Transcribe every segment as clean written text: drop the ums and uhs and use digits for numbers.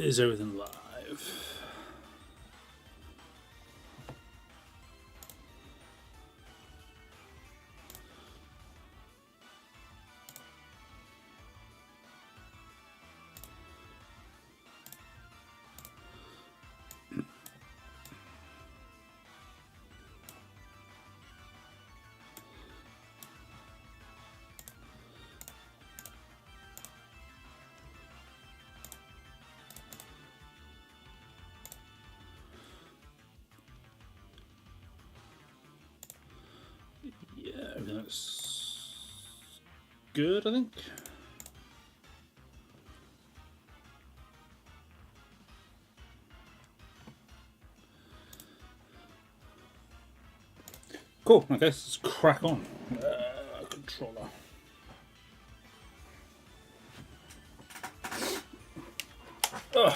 Is everything live? Yeah, everything looks good, I think. Cool, okay, let's crack on. Controller. Ugh.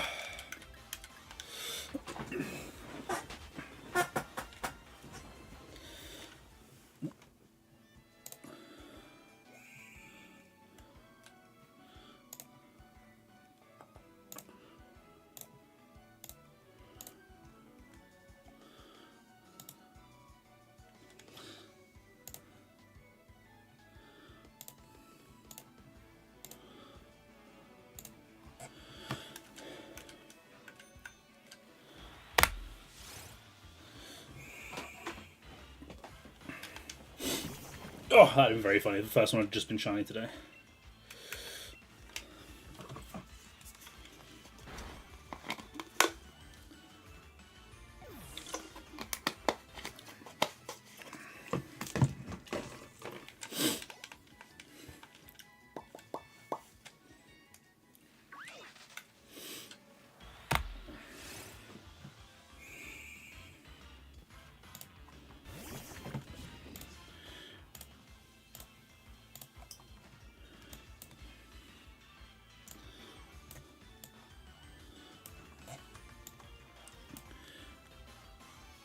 Oh, that'd been very funny. The first one had just been shiny today.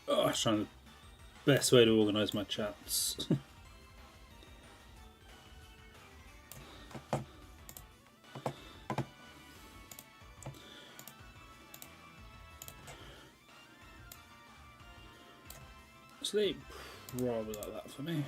Oh, I was trying the best way to organise my chats. Sleep probably like that for me.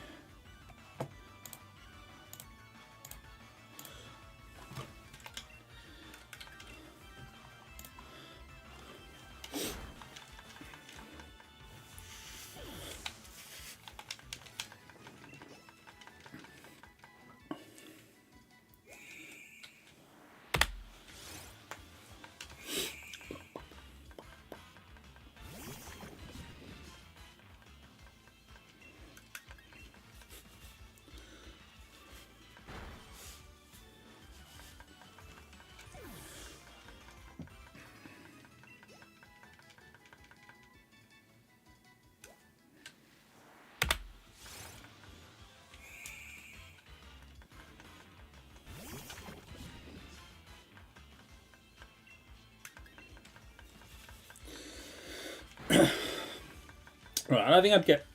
Right, I don't think I'd get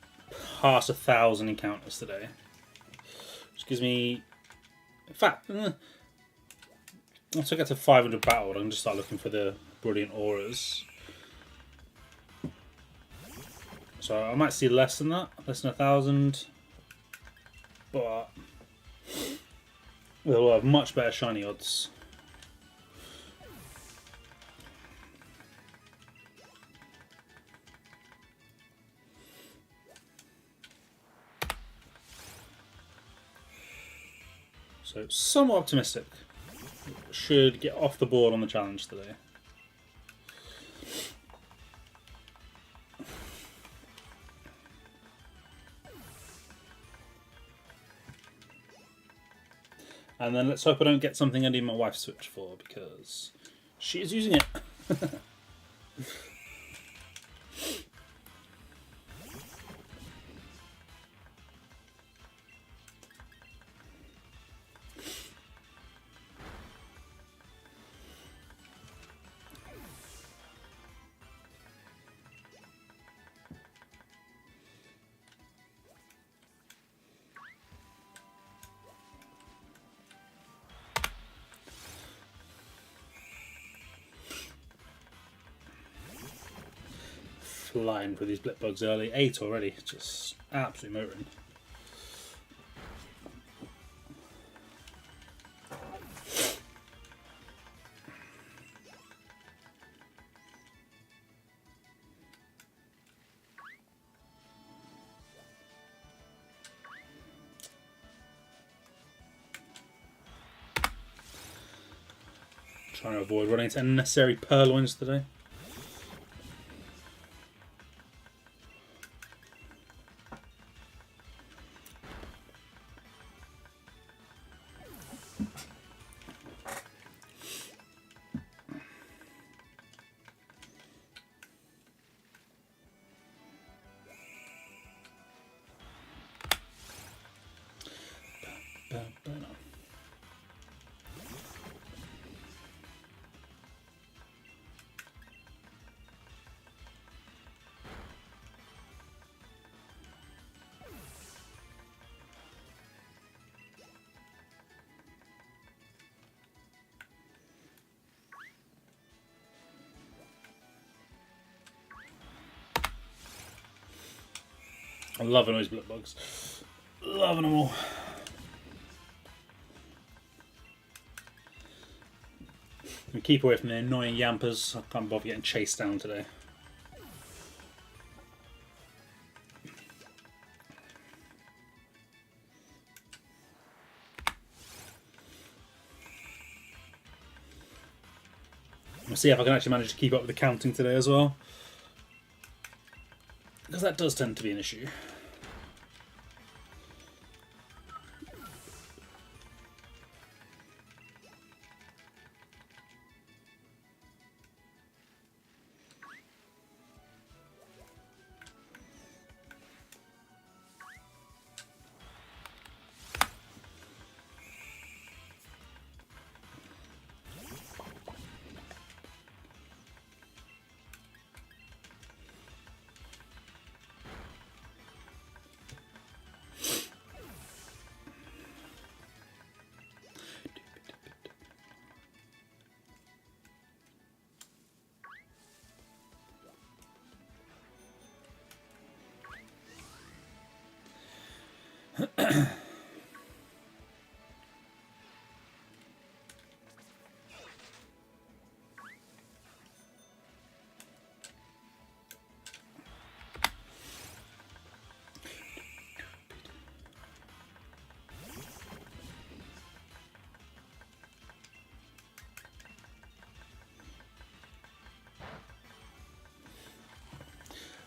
past 1,000 encounters today. Which gives me... In fact, once I get to 500 battle, I can just start looking for the brilliant auras. So I might see less than that, less than 1,000. But we'll have much better shiny odds. So, somewhat optimistic. Should get off the board on the challenge today. And then let's hope I don't get something I need my wife to switch for, because she is using it. flying for these Blipbugs early. 8 already. Just absolutely motoring. Trying to avoid running into unnecessary purloins today. I'm loving those Blipbugs. Loving them all. We keep away from the annoying Yampers. I can't bother getting chased down today. We'll see if I can actually manage to keep up with the counting today as well. Because that does tend to be an issue.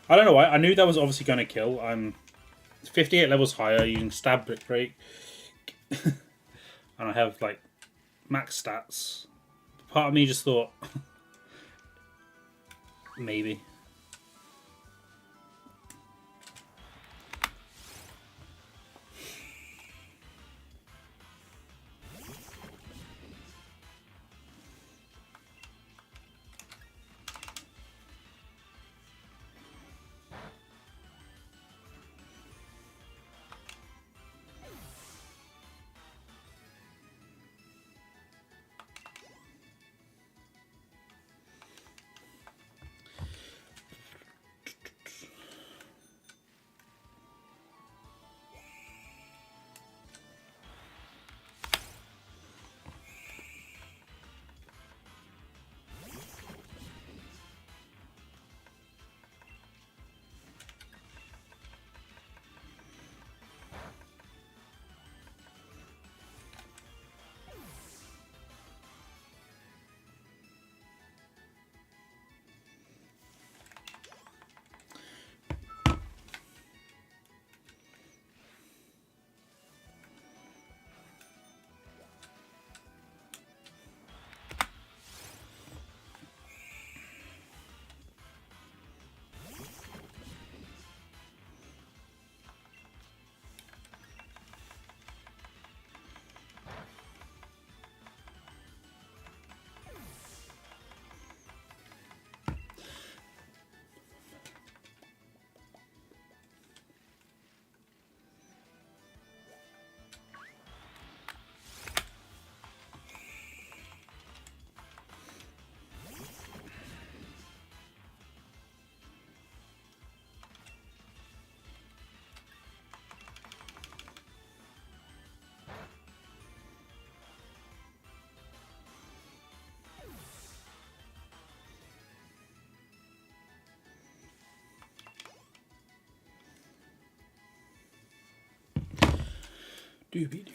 I don't know why. I knew that was obviously going to kill. I'm 58 levels higher using stab, brick break, and I have like max stats. Part of me just thought maybe. Doobie doo.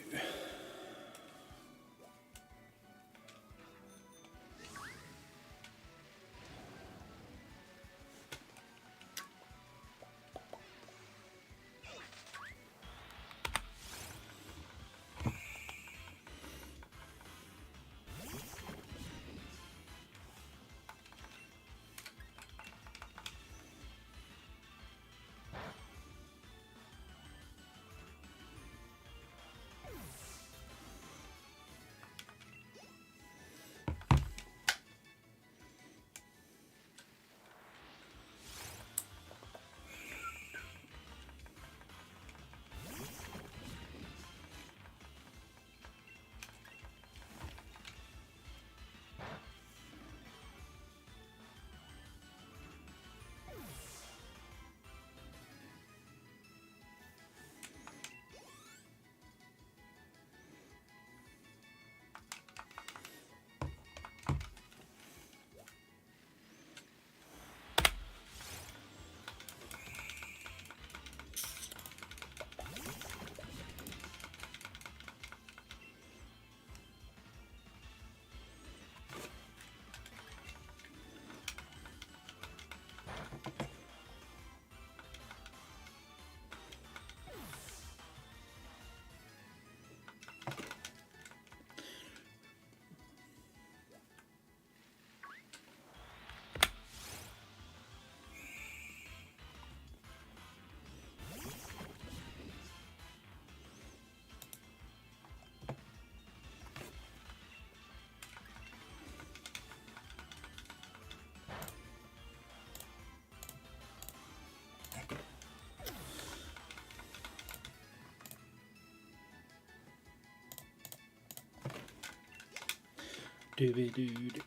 Doobie doo.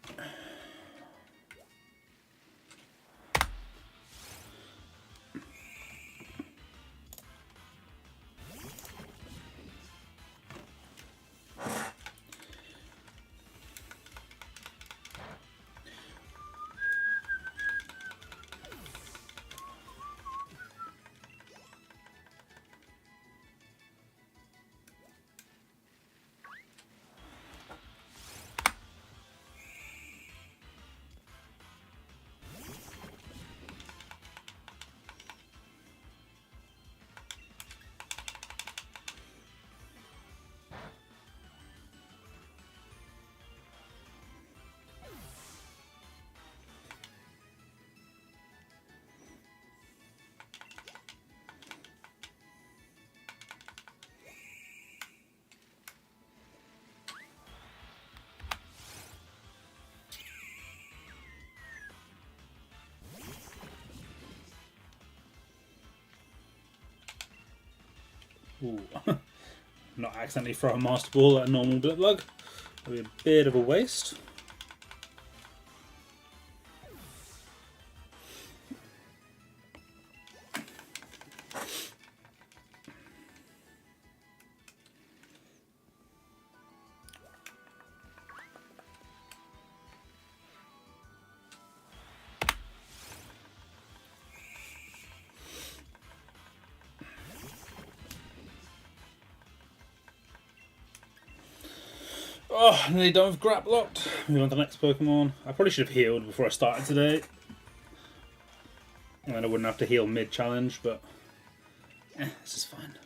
Ooh. Not accidentally throw a Master Ball at a normal Blipbug. That would be a bit of a waste. Oh, nearly done with Grap Locked. Move on to the next Pokemon. I probably should have healed before I started today. And then I wouldn't have to heal mid-challenge, but this is fine.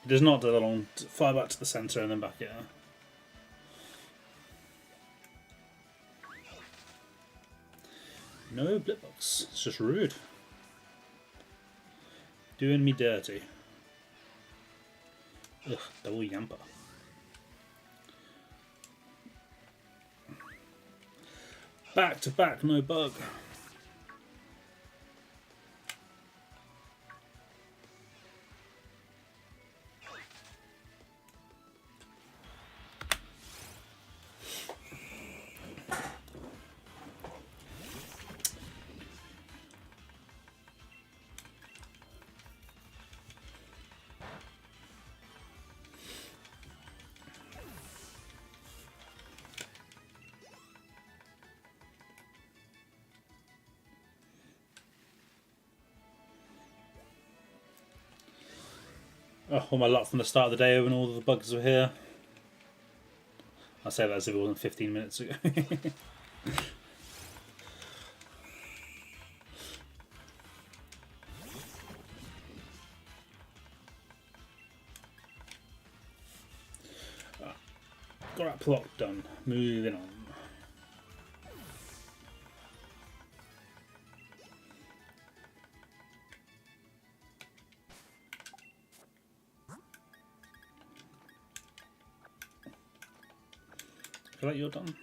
It does not do that long. Fly back to the centre and then back here. No Blipbugs. It's just rude. Doing me dirty. Ugh, double Yamper. Back to back, no bug. Oh, all my luck from the start of the day when all the bugs were here. I say that as if it wasn't 15 minutes ago. Got that plot done. Moving on. I feel like you're done.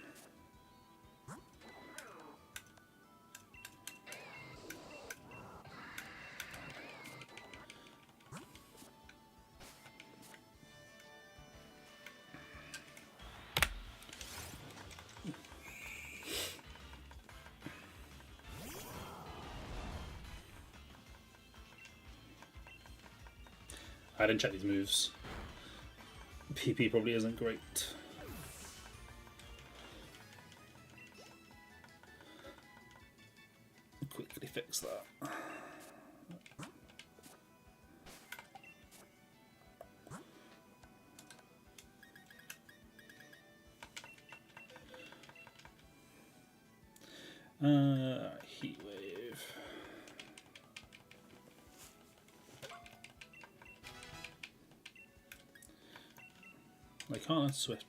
I didn't check these moves. PP probably isn't great. Quickly fix that. Heat wave. I can't learn Swift.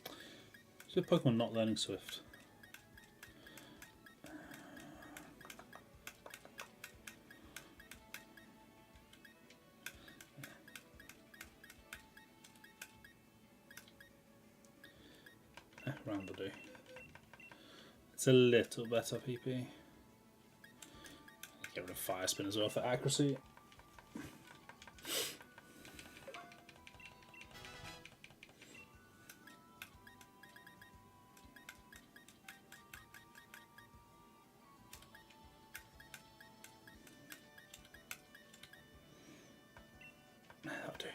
Is the Pokemon not learning Swift? Round will do. It's a little better PP. Get rid of Fire Spin as well for accuracy. That'll do.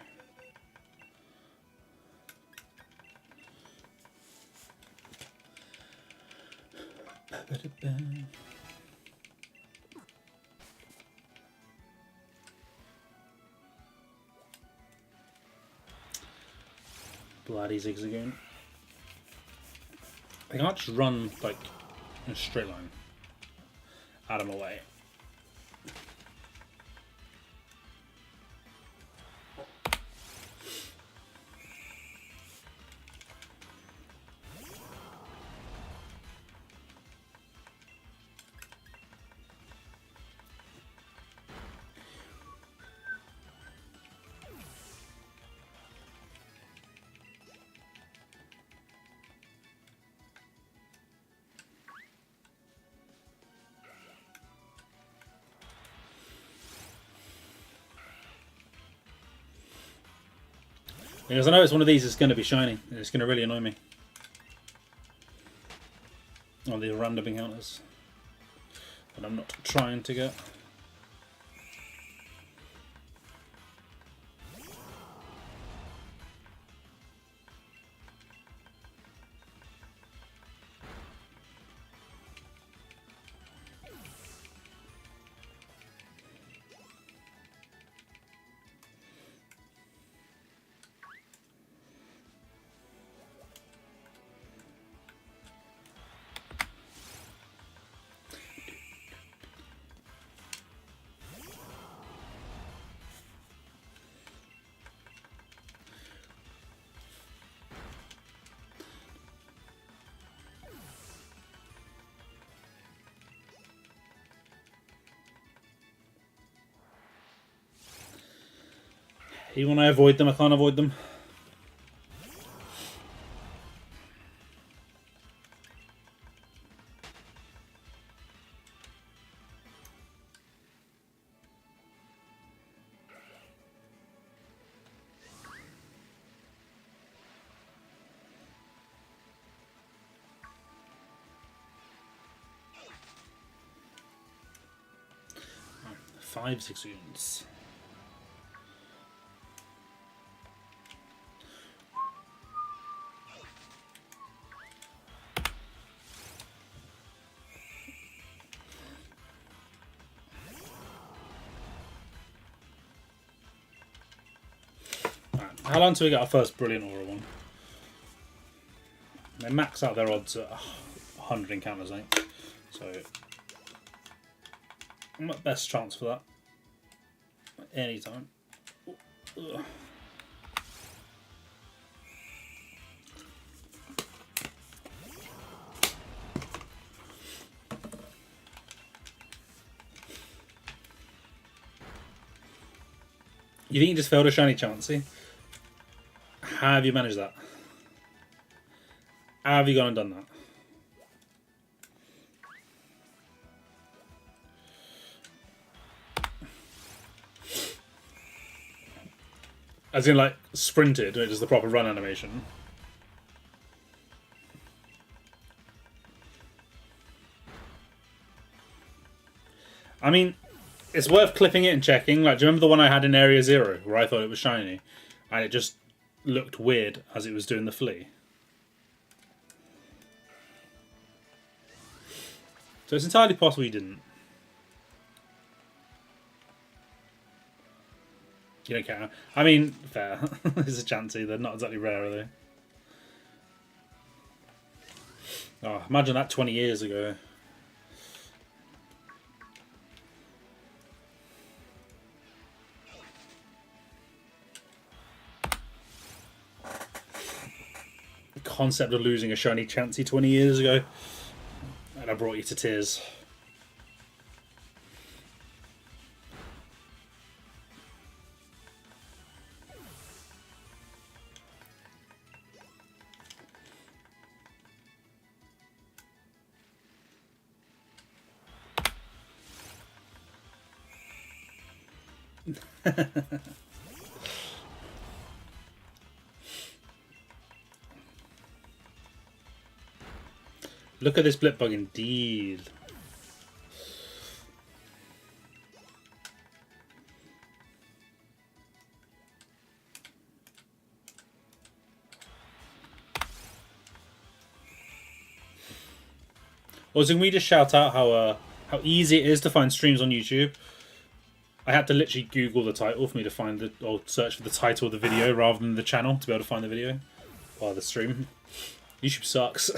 Bloody Zigzagoon. I can't just run like in a straight line out of my way. Because I know it's one of these that's going to be shiny, and it's going to really annoy me. On these random encounters. But I'm not trying to get. Even when I avoid them, I can't avoid them. Five Zigzagoons. How long till we get our first brilliant aura one? They max out their odds at 100 encounters, I think. So, I'm at best chance for that. Anytime. Ugh. You think you just failed a shiny Chansey? How have you managed that? How have you gone and done that? As in, like, sprinted, which is the proper run animation. I mean, it's worth clipping it and checking. Like, do you remember the one I had in Area 0, where I thought it was shiny? And it just looked weird as it was doing the flea. So it's entirely possible you didn't. You don't care. I mean, fair. It's a Chansey. They're not exactly rare, are they? Oh, imagine that 20 years ago. The concept of losing a shiny Chansey 20 years ago. And I brought you to tears. Look at this Blipbug indeed. Also, can we just shout out how easy it is to find streams on YouTube? I had to literally Google the title for me to find the, or search for the title of the video rather than the channel to be able to find the video or the stream. YouTube sucks.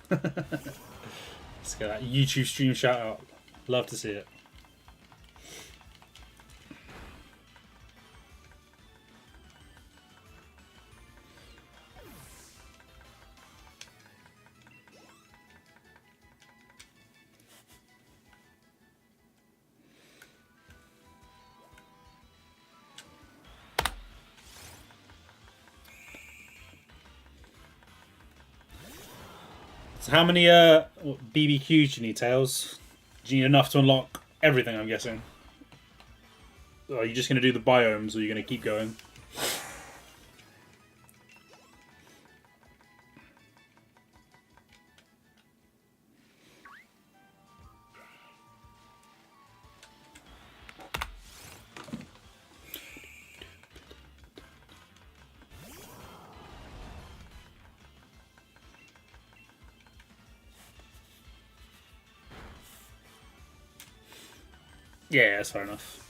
Let's get that YouTube stream shout out. Love to see it. So how many BBQs do you need, Tails? Do you need enough to unlock everything, I'm guessing? Or are you just going to do the biomes, or are you going to keep going? Yeah, that's fair enough.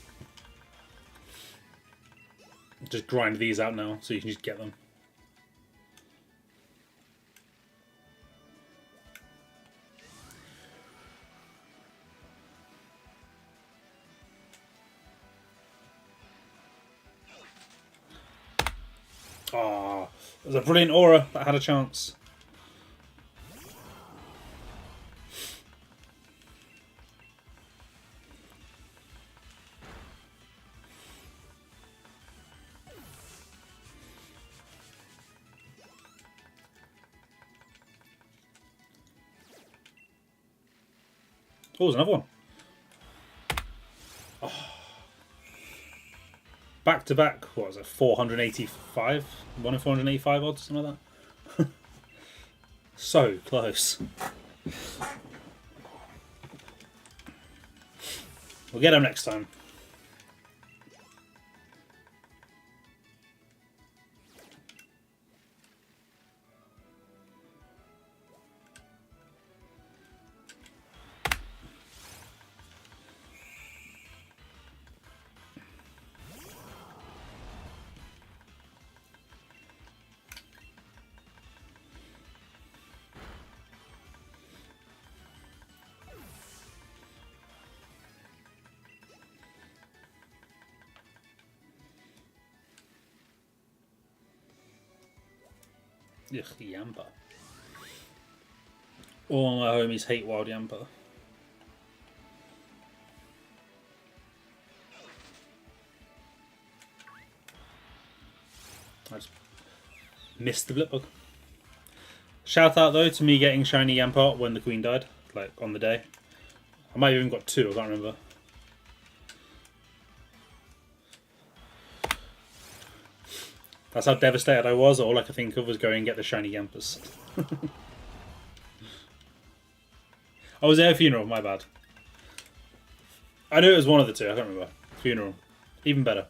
Just grind these out now, so you can just get them. Ah, there's a brilliant aura that had a chance. Oh, there's another one. Oh. Back to back, what was it, 485? 1 in 485 odds, something like that? So close. We'll get them next time. Ugh, Yamper. All my homies hate Wild Yamper. I just missed the Blipbug. Shout out though to me getting shiny Yamper when the Queen died, like on the day. I might have even got 2, I can't remember. That's how devastated I was. All I could think of was going and get the shiny Yampers. I was at a funeral, my bad. I knew it was one of the 2, I can't remember. Funeral. Even better.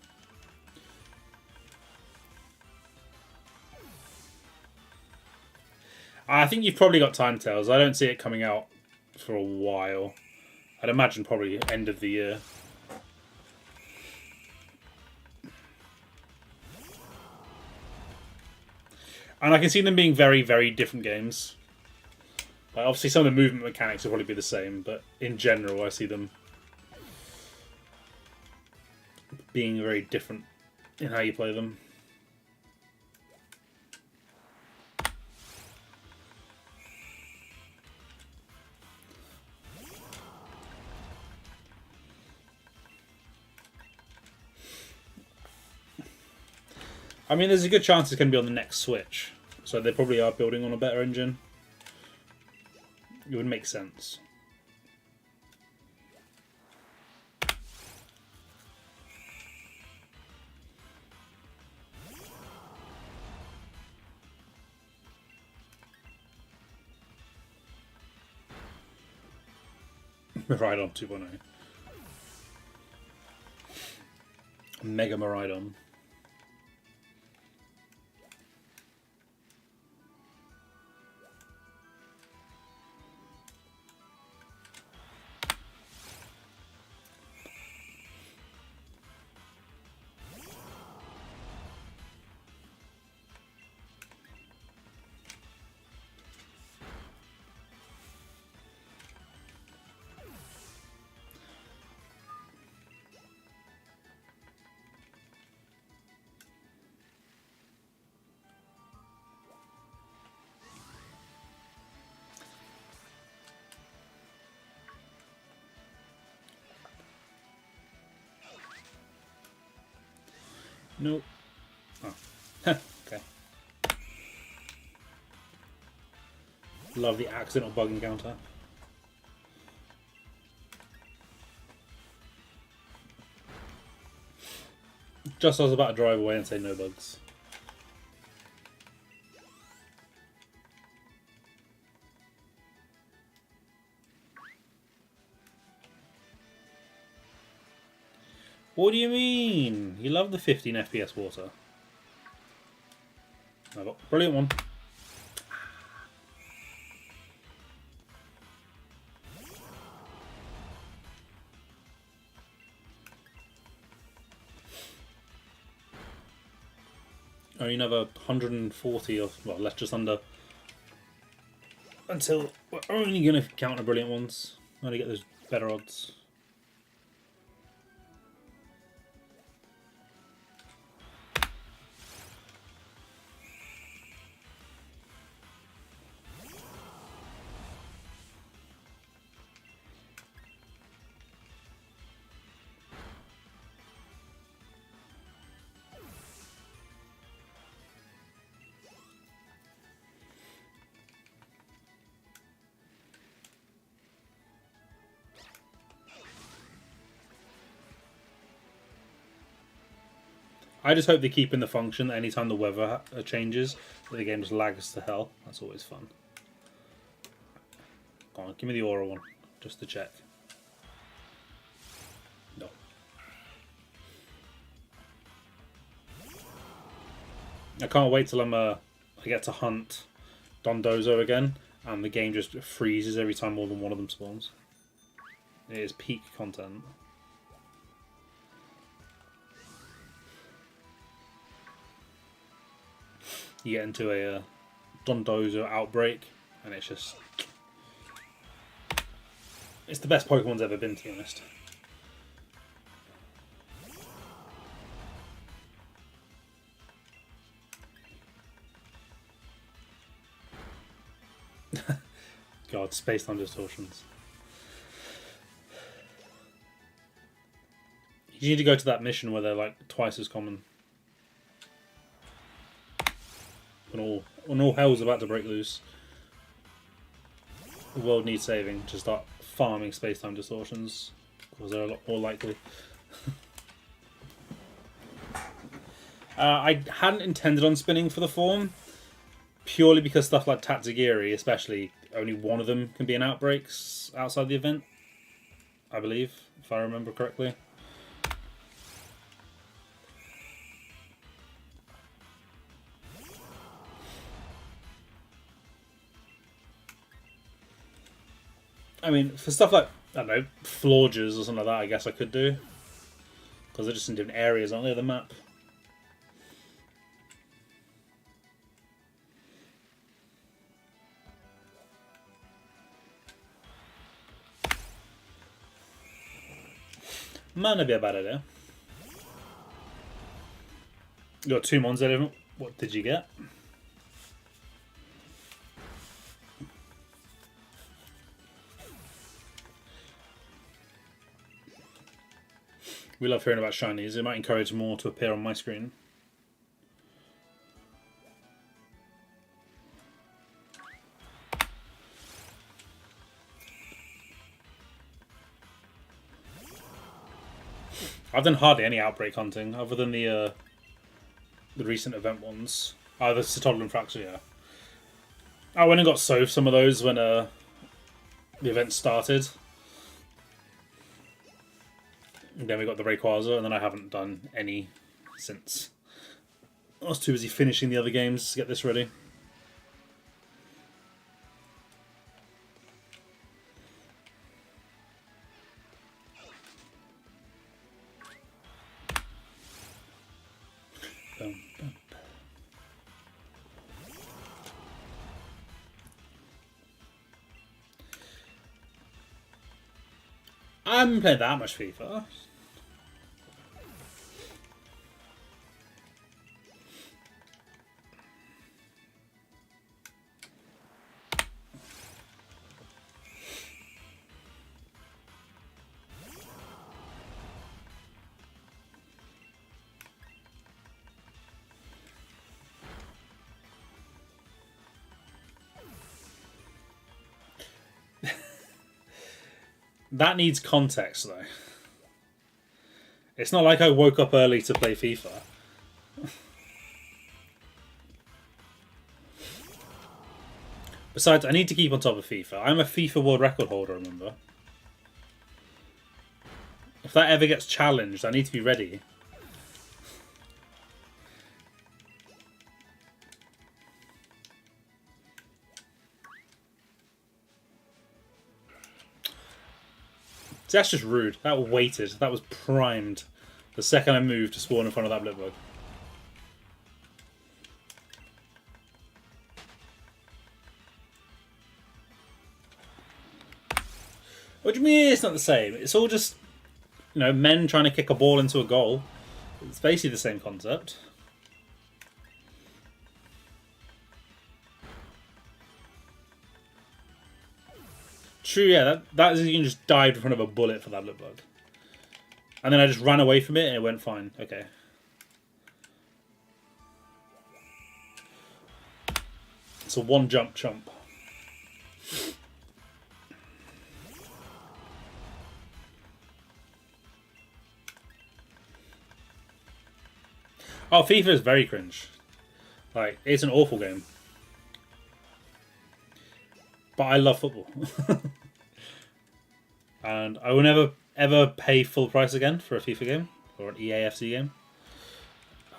I think you've probably got Time Tales. I don't see it coming out for a while. I'd imagine probably end of the year. And I can see them being very, very different games. Like obviously some of the movement mechanics will probably be the same, but in general I see them being very different in how you play them. I mean, there's a good chance it's going to be on the next Switch, so they probably are building on a better engine. It would make sense. Maridon 2.0. Mega Maridon. Nope. Oh. Okay. Love the accidental bug encounter. Just as I was about to drive away and say no bugs. What do you mean? You love the 15 FPS water. I got a brilliant one. Only another 140 or, well, less just under. Until we're only going to counter brilliant ones. Only get those better odds. I just hope they keep in the function that anytime the weather changes, the game just lags to hell. That's always fun. Go on, give me the aura one, just to check. No. I can't wait till I get to hunt Dondozo again, and the game just freezes every time more than one of them spawns. It is peak content. You get into a Dondozo outbreak, and it's just... It's the best Pokemon's ever been, to be honest. God, space-time distortions. You need to go to that mission where they're like twice as common. When all hell's about to break loose. The world needs saving to start farming space-time distortions. Because they're a lot more likely. I hadn't intended on spinning for the form. Purely because stuff like Tatsugiri, especially, only one of them can be in outbreaks outside the event. I believe, if I remember correctly. I mean, for stuff like, I don't know, Florges or something like that, I guess I could do. Because they're just in different areas, aren't they, of the map? Might not be a bad idea. You got 2 mons there. What did you get? We love hearing about shinies. It might encourage more to appear on my screen. I've done hardly any outbreak hunting other than the recent event ones. The Citodlin Fracture, yeah. I went and got some of those when the event started. And then we got the Rayquaza, and then I haven't done any since. I was too busy finishing the other games to get this ready. I haven't played that much FIFA. That needs context, though. It's not like I woke up early to play FIFA. Besides, I need to keep on top of FIFA. I'm a FIFA world record holder, remember? If that ever gets challenged, I need to be ready. See, that's just rude. That waited. That was primed. The second I moved to spawn in front of that Blipbug. What do you mean it's not the same? It's all just, you know, men trying to kick a ball into a goal. It's basically the same concept. True, yeah, that is you can just dive in front of a bullet for that Blipbug. And then I just ran away from it and it went fine. Okay. It's a one jump chump. Oh, FIFA is very cringe. Like, it's an awful game. But I love football. And I will never, ever pay full price again for a FIFA game. Or an EAFC game.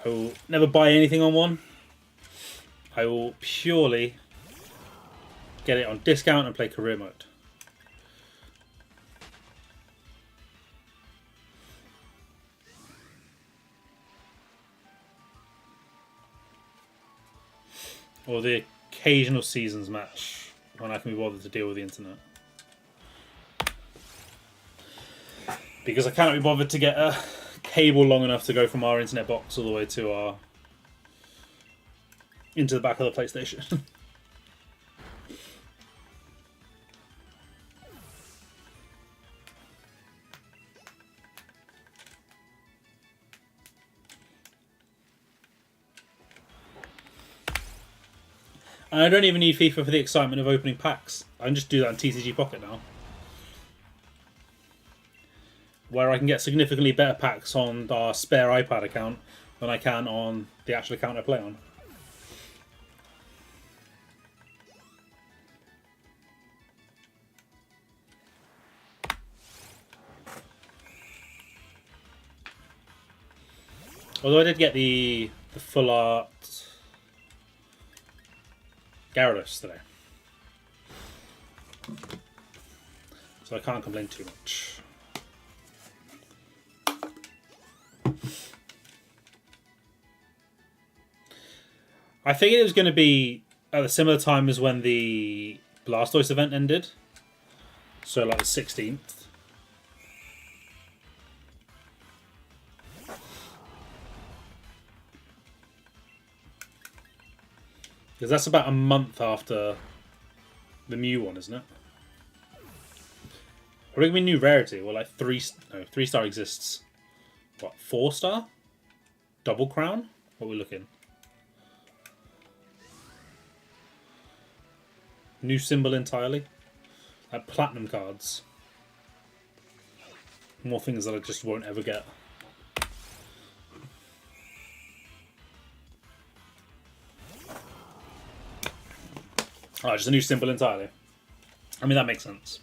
I will never buy anything on one. I will purely get it on discount and play career mode. Or the occasional seasons match when I can be bothered to deal with the internet. Because I cannot be bothered to get a cable long enough to go from our internet box all the way to our... into the back of the PlayStation. And I don't even need FIFA for the excitement of opening packs. I can just do that in TCG Pocket now. Where I can get significantly better packs on our spare iPad account than I can on the actual account I play on. Although I did get the full art Gyarados today. So I can't complain too much. I figured it was going to be at a similar time as when the Blastoise event ended. So like the 16th. Because that's about a month after the Mew one, isn't it? What do you mean new rarity? Well, like 3-star exists. What, 4-star? Double crown? What are we looking? New symbol entirely? Like platinum cards. More things that I just won't ever get. Oh, just a new symbol entirely. I mean, that makes sense.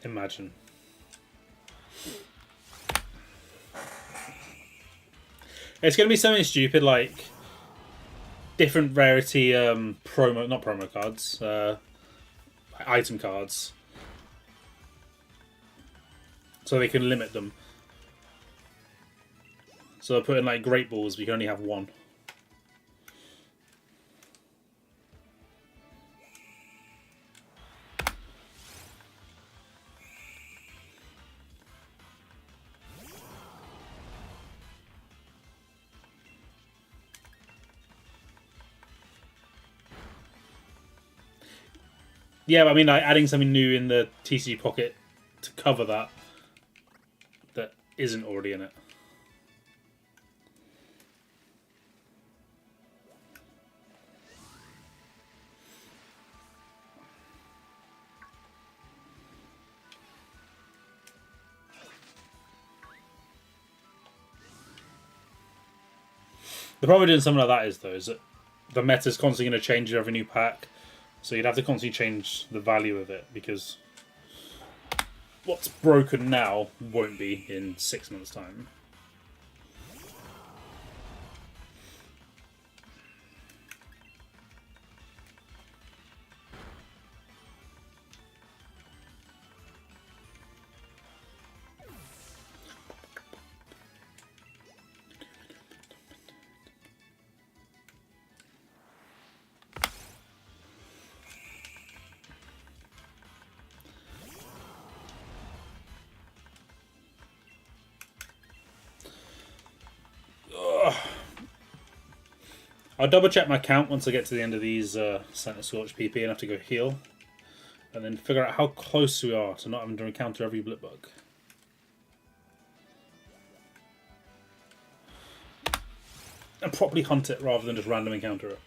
Imagine. It's going to be something stupid like different rarity not promo cards, item cards. So they can limit them. So they'll put in like Great Balls, but you can only have one. Yeah, but I mean, like adding something new in the TCG Pocket to cover that isn't already in it. The problem with doing something like that is, though, is that the meta is constantly going to change every new pack. So you'd have to constantly change the value of it, because what's broken now won't be in 6 months' time. I'll double check my count once I get to the end of these Center Scorch PP and have to go heal. And then figure out how close we are to not having to encounter every Blipbug. And properly hunt it rather than just random encounter it.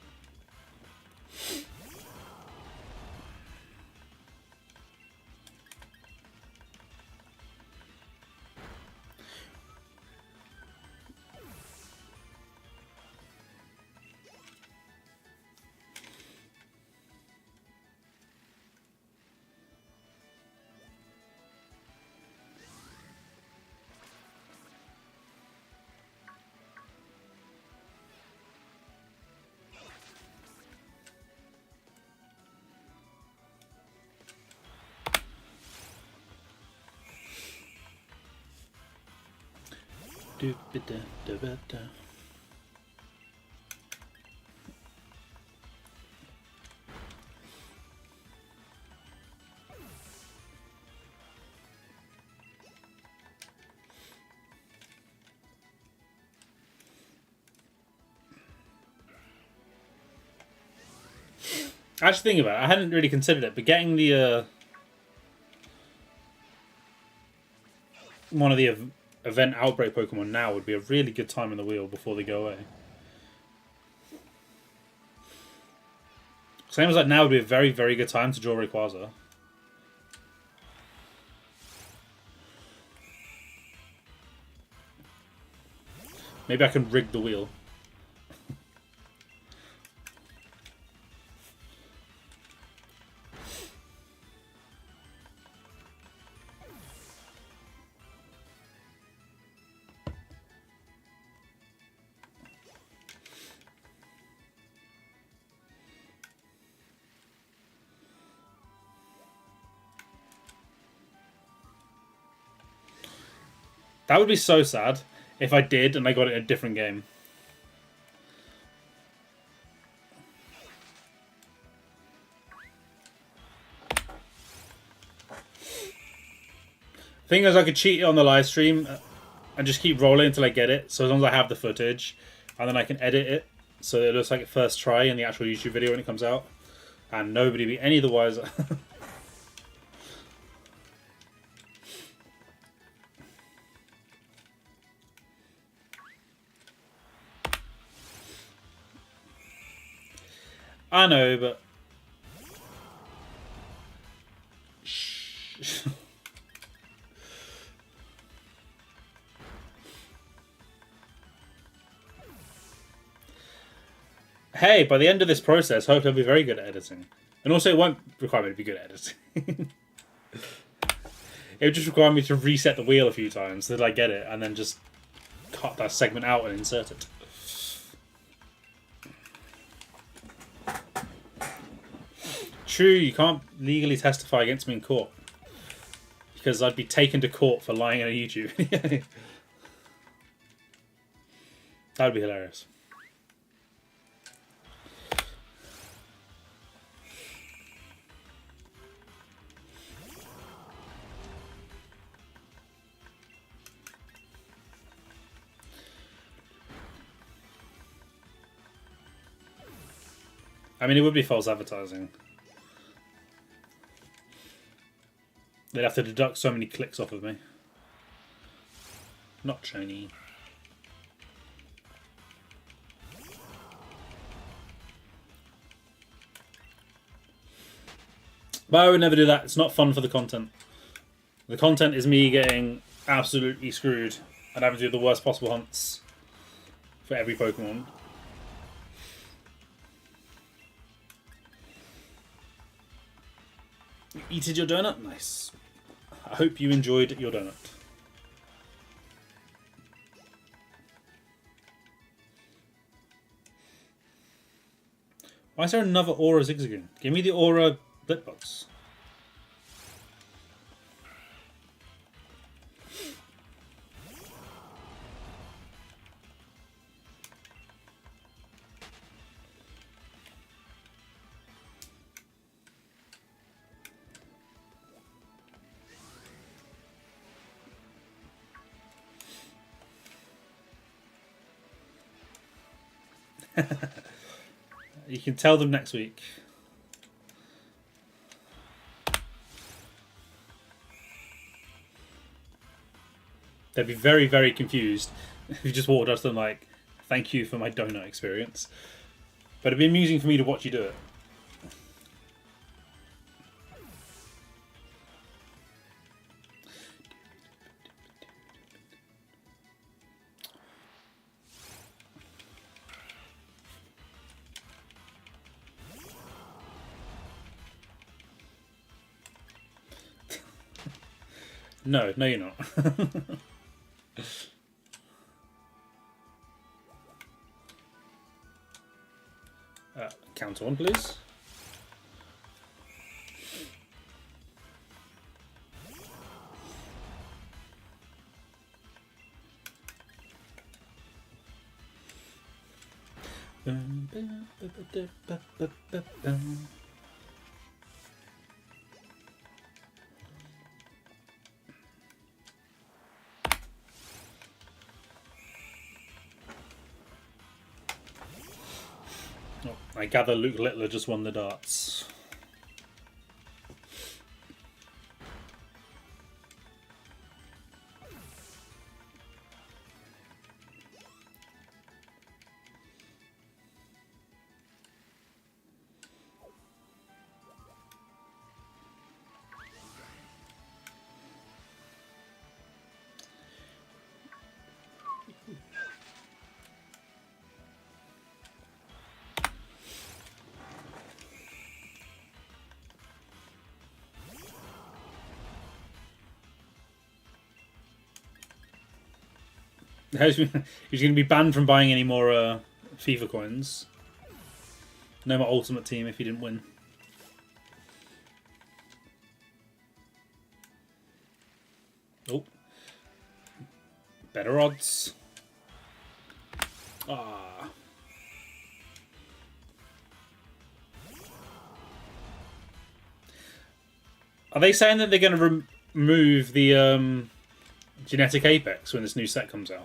Actually, think about it. I hadn't really considered it, but getting the one of the event outbreak Pokemon now would be a really good time in the wheel before they go away. Same as like now would be a very, very good time to draw Rayquaza. Maybe I can rig the wheel. That would be so sad if I did and I got it in a different game. Thing is, I could cheat it on the live stream and just keep rolling until I get it. So as long as I have the footage, and then I can edit it so it looks like it first try in the actual YouTube video when it comes out, and nobody be any the wiser. I know, but shh. Hey, by the end of this process, hopefully I'll be very good at editing. And also, it won't require me to be good at editing. It would just require me to reset the wheel a few times so that I get it, and then just cut that segment out and insert it. True, you can't legally testify against me in court. Because I'd be taken to court for lying on YouTube. That would be hilarious. I mean, it would be false advertising. They'd have to deduct so many clicks off of me. Not shiny. But I would never do that. It's not fun for the content. The content is me getting absolutely screwed and having to do the worst possible hunts for every Pokemon. You eated your donut? Nice. I hope you enjoyed your donut. Why is there another Aura Zigzagoon? Give me the Aura Blipbugs. You can tell them next week. They'd be very, very confused if you just walked up to them like, thank you for my donut experience. But it'd be amusing for me to watch you do it. No, you're not. Counter one, please. Oh, I gather Luke Littler just won the darts. He's going to be banned from buying any more FIFA coins. No more Ultimate Team if he didn't win. Oh. Better odds. Ah. Are they saying that they're going to remove the genetic apex when this new set comes out?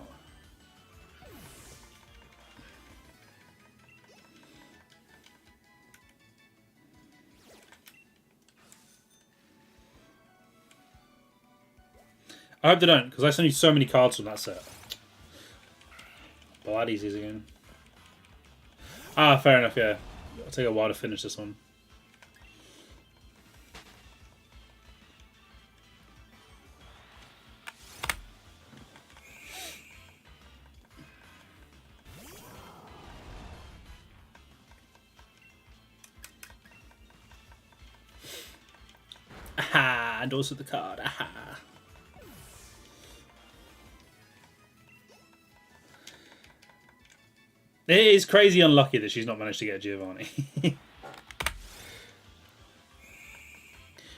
I hope they don't, because I still need so many cards from that set. Blood easies again. Ah, fair enough, yeah. It'll take a while to finish this one. Aha! And also the card. Aha! It is crazy unlucky that she's not managed to get Giovanni.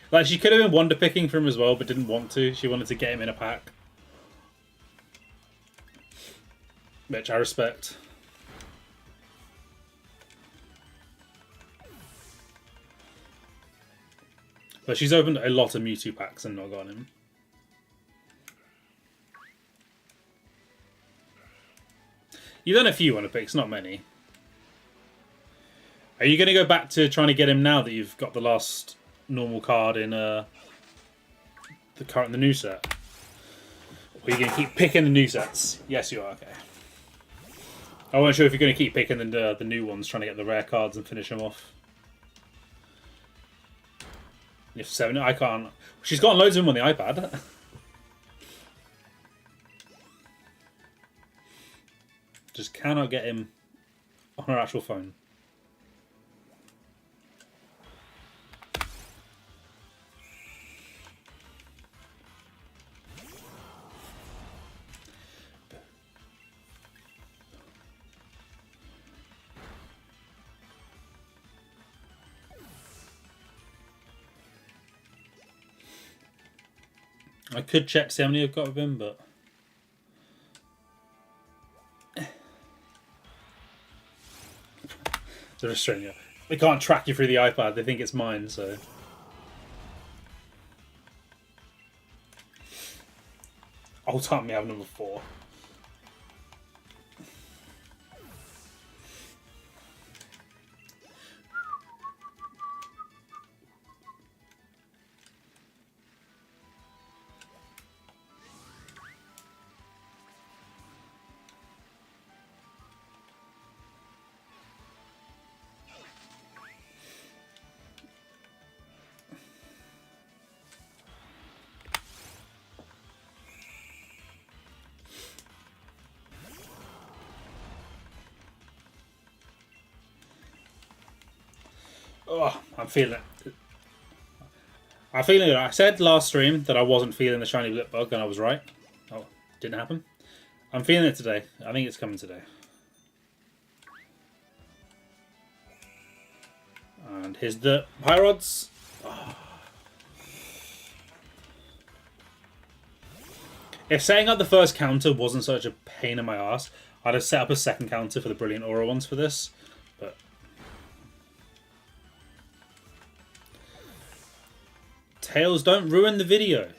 Like, she could have been wonder picking for him as well, but didn't want to. She wanted to get him in a pack. Which I respect. But she's opened a lot of Mewtwo packs and not gotten him. You've done a few wonder picks, not many. Are you going to go back to trying to get him now that you've got the last normal card in the new set? Or are you going to keep picking the new sets? Yes, you are. Okay. I wasn't sure if you're going to keep picking the new ones, trying to get the rare cards and finish them off. If 7, I can't. She's got loads of them on the iPad. Just cannot get him on her actual phone. I could check to see how many I've got of him, but they're restraining you. They can't track you through the iPad. They think it's mine, so. I'll tell me I have number 4. Oh, I'm feeling it. I'm feeling it. I said last stream that I wasn't feeling the shiny Blipbug, and I was right. Oh, didn't happen. I'm feeling it today. I think it's coming today. And here's the Pyrods. Oh. If setting up the first counter wasn't such a pain in my ass, I'd have set up a second counter for the Brilliant Aura ones for this. But Tails, don't ruin the video.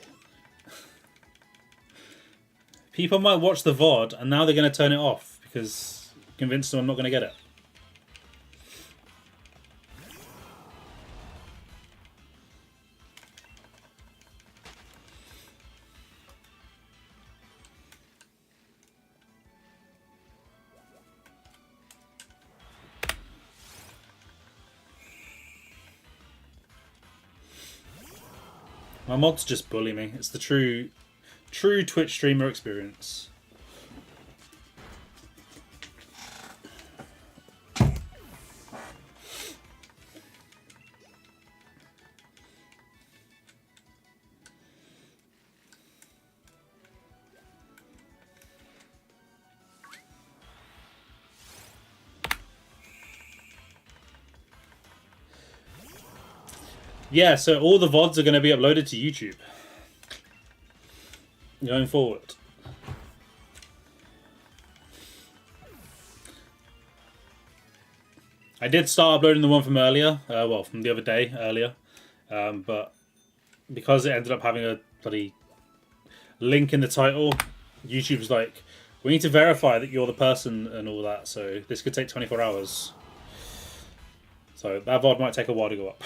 People might watch the VOD and now they're going to turn it off because I'm convinced them I'm not going to get it. My mods just bully me. It's the true Twitch streamer experience. Yeah, so all the VODs are going to be uploaded to YouTube going forward. I did start uploading the one from earlier, well, from the other day earlier, but because it ended up having a bloody link in the title, YouTube's like, we need to verify that you're the person and all that, so this could take 24 hours. So that VOD might take a while to go up.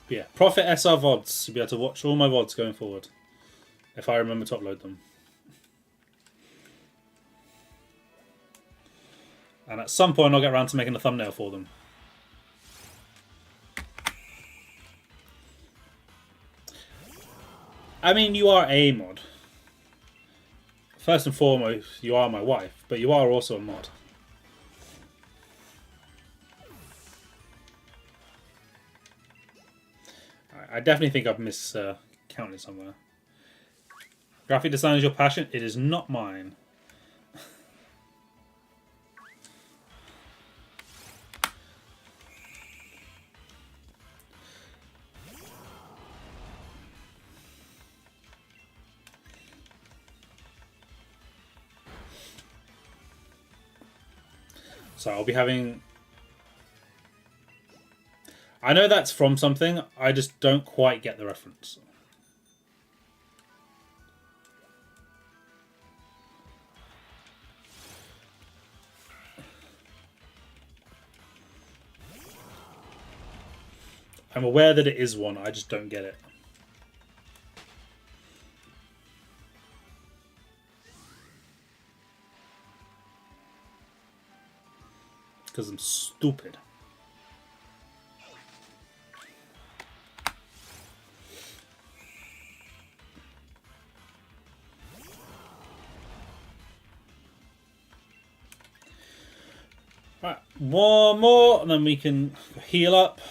But yeah, Profit SR VODs. You'll be able to watch all my VODs going forward. If I remember to upload them. And at some point I'll get around to making a thumbnail for them. I mean, you are a mod. First and foremost, you are my wife, but you are also a mod. I definitely think I've miscounted somewhere. Graphic design is your passion? It is not mine. So I'll be having... I know that's from something, I just don't quite get the reference. I'm aware that it is one, I just don't get it. Because I'm stupid. Right, one more, and then we can heal up.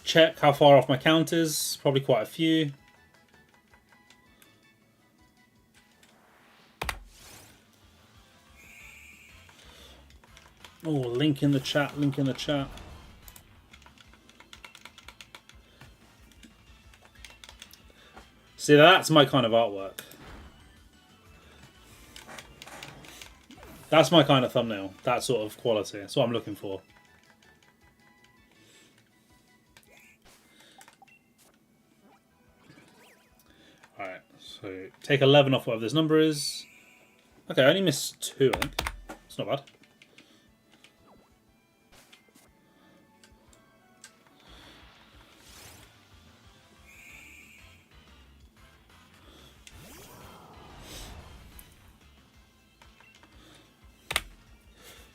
Check how far off my count is. Probably quite a few. Oh, link in the chat, link in the chat. See, that's my kind of artwork. That's my kind of thumbnail. That sort of quality. That's what I'm looking for. Alright, so take 11 off whatever this number is. Okay, I only missed 2, I think. It's not bad.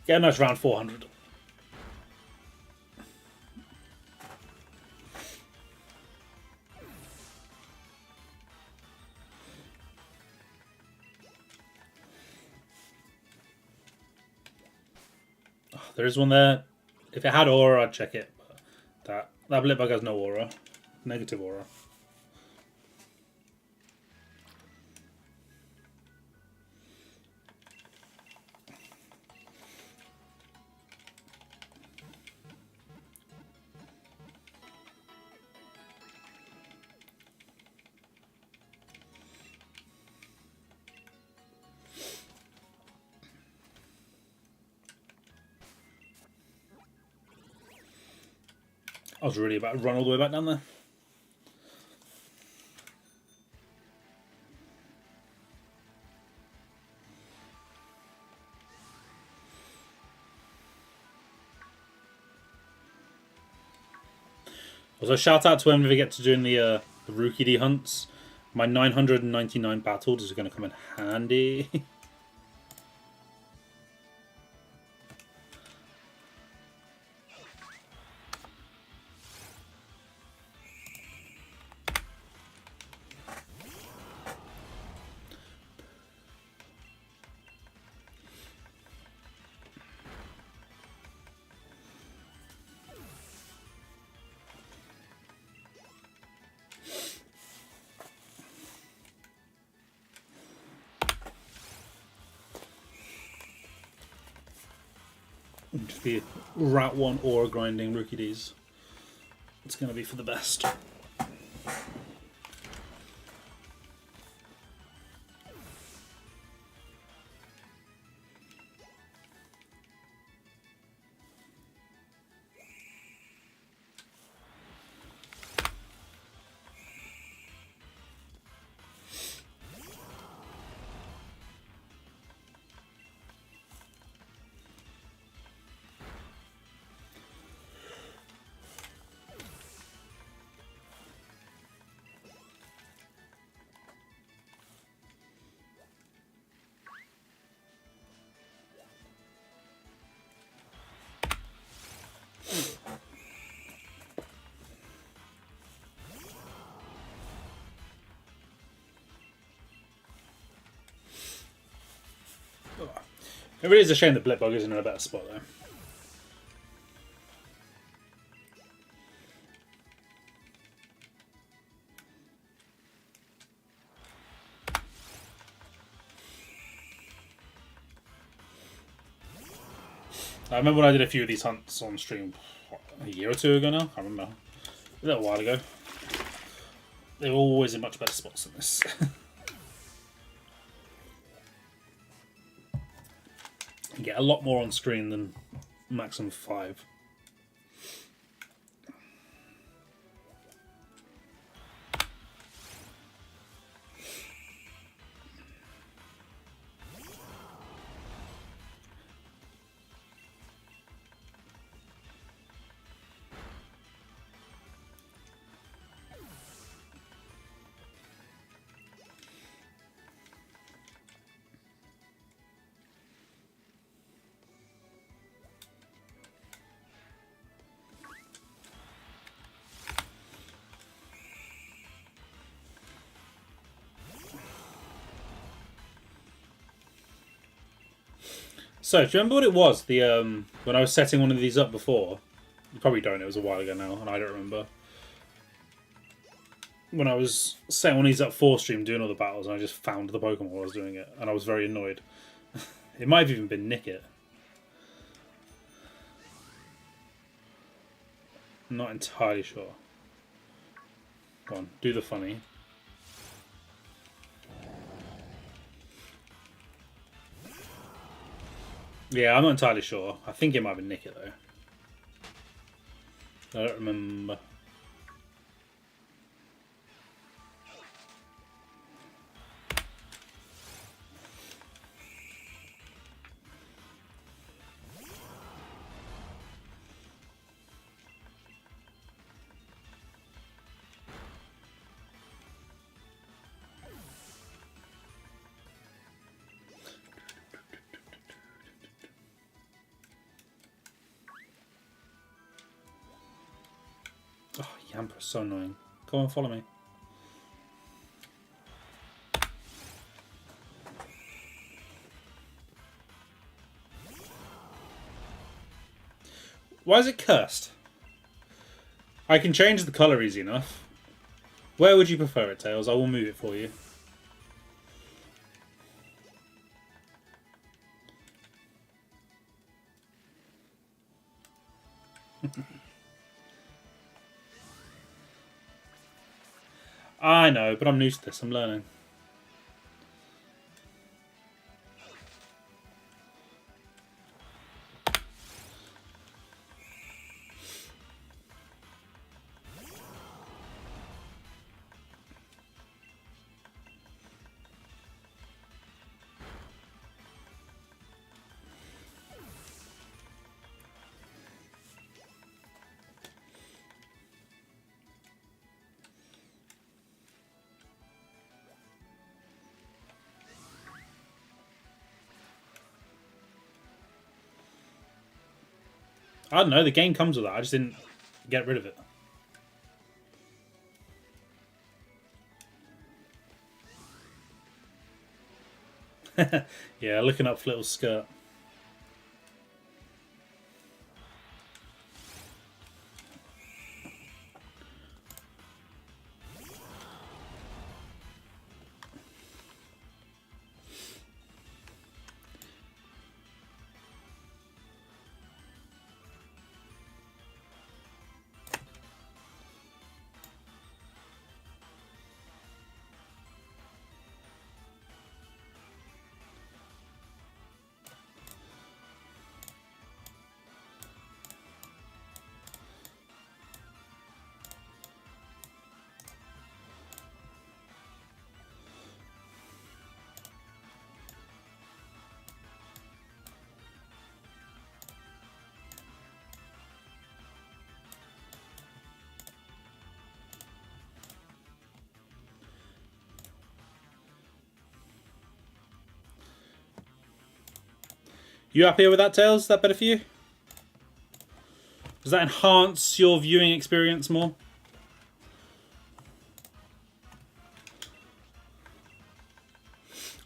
Get a nice round 400. Oh, there is one there. If it had aura, I'd check it. But that Blipbug has no aura. Negative aura. I was really about to run all the way back down there. Also, shout out to whoever we get to doing the Rookie D hunts. My 999 battles is going to come in handy. Just the Route 1 aura grinding Rookie D's. It's going to be for the best. It really is a shame that Blipbug isn't in a better spot, though. I remember when I did a few of these hunts on stream a year or two ago now. I remember. A little while ago. They were always in much better spots than this. You get a lot more on screen than maximum 5. So, do you remember what it was? The when I was setting one of these up before? You probably don't, it was a while ago now, and I don't remember. When I was setting one of these up for stream, doing all the battles, and I just found the Pokemon while I was doing it, and I was very annoyed. It might have even been Nickit. I'm not entirely sure. Go on, do the funny. Yeah, I'm not entirely sure. I think it might have been Nickit, though. I don't remember. Oh, Yamper's so annoying. Come on, follow me. Why is it cursed? I can change the colour easy enough. Where would you prefer it, Tails? I will move it for you. I know, but I'm new to this. I'm learning. I don't know, the game comes with that. I just didn't get rid of it. Yeah, looking up Flittle's skirt. You happier with that, Tails? Is that better for you? Does that enhance your viewing experience more?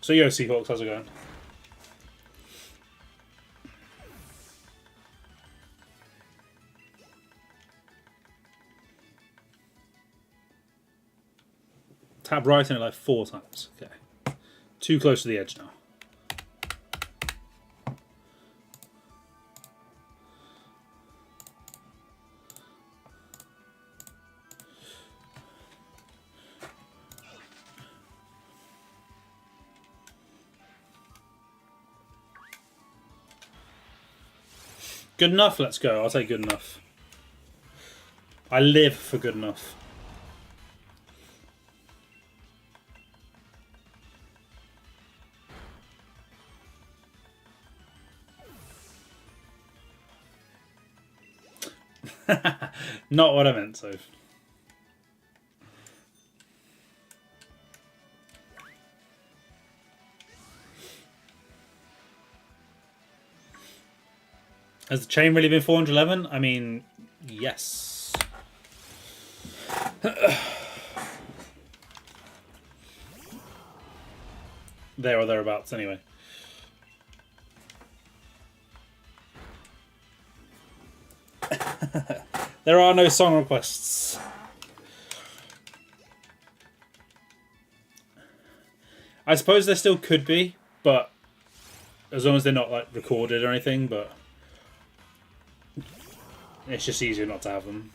So yo, Seahawks, how's it going? Tap right in it like 4 times. Okay. Too close to the edge now. Good enough, let's go. I'll take good enough. I live for good enough. Not what I meant, so. Has the chain really been 411? I mean, yes. There or thereabouts, anyway. There are no song requests. I suppose there still could be, but as long as they're not like recorded or anything, but it's just easier not to have them.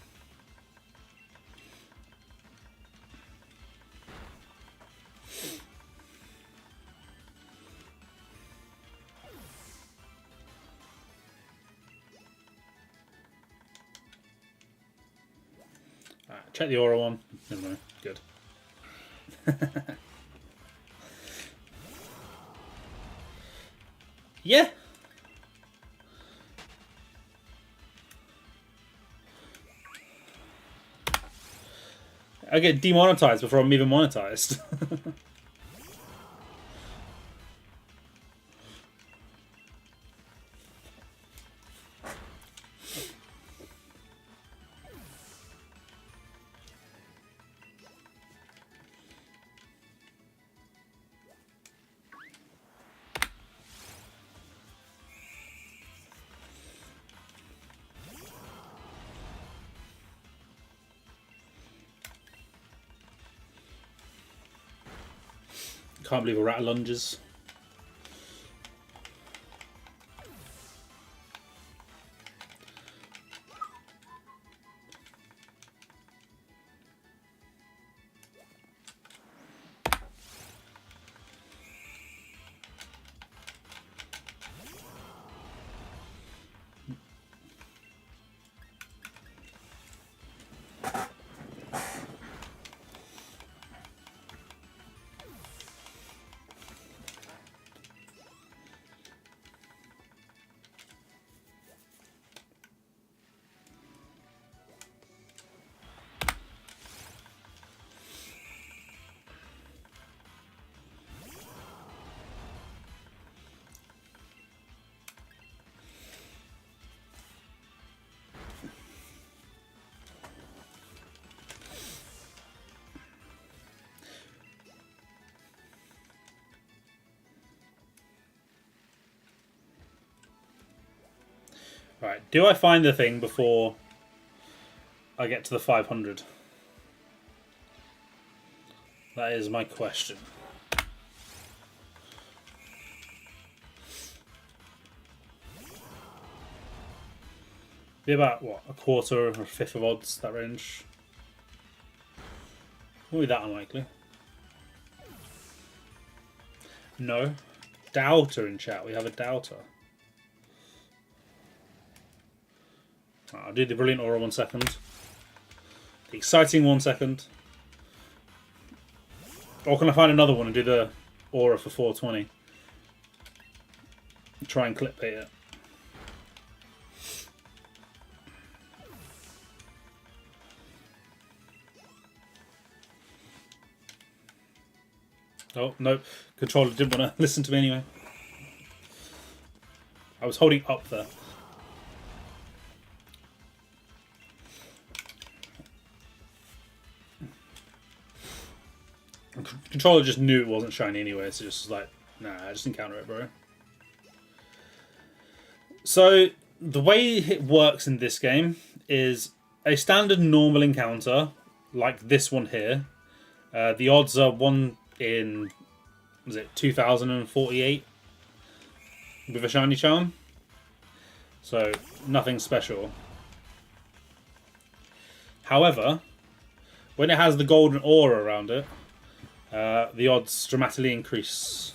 Check the aura one. Never mind. Good. Yeah. I get demonetized before I'm even monetized. Can't believe a rat lunges. Right, do I find the thing before I get to the 500? That is my question. Be about, what, a quarter or a fifth of odds, that range? Won't be that unlikely. No. Doubter in chat. We have a doubter. I'll do the brilliant aura 1 second. The exciting 1 second. Or can I find another one and do the aura for 420? Try and clip it. Oh, nope. Controller didn't want to listen to me anyway. I was holding up there. Controller just knew it wasn't shiny anyway, so just like, nah, I just encounter it, bro. So, the way it works in this game is a standard normal encounter, like this one here. The odds are 1 in, was it 2048 with a shiny charm. So, nothing special. However, when it has the golden aura around it, the odds dramatically increase.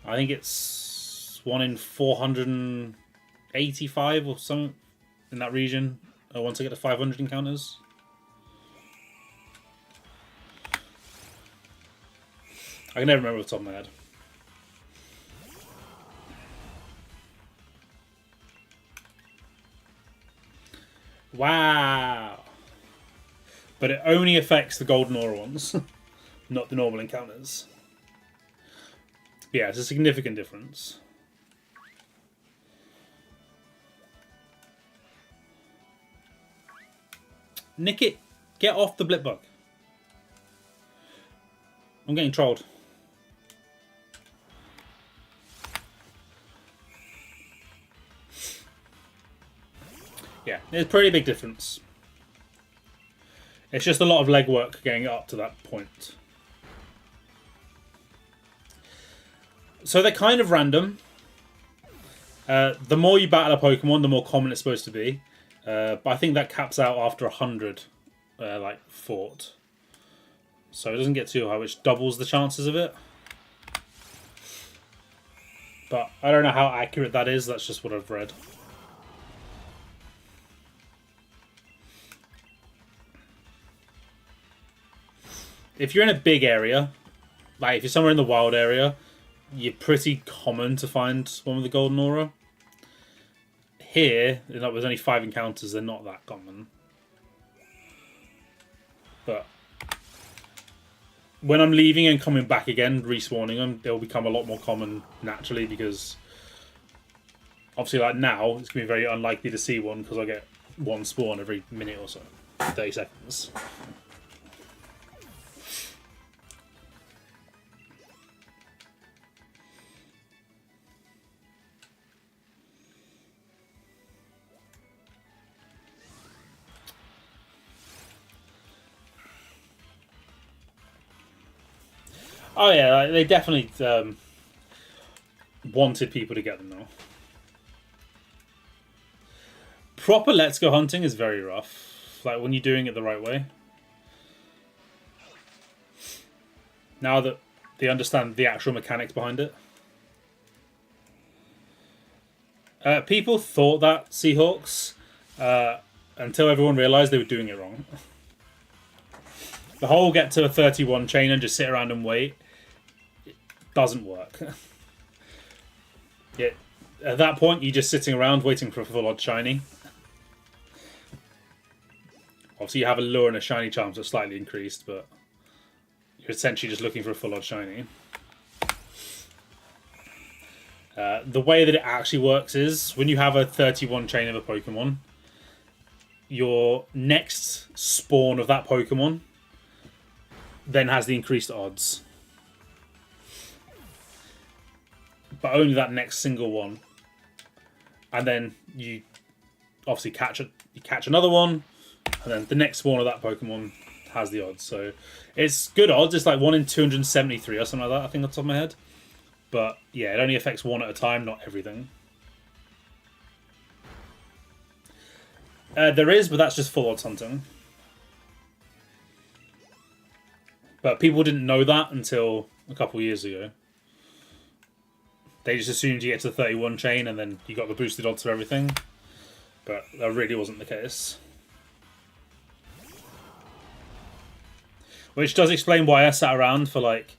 I think it's 1 in 485 or something in that region. Once I get to 500 encounters. I can never remember off the top of my head. Wow. But it only affects the golden aura ones, not the normal encounters. Yeah, it's a significant difference. Nick it! Get off the Blipbug. I'm getting trolled. Yeah, there's a pretty big difference. It's just a lot of legwork getting it up to that point. So they're kind of random. The more you battle a Pokemon, the more common it's supposed to be. But I think that caps out after 100, like, fought. So it doesn't get too high, which doubles the chances of it. But I don't know how accurate that is, that's just what I've read. If you're in a big area, like if you're somewhere in the wild area, you're pretty common to find one with the golden aura. Here, there's only 5 encounters, they're not that common. But when I'm leaving and coming back again, respawning them, they'll become a lot more common naturally because obviously like now, it's going to be very unlikely to see one because I get one spawn every minute or so. 30 seconds. Oh yeah, they definitely wanted people to get them though. Proper Let's Go hunting is very rough. Like when you're doing it the right way. Now that they understand the actual mechanics behind it. People thought that Seahawks until everyone realised they were doing it wrong. The whole get to a 31 chain and just sit around and wait doesn't work. Yeah, at that point, you're just sitting around waiting for a full odd shiny. Obviously, you have a lure and a shiny charm, so it's slightly increased, but you're essentially just looking for a full odd shiny. The way that it actually works is when you have a 31 chain of a Pokemon, your next spawn of that Pokemon then has the increased odds. But only that next single one. And then you obviously catch another one, and then the next spawn of that Pokemon has the odds. So it's good odds. It's like 1 in 273 or something like that, I think, off the top of my head. But yeah, it only affects one at a time, not everything. There is, but that's just full odds hunting. But people didn't know that until a couple of years ago. They just assumed you get to the 31 chain and then you got the boosted odds for everything. But that really wasn't the case. Which does explain why I sat around for like,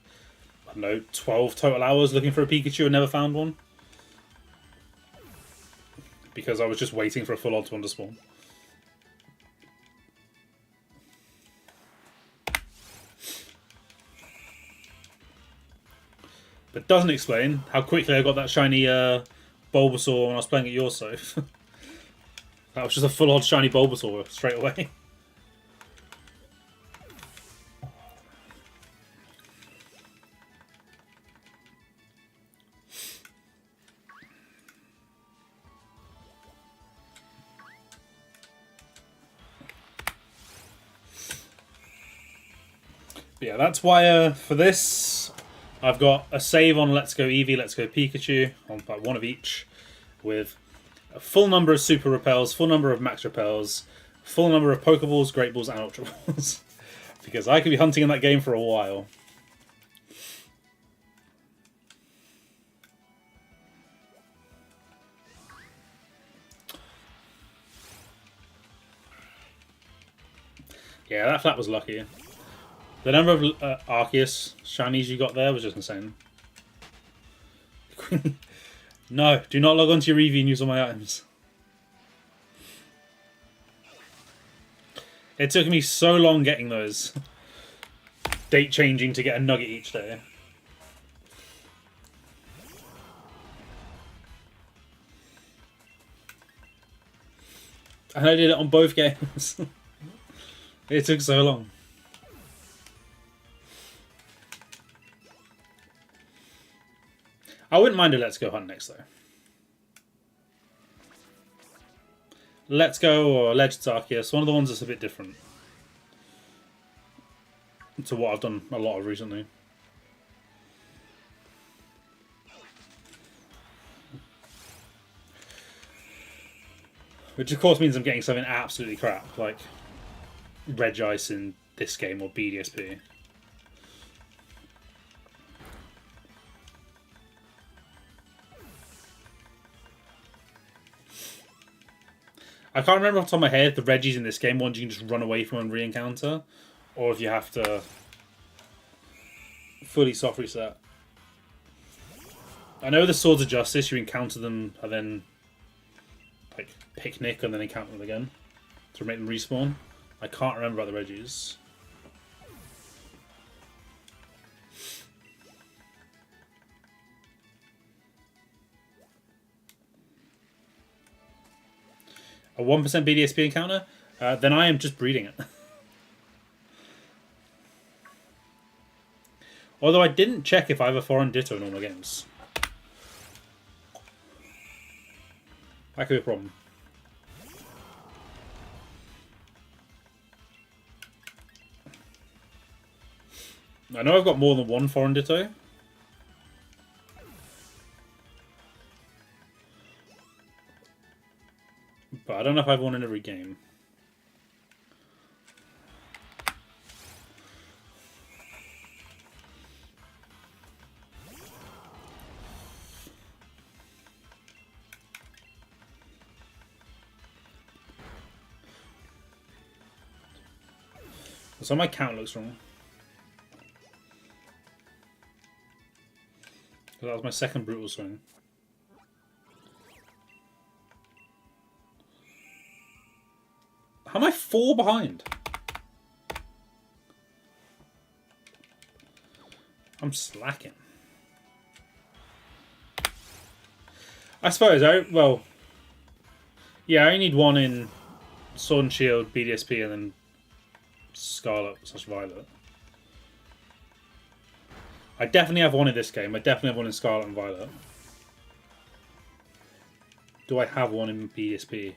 I don't know, 12 total hours looking for a Pikachu and never found one. Because I was just waiting for a full odds one to spawn. But doesn't explain how quickly I got that shiny Bulbasaur when I was playing at your Soph. That was just a full-on shiny Bulbasaur straight away. But yeah, that's why for this, I've got a save on Let's Go Eevee, Let's Go Pikachu, on like one of each, with a full number of Super Repels, full number of Max Repels, full number of Pokeballs, Great Balls, and Ultra Balls. Because I could be hunting in that game for a while. Yeah, that flat was lucky. The number of Arceus shinies you got there was just insane. No, do not log on to your Eevee and use all my items. It took me so long getting those. Date changing to get a nugget each day. And I did it on both games. It took so long. I wouldn't mind a Let's Go Hunt next, though. Let's Go or Legends Arceus, one of the ones that's a bit different to what I've done a lot of recently. Which of course means I'm getting something absolutely crap, like Regice in this game or BDSP. I can't remember off the top of my head the Regis in this game, ones you can just run away from and re-encounter, or if you have to fully soft reset. I know the Swords of Justice, you encounter them and then like picnic and then encounter them again to make them respawn. I can't remember about the Regis. A 1% BDSP encounter? Then I am just breeding it. Although I didn't check if I have a foreign Ditto in all my games. That could be a problem. I know I've got more than one foreign Ditto. But I don't know if I have one in every game. So my count looks wrong. That was my second brutal swing. How am I 4 behind? I'm slacking. I suppose, yeah, I only need one in Sword and Shield, BDSP, and then Scarlet/Violet. I definitely have one in this game. I definitely have one in Scarlet and Violet. Do I have one in BDSP?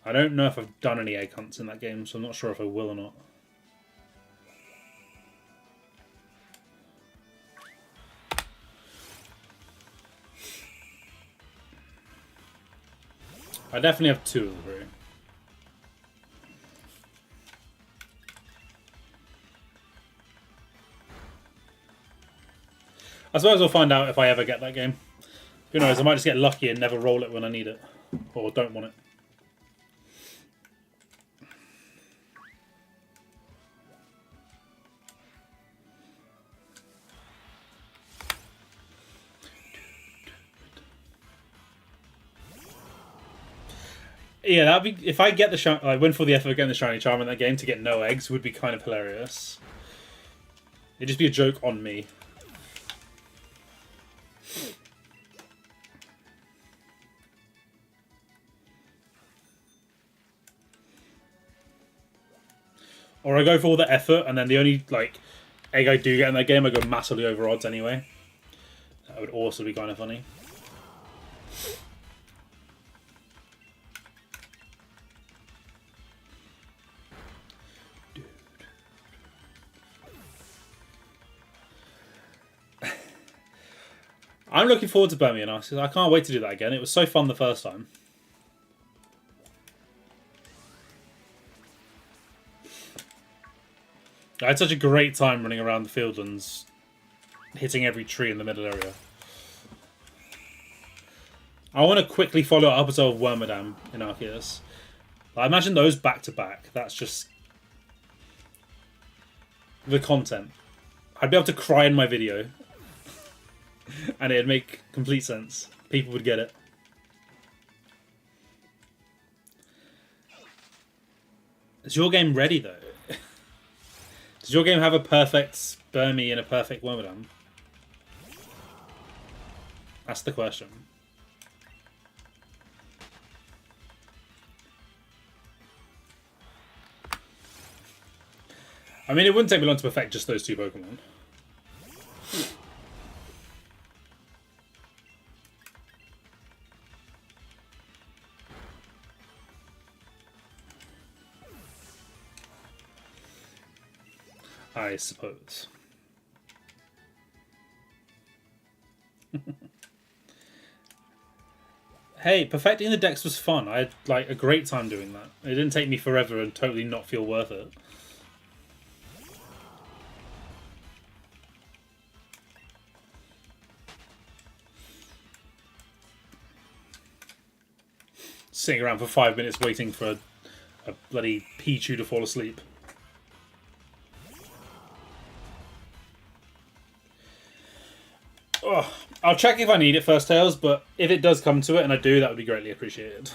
I don't know if I've done any egg hunts in that game, so I'm not sure if I will or not. I definitely have 2 of the 3. I suppose we'll find out if I ever get that game. Who knows, I might just get lucky and never roll it when I need it. Or don't want it. Yeah, that'd be if I get the I went for the effort of getting the shiny charm in that game to get no eggs would be kind of hilarious. It'd just be a joke on me. Or I go for all the effort, and then the only like egg I do get in that game, I go massively over odds anyway. That would also be kind of funny. I'm looking forward to Birmingham. I can't wait to do that again. It was so fun the first time. I had such a great time running around the Fieldlands, hitting every tree in the middle area. I want to quickly follow up as well with Wormadam in Arceus. I imagine those back to back. That's just the content. I'd be able to cry in my video. And it'd make complete sense. People would get it. Is your game ready, though? Does your game have a perfect Burmy and a perfect Wormadam? That's the question. I mean, it wouldn't take me long to perfect just those two Pokemon. I suppose. Hey, perfecting the decks was fun. I had like a great time doing that. It didn't take me forever and totally not feel worth it. Sitting around for 5 minutes waiting for a bloody Pichu to fall asleep. Oh, I'll check if I need it first, Tails, but if it does come to it, and I do, that would be greatly appreciated.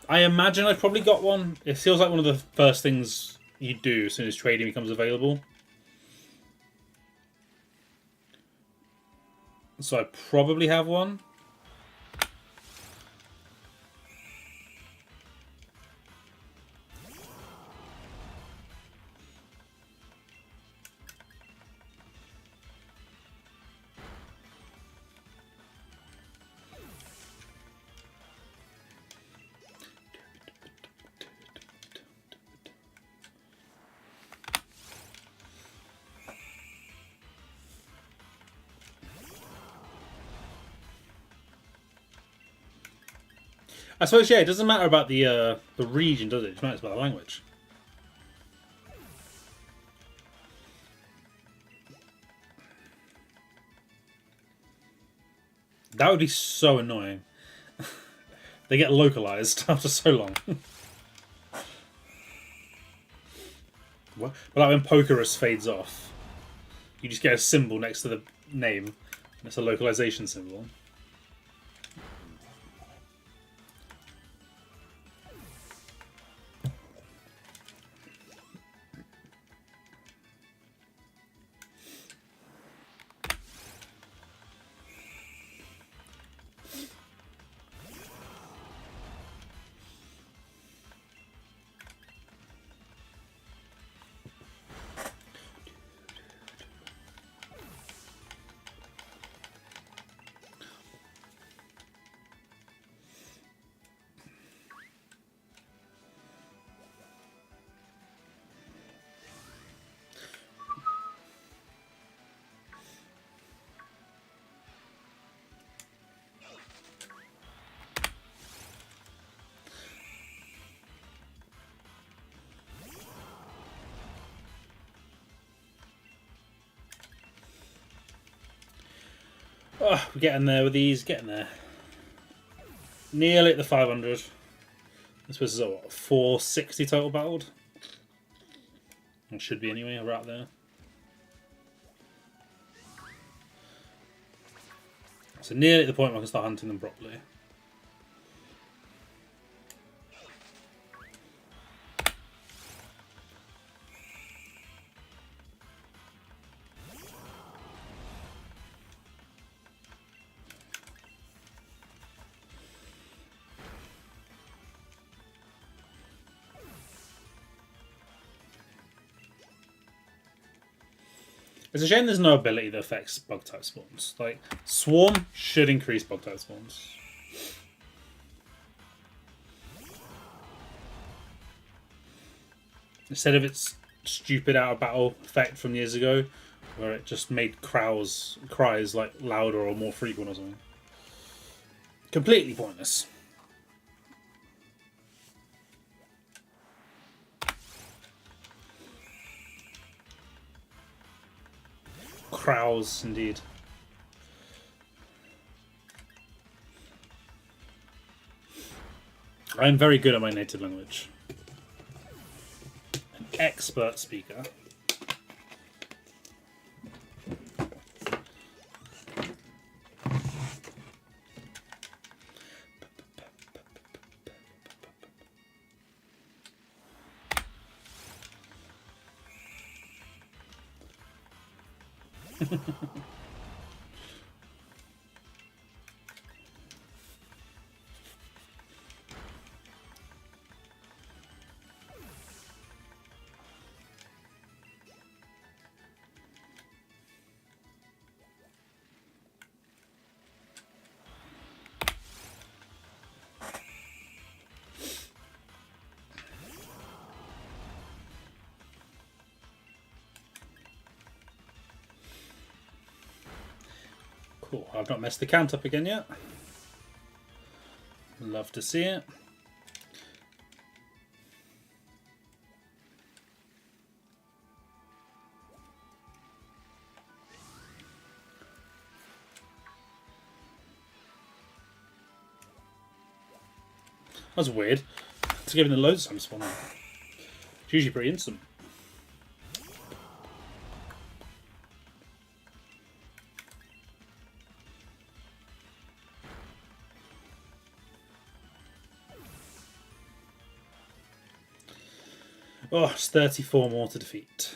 I imagine I've probably got one. It feels like one of the first things you do as soon as trading becomes available. So I probably have one. I suppose, yeah, it doesn't matter about the region, does it? It matters about the language. That would be so annoying. They get localized after so long. But like when Pokerus fades off, you just get a symbol next to the name, and it's a localization symbol. Oh, we're getting there with these, getting there. Nearly at the 500. This was what, 460 total battled? It should be anyway, right there. So nearly at the point where I can start hunting them properly. It's a shame there's no ability that affects bug type spawns. Like, Swarm should increase bug type spawns. Instead of its stupid out of battle effect from years ago, where it just made cries like louder or more frequent or something. Completely pointless. Crows, indeed. I am very good at my native language. An expert speaker. Cool, I've not messed the count up again yet. Love to see it. That's weird. It's giving the loads of time spawning. It's usually pretty instant. Oh, it's 34 more to defeat.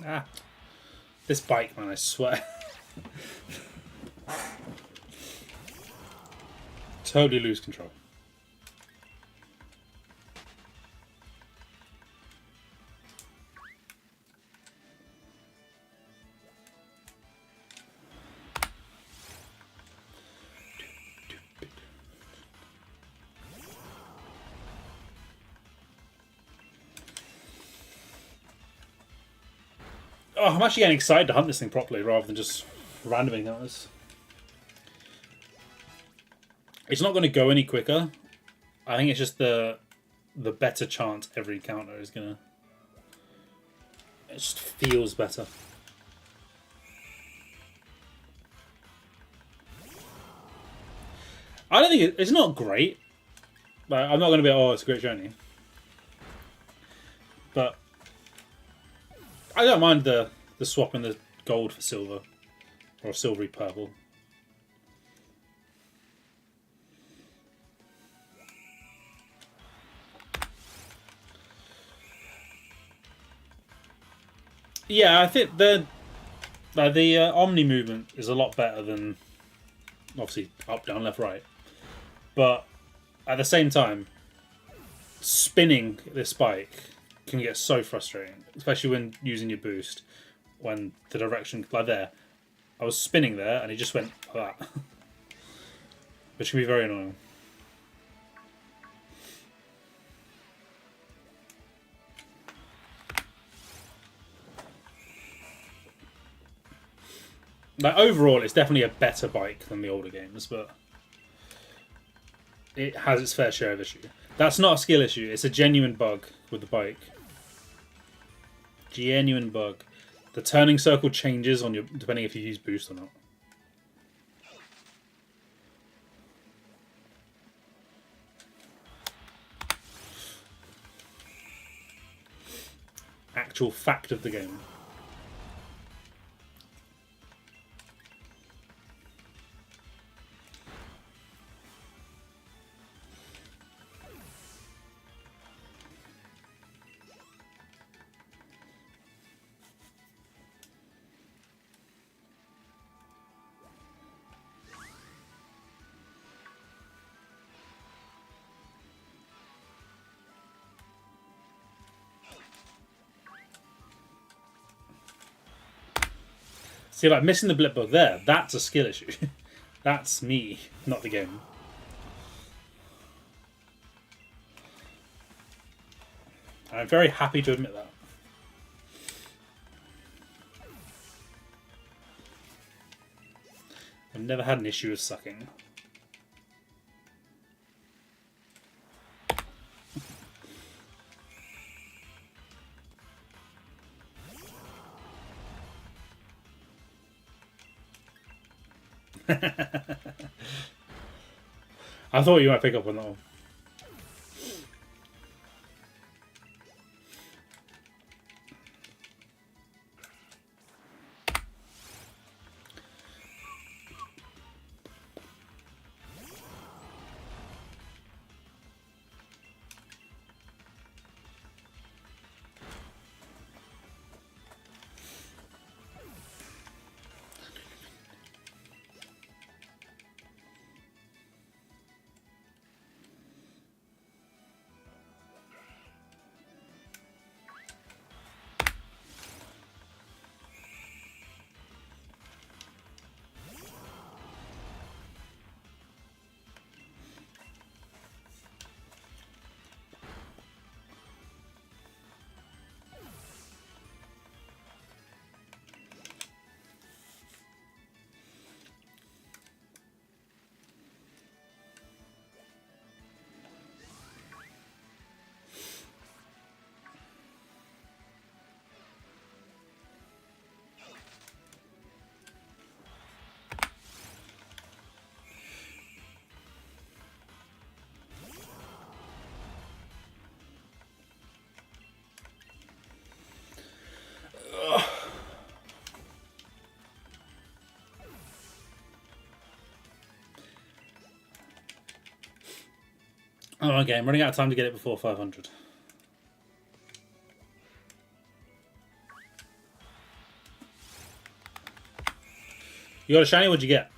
Ah, this bike, man, I swear. Totally lose control. Oh, I'm actually getting excited to hunt this thing properly rather than just random encounters. It's not going to go any quicker. I think it's just the better chance every encounter is going to... It just feels better. I don't think it's not great. Like, I'm not going to be, oh, it's a great journey. But I don't mind the swapping the gold for silver. Or silvery purple. Yeah, I think the Omni movement is a lot better than obviously up, down, left, right. But at the same time, spinning this bike can get so frustrating, especially when using your boost when the direction, like there, I was spinning there and he just went like that. Which can be very annoying. Like overall, it's definitely a better bike than the older games, but it has its fair share of issue. That's not a skill issue; it's a genuine bug with the bike. Genuine bug. The turning circle changes on your depending if you use boost or not. Actual fact of the game. See, like missing the Blipbug there, that's a skill issue. That's me, not the game. I'm very happy to admit that. I've never had an issue with sucking. I thought you might pick up on that one. Oh, okay, I'm running out of time to get it before 500. You got a shiny? What'd you get?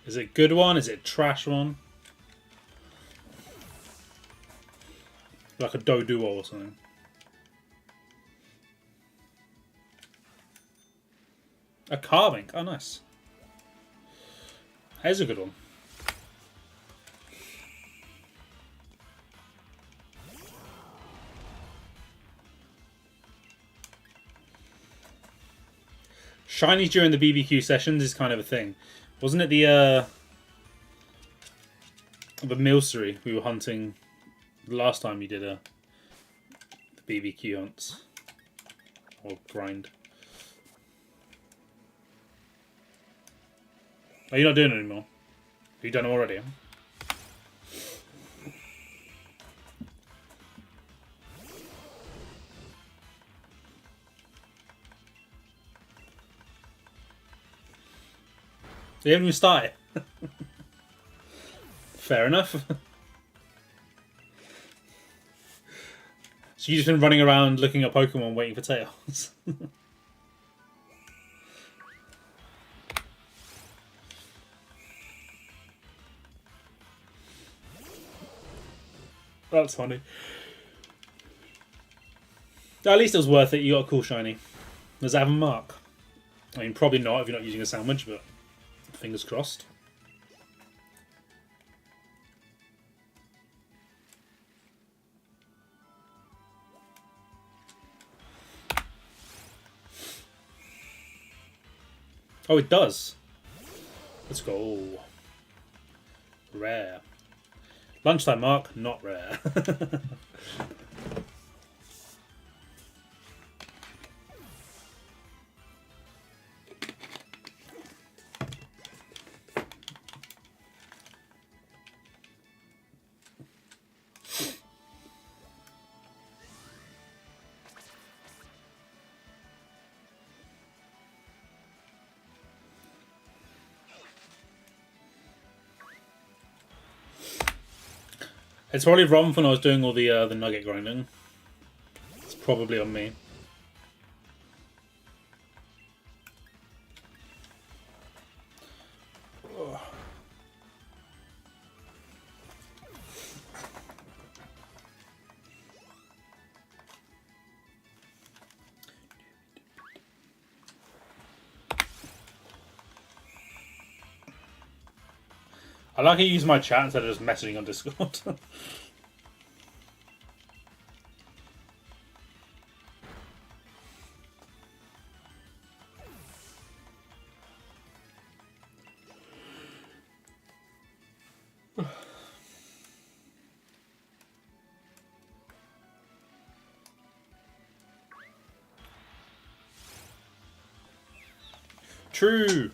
Is it a good one? Is it a trash one? Like a Doduo or something. A carving. Oh, nice. Here's a good one. Shinies during the BBQ sessions is kind of a thing. Wasn't it the Milcery we were hunting the last time you did the BBQ hunts? Or grind. Are you not doing it anymore? Have you done it already? You haven't even started. Fair enough. So you've just been running around looking at Pokemon waiting for tails. That's funny. At least it was worth it. You got a cool shiny. Does that have a mark? I mean, probably not if you're not using a sandwich, but fingers crossed. Oh, it does. Let's go. Rare. Lunchtime mark, not rare. It's probably wrong when I was doing all the nugget grinding. It's probably on me. I like to use my chat instead of just messaging on Discord. True.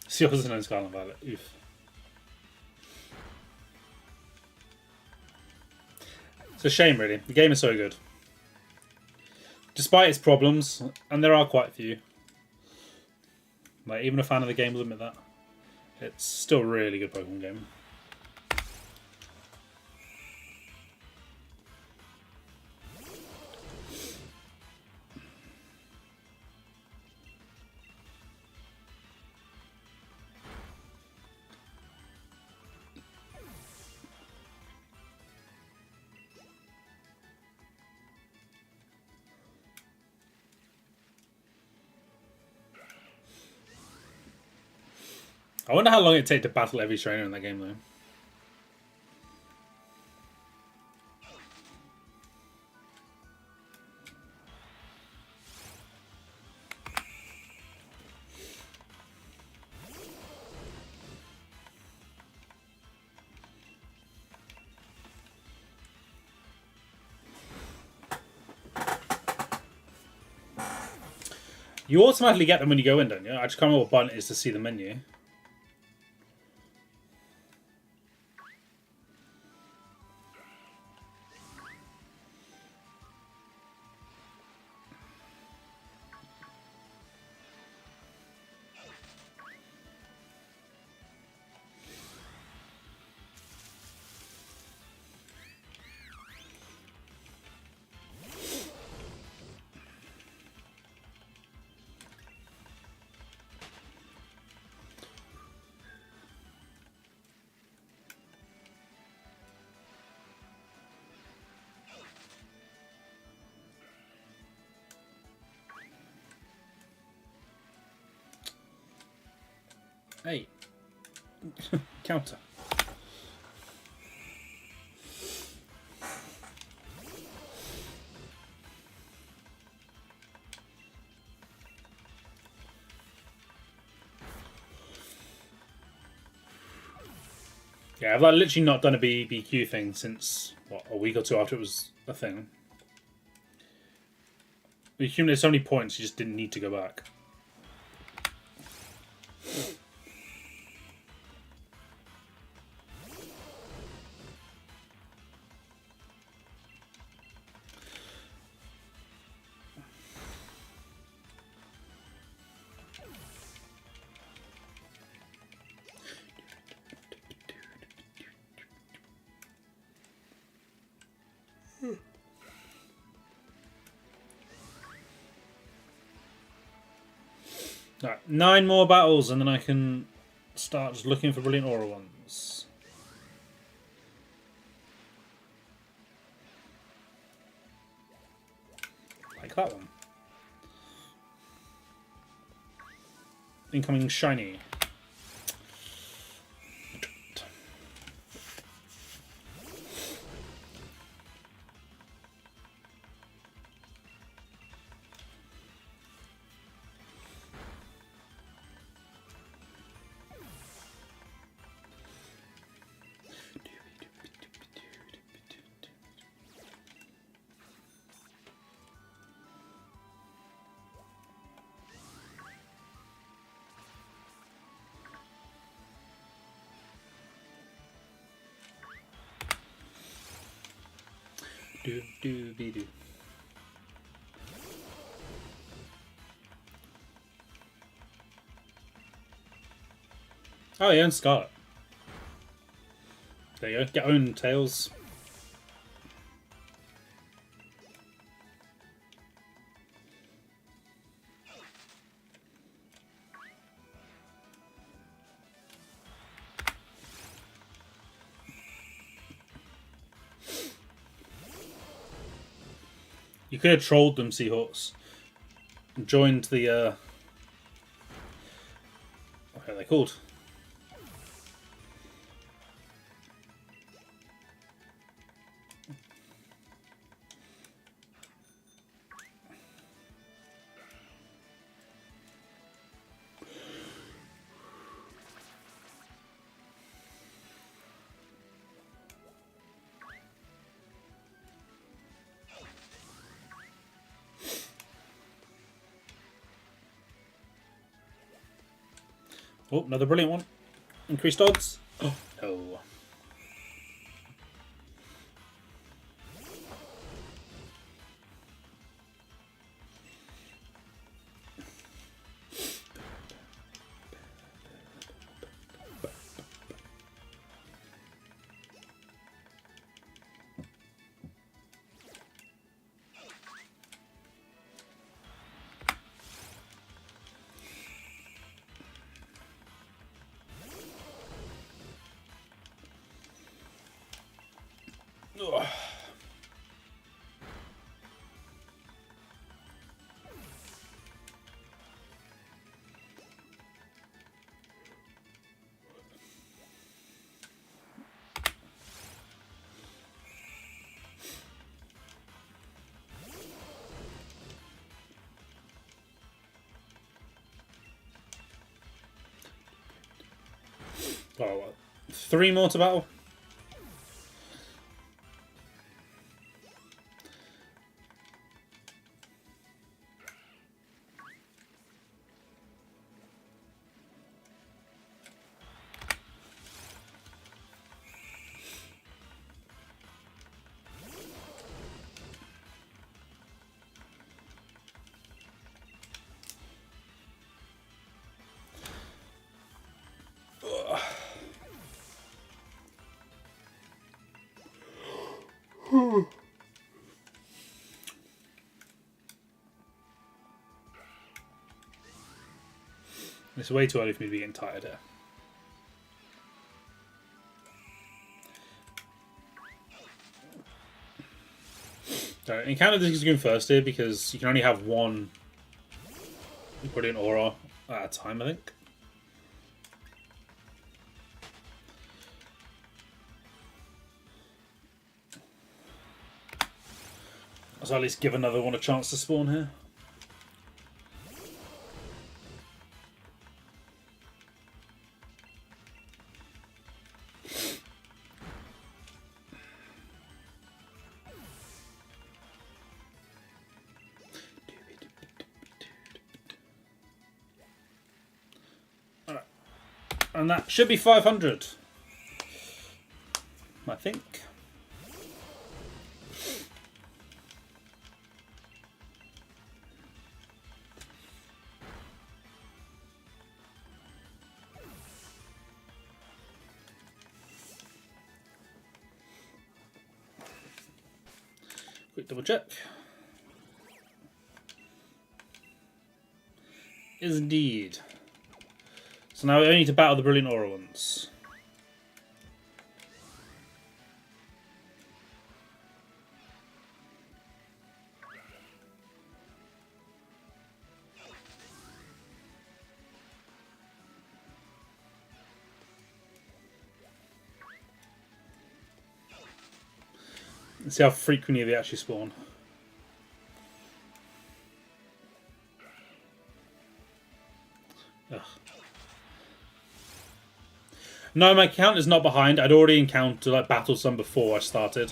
She also knows Scarlet Violet. Oof. It's a shame, really. The game is so good. Despite its problems, and there are quite a few. Like, even a fan of the game will admit that. It's still a really good Pokemon game. I wonder how long it'd take to battle every trainer in that game, though. You automatically get them when you go in, don't you? I just can't remember what button it is to see the menu. Hey. Counter. Yeah, I've like literally not done a BBQ thing since, what, a week or two after it was a thing. We accumulated so many points, you just didn't need to go back. Right, 9 more battles and then I can start just looking for brilliant aura ones. Like that one. Incoming shiny. Do. Oh yeah, and Scarlet. There you go. Get own tails. You could have trolled them, Seahawks. And joined the what are they called? Oh, another brilliant one. Increased odds. Oh, no. Ugh. Oh, what? 3 more to battle? It's way too early for me to be getting tired here. Right, encounter this is going first here because you can only have one brilliant aura at a time, I think. So at least give another one a chance to spawn here. Alright. And that should be 500. I think. Quick double check. is indeed. So now we only need to battle the Brilliant Aura ones. Let's see how frequently they actually spawn. Ugh. No, my count is not behind. I'd already encountered battled some before I started.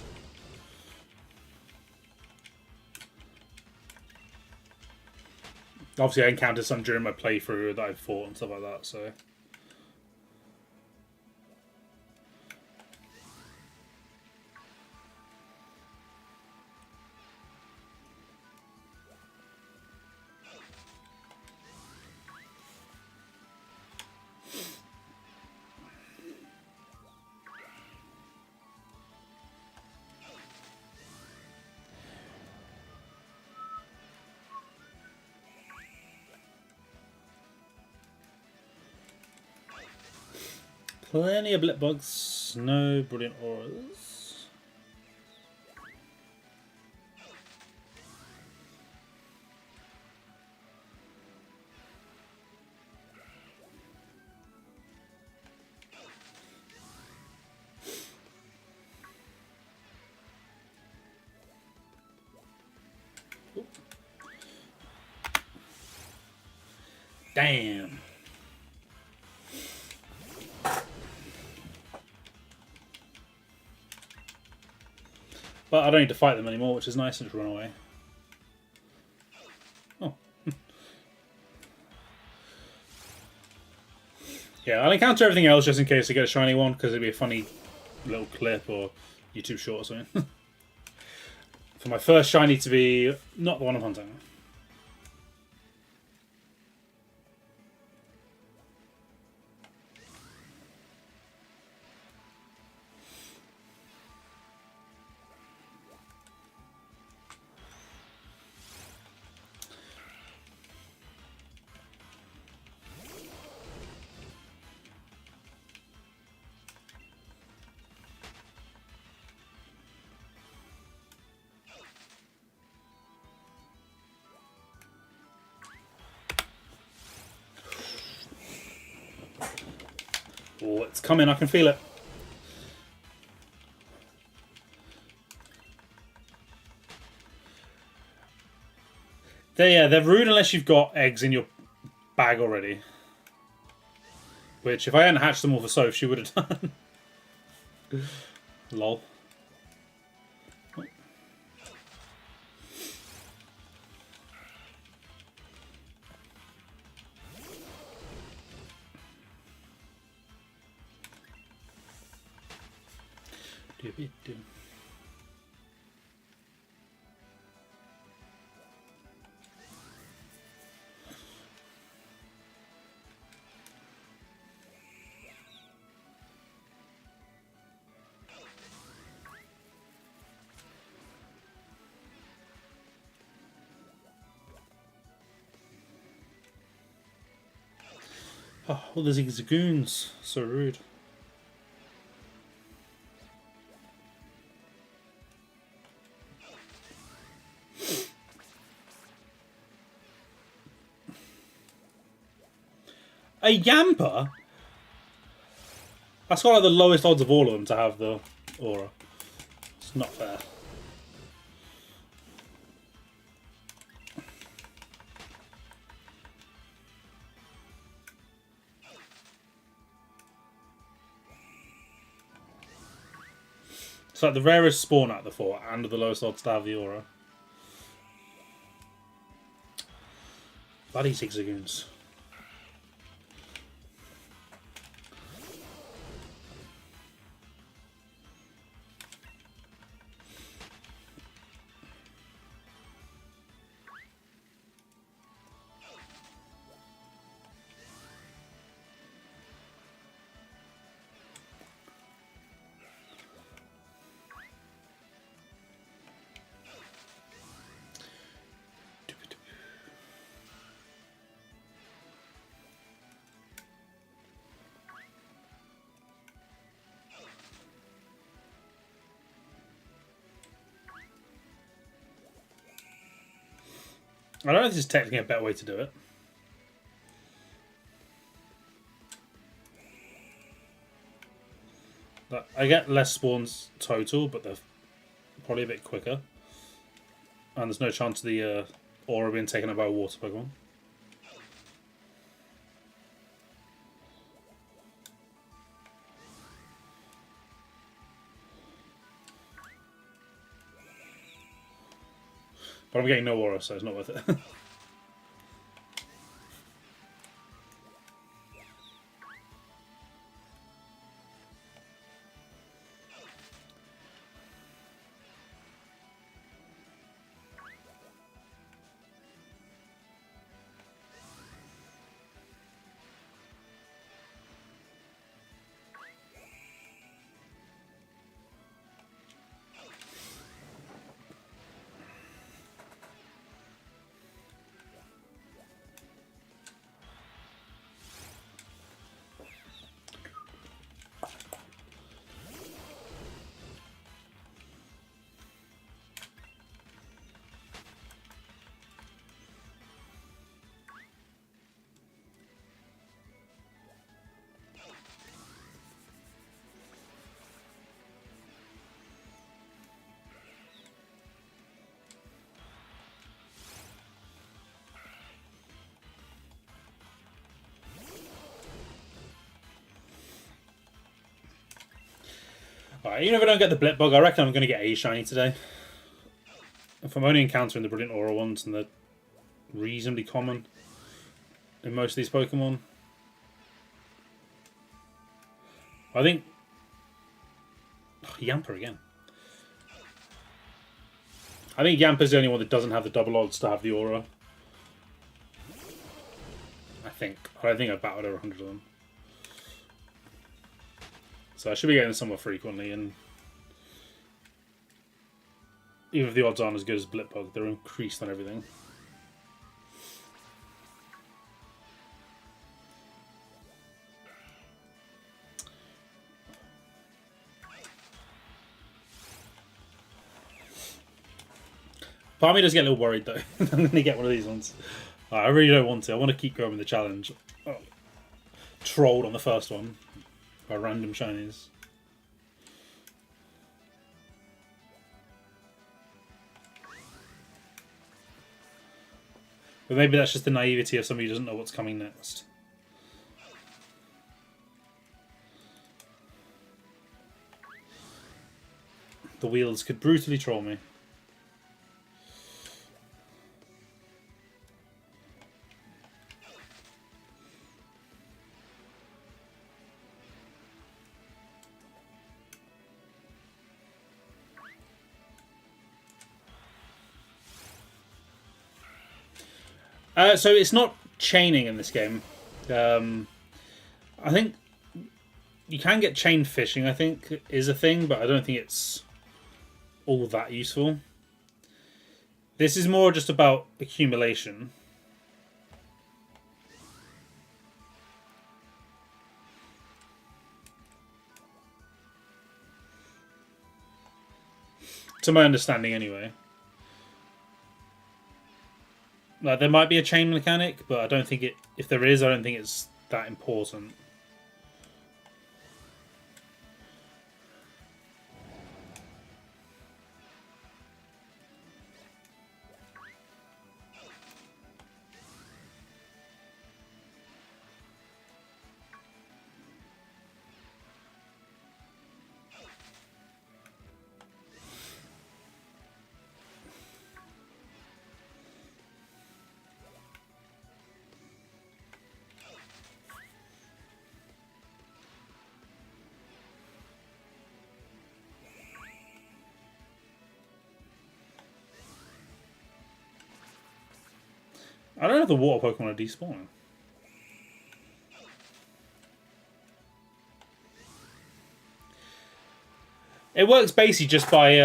Obviously, I encountered some during my playthrough that I fought and stuff like that. So. Plenty of Blipbugs, no Brilliant Auras. Oop. Damn. But I don't need to fight them anymore, which is nice, and just run away. Oh. Yeah, I'll encounter everything else just in case I get a shiny one, because it'd be a funny little clip or YouTube short or something. For my first shiny to be not the one I'm hunting. Oh, it's coming, I can feel it. They're rude unless you've got eggs in your bag already. Which, if I hadn't hatched them all for Soph, she would have done. Lol. Oh, all those Zagoons. So rude. A Yamper? That's got like the lowest odds of all of them to have the aura. It's not fair. It's like the rarest spawn out of the four and the lowest odds to have the aura. Bloody Zigzagoons. I don't know if this is technically a better way to do it. But I get less spawns total, but they're probably a bit quicker. And there's no chance of the aura being taken up by a water Pokemon. But I'm getting no aura, so it's not worth it. Alright, even if I don't get the Blipbug, I reckon I'm going to get a shiny today. If I'm only encountering the Brilliant Aura ones, and they're reasonably common in most of these Pokemon. I think... Oh, Yamper again. I think Yampa's the only one that doesn't have the double odds to have the Aura. I think. I don't think I've battled over 100 of them. So I should be getting them somewhat frequently, and even if the odds aren't as good as Blipbug, they're increased on everything. Part of me does get a little worried though. I'm going to get one of these ones. I really don't want to. I want to keep going with the challenge. Oh. Trolled on the first one by random shinies. But maybe that's just the naivety of somebody who doesn't know what's coming next. The wheels could brutally troll me. So it's not chaining in this game. I think you can get chain fishing, I think, is a thing, but I don't think it's all that useful. This is more just about accumulation. To my understanding, anyway. Like, there might be a chain mechanic, but I don't think it... If there is, I don't think it's that important. I don't know if the water Pokemon are despawning. It works basically just by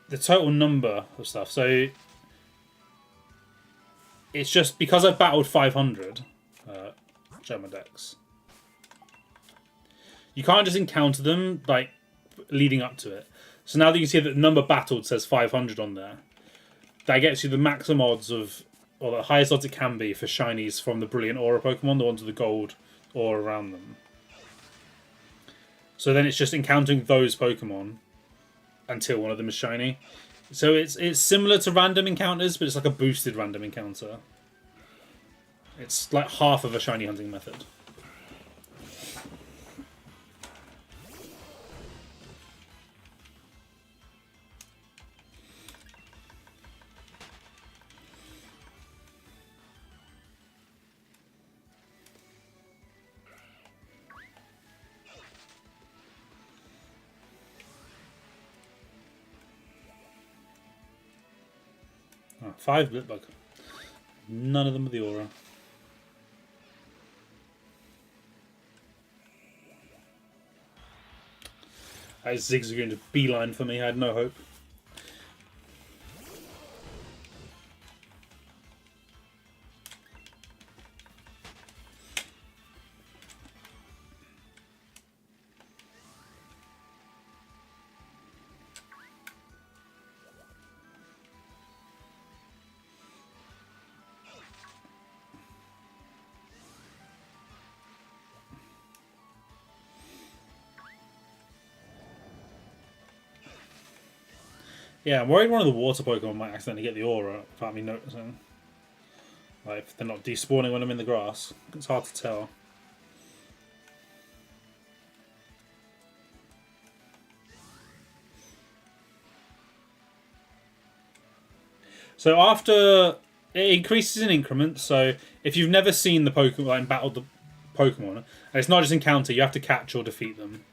the total number of stuff. So it's just because I've battled 500 Germadex. You can't just encounter them like leading up to it. So now that you can see that the number battled says 500 on there, that gets you the maximum odds of, or the highest odds it can be for shinies from the Brilliant Aura Pokemon, the ones with the gold aura around them. So then it's just encountering those Pokemon until one of them is shiny. So it's similar to random encounters, but it's like a boosted random encounter. It's like half of a shiny hunting method. Oh, 5 Blipbug. None of them with the aura. That is zigzagging to beeline for me. I had no hope. Yeah, I'm worried one of the water Pokemon might accidentally get the aura without me noticing. Like, if they're not despawning when I'm in the grass. It's hard to tell. So after... It increases in increments, so if you've never seen the Pokemon, like battled the Pokemon, and it's not just encounter, you have to catch or defeat them.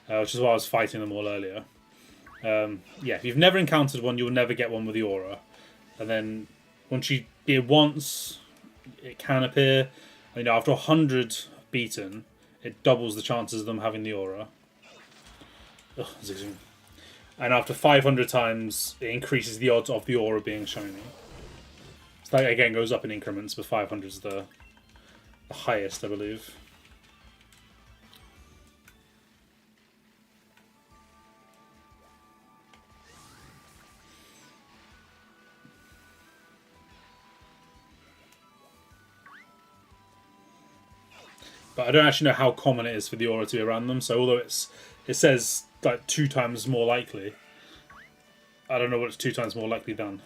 Which is why I was fighting them all earlier. Yeah, if you've never encountered one, you'll never get one with the aura. And then once you beat it once, it can appear. And, after 100 beaten, it doubles the chances of them having the aura. Ugh, and after 500 times, it increases the odds of the aura being shiny. So that again goes up in increments, but 500 is the highest, I believe. But I don't actually know how common it is for the aura to be around them. So although it says like 2 times more likely, I don't know what it's 2 times more likely than.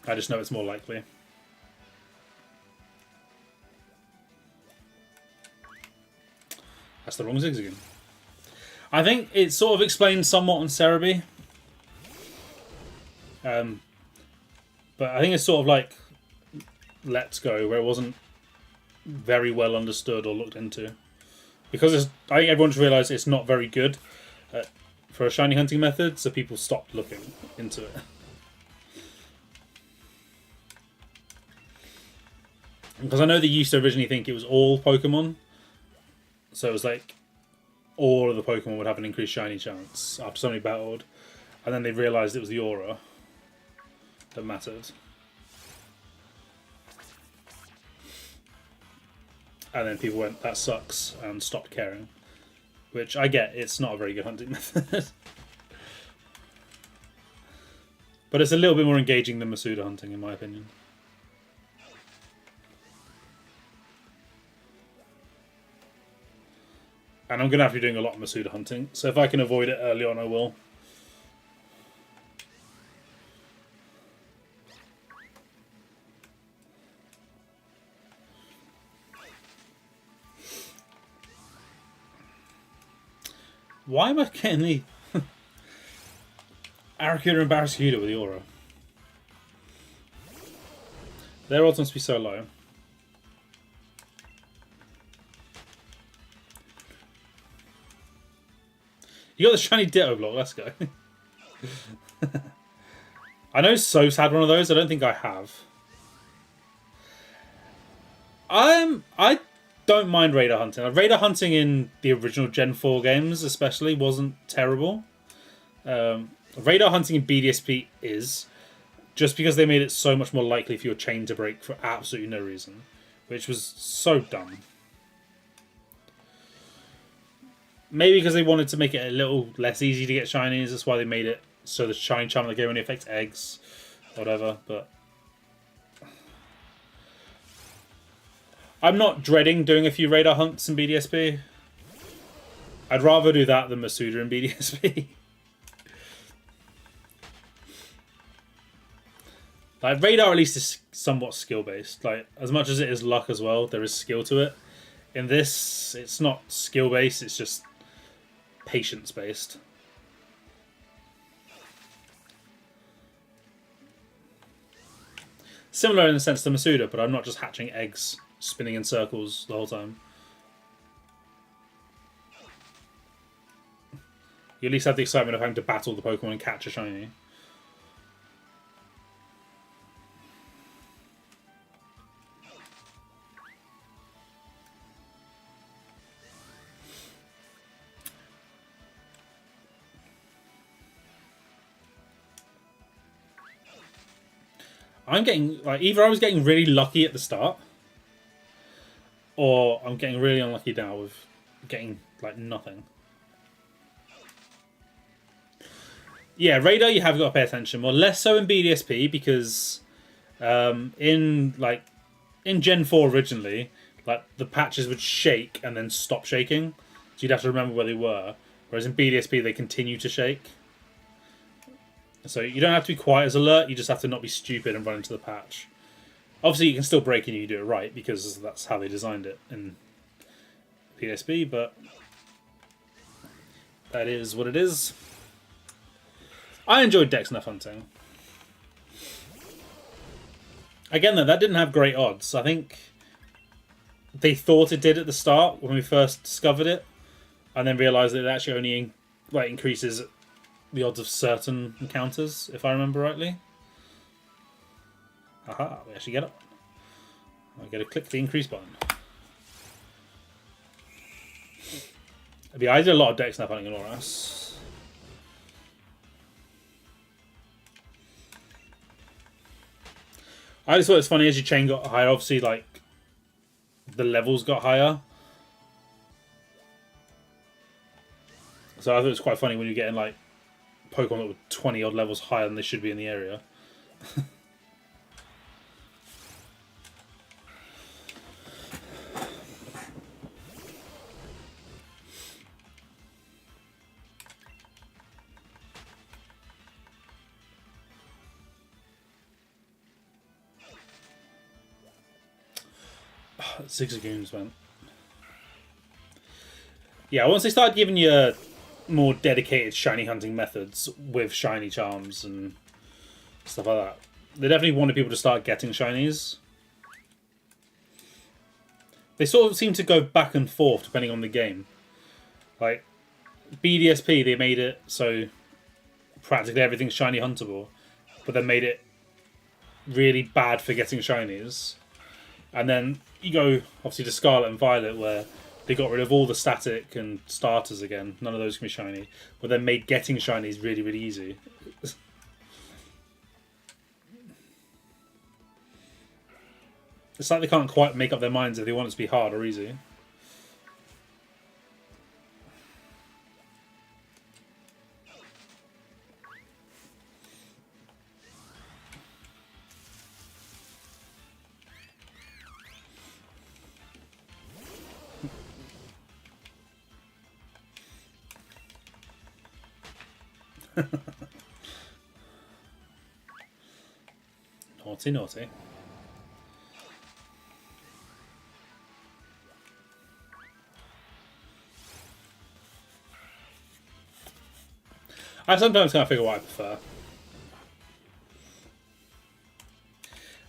I just know it's more likely. That's the wrong zigzag. I think it sort of explains somewhat on Cerebi. But I think it's sort of like Let's Go, where it wasn't very well understood or looked into. Because I think everyone's realised it's not very good for a shiny hunting method, so people stopped looking into it. Because I know they used to originally think it was all Pokemon. So it was like all of the Pokemon would have an increased shiny chance after somebody battled. And then they realised it was the aura that mattered. And then people went, that sucks, and stopped caring. Which I get, it's not a very good hunting method. But it's a little bit more engaging than Masuda hunting, in my opinion. And I'm going to have to be doing a lot of Masuda hunting, so if I can avoid it early on, I will. Why am I getting the Arrokuda and Barracuda with the aura? Their odds must be so low. You got the shiny Ditto block, let's go. I know So's had one of those, I don't think I have. I don't mind radar hunting. Radar hunting in the original Gen 4 games especially wasn't terrible. Radar hunting in BDSP is, just because they made it so much more likely for your chain to break for absolutely no reason. Which was so dumb. Maybe because they wanted to make it a little less easy to get shinies, that's why they made it so the shiny charm of the game only affects eggs, whatever. But I'm not dreading doing a few radar hunts in BDSP. I'd rather do that than Masuda in BDSP. Like, radar at least is somewhat skill-based. Like, as much as it is luck as well, there is skill to it. In this, it's not skill-based, it's just patience-based. Similar in the sense to Masuda, but I'm not just hatching eggs, spinning in circles the whole time. You at least have the excitement of having to battle the Pokemon and catch a shiny. I'm getting, like, either I was getting really lucky at the start, or I'm getting really unlucky now with getting, like, nothing. Yeah, radar you have got to pay attention more. Less so in BDSP, because in Gen 4 originally, like, the patches would shake and then stop shaking. So you'd have to remember where they were. Whereas in BDSP, they continue to shake. So you don't have to be quite as alert, you just have to not be stupid and run into the patch. Obviously you can still break and you do it right, because that's how they designed it in PSP, but that is what it is. I enjoyed deck snuff hunting. Again though, that didn't have great odds. I think they thought it did at the start when we first discovered it, and then realised that it actually only increases the odds of certain encounters, if I remember rightly. Aha, we actually get it. I get to click the increase button. Yeah, I did a lot of deck snap hunting in Oras. I just thought it's funny as your chain got higher, obviously, like, the levels got higher. So I thought it was quite funny when you're getting, like, Pokemon that were 20 odd levels higher than they should be in the area. Zigzagoons, man. Yeah, once they started giving you more dedicated shiny hunting methods with shiny charms and stuff like that, they definitely wanted people to start getting shinies. They sort of seem to go back and forth depending on the game. Like, BDSP, they made it so practically everything's shiny huntable, but then made it really bad for getting shinies. And then you go, obviously, to Scarlet and Violet, where they got rid of all the static and starters again. None of those can be shiny. But then made getting shinies really, really easy. It's like they can't quite make up their minds if they want it to be hard or easy. Naughty, naughty. I sometimes can't figure what I prefer.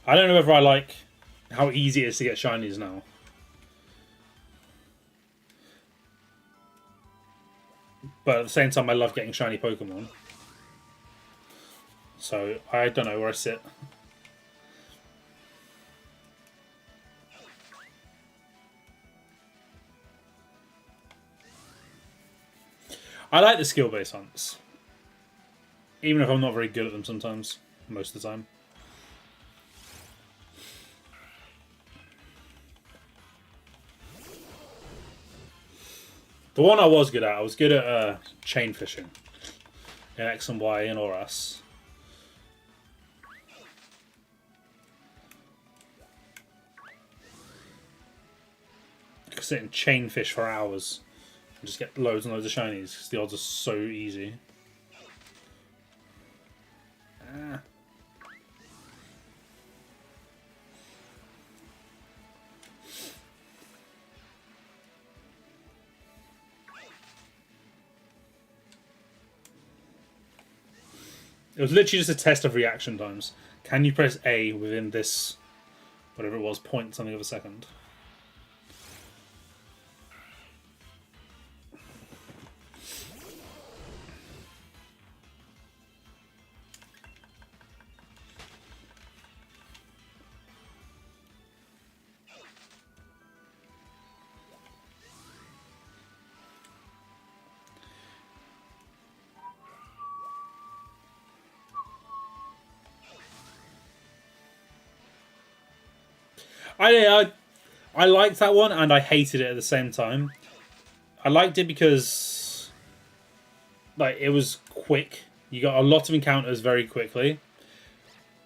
I don't know whether I like how easy it is to get shinies now. But at the same time, I love getting shiny Pokemon. So, I don't know where I sit. I like the skill-based hunts. Even if I'm not very good at them sometimes. Most of the time. The one I was good at chain fishing. in X and Y and Oras. I could sit and chain fish for hours and just get loads and loads of shinies because the odds are so easy. Ah. It was literally just a test of reaction times. Can you press A within this, whatever it was, point something of a second? I liked that one and I hated it at the same time. I liked it because like it was quick. You got a lot of encounters very quickly.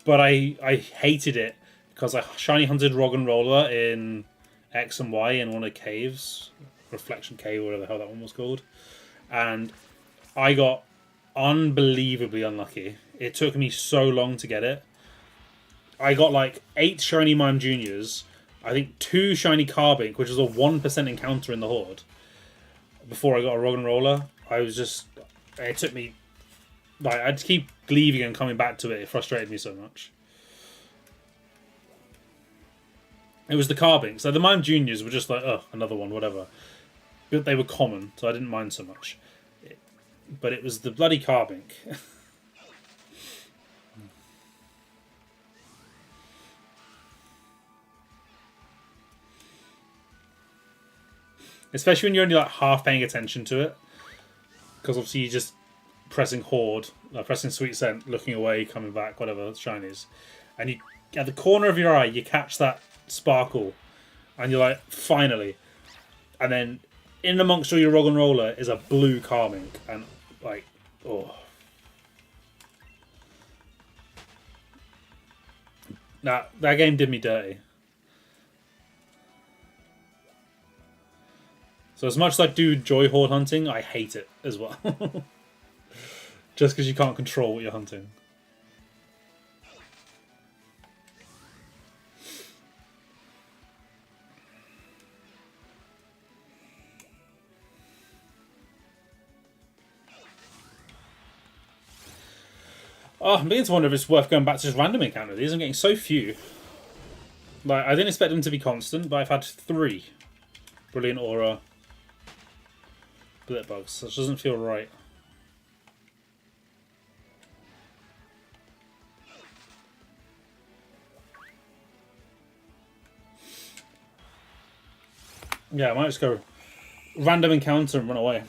But I hated it because I shiny hunted Roggenrola in X and Y in one of the caves. Reflection Cave, whatever the hell that one was called. And I got unbelievably unlucky. It took me so long to get it. I got like 8 shiny Mime Juniors, I think 2 shiny Carbink, which was a 1% encounter in the Horde, before I got a Roggenrola. I was just... It took me... Like, I'd keep leaving and coming back to it. It frustrated me so much. It was the Carbink. So the Mime Juniors were just like, oh, another one, whatever. But they were common, so I didn't mind so much. But it was the bloody Carbink. Especially when you're only like half paying attention to it. Because obviously you're just pressing Horde, pressing Sweet Scent, looking away, coming back, whatever, shinies. And you, at the corner of your eye, you catch that sparkle. And you're like, finally. And then in amongst all your Roggenrola is a blue Carmink. And like, oh. That game did me dirty. So as much as I do enjoy Horde hunting, I hate it as well. Just because you can't control what you're hunting. Oh, I'm beginning to wonder if it's worth going back to just random encounter these. I'm getting so few. Like, I didn't expect them to be constant, but I've had 3. Brilliant Aura. Blipbugs. That doesn't feel right. Yeah, I might just go random encounter and run away.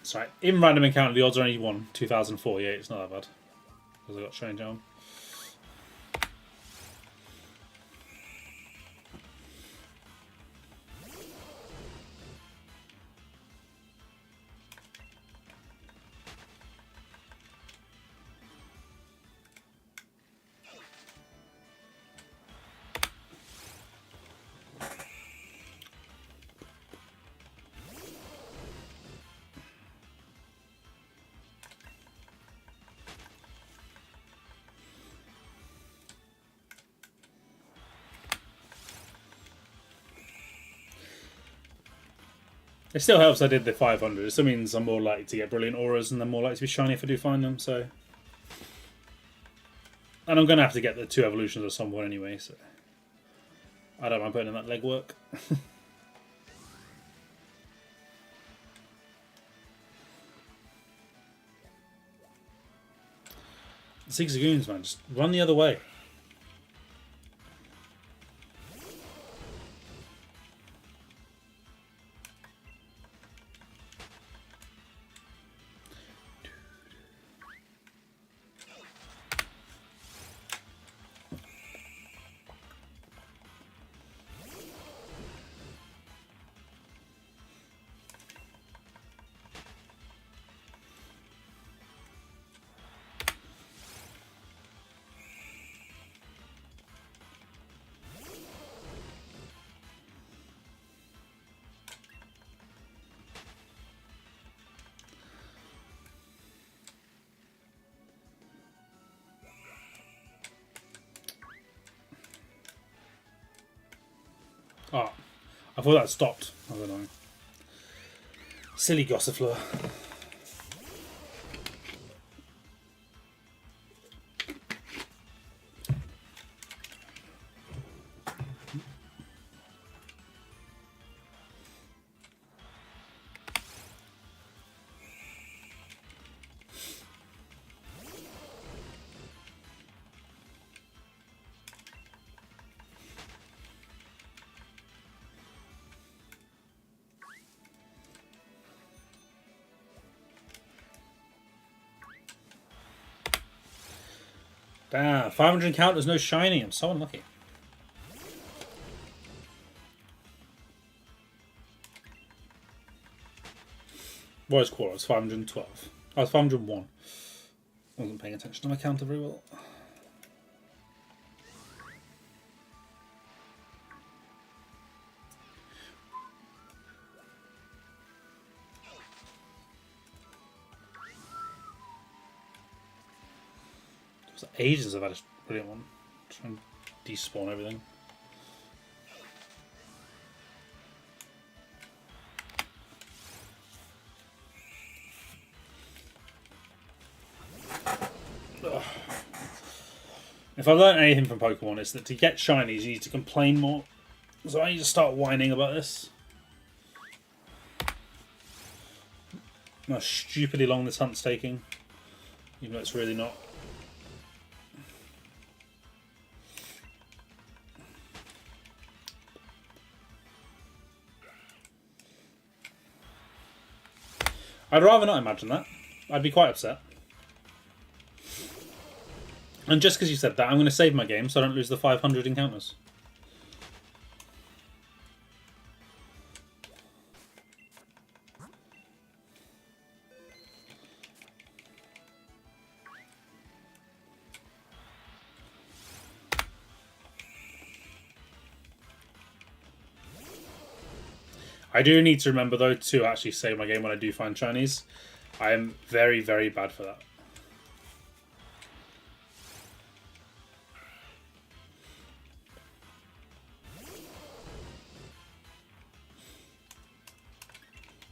Sorry, in random encounter, the odds are only 1, 2048. It's not that bad. Because I got Strange Arm. It still helps I did the 500. It still means I'm more likely to get brilliant auras and they're more likely to be shiny if I do find them, so... And I'm going to have to get the 2 evolutions at some point anyway, so I don't mind putting in that legwork. 6 Zagoons, man. Just run the other way. Oh, I thought that stopped. I don't know. Silly Gossifleur. Damn, 500 encounters, no shiny. I'm so unlucky. Voice Core, it's 512. I was 501. Wasn't paying attention to my counter very well. It was ages I've had a brilliant one. Try and despawn everything. Ugh. If I've learned anything from Pokemon, it's that to get shinies, you need to complain more. So I need to start whining about this. How stupidly long this hunt's taking, even though it's really not. I'd rather not imagine that. I'd be quite upset. And just because you said that, I'm going to save my game so I don't lose the 500 encounters. I do need to remember, though, to actually save my game when I do find shinies. I am very, very bad for that.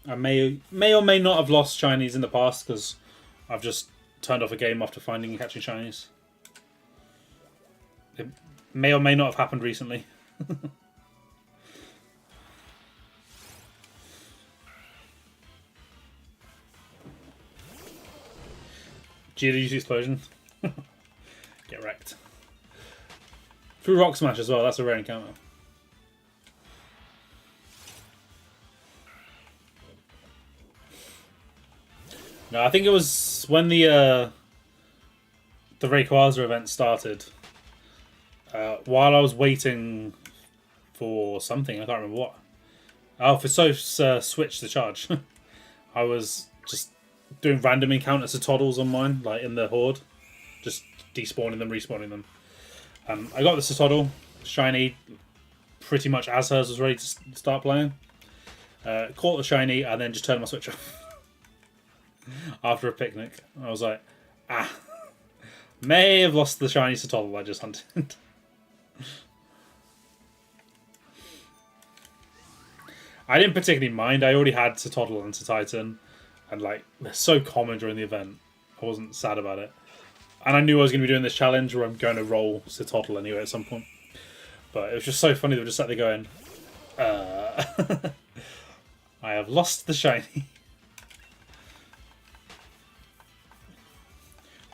I may or may not have lost shinies in the past because I've just turned off a game after finding and catching shinies. It may or may not have happened recently. Geodude's explosion. Get wrecked. Through Rock Smash as well, that's a rare encounter. No, I think it was when the Rayquaza event started. While I was waiting for something, I can't remember what. Oh, for Switch to charge. I was just doing random encounters to Toddles on mine, like in the Horde. Just despawning them, respawning them. I got the Toddle, shiny, pretty much as hers was ready to start playing. Caught the shiny, and then just turned my Switch off. After a picnic. I was like, may have lost the shiny Toddle I just hunted. I didn't particularly mind. I already had Toddle and Titan, and like they're so common during the event. I wasn't sad about it. And I knew I was going to be doing this challenge where I'm going to roll Citotl anyway at some point. But it was just so funny. They were just sat there going, I have lost the shiny.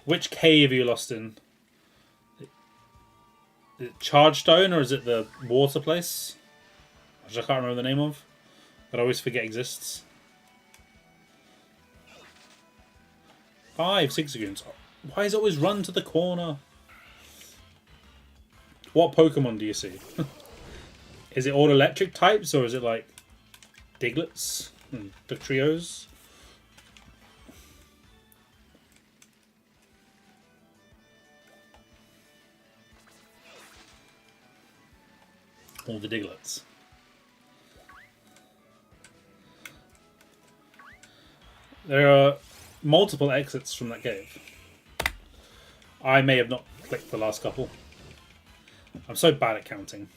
Which cave are you lost in? Is it Chargestone or is it the water place? Which I can't remember the name of. That I always forget exists. 5 Zigzagoons. Why is it always run to the corner? What Pokemon do you see? Is it all electric types or is it like Diglets and Dugtrios? All the Diglets. There are multiple exits from that cave. I may have not clicked the last couple. I'm so bad at counting.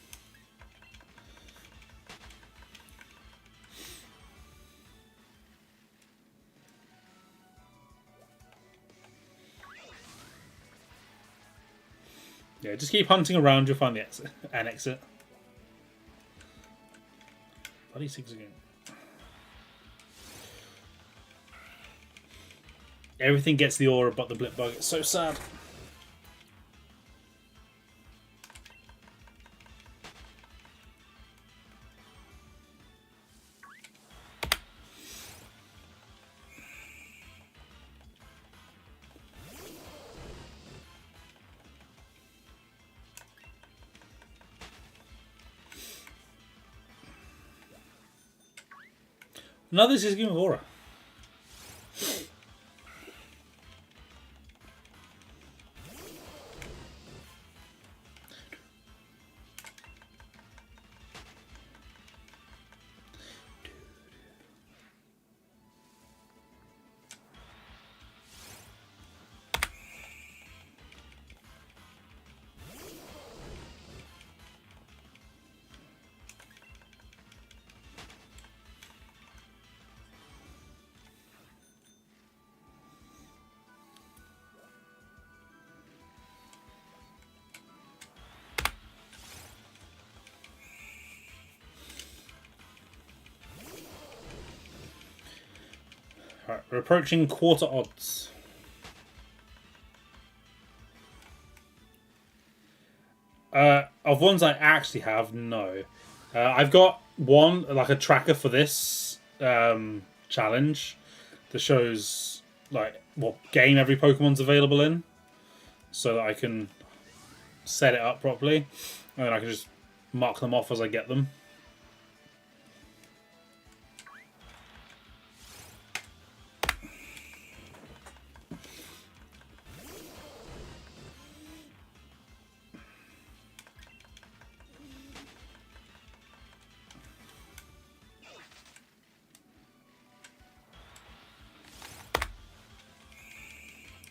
Yeah, just keep hunting around, you'll find the exit. An exit. Bloody 6 again. Everything gets the aura but the Blipbug. It's so sad. Another Zigzagoon of aura. Alright, we're approaching quarter odds. Of ones I actually have, no. I've got one, like a tracker for this challenge that shows like what game every Pokemon's available in, so that I can set it up properly, and then I can just mark them off as I get them.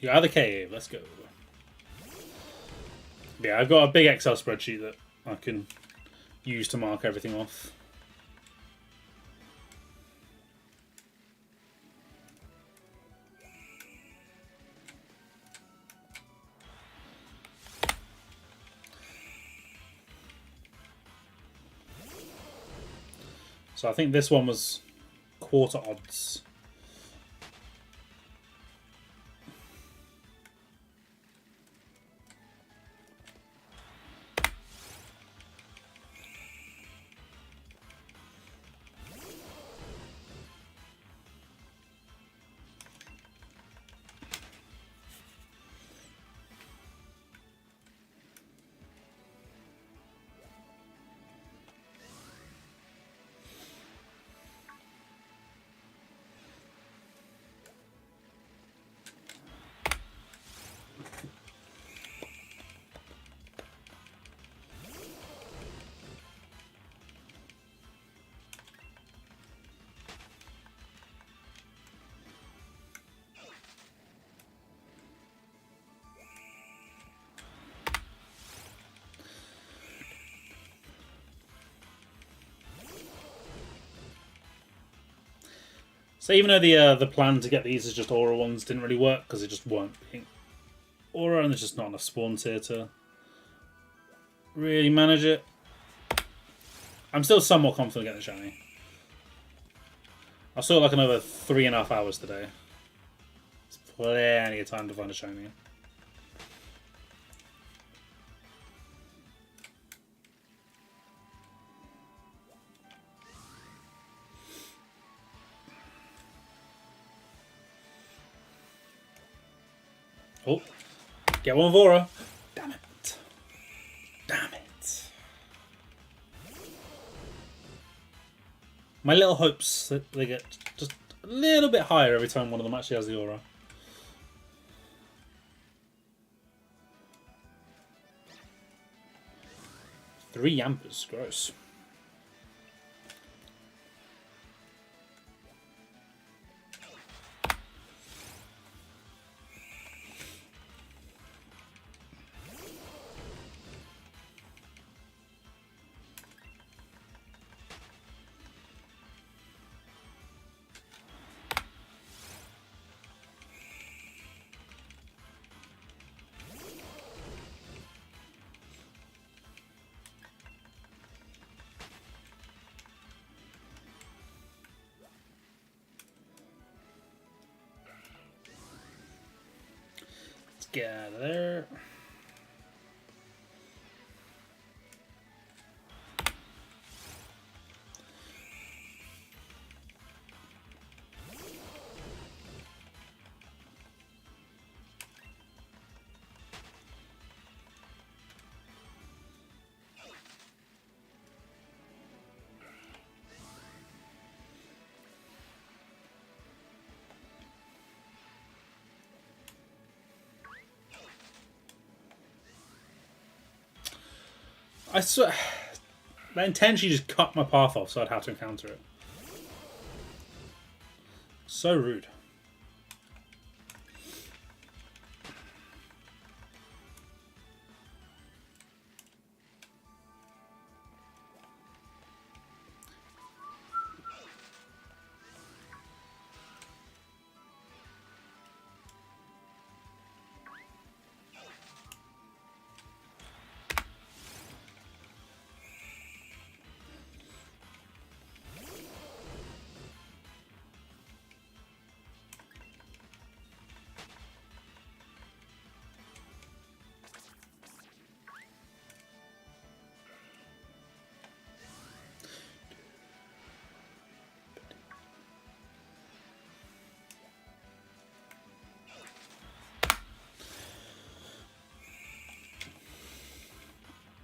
You're out of the cave, let's go. Yeah, I've got a big Excel spreadsheet that I can use to mark everything off. So I think this one was quarter odds. So even though the plan to get these as just aura ones didn't really work because they just weren't being Aura, and there's just not enough spawns here to really manage it. I'm still somewhat confident getting the shiny. I've still like another 3.5 hours today. It's plenty of time to find a shiny. Oh, get one Vora. Damn it. Damn it. My little hopes that they get just a little bit higher every time one of them actually has the aura. Three Yampers, gross. Get out of there. I swear, that intentionally just cut my path off so I'd have to encounter it. So rude.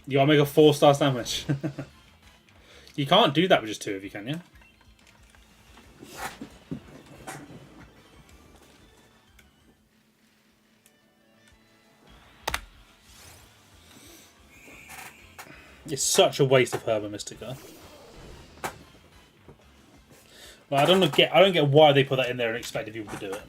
You gotta make a 4-star damage. You can't do that with just 2 of you, can you? It's such a waste of Herba Mystica. Like, I don't get why they put that in there and expected people to do it.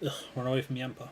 Ugh, run away from Yampa.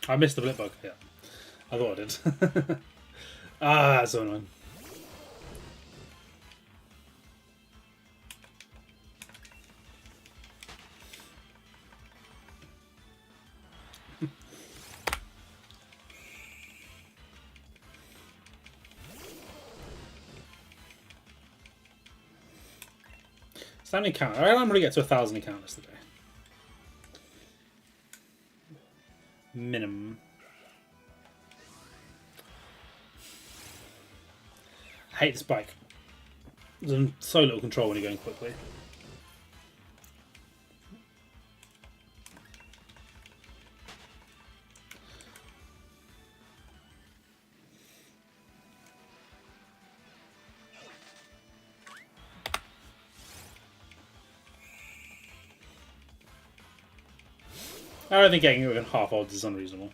I missed the Blipbug. Yeah, I thought I did. Ah, that's so annoying. How many encounters? I'm going to get to 1,000 encounters today. Minimum. I hate this bike. There's so little control when you're going quickly. I don't think getting it within half odds is unreasonable.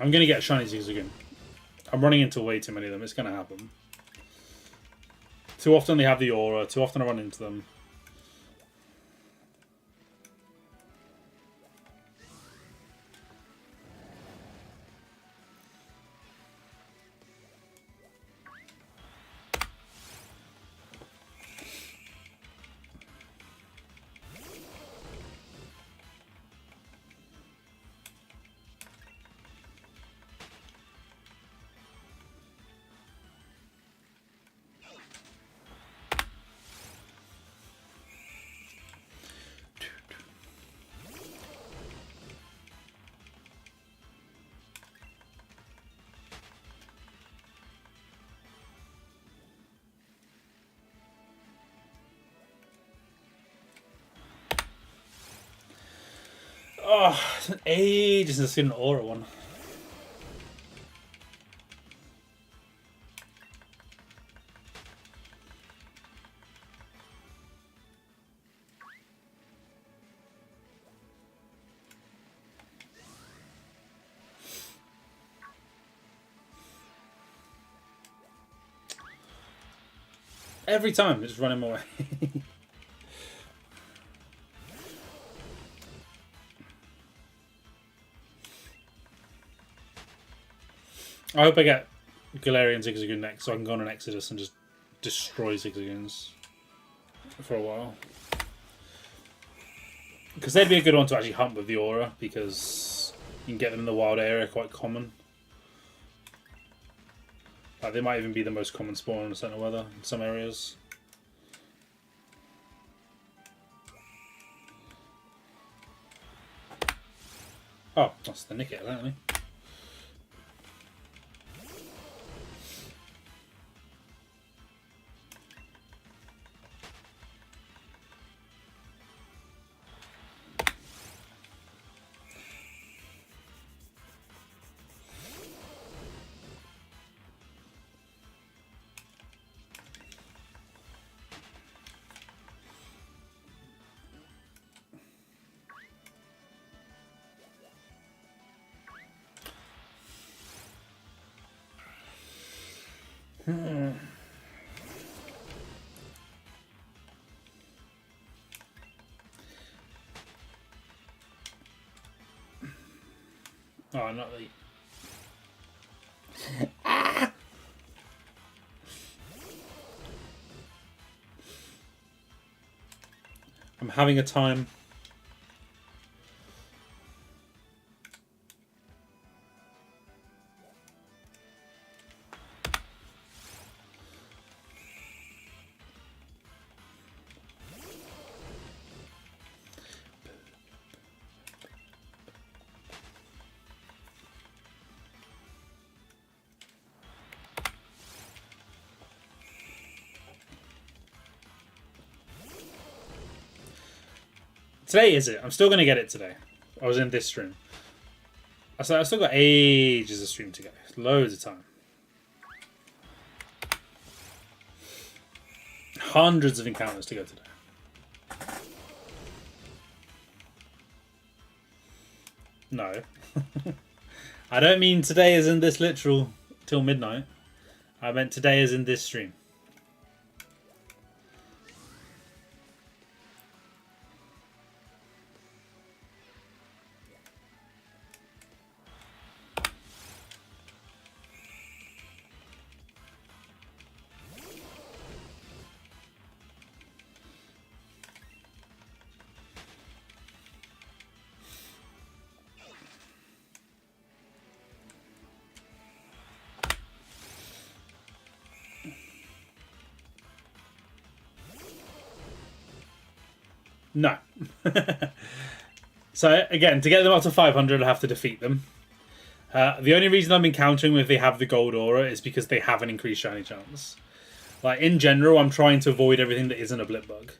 I'm going to get shiny Zigzagoon. I'm running into way too many of them. It's going to happen. Too often they have the aura. Too often I run into them. Oh, it's been ages since I've seen an aura one. Every time, it's running away. I hope I get Galarian Zigzagoon next so I can go on an Exodus and just destroy Zigzagoons for a while. Because they'd be a good one to actually hunt with the aura, because you can get them in the wild area quite common. Like, they might even be the most common spawn in certain weather in some areas. Oh, that's the Nickit, apparently. Oh, not the... I'm having a time. Today is it? I'm still going to get it today. I was in this stream. I've still got ages of stream to go. Loads of time. Hundreds of encounters to go today. No. I don't mean today as in this literal till midnight. I meant today as in this stream. No. So again, to get them up to 500, I have to defeat them. The only reason I'm encountering them if they have the gold aura is because they have an increased shiny chance. Like, in general, I'm trying to avoid everything that isn't a Blipbug.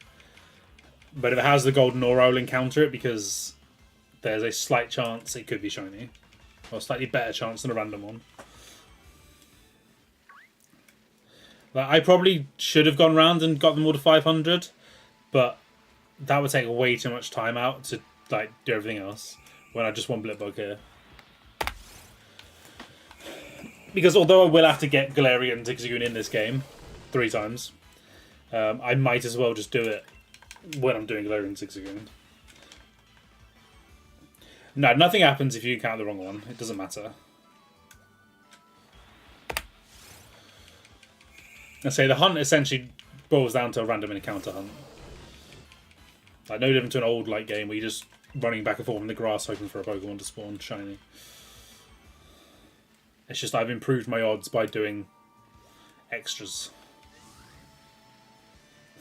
But if it has the golden aura, I'll encounter it because there's a slight chance it could be shiny. Or a slightly better chance than a random one. Like, I probably should have gone round and got them all to 500, but that would take way too much time out to like do everything else when I just want Blipbug here. Because although I will have to get Galarian and Zigzagoon in this game 3 times, I might as well just do it when I'm doing Galarian and Zigzagoon. No, nothing happens if you encounter the wrong one. It doesn't matter. I say the hunt essentially boils down to a random encounter hunt. Like, no different to an old like game where you're just running back and forth in the grass hoping for a Pokemon to spawn shiny. It's just I've improved my odds by doing extras.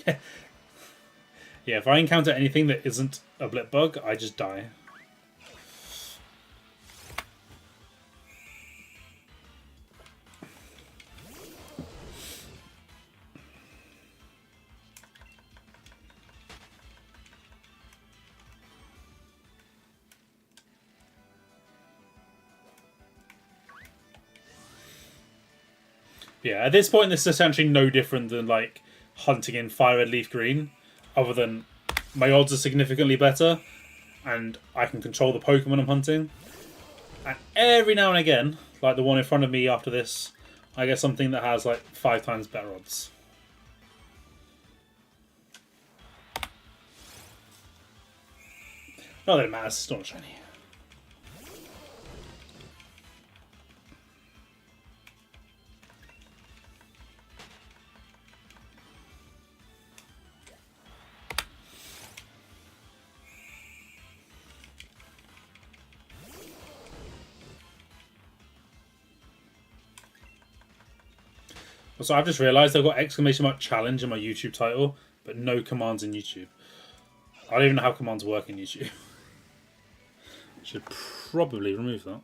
Yeah, if I encounter anything that isn't a Blipbug, I just die. Yeah, at this point, this is essentially no different than like hunting in Fire Red Leaf Green, other than my odds are significantly better, and I can control the Pokemon I'm hunting. And every now and again, like the one in front of me after this, I get something that has like 5 times better odds. Not that it matters, it's not shiny. So I've just realised I've got exclamation mark challenge in my YouTube title, but no commands in YouTube. I don't even know how commands work in YouTube. Should probably remove that.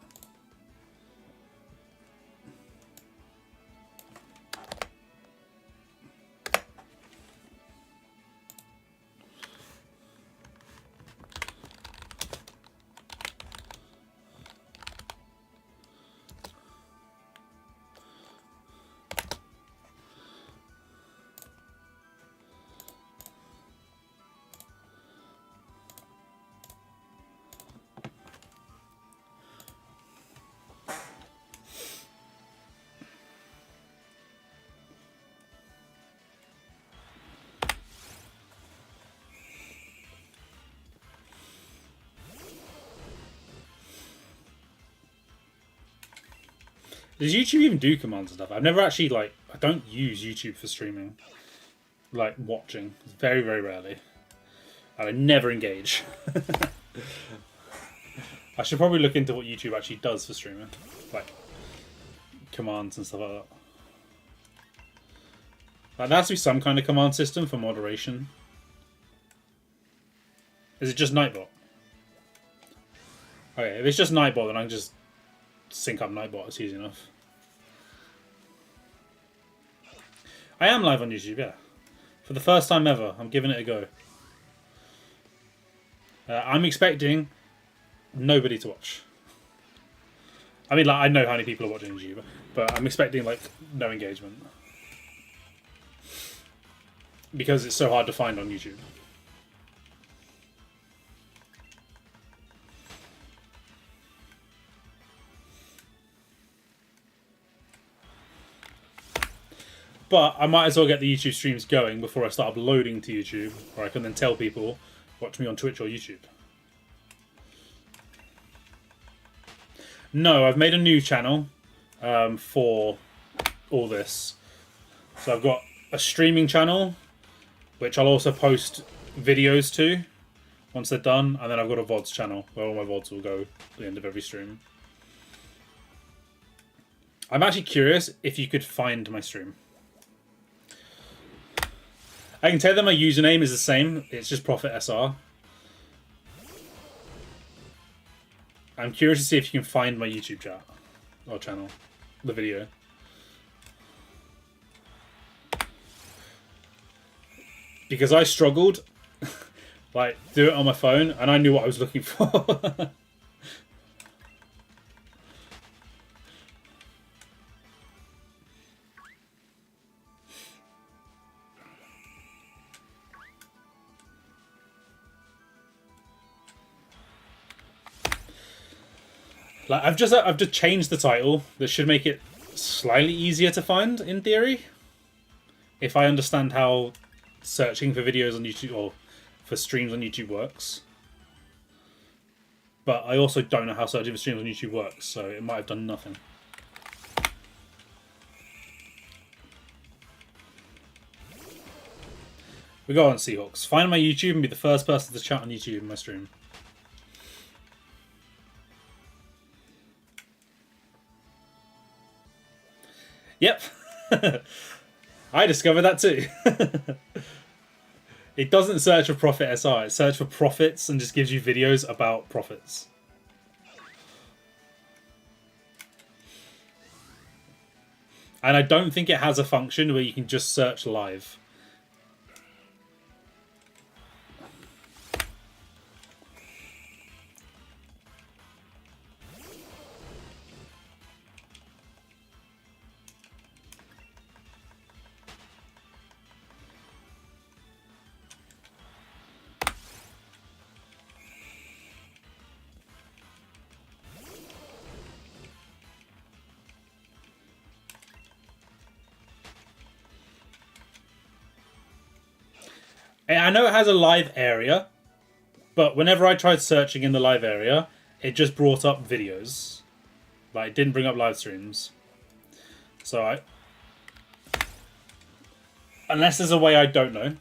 Does YouTube even do commands and stuff? I've never actually, like, I don't use YouTube for streaming. Like, watching. Very, very rarely. And I never engage. I should probably look into what YouTube actually does for streaming. Like, commands and stuff like that. Like, there has to be some kind of command system for moderation. Is it just Nightbot? Okay, if it's just Nightbot, then I can just sync up Nightbot. It's easy enough. I am live on YouTube, yeah. For the first time ever, I'm giving it a go. I'm expecting nobody to watch. I mean, like, I know how many people are watching YouTube, but I'm expecting, like, no engagement. Because it's so hard to find on YouTube. But I might as well get the YouTube streams going before I start uploading to YouTube, where I can then tell people, watch me on Twitch or YouTube. No, I've made a new channel for all this. So I've got a streaming channel, which I'll also post videos to once they're done, and then I've got a VODs channel where all my VODs will go at the end of every stream. I'm actually curious if you could find my stream. I can tell that my username is the same, it's just ProfitSR. I'm curious to see if you can find my YouTube chat or channel, the video. Because I struggled, like, do it on my phone, and I knew what I was looking for. Like, I've just changed the title. That should make it slightly easier to find, in theory. If I understand how searching for videos on YouTube, or for streams on YouTube works. But I also don't know how searching for streams on YouTube works, so it might have done nothing. We go on, Seahawks. Find my YouTube and be the first person to chat on YouTube in my stream. Yep. I discovered that too. It doesn't search for ProfitSR, it searches for profits and just gives you videos about profits. And I don't think it has a function where you can just search live. I know it has a live area, but whenever I tried searching in the live area, it just brought up videos. Like, it didn't bring up live streams. So unless there's a way I don't know.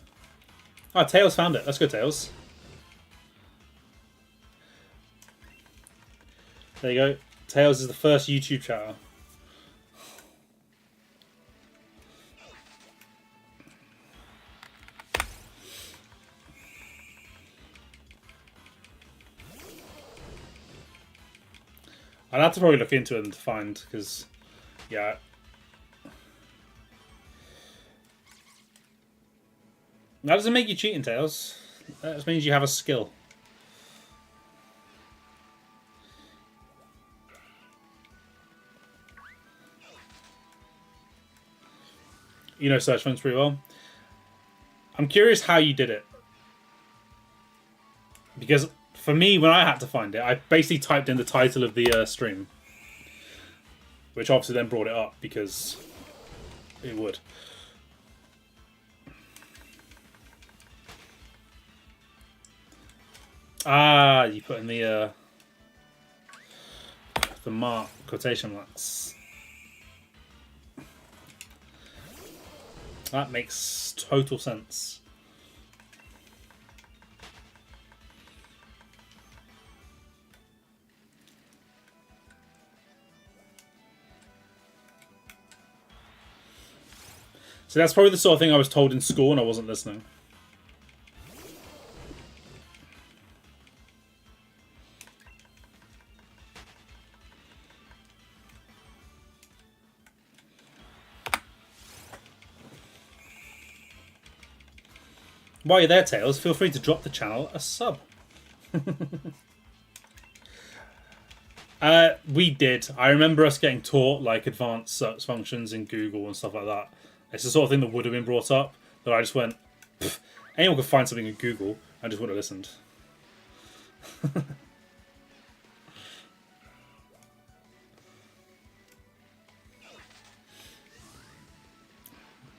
Oh, Tails found it. Let's go, Tails. There you go. Tails is the first YouTube chatter. I'd have to probably look into it and find, because, yeah. That doesn't make you cheating, Tails. That just means you have a skill. You know search functions pretty well. I'm curious how you did it. Because for me, when I had to find it, I basically typed in the title of the stream. Which obviously then brought it up, because it would. Ah, you put in the mark, quotation marks. That makes total sense. So that's probably the sort of thing I was told in school and I wasn't listening. While you're there, Tails, feel free to drop the channel a sub. We did. I remember us getting taught like advanced search functions in Google and stuff like that. It's the sort of thing that would have been brought up, but I just went, anyone could find something in Google. I just wouldn't have listened.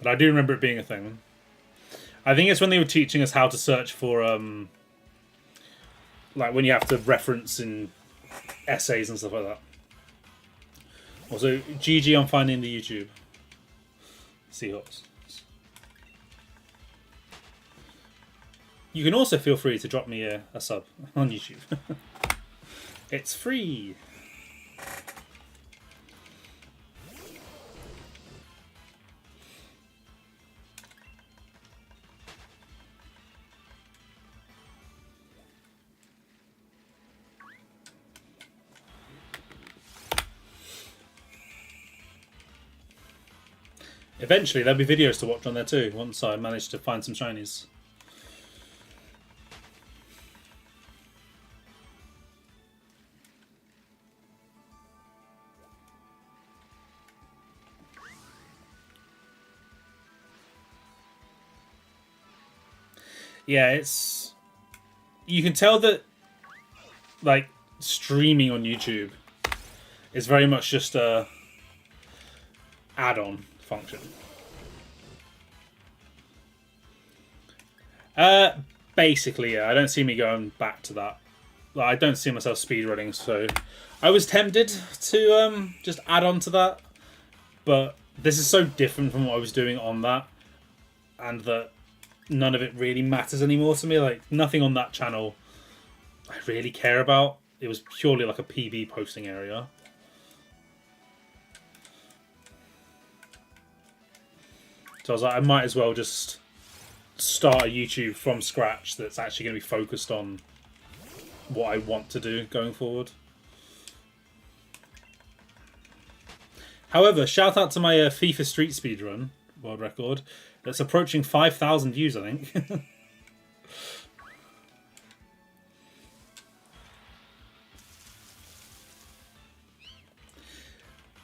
But I do remember it being a thing. I think it's when they were teaching us how to search for, like when you have to reference in essays and stuff like that. Also, GG on finding the YouTube. Seahawks. You can also feel free to drop me a sub on YouTube. It's free. Eventually, there'll be videos to watch on there too, once I manage to find some shinies. Yeah, it's... You can tell that, like, streaming on YouTube is very much just a add-on function. Basically, yeah. I don't see me going back to that. Like, I don't see myself speedrunning, so I was tempted to just add on to that, but this is so different from what I was doing on that, and that none of it really matters anymore to me. Like, nothing on that channel I really care about. It was purely like a PB posting area. So I was like, I might as well just start a YouTube from scratch that's actually going to be focused on what I want to do going forward. However, shout out to my FIFA Street Speedrun world record. That's approaching 5,000 views, I think.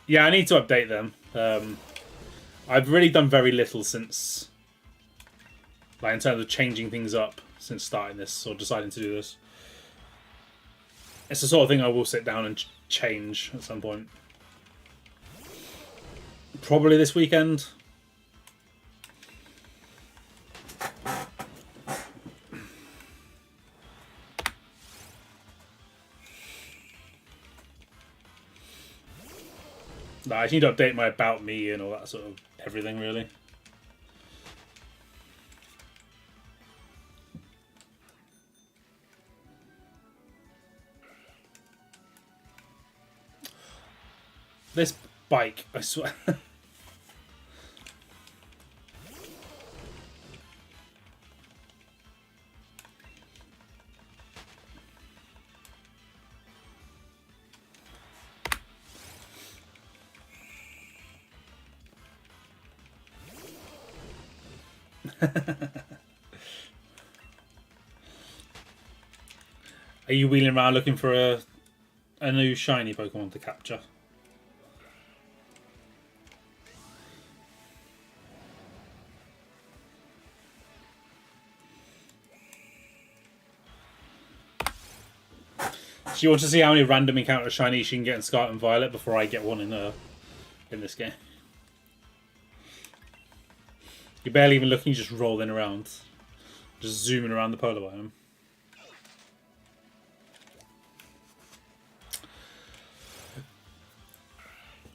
Yeah, I need to update them. I've really done very little since, like, in terms of changing things up since starting this or deciding to do this. It's the sort of thing I will sit down and change at some point. Probably this weekend. No, I just need to update my about me and all that sort of everything, really. This bike, I swear. Are you wheeling around looking for a new shiny Pokemon to capture? Do you want to see how many random encounter shinies you can get in Scarlet and Violet before I get one in this game? You're barely even looking, just rolling around. Just zooming around the polar biome.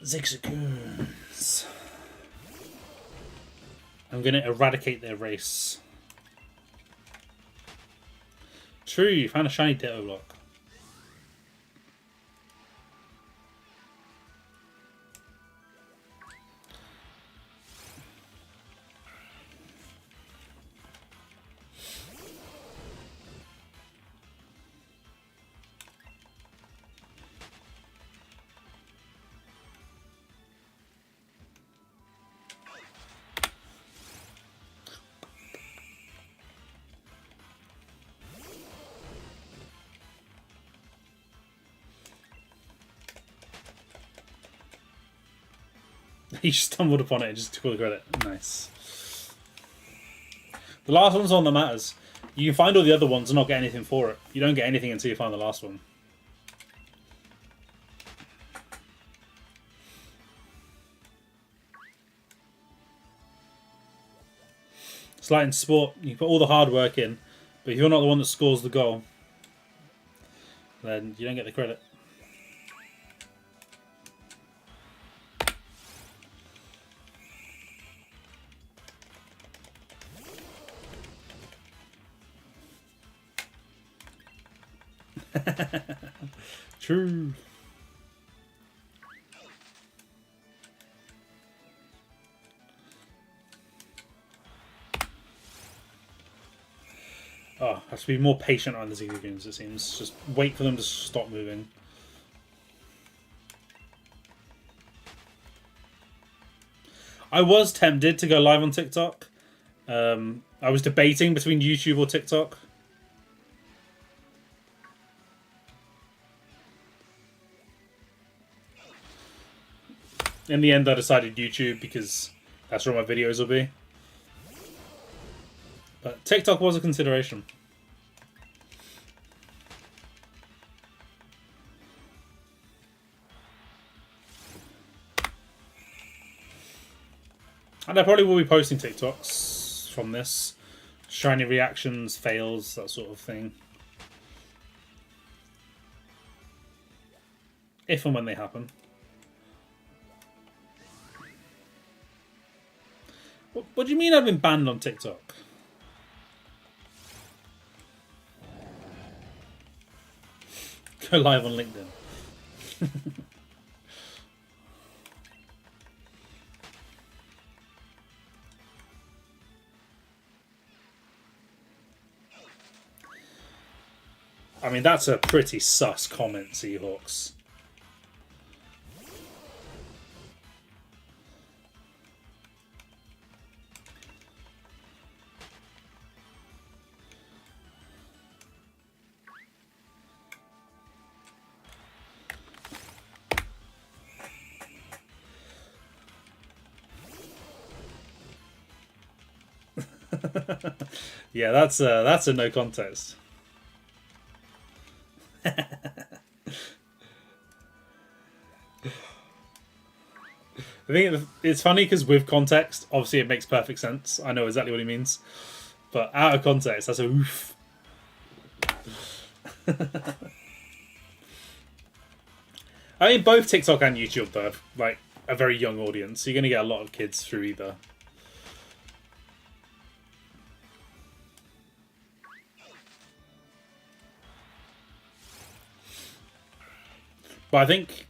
Zigzagoons. I'm going to eradicate their race. True, you found a shiny Ditto block. He stumbled upon it and just took all the credit. Nice. The last one's the one that matters. You can find all the other ones and not get anything for it. You don't get anything until you find the last one. It's like in sport, you put all the hard work in, but if you're not the one that scores the goal, then you don't get the credit. True. Oh, I have to be more patient on the Ziggy games, it seems. Just wait for them to stop moving. I was tempted to go live on TikTok. I was debating between YouTube or TikTok. In the end, I decided YouTube because that's where my videos will be. But TikTok was a consideration. And I probably will be posting TikToks from this. Shiny reactions, fails, that sort of thing. If and when they happen. What do you mean I've been banned on TikTok? Go live on LinkedIn. I mean, that's a pretty sus comment, Seahawks. Yeah, that's a no contest. I think it's funny because with context, obviously it makes perfect sense. I know exactly what he means. But out of context, that's a oof. I mean, both TikTok and YouTube have like a very young audience, so you're going to get a lot of kids through either. But I think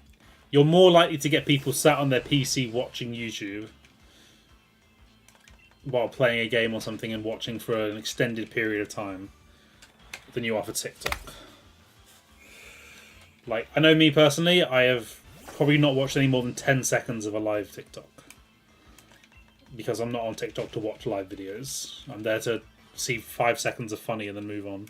you're more likely to get people sat on their PC watching YouTube while playing a game or something and watching for an extended period of time than you are for TikTok. Like, I know me personally, I have probably not watched any more than 10 seconds of a live TikTok. Because I'm not on TikTok to watch live videos. I'm there to see 5 seconds of funny and then move on.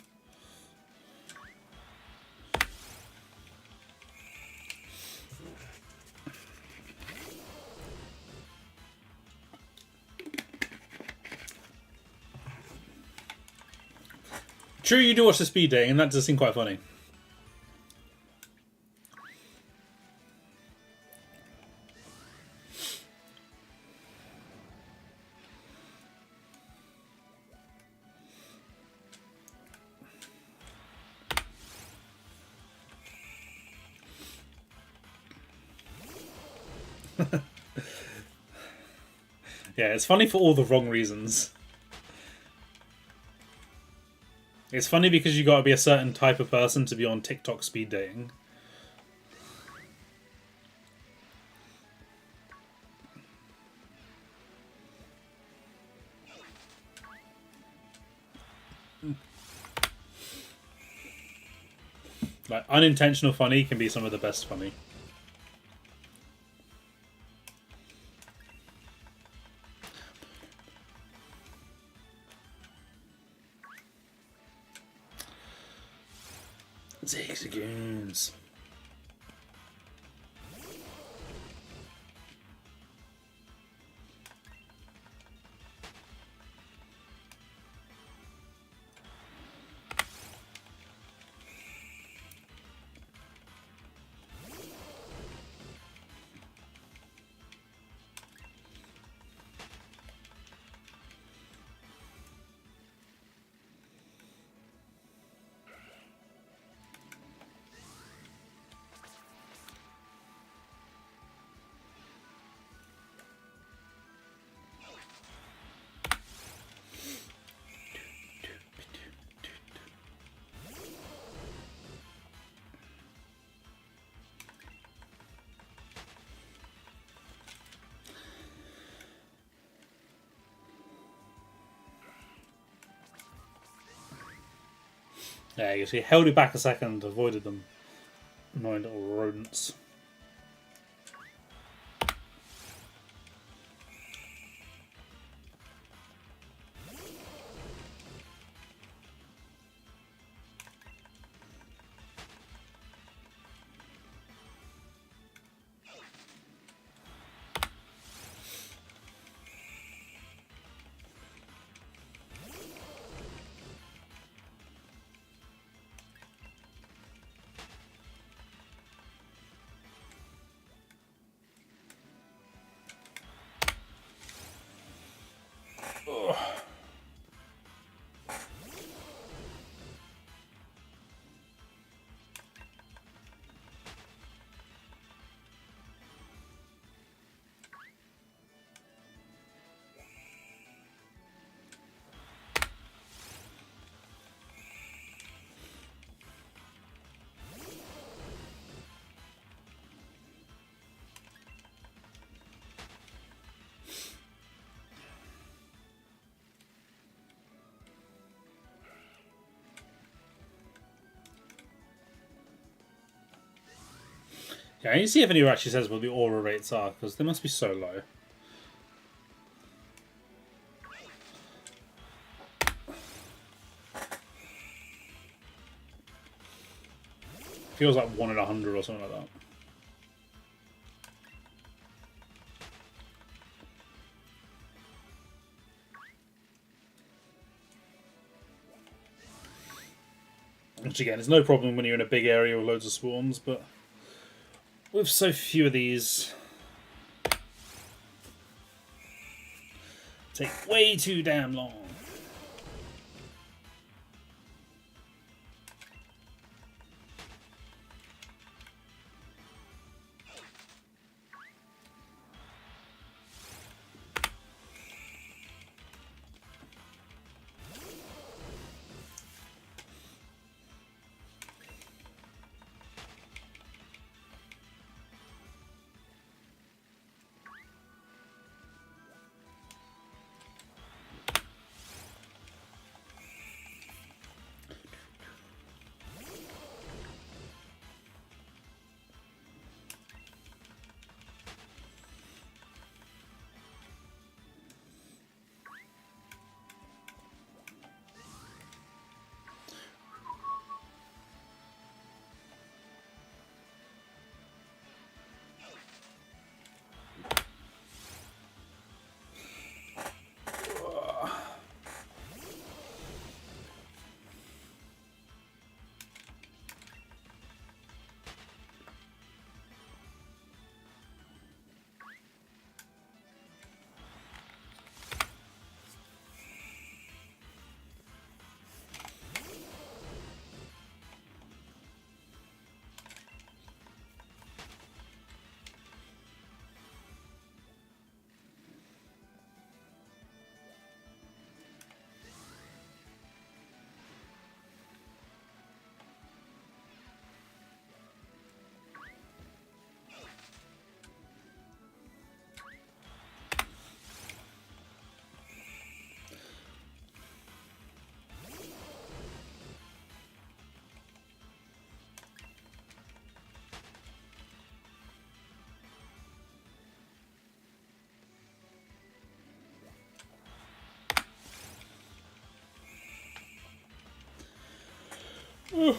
True, you do watch the speed dating, and that does seem quite funny. Yeah, it's funny for all the wrong reasons. It's funny because you got to be a certain type of person to be on TikTok speed dating. Like, unintentional funny can be some of the best funny. Zigzagoons. Yeah, you see, held it back a second, avoided them. Annoying little rodents. Ugh. Yeah, I need to see if anyone actually says what the aura rates are, because they must be so low. Feels like 1 in 100 or something like that. Which again, is no problem when you're in a big area with loads of swarms, but with so few of these, take way too damn long. Ugh.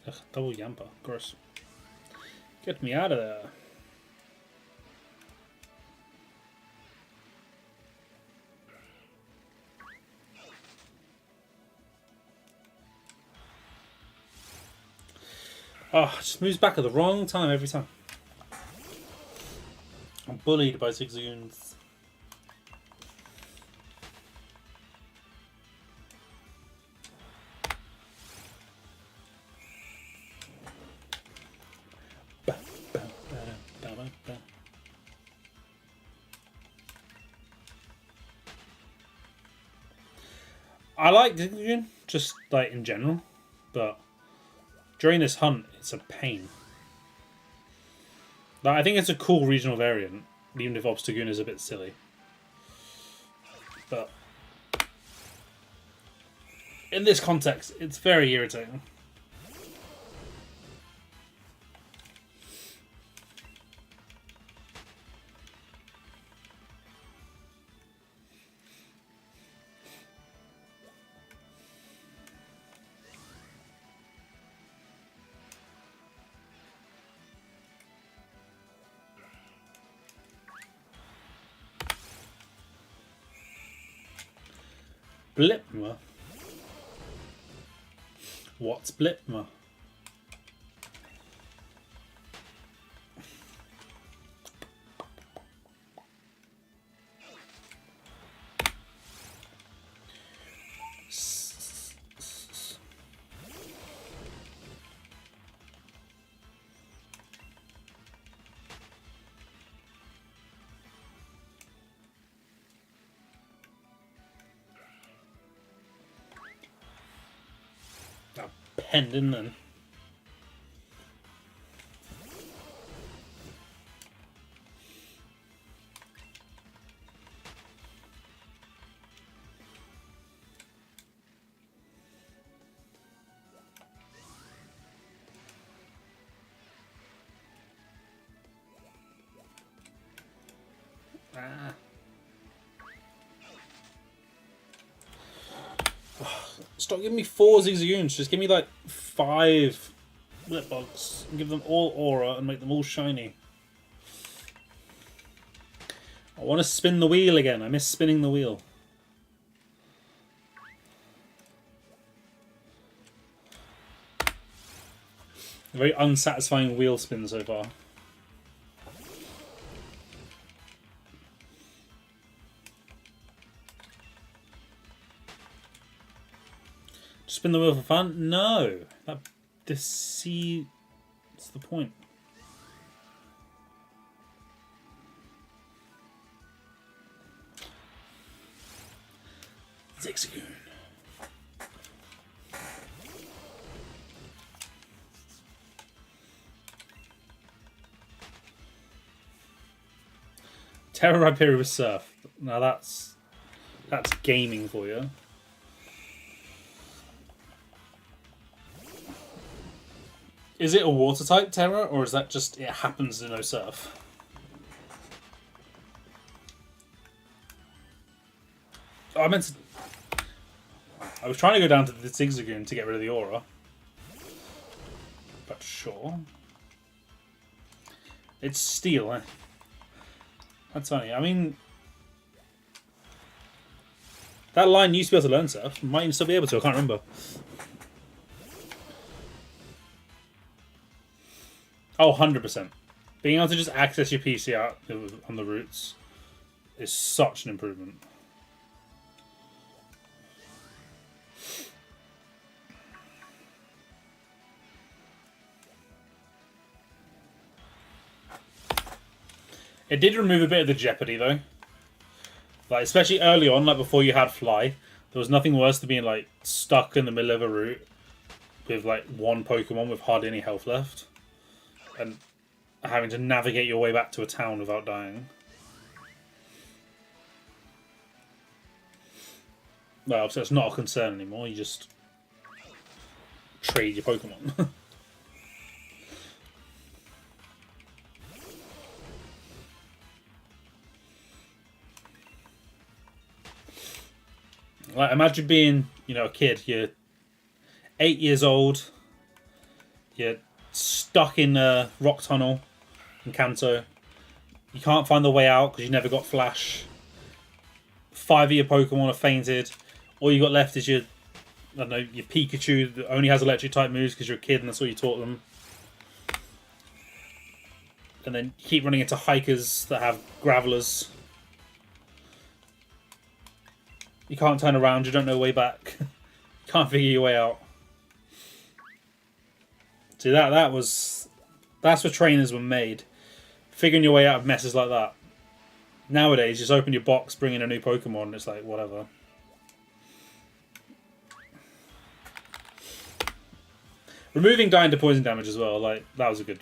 Ugh, double Yampa, gross. Get me out of there. Oh, it just moves back at the wrong time every time. I'm bullied by Zigzagoons. I like Zigzagoon, just like in general, but during this hunt, it's a pain. I think it's a cool regional variant, even if Obstagoon is a bit silly. But in this context, it's very irritating. Blipma? What's Blipma? Pendant then. Ah. Stop giving me 4 Zigzagoons. Just give me like 5 Blipbugs and give them all aura and make them all shiny. I want to spin the wheel again. I miss spinning the wheel. A very unsatisfying wheel spin so far. Spin the wheel for fun? No. What's the point? Zigzagoon. Terra Rhyperior with Surf. Now that's gaming for you. Is it a water type Terra, or is that just it happens to know Surf? Oh, I was trying to go down to the Zigzagoon to get rid of the aura. But sure. It's steel, eh? That's funny. I mean, that line used to be able to learn Surf. Might even still be able to, I can't remember. Oh, 100%. Being able to just access your PC out on the routes is such an improvement. It did remove a bit of the jeopardy, though. Like, especially early on, like before you had Fly, there was nothing worse than being like stuck in the middle of a route with like one Pokemon with hardly any health left. And having to navigate your way back to a town without dying. Well, so it's not a concern anymore. You just trade your Pokemon. Like, imagine being, a kid. You're 8 years old. You're stuck in a rock tunnel in Kanto. You can't find the way out because you never got Flash. 5 of your Pokemon are fainted. All you got left is your Pikachu that only has electric type moves because you're a kid and that's all you taught them. And then you keep running into hikers that have Gravelers. You can't turn around, you don't know the way back. You can't figure your way out. See, that's where trainers were made. Figuring your way out of messes like that. Nowadays, just open your box, bring in a new Pokemon, and it's like, whatever. Removing dying to poison damage as well, like, that was a good...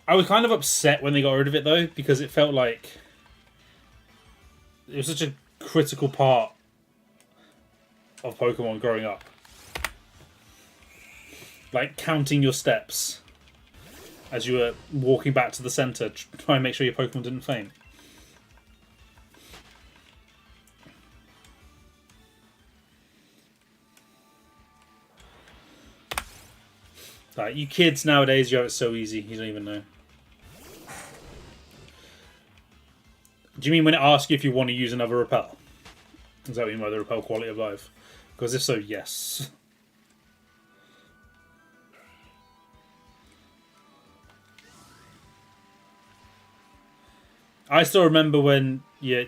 I was kind of upset when they got rid of it though, because it felt like it was such a critical part of Pokemon growing up. Like counting your steps as you were walking back to the center, try and make sure your Pokemon didn't faint. Like, you kids nowadays, you have it so easy, you don't even know. Do you mean when it asks you if you want to use another repel? Is that what you mean by the repel quality of life? Because if so, yes. I still remember when you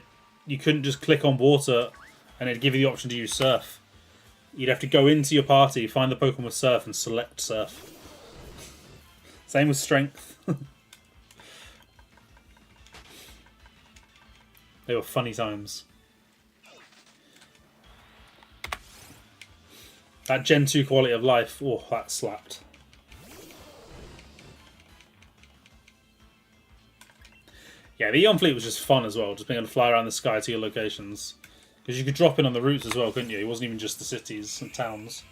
couldn't just click on water and it'd give you the option to use surf. You'd have to go into your party, find the Pokemon with surf, and select surf. Same with strength. They were funny times. That Gen 2 quality of life, oh, that slapped. Yeah, the Eon Fleet was just fun as well, just being able to fly around the sky to your locations. Because you could drop in on the routes as well, couldn't you? It wasn't even just the cities and towns.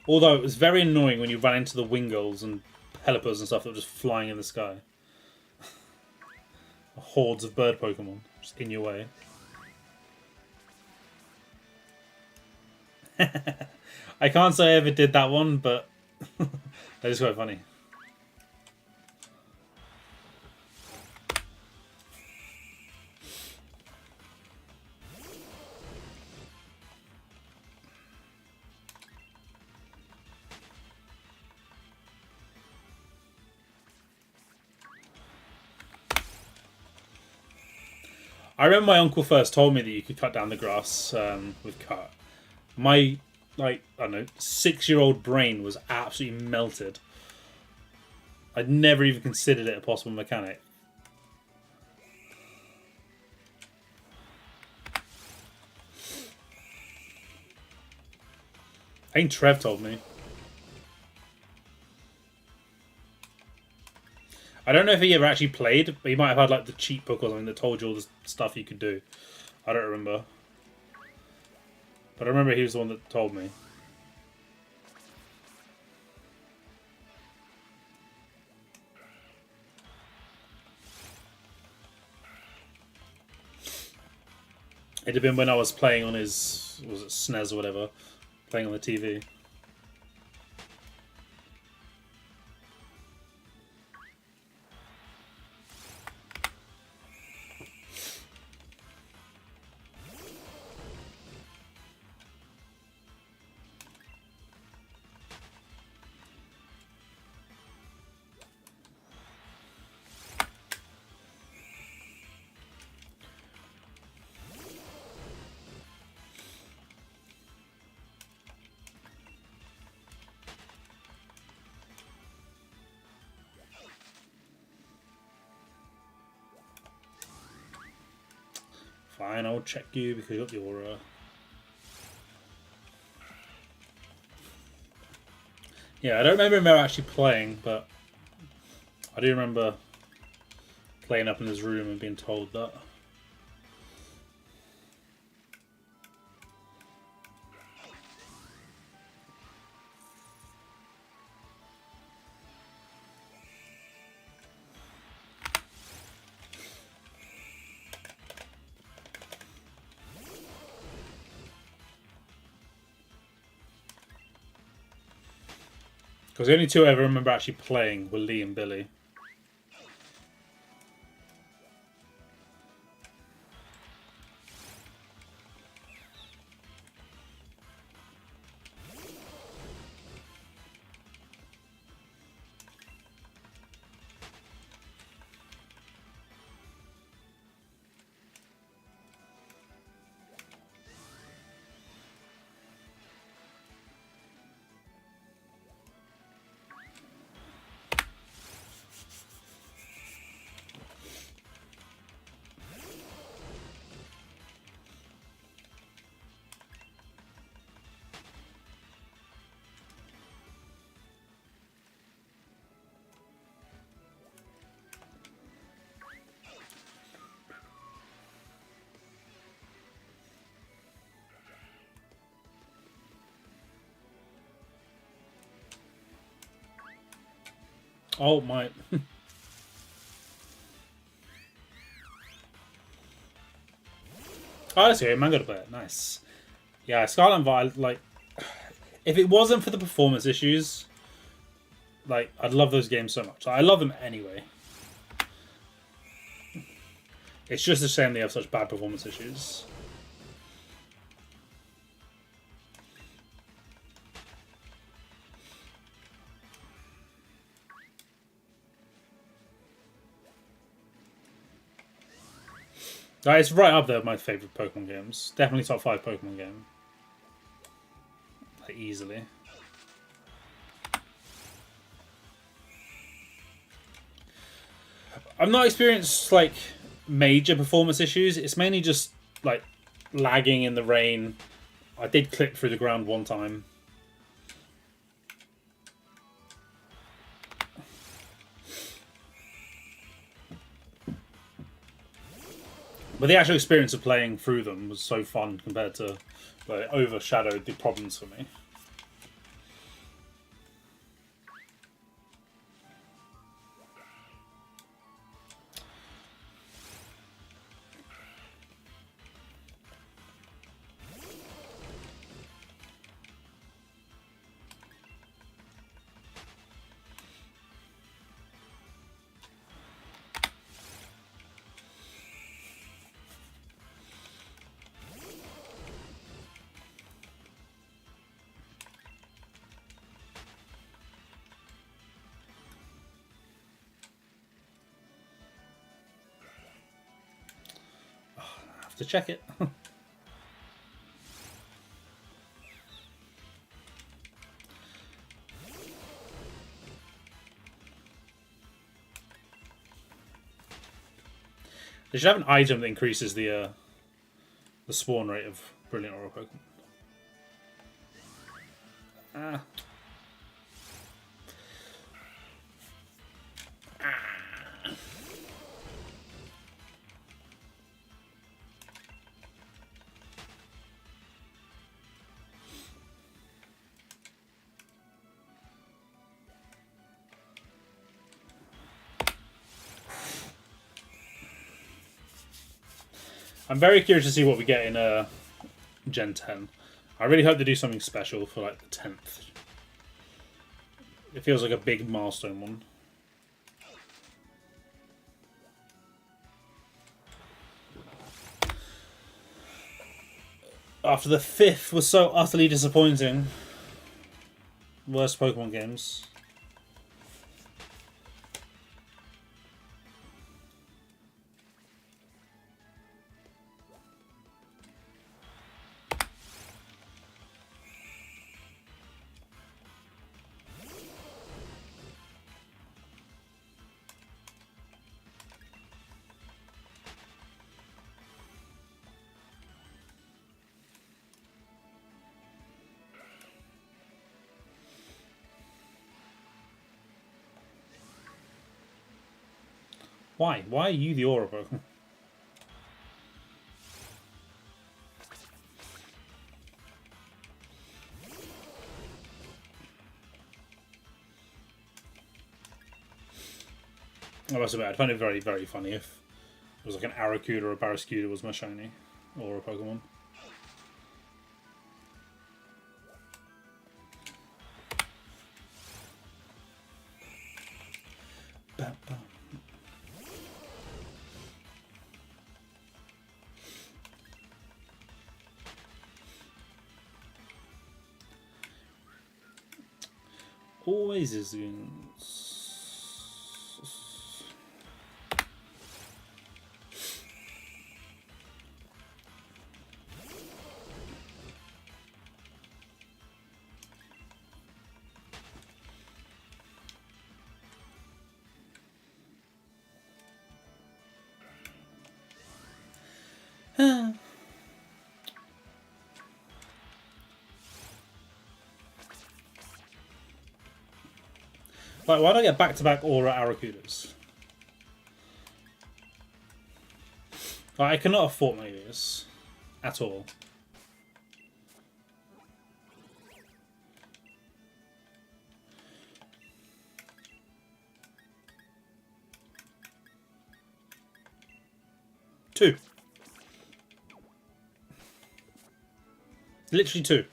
Although it was very annoying when you ran into the Wingulls and Pelipers and stuff that were just flying in the sky. Hordes of bird Pokemon just in your way. I can't say I ever did that one, but that is quite funny. I remember my uncle first told me that you could cut down the grass with cut. My, like, I don't know, 6-year-old brain was absolutely melted. I'd never even considered it a possible mechanic. I think Trev told me. I don't know if he ever actually played, but he might have had like the cheat book or something that told you all the stuff you could do. I don't remember. But I remember he was the one that told me. It'd have been when I was playing on his, was it SNES or whatever, playing on the TV. Fine, I'll check you because you got the aura. Yeah, I don't remember him actually playing, but I do remember playing up in his room and being told that. Because the only two I ever remember actually playing were Lee and Billy. Oh my. Oh, that's good. Mango to play it. Nice. Yeah, Scarlet and Violet, like, if it wasn't for the performance issues, like, I'd love those games so much. I love them anyway. It's just a shame they have such bad performance issues. It's right up there with my favourite Pokemon games. Definitely top 5 Pokemon game. Like, easily. I've not experienced, like, major performance issues. It's mainly just, like, lagging in the rain. I did clip through the ground one time. But the actual experience of playing through them was so fun compared to, like, it overshadowed the problems for me. To check it. They should have an item that increases the spawn rate of Brilliant Aura Pokemon. Ah. I'm very curious to see what we get in Gen 10. I really hope they do something special for like the 10th. It feels like a big milestone one. After the 5th was so utterly disappointing. Worst Pokemon games. Why? Why are you the Aura Pokemon? I must admit, I'd find it very, very funny if it was like an Arrokuda or a Barraskewda was my shiny Aura Pokemon. Always is. Like, why don't I get back-to-back Aura Arrokudas? Like, I cannot afford any of this. At all. 2. Literally 2.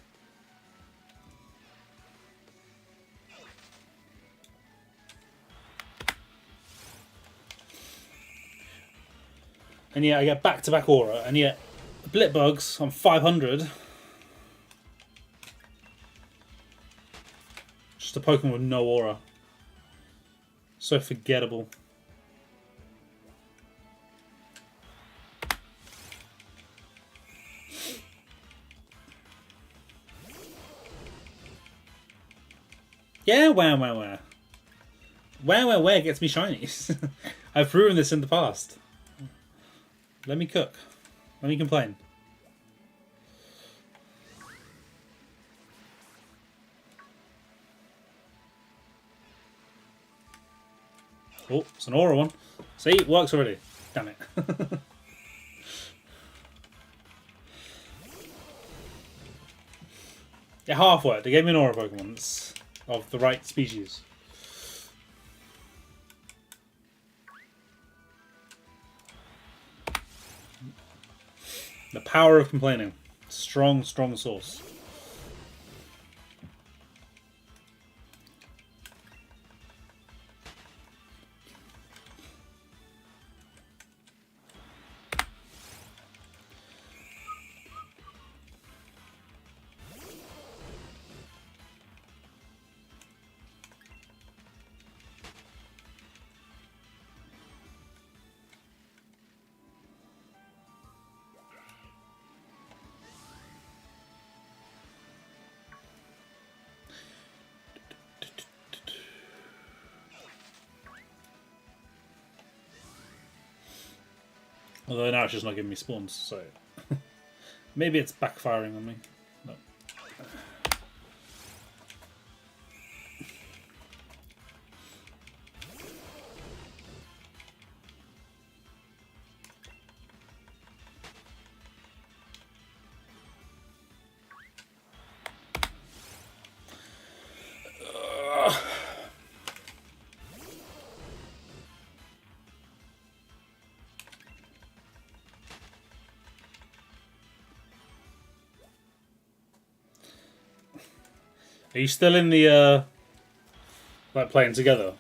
And yeah, I get back-to-back aura, and yet Blipbugs on 500. Just a Pokemon with no aura. So forgettable. Yeah, wow, wow, wow. Wow, wow, wow gets me shinies. I've proven this in the past. Let me cook. Let me complain. Oh, it's an aura one. See, it works already. Damn it. It half worked. They gave me an aura Pokemon. It's of the right species. The power of complaining. Strong, strong source. Although now it's just not giving me spawns, so maybe it's backfiring on me. No. Are you still in the, like, playing together?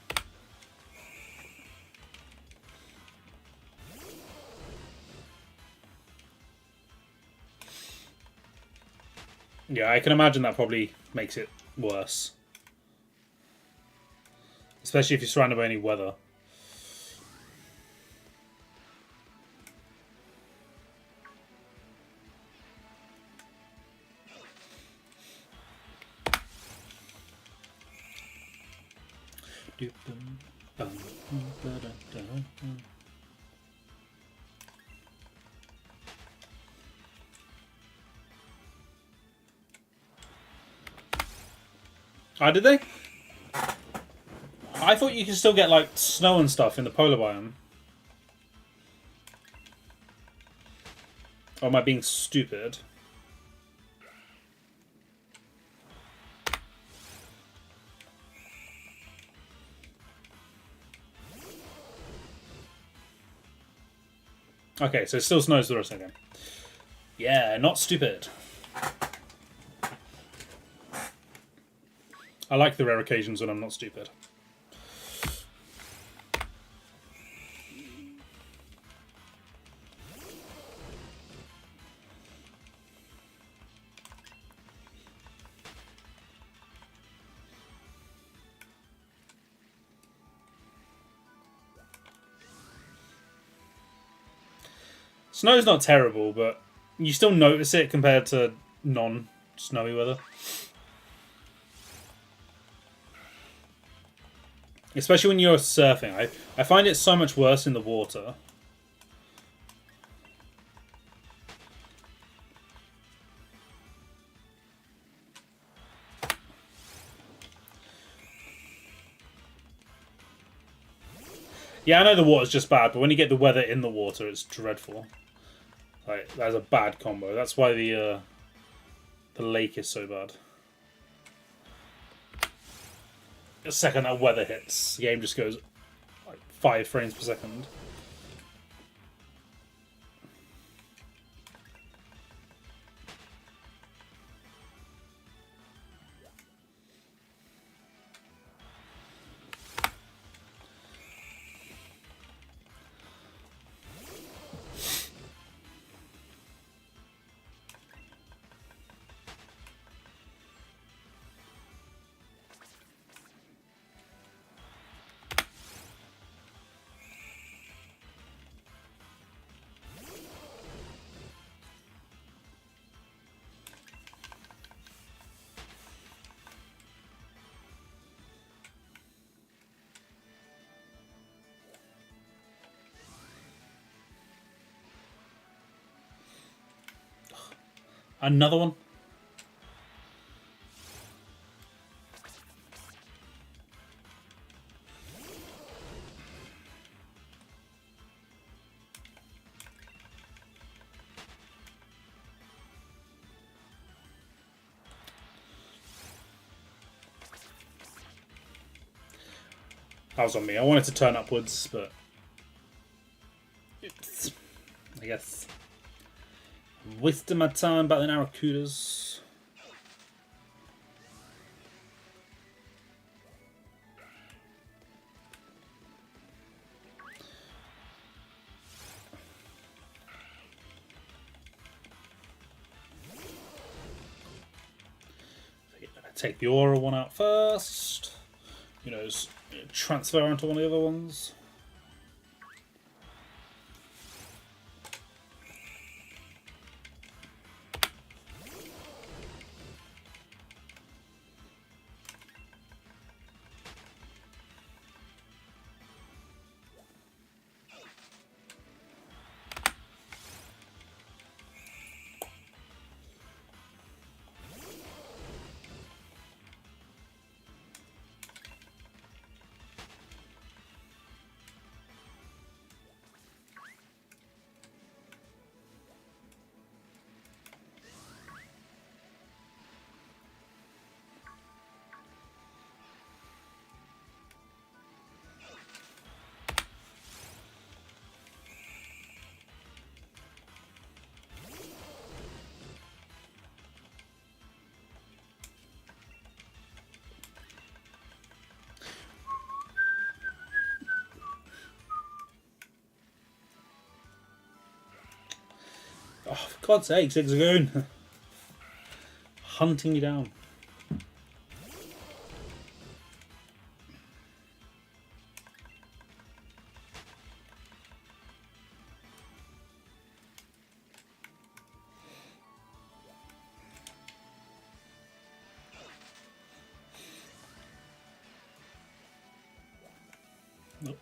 Yeah, I can imagine that probably makes it worse. Especially if you're surrounded by any weather. Ah, did they? I thought you could still get, like, snow and stuff in the polar biome. Or am I being stupid? Okay, so it still snows the rest of the game. Yeah, not stupid. I like the rare occasions when I'm not stupid. Snow's not terrible, but you still notice it compared to non-snowy weather. Especially when you're surfing. I find it so much worse in the water. Yeah, I know the water's just bad, but when you get the weather in the water, it's dreadful. Like, that's a bad combo. That's why the lake is so bad. The second that weather hits, the game just goes like 5 frames per second. Another one. That was on me. I wanted to turn upwards, but I guess wasting my time battling Arrokudas. Take the aura one out first. Who knows? Transfer onto one of the other ones. Oh, for God's sake, Zigzagoon. Hunting you down. Nope.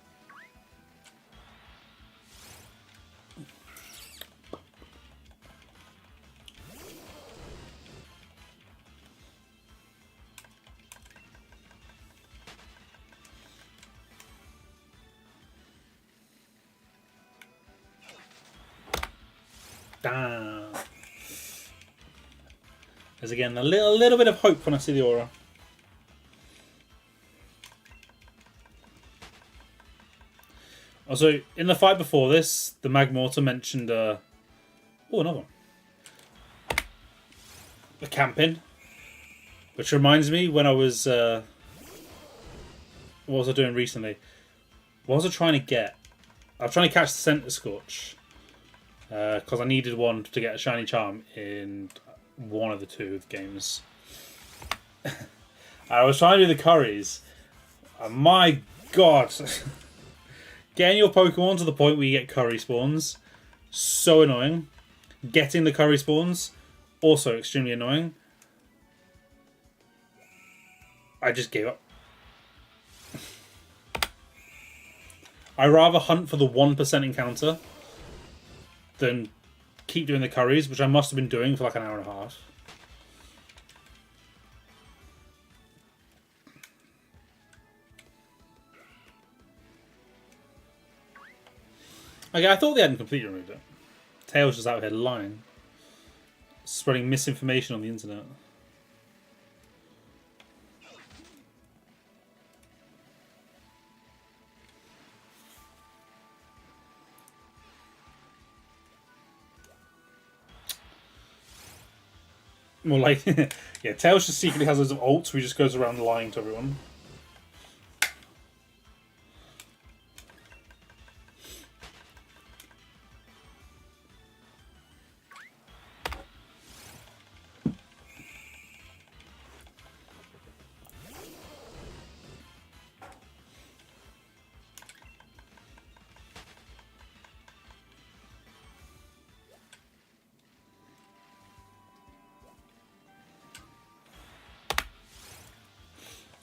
Damn. There's again a little bit of hope when I see the aura. Also, in the fight before this, the Magmortar mentioned oh, another one. The camping. Which reminds me when I was what was I doing recently? What was I trying to get? I was trying to catch the Center Scorch. Because I needed one to get a shiny charm in one of the two games. I was trying to do the curries. And my God. Getting your Pokemon to the point where you get curry spawns. So annoying. Getting the curry spawns. Also extremely annoying. I just gave up. I rather hunt for the 1% encounter than keep doing the curries, which I must have been doing for like an hour and a half. Okay, I thought they hadn't completely removed it. Tails just out here lying. Spreading misinformation on the internet. More like, yeah, Tails just secretly has loads of ults where he just goes around lying to everyone.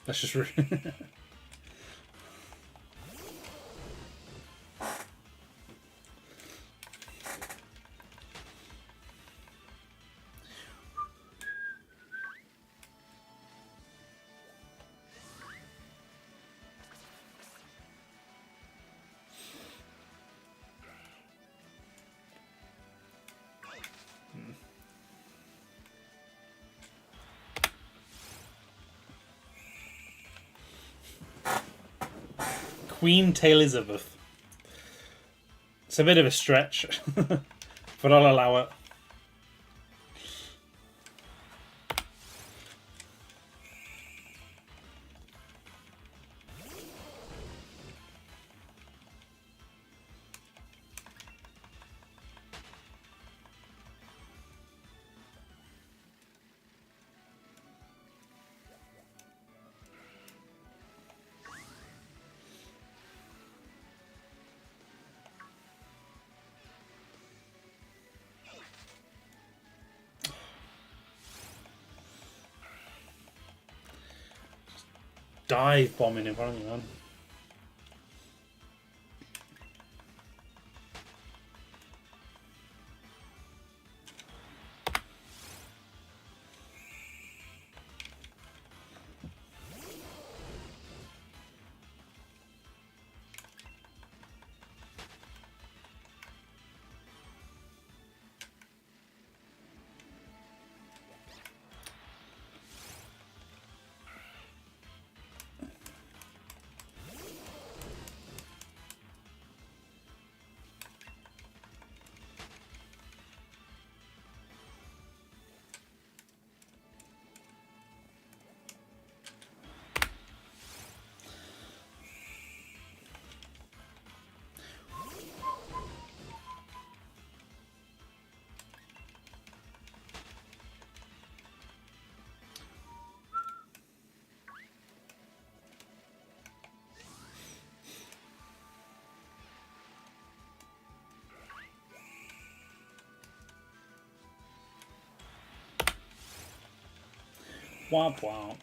That's just rude. Queen Elizabeth. It's a bit of a stretch, but I'll allow it. Dive bombing in front of me, man. Womp womp.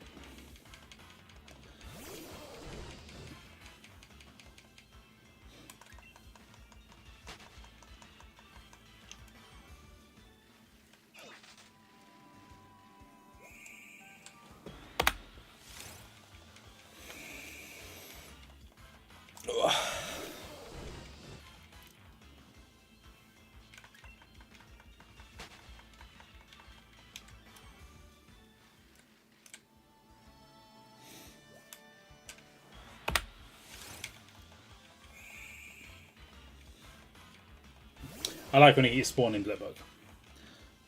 I like when he gets spawned in Blipbug.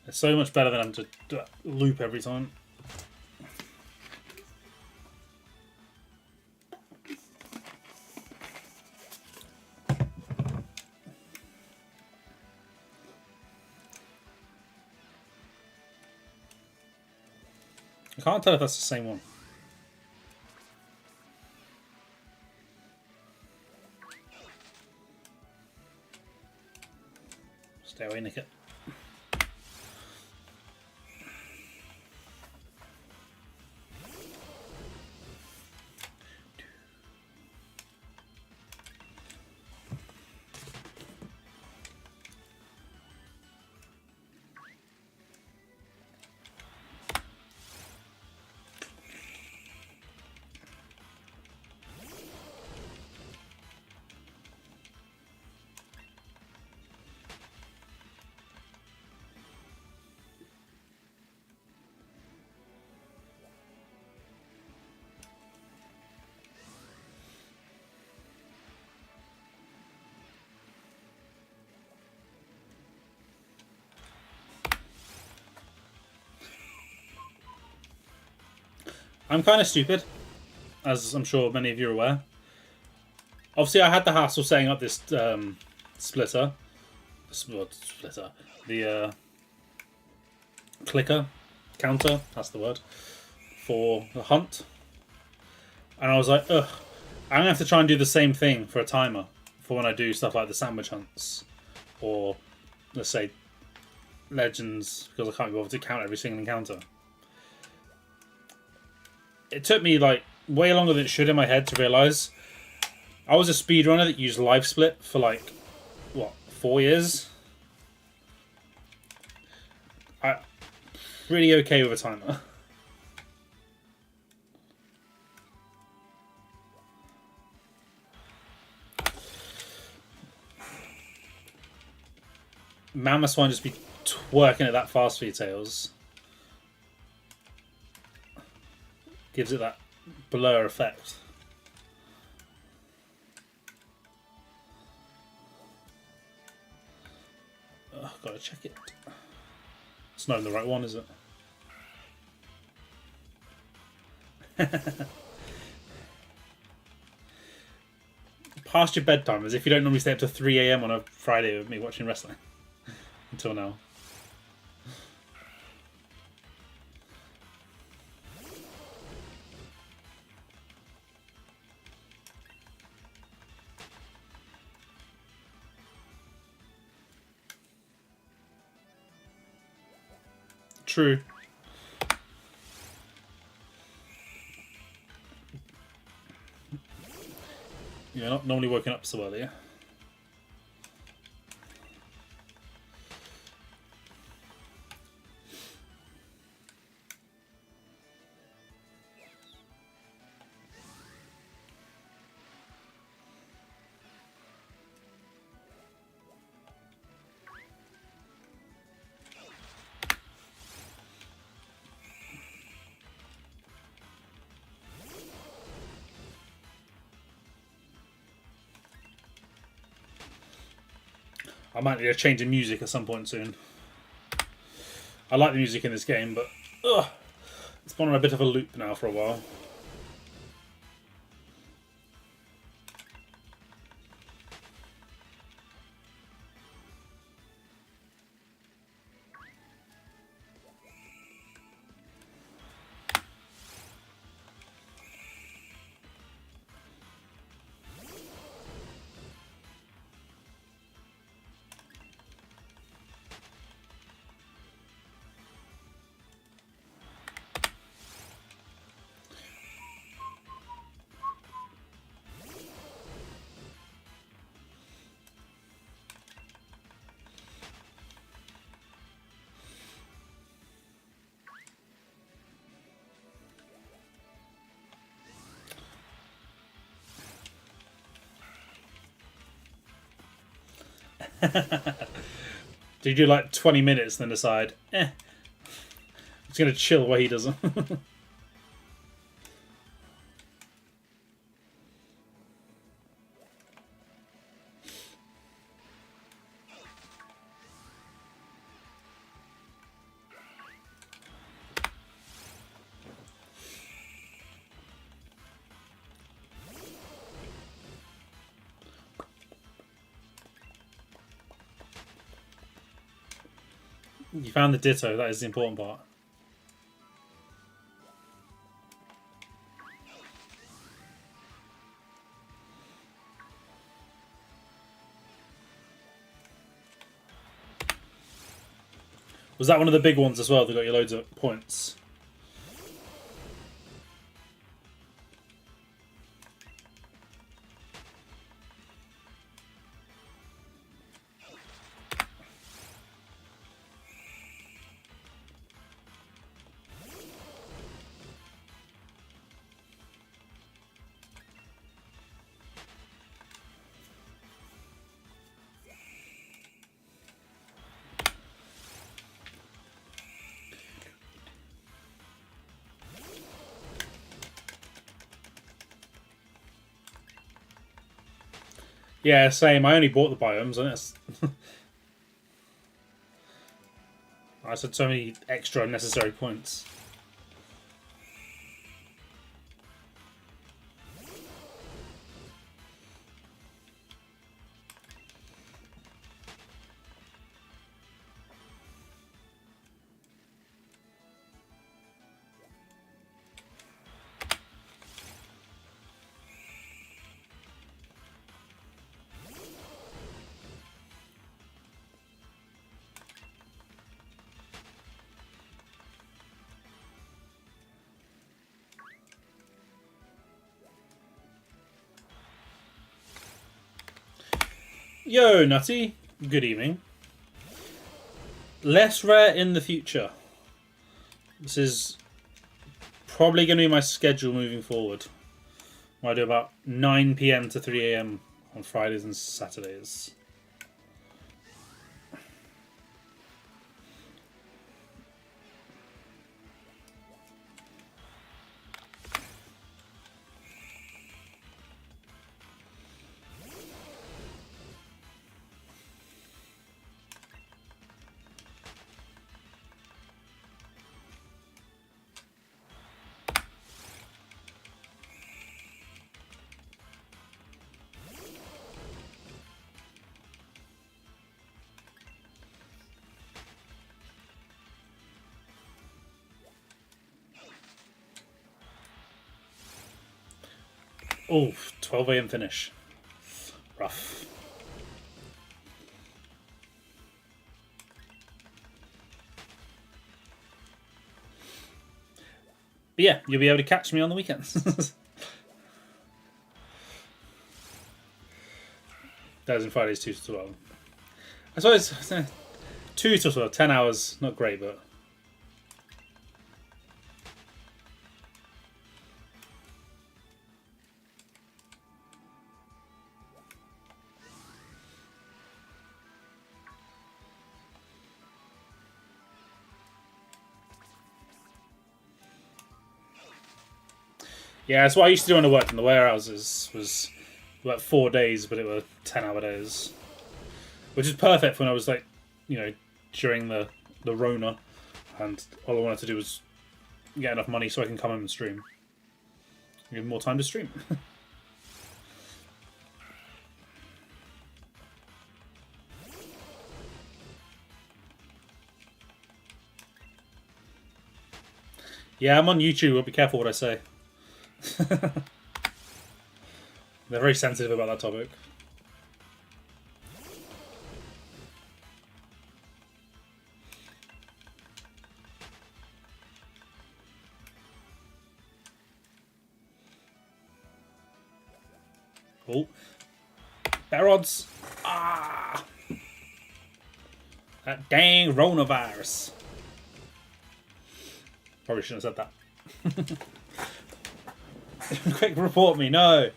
It's so much better than having to loop every time. I can't tell if that's the same one. Stay away, Nick. I'm kind of stupid, as I'm sure many of you are aware. Obviously, I had the hassle setting up this splitter. The clicker counter, that's the word, for the hunt. And I was like, ugh, I'm going to have to try and do the same thing for a timer for when I do stuff like the sandwich hunts. Or, let's say, legends, because I can't be bothered to count every single encounter. It took me like way longer than it should in my head to realise I was a speedrunner that used live split for like, what, 4 years? I'm pretty okay with a timer. Man must want to just be twerking it that fast for your tails. Gives it that blur effect. check it. It's not in the right one, is it? Past your bedtime, as if you don't normally stay up to 3 AM on a Friday with me watching wrestling. Until now. True. You're not normally woken up so early. I might need a change of music at some point soon. I like the music in this game, but it's been on a bit of a loop now for a while. Do you do like 20 minutes then decide, it's going to chill while he doesn't? You found the Ditto, that is the important part. Was that one of the big ones as well that got you loads of points? Yeah, same. I only bought the biomes, and it's I said so many extra unnecessary points. Yo, Nutty. Good evening. Less rare in the future. This is probably going to be my schedule moving forward. I do about 9 PM to 3 AM on Fridays and Saturdays. Oh, 12 a.m. finish. Rough. But yeah, you'll be able to catch me on the weekends. Thursdays and Fridays, 2 to 12. I suppose 2 to 12, 10 hours, not great, but. Yeah, that's what I used to do when I worked in the warehouses. Was like 4 days, but it were 10-hour days, which is perfect for when I was like, during the Rona, and all I wanted to do was get enough money so I can come home and stream. Give more time to stream. Yeah, I'm on YouTube. I'll be careful what I say. They're very sensitive about that topic. Oh. Better odds. Ah! That dang coronavirus. Probably shouldn't have said that. Quick, report me. No.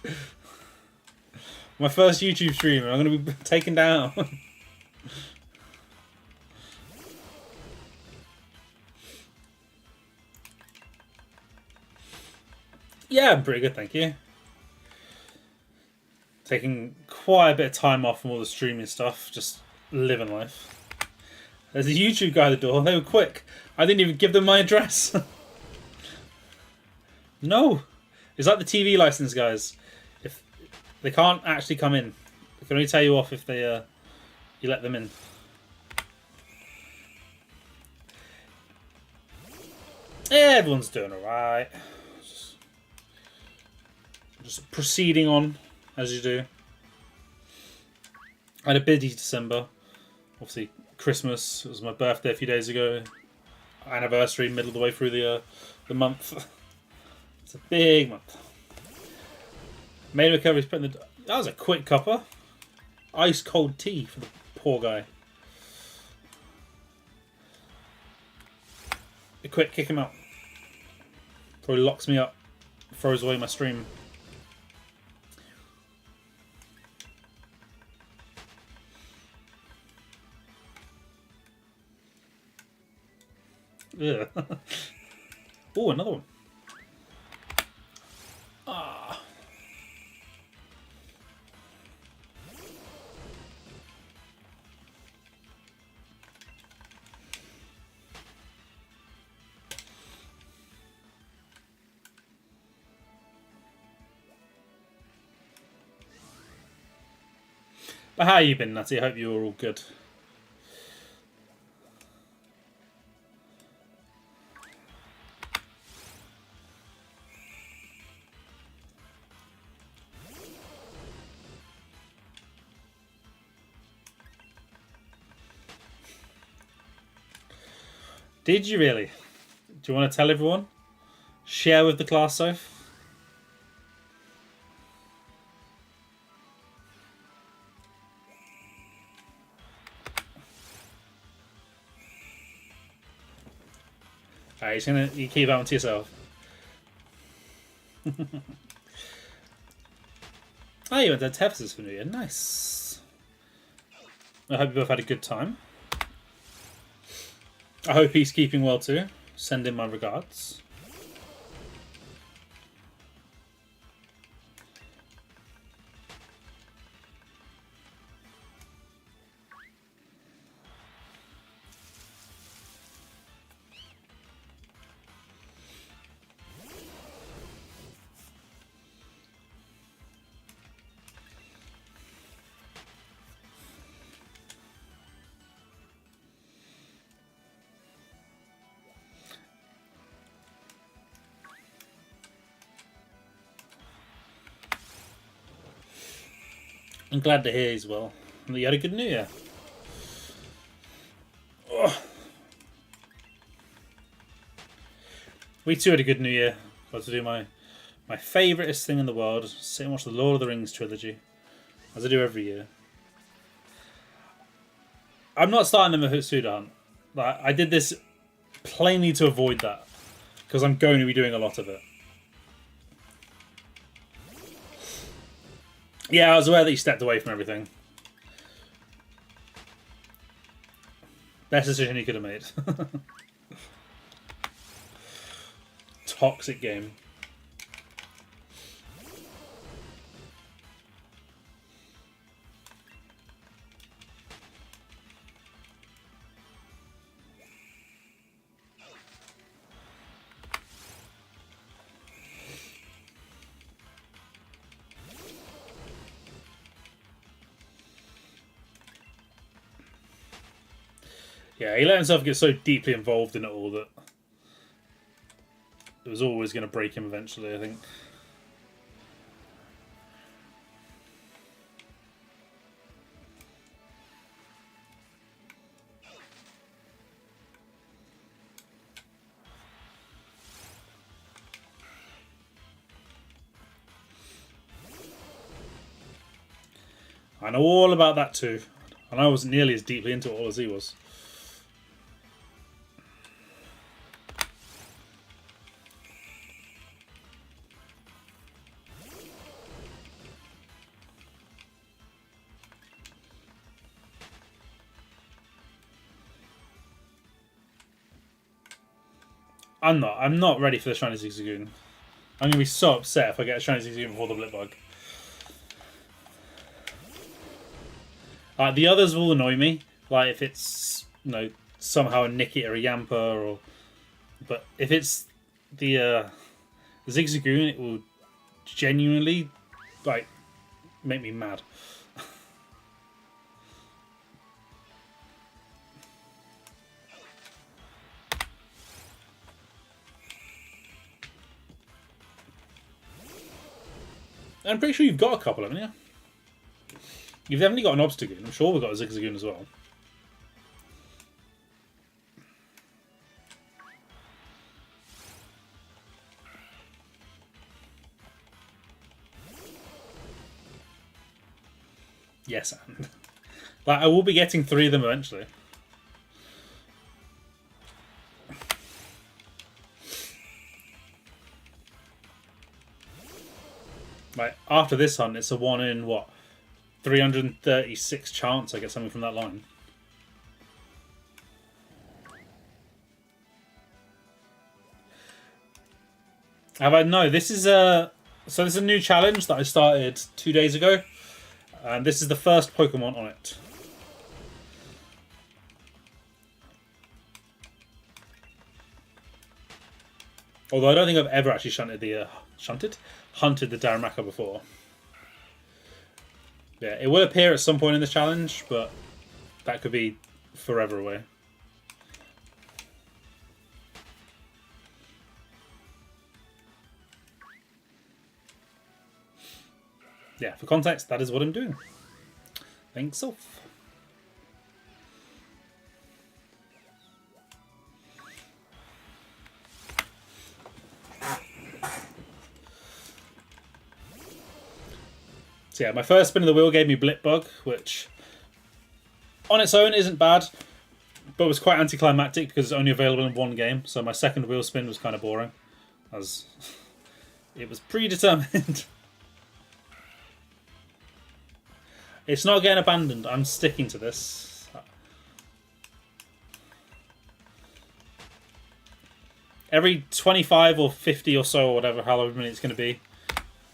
My first YouTube stream. I'm going to be taken down. Yeah, I'm pretty good, thank you. Taking quite a bit of time off from all the streaming stuff. Just living life. There's a YouTube guy at the door. They were quick. I didn't even give them my address. No. It's like the TV license guys. If they can't actually come in, they can only tell you off if they you let them in. Yeah, everyone's doing alright. Just proceeding on as you do. I had a busy December. Obviously, Christmas. It was my birthday a few days ago. Anniversary, middle of the way through the month. It's a big month. Main recovery's putting the. That was a quick cuppa. Ice cold tea for the poor guy. A quick kick him out. Probably locks me up. Throws away my stream. Yeah. Oh, another one. Ah. But how you been, Nutty? I hope you're all good. Did you really? Do you want to tell everyone? Share with the class, Soph? Alright, you keep that one to yourself. Oh, you went to Texas for New Year. Nice. I hope you both had a good time. I hope he's keeping well too. Send him my regards. I'm glad to hear as well. And you had a good New Year. Oh. We too had a good New Year. Got to do my favouriteest thing in the world, sit and watch the Lord of the Rings trilogy, as I do every year. I'm not starting the Mahutsuda hunt. Like, I did this plainly to avoid that, because I'm going to be doing a lot of it. Yeah, I was aware that you stepped away from everything. Best decision you could have made. Toxic game. Yeah, he let himself get so deeply involved in it all that it was always going to break him eventually, I think. I know all about that too. And I wasn't nearly as deeply into it all as he was. I'm not ready for the Shiny Zigzagoon. I'm going to be so upset if I get a Shiny Zigzagoon before the Blipbug. The others will annoy me. Like if it's, somehow a Nickit or a Yamper, but if it's the Zigzagoon, it will genuinely make me mad. I'm pretty sure you've got a couple, haven't you? You've definitely got an Obstagoon. I'm sure we've got a Zigzagoon as well. Yes, and I will be getting 3 of them eventually. After this hunt, it's a 1 in 336 chance I get something from that line. No, this is a new challenge that I started 2 days ago, and this is the first Pokemon on it. Although I don't think I've ever actually hunted the Darumaka before. Yeah, it will appear at some point in this challenge, but that could be forever away. Yeah, for context, that is what I'm doing. Thanks, Soph. So yeah, my first spin of the wheel gave me Blipbug, which on its own isn't bad, but was quite anticlimactic because it's only available in 1 game. So my second wheel spin was kind of boring, as it was predetermined. It's not getting abandoned. I'm sticking to this. Every 25 or 50 or so, or whatever, however many it's going to be,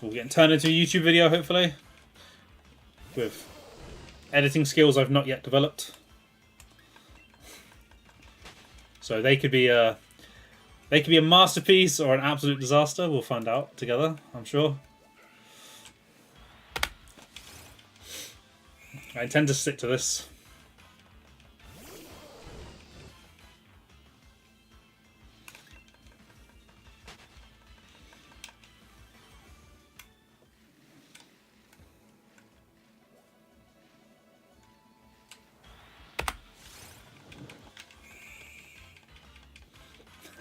we'll get turned into a YouTube video, hopefully, with editing skills I've not yet developed. So they could be a masterpiece or an absolute disaster. We'll find out together, I'm sure. I intend to stick to this.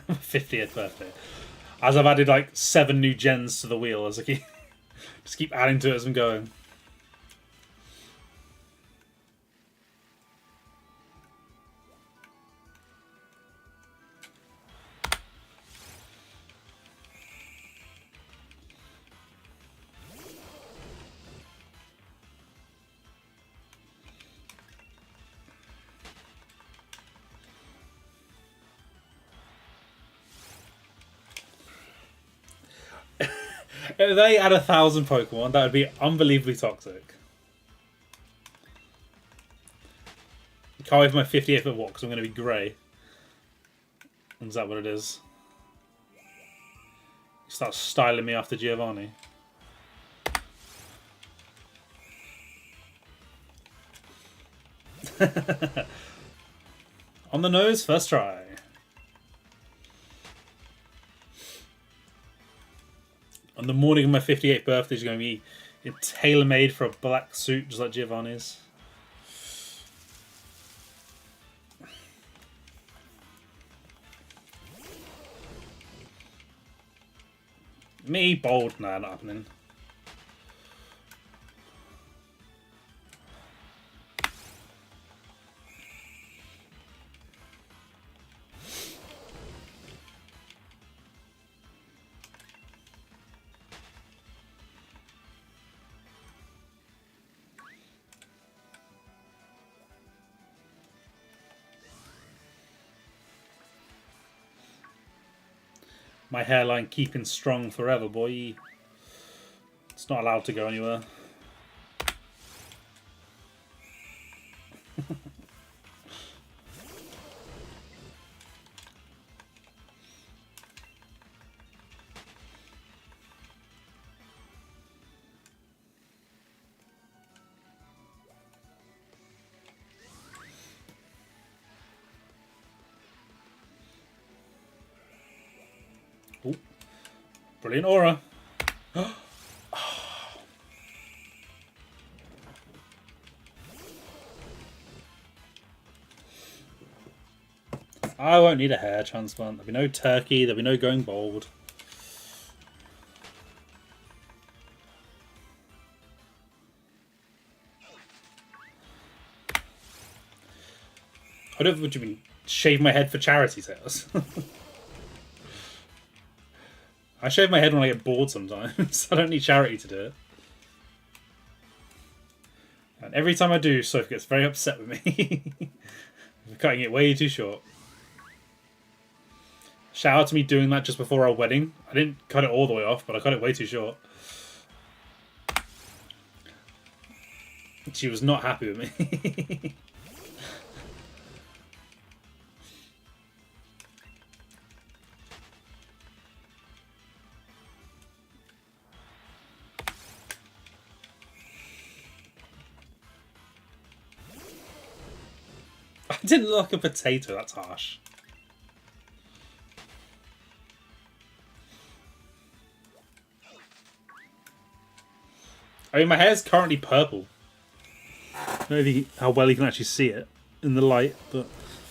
50th birthday. As I've added like 7 new gens to the wheel as I keep just keep adding to it as I'm going. If they add 1,000 Pokemon, that would be unbelievably toxic. Can't wait for my 58th at what? Because I'm going to be grey. Is that what it is? You start styling me after Giovanni. On the nose, first try. On the morning of my 58th birthday, is going to be tailor-made for a black suit, just like Giovanni's. Me, bold? Nah, not happening. My hairline keeping strong forever, boy. It's not allowed to go anywhere. Ooh. Brilliant aura. I won't need a hair transplant. There'll be no turkey. There'll be no going bald. I don't. Would you mean shave my head for charity sales? I shave my head when I get bored sometimes. I don't need charity to do it. And every time I do, Sophie gets very upset with me. I'm cutting it way too short. Shout out to me doing that just before our wedding. I didn't cut it all the way off, but I cut it way too short. She was not happy with me. I didn't look like a potato, that's harsh. I mean, my hair's currently purple. I don't know how well you can actually see it in the light, but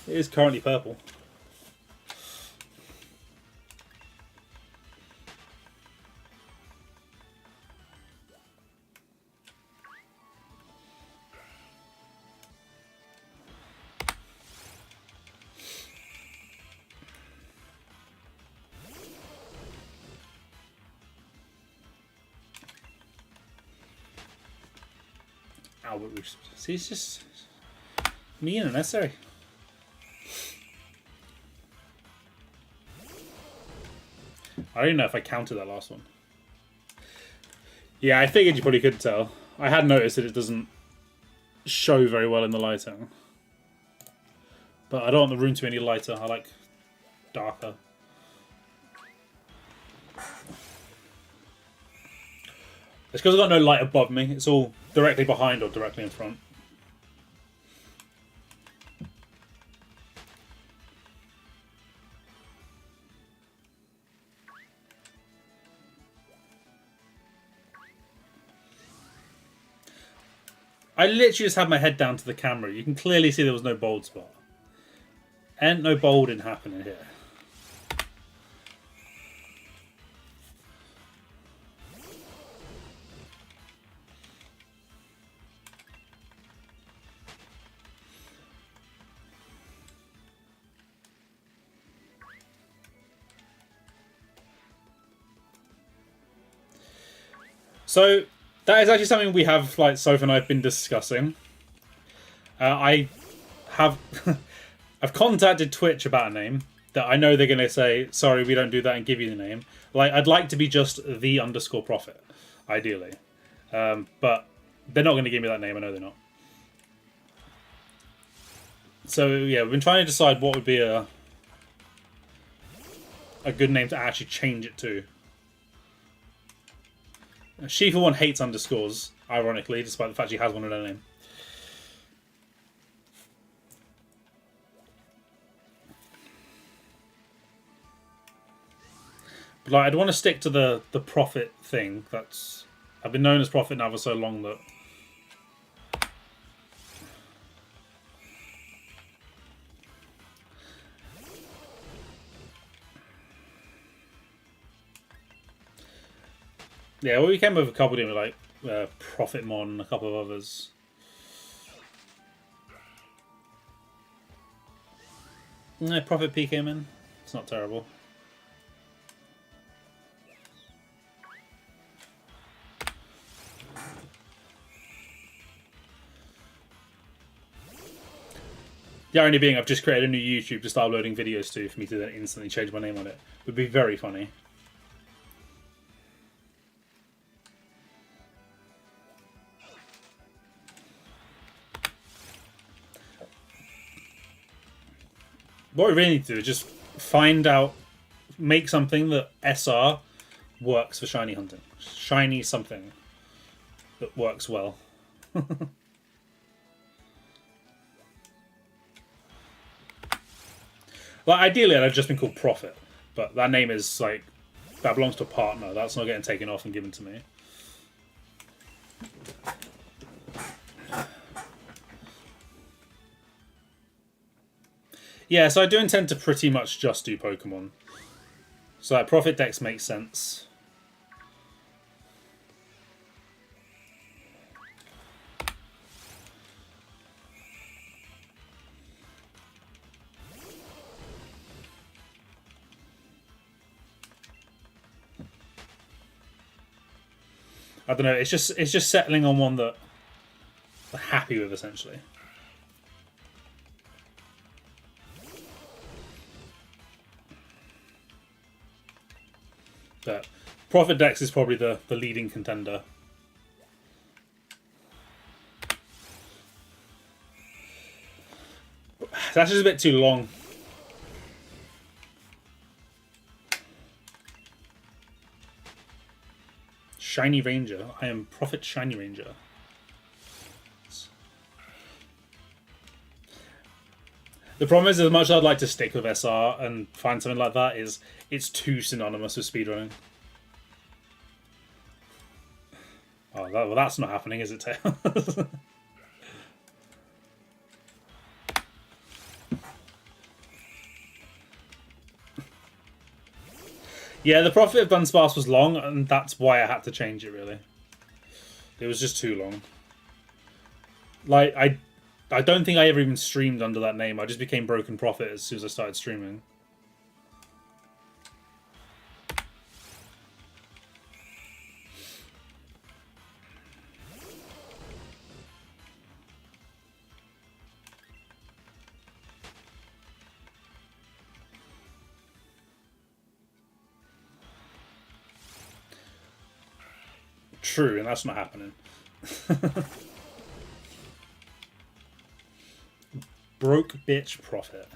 it is currently purple. See, it's just mean and unnecessary. I don't even know if I counted that last one. Yeah, I figured you probably could tell. I had noticed that it doesn't show very well in the lighting. But I don't want the room to be any lighter. I like darker. It's because I've got no light above me. It's all directly behind or directly in front. I literally just had my head down to the camera. You can clearly see there was no bold spot. And no bolding happening here. So that is actually something we have, like, Soph and I have been discussing. I have I've contacted Twitch about a name that I know they're going to say, sorry, we don't do that, and give you the name. Like, I'd like to be just the_prophet, ideally. But they're not going to give me that name, I know they're not. So, yeah, we've been trying to decide what would be a good name to actually change it to. She, for one, hates underscores, ironically, despite the fact she has one in her name. But, like, I'd want to stick to the prophet thing. I've been known as prophet now for so long that... Yeah, well, we came with a couple of them, like Prophet Mon and a couple of others. No, Prophet P came in. It's not terrible. The irony being, I've just created a new YouTube to start uploading videos to for me to then instantly change my name on it. Would be very funny. What we really need to do is just find out, make something that SR works for shiny hunting. Shiny something that works well. Like, ideally, I'd have just been called Prophet, but that name is, like, that belongs to a partner. That's not getting taken off and given to me. Yeah, so I do intend to pretty much just do Pokemon. So that Prophet Dex makes sense. I don't know, it's just settling on one that I'm happy with, essentially. But Prophet Dex is probably the leading contender. That's just a bit too long. Shiny Ranger. I am Prophet Shiny Ranger. The problem is, as much as I'd like to stick with SR and find something like that, is it's too synonymous with speedrunning. Oh, well, that's not happening, is it, Tails? Yeah, the Prophet of Dunsparce was long, and that's why I had to change it, really. It was just too long. Like, I don't think I ever even streamed under that name. I just became Broken Prophet as soon as I started streaming. True, and that's not happening. Broke bitch Prophet.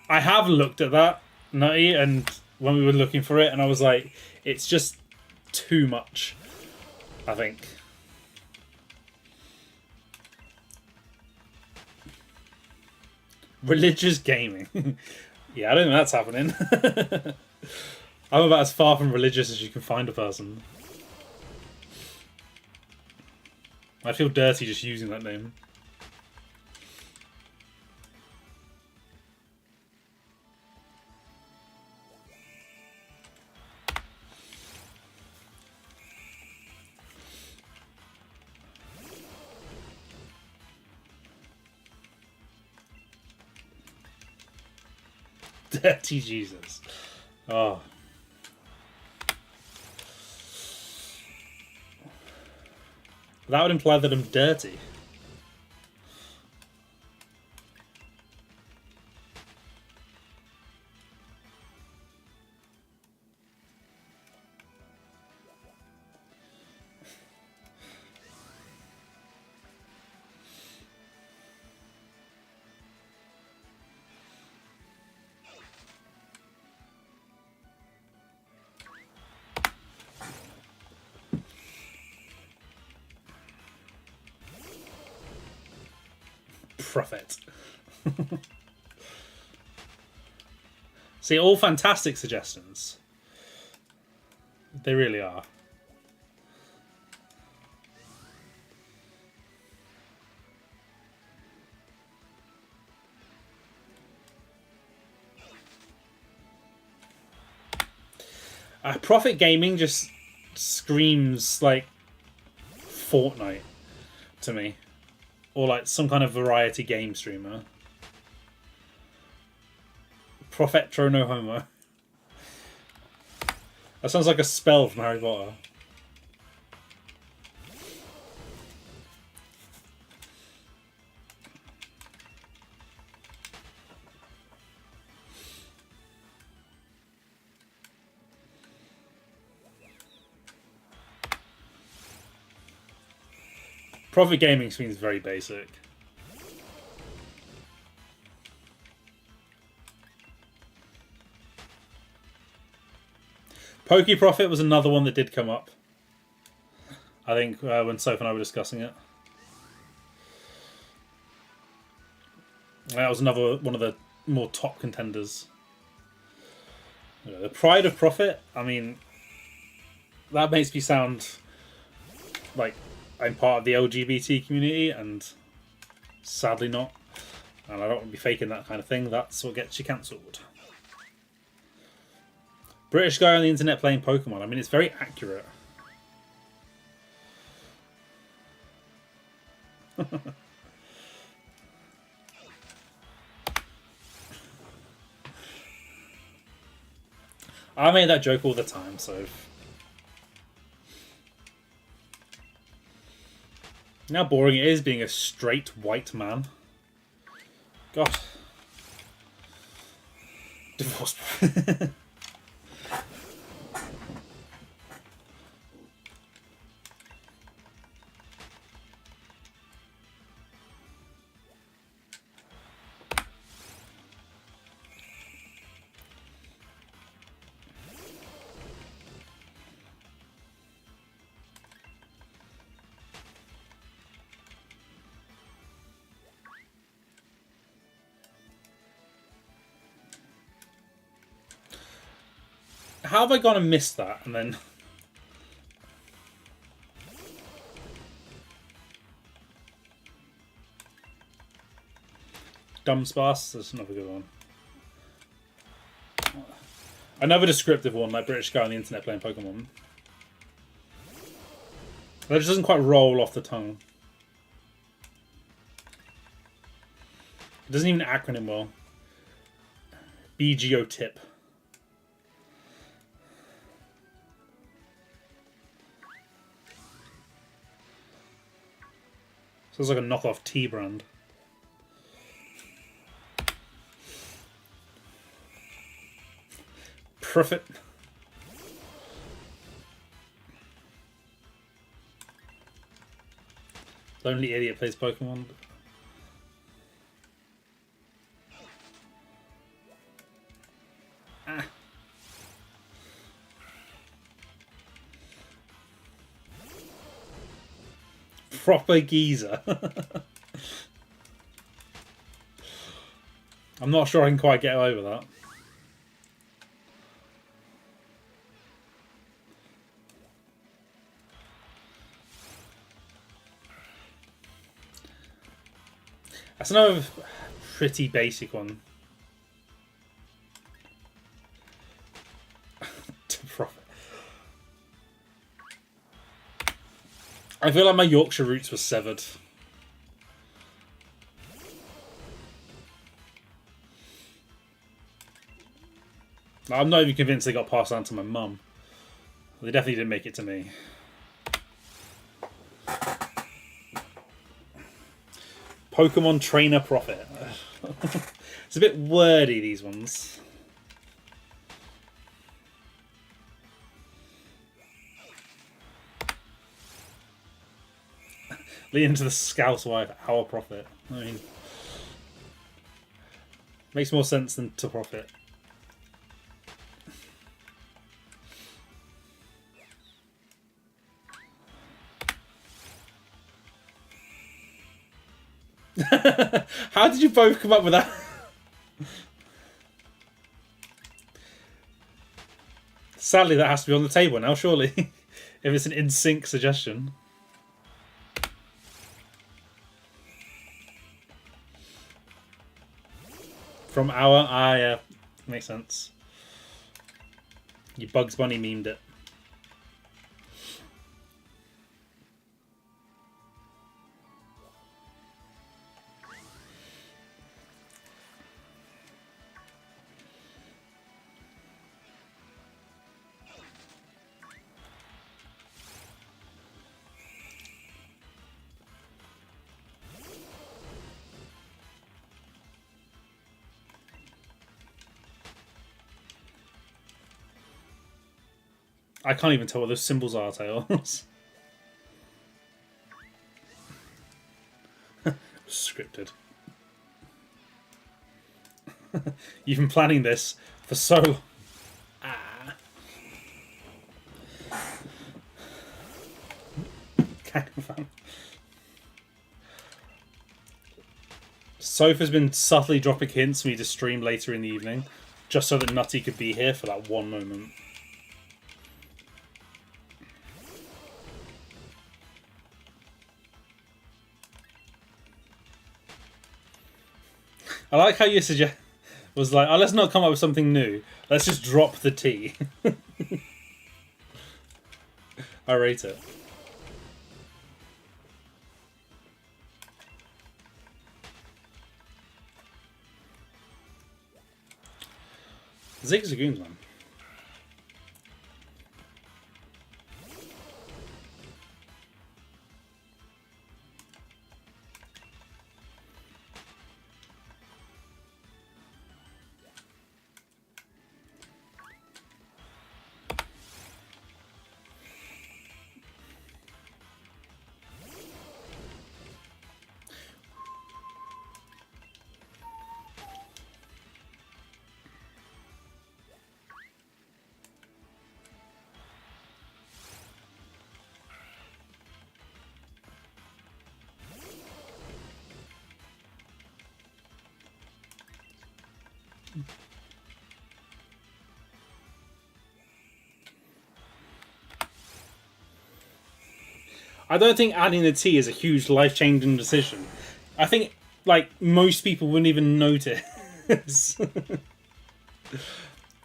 I have looked at that, Nutty, and when we were looking for it, and I was like, it's just too much, I think. Religious gaming. Yeah, I don't think that's happening. I'm about as far from religious as you can find a person. I feel dirty just using that name. Dirty Jesus. Oh. That would imply that I'm dirty. Profit. See, all fantastic suggestions. They really are. Profit Gaming just screams like Fortnite to me. Or like some kind of variety game streamer. Profetro no homo. That sounds like a spell from Harry Potter. Profit Gaming seems very basic. Pokey Profit was another one that did come up. I think when Soph and I were discussing it. That was another one of the more top contenders. The Pride of Profit, I mean, that makes me sound like I'm part of the LGBT community, and sadly not. And I don't want to be faking that kind of thing. That's what gets you cancelled. British guy on the internet playing Pokemon. I mean, it's very accurate. I made that joke all the time, so... How boring it is being a straight white man. God. Divorce. How have I gone and missed that? And then... Dumb Sparse, that's another good one. Another descriptive one, like British guy on the internet playing Pokemon. That just doesn't quite roll off the tongue. It doesn't even acronym well. BGO tip. Sounds like a knockoff tea brand. Profit. Lonely idiot plays Pokemon. Ah. Proper geezer. I'm not sure I can quite get over that. That's another pretty basic one. To profit. I feel like my Yorkshire roots were severed. I'm not even convinced they got passed on to my mum. They definitely didn't make it to me. Pokemon Trainer Profit. It's a bit wordy, these ones. Lead into the Scout's wife, our profit. I mean, makes more sense than to profit. How did you both come up with that? Sadly, that has to be on the table now, surely. If it's an in-sync suggestion. From our... Ah, yeah. Makes sense. You Bugs Bunny memed it. I can't even tell what those symbols are, Tails. Scripted. You've been planning this for so long. Ah. Sofa's been subtly dropping hints for me to stream later in the evening, just so that Nutty could be here for that one moment. I like how you suggest was like, oh, let's not come up with something new. Let's just drop the tea. I rate it. Zigzagoons, man. I don't think adding the tea is a huge life-changing decision. I think, like, most people wouldn't even notice. It'd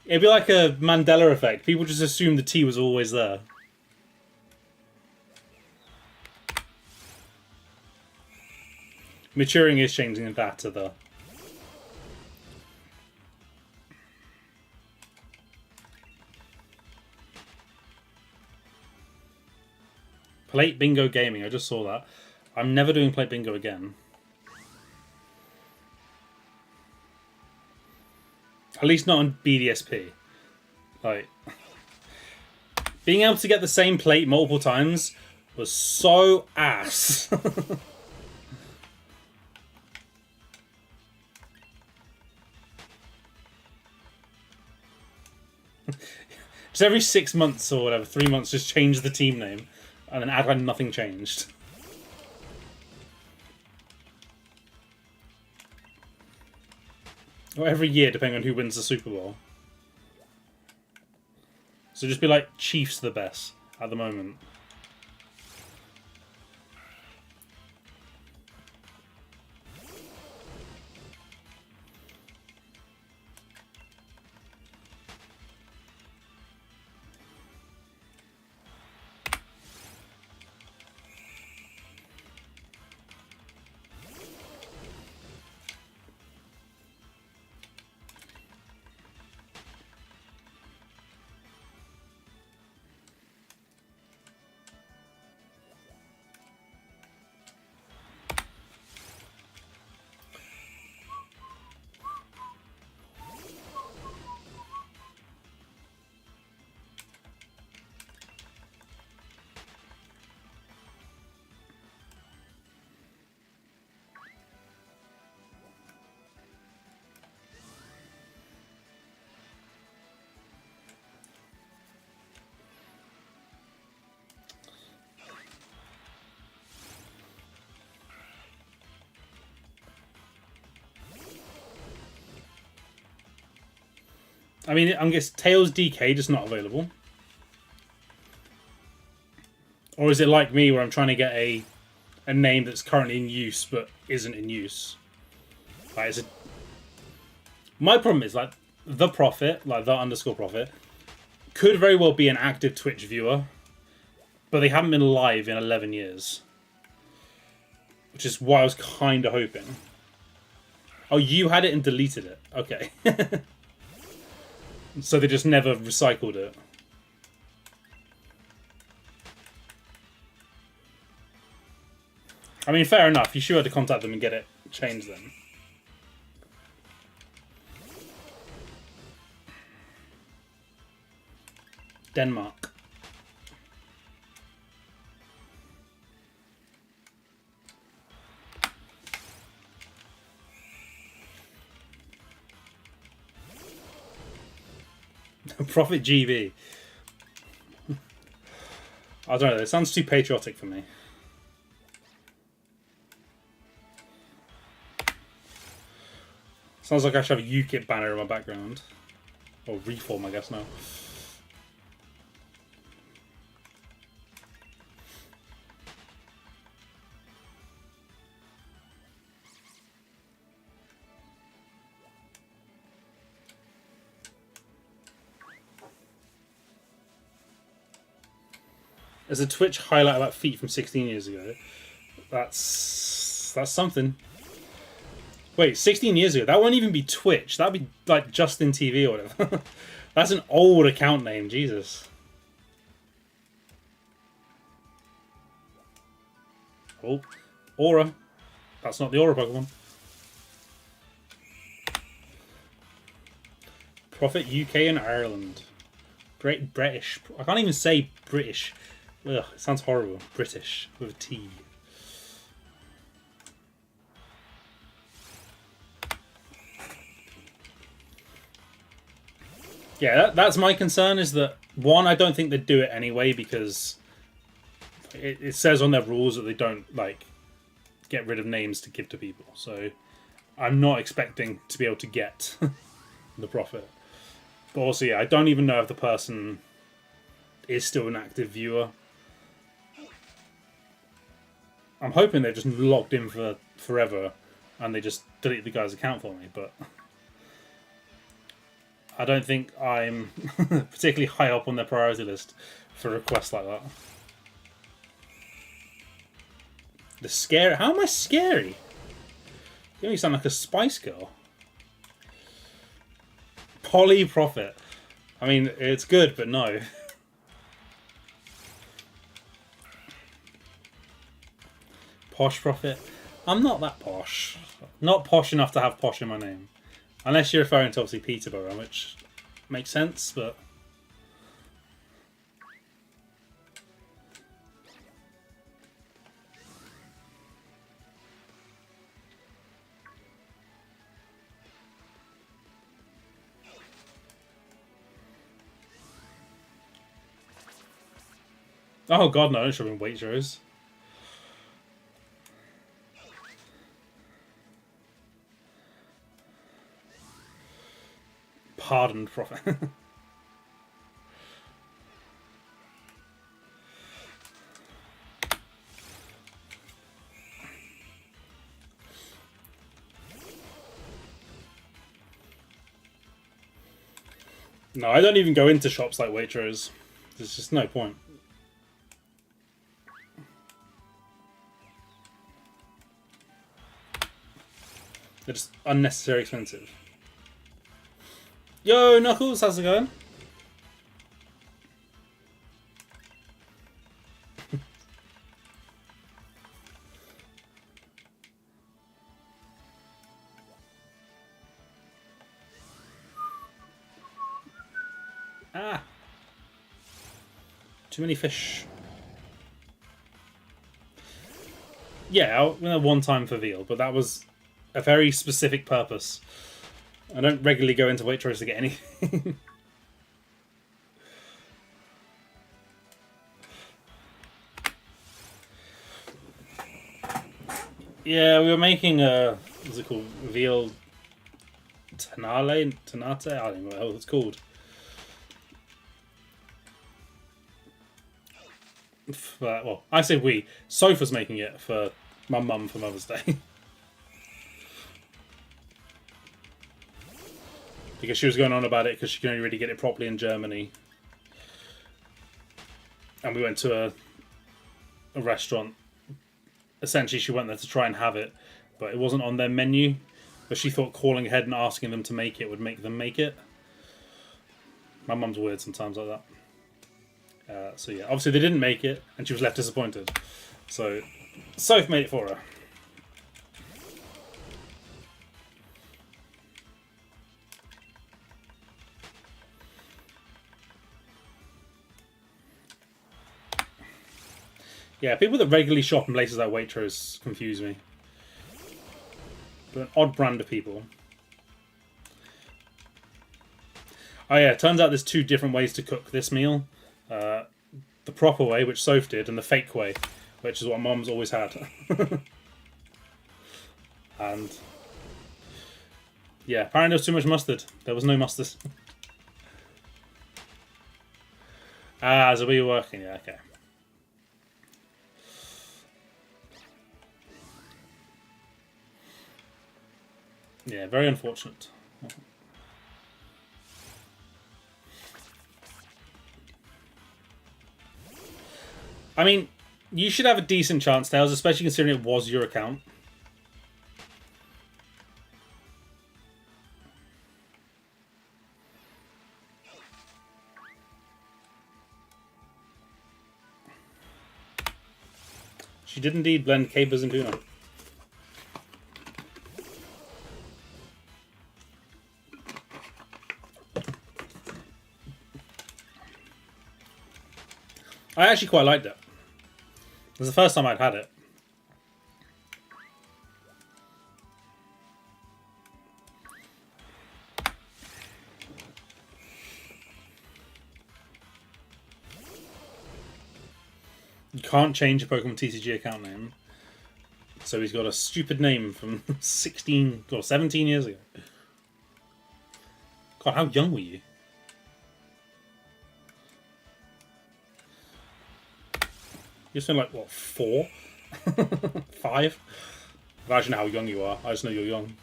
be like a Mandela effect. People just assume the tea was always there. Maturing is changing that to the... Plate Bingo Gaming, I just saw that. I'm never doing Plate Bingo again. At least not on BDSP. Like, being able to get the same plate multiple times was so ass. Just every 6 months or whatever, 3 months, just change the team name. And then act like nothing changed. Or every year, depending on who wins the Super Bowl. So just be like, Chiefs the best at the moment. I mean, I guess Tails DK just not available. Or is it like me where I'm trying to get a name that's currently in use but isn't in use? Like, my problem is, like, the Prophet, like the _ Prophet, could very well be an active Twitch viewer, but they haven't been live in 11 years. Which is why I was kind of hoping. Oh, you had it and deleted it. Okay. So they just never recycled it. I mean, fair enough. You should have to contact them and get it changed then. Denmark. Profit GB. I don't know, it sounds too patriotic for me. Sounds like I should have a UKIP banner in my background. Or Reform, I guess now. There's a Twitch highlight about feet from 16 years ago. That's something. Wait, 16 years ago? That won't even be Twitch. That'd be like Justin TV or whatever. That's an old account name, Jesus. Oh, Aura. That's not the Aura Pokemon. Profit UK and Ireland. Great British. I can't even say British. Ugh, it sounds horrible. British with a T. Yeah, that's my concern, is that, one, I don't think they'd do it anyway because it says on their rules that they don't, like, get rid of names to give to people. So I'm not expecting to be able to get the Profit. But also, yeah, I don't even know if the person is still an active viewer. I'm hoping they're just logged in for forever and they just delete the guy's account for me, but I don't think I'm particularly high up on their priority list for requests like that. The scary... How am I scary? You only sound like a Spice Girl. Polly Profit. I mean, it's good, but no. Posh Profit. I'm not that posh. Not posh enough to have posh in my name. Unless you're referring to, obviously, Peterborough, which makes sense, but... Oh god, no, it should have been Waitrose. Pardoned Profit. No, I don't even go into shops like Waitrose. There's just no point. They're just unnecessarily expensive. Yo, Knuckles, how's it going? Ah! Too many fish. Yeah, I went one time for veal, but that was a very specific purpose. I don't regularly go into Waitrose to get anything. Yeah, we were making a, what's it called, veal Tanate, I don't know what the hell it's called. Well, I say we. Sofa's making it for my mum for Mother's Day. Because she was going on about it because she can only really get it properly in Germany. And we went to a restaurant. Essentially, she went there to try and have it, but it wasn't on their menu. But she thought calling ahead and asking them to make it would make them make it. My mum's weird sometimes like that. So yeah, obviously they didn't make it, and she was left disappointed. So, Soph made it for her. Yeah, people that regularly shop in places like Waitrose confuse me. They're an odd brand of people. Oh yeah, turns out there's 2 different ways to cook this meal. The proper way, which Soph did, and the fake way, which is what Mum's always had. And yeah, apparently there was too much mustard. There was no mustard. Ah, so we were working, yeah, okay. Yeah, very unfortunate. I mean, you should have a decent chance, Tails, especially considering it was your account. She did indeed blend capers and tuna. I actually quite liked it. It was the first time I'd had it. You can't change a Pokemon TCG account name. So he's got a stupid name from 16 or 17 years ago. God, how young were you? You're still like, what, 4? 5? I don't actually know how young you are. I just know you're young.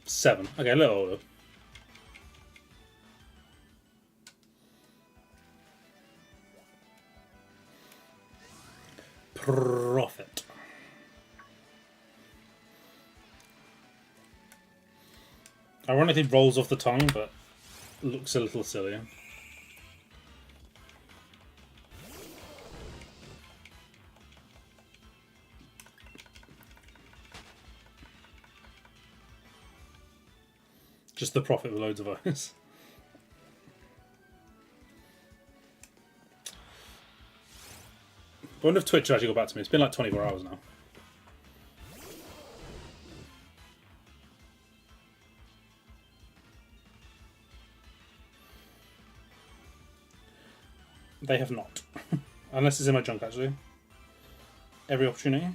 7. Okay, a little older. Profit. Ironically, rolls off the tongue, but looks a little sillier. Just the profit with loads of eyes. I wonder if Twitch actually got back to me. It's been like 24 hours now. They have not. Unless it's in my junk, actually. Every opportunity.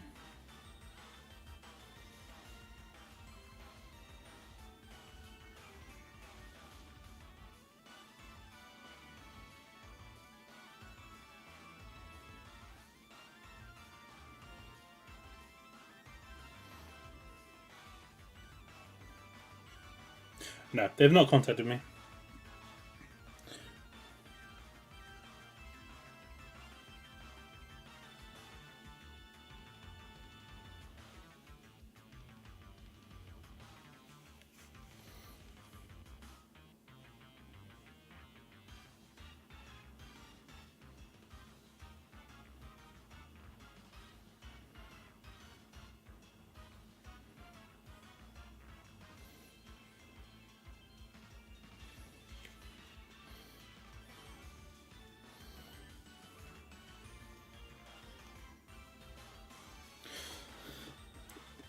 No, they've not contacted me.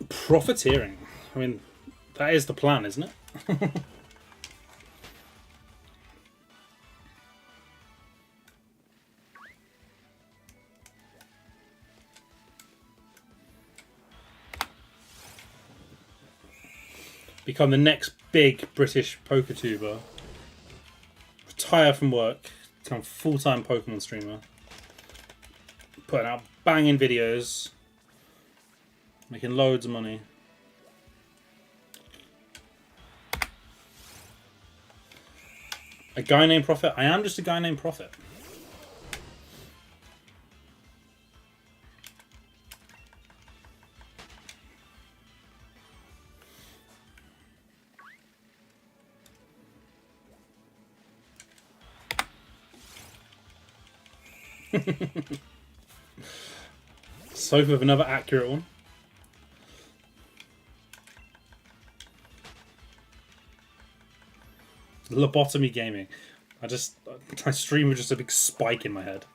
Profiteering. I mean, that is the plan, isn't it? Become the next big British poker tuber. Retire from work. Become a full-time Pokemon streamer. Putting out banging videos. Making loads of money. A guy named Prophet? I am just a guy named Prophet. Sofa with another accurate one. Lobotomy gaming. My stream was just a big spike in my head.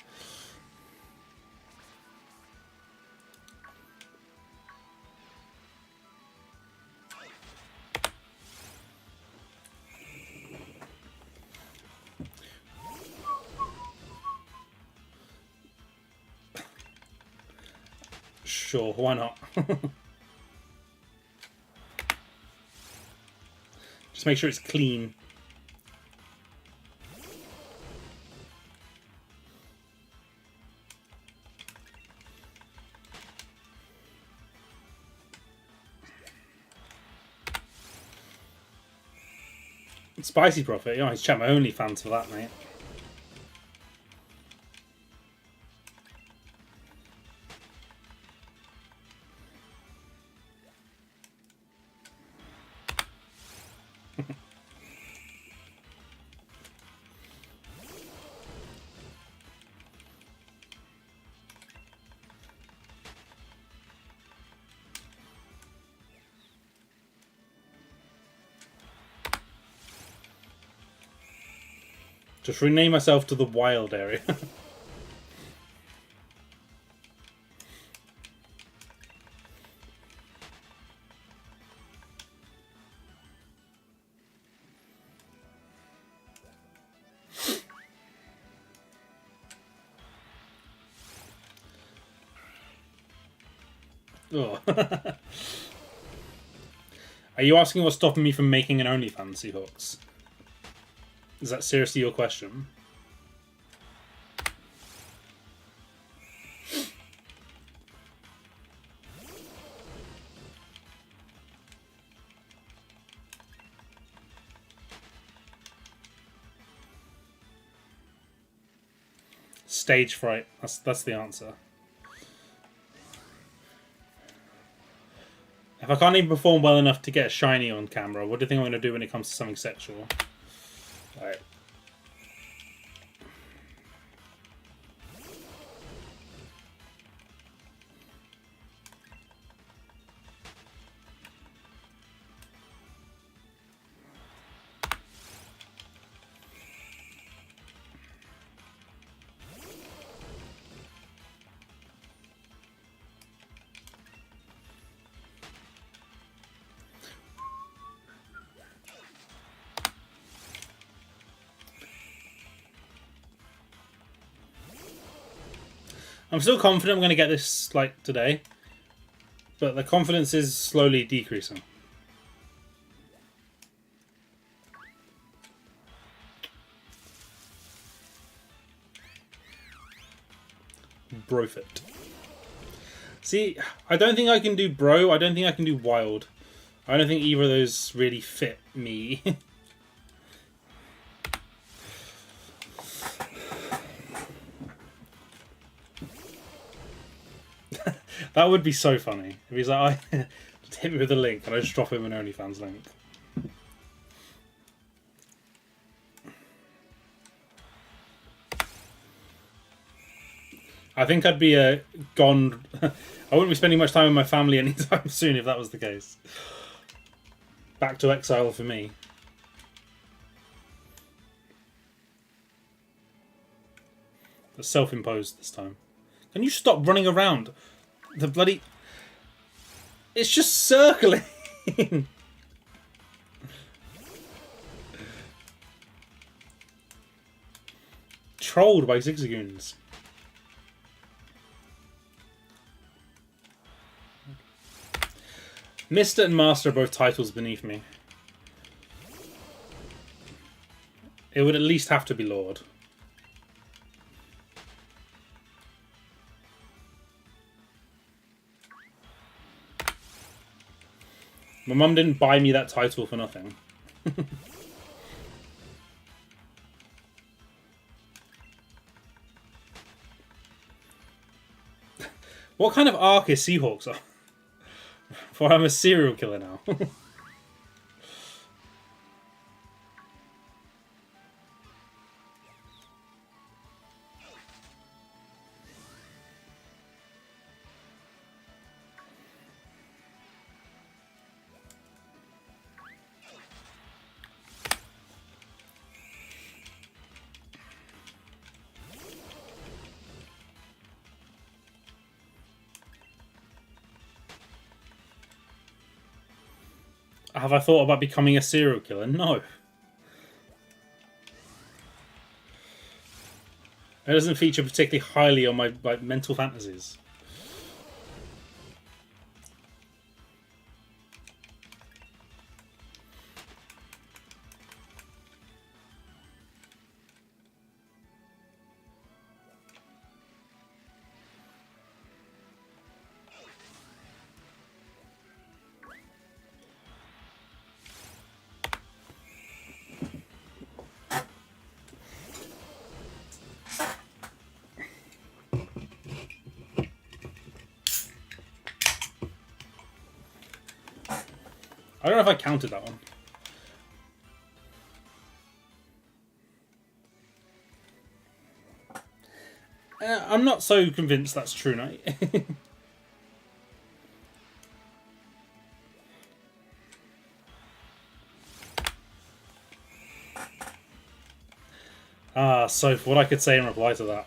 Sure, why not? Just make sure it's clean. Spicy Prophet, you know, he's checked my OnlyFans for that, mate. Just rename myself to the wild area. Oh. Are you asking what's stopping me from making an OnlyFans, Seahawks? Is that seriously your question? Stage fright. That's the answer. If I can't even perform well enough to get a shiny on camera, what do you think I'm going to do when it comes to something sexual? Right. I'm still confident I'm going to get this like today, but the confidence is slowly decreasing. Brofit. See, I don't think I can do bro. I don't think I can do wild. I don't think either of those really fit me. That would be so funny. If he's like, just hit me with a link and I just drop him an OnlyFans link. I think I'd be gone. I wouldn't be spending much time with my family anytime soon if that was the case. Back to exile for me. But self-imposed this time. Can you stop running around? The bloody... It's just circling. Trolled by Zigzagoons. Mr. and Master are both titles beneath me. It would at least have to be Lord. My mum didn't buy me that title for nothing. What kind of arc is Seahawks on? For I'm a serial killer now. Have I thought about becoming a serial killer? No. It doesn't feature particularly highly on my mental fantasies. I don't know if I counted that one. I'm not so convinced that's true, Knight. So for what I could say in reply to that.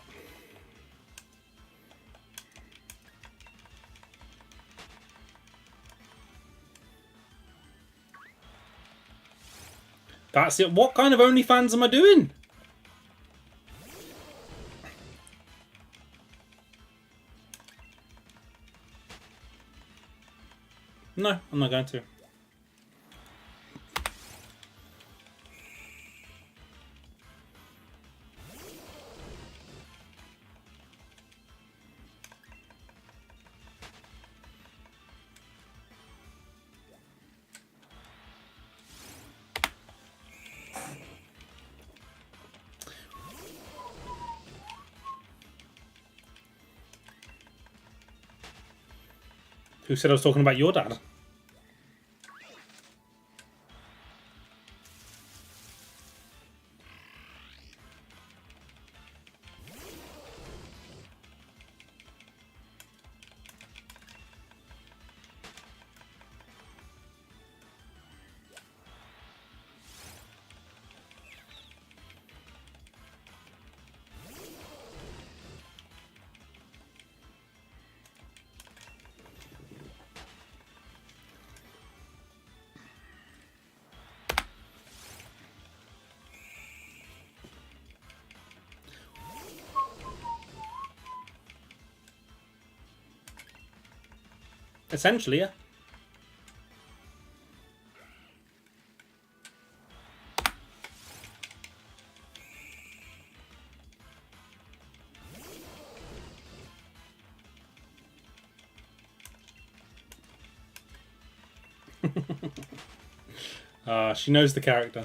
That's it. What kind of OnlyFans am I doing? No, I'm not going to. Who said I was talking about your dad? Essentially, yeah. She knows the character.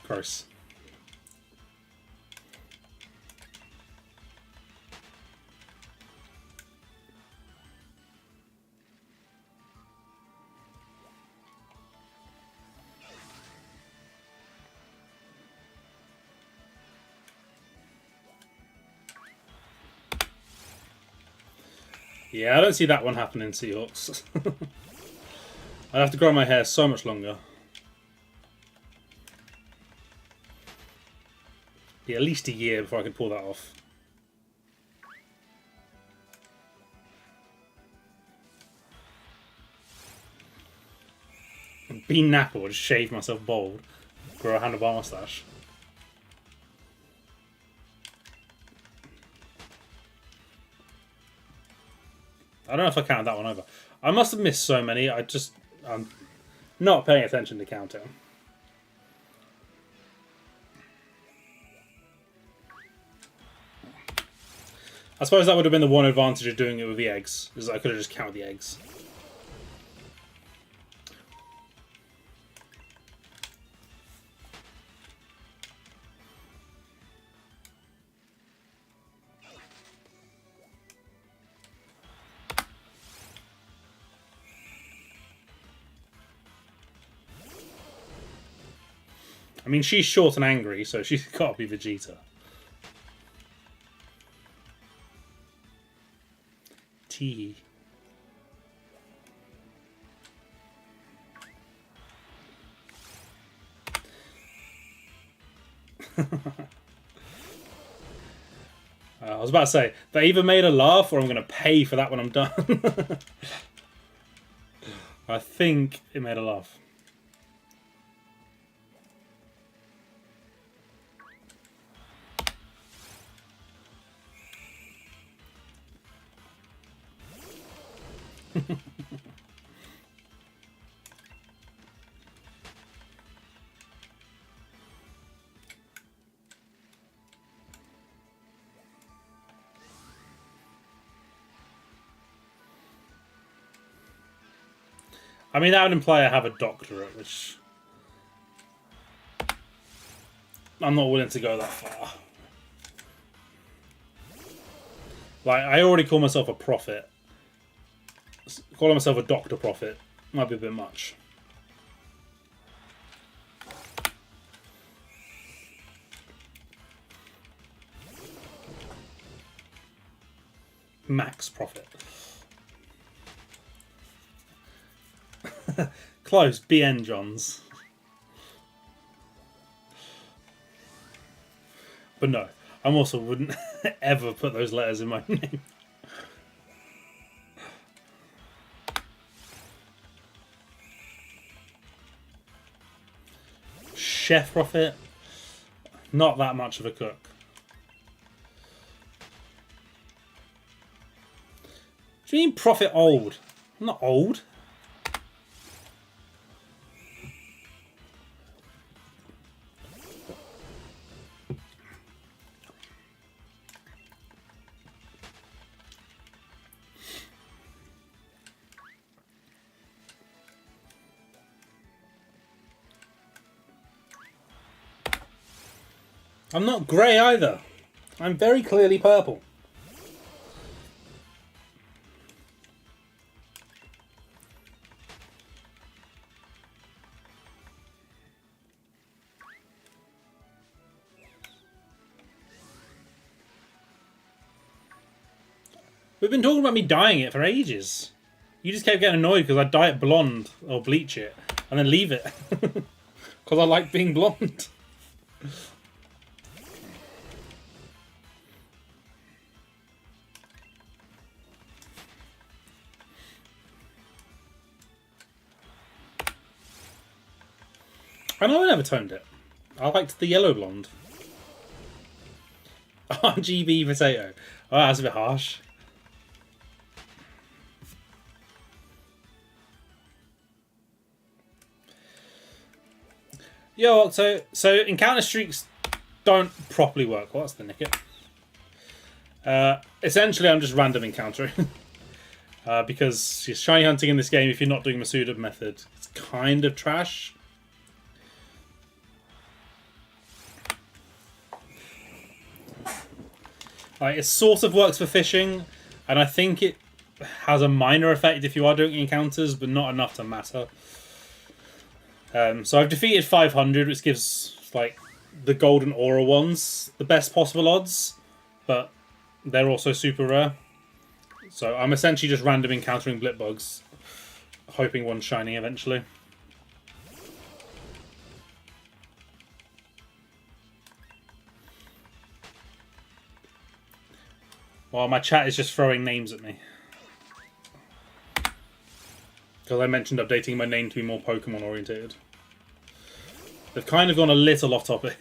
Gross. Yeah, I don't see that one happening, Seahawks. I'd have to grow my hair so much longer. Be at least a year before I can pull that off. Being Napper would shave myself bald, grow a handlebar mustache. I don't know if I counted that one over. I must have missed so many. I'm not paying attention to counting. I suppose that would have been the one advantage of doing it with the eggs, is I could have just counted the eggs. I mean, she's short and angry, so she's got to be Vegeta. T. I was about to say, they either made a laugh or I'm going to pay for that when I'm done. I think it made a laugh. I mean, that would imply I have a doctorate, which I'm not willing to go that far. Like, I already call myself a prophet. Calling myself a doctor prophet might be a bit much. Max prophet. Close. BN Johns. But no, I also wouldn't ever put those letters in my name. Chef prophet. Not that much of a cook. What do you mean prophet old? I'm not old. I'm not grey either. I'm very clearly purple. We've been talking about me dyeing it for ages. You just kept getting annoyed because I dye it blonde or bleach it and then leave it. Because I like being blonde. I know I never toned it. I liked the yellow blonde. RGB potato. Oh, that's a bit harsh. Yo, so encounter streaks don't properly work. Well, that's the nicket. Essentially, I'm just random encountering. Because you're shiny hunting in this game, if you're not doing Masuda method, it's kind of trash. Like, it sort of works for fishing, and I think it has a minor effect if you are doing encounters, but not enough to matter. So I've defeated 500, which gives, like, the golden aura ones the best possible odds, but they're also super rare. So I'm essentially just random encountering Blipbugs, hoping one's shiny eventually. While my chat is just throwing names at me. Because I mentioned updating my name to be more Pokemon orientated. They've kind of gone a little off topic.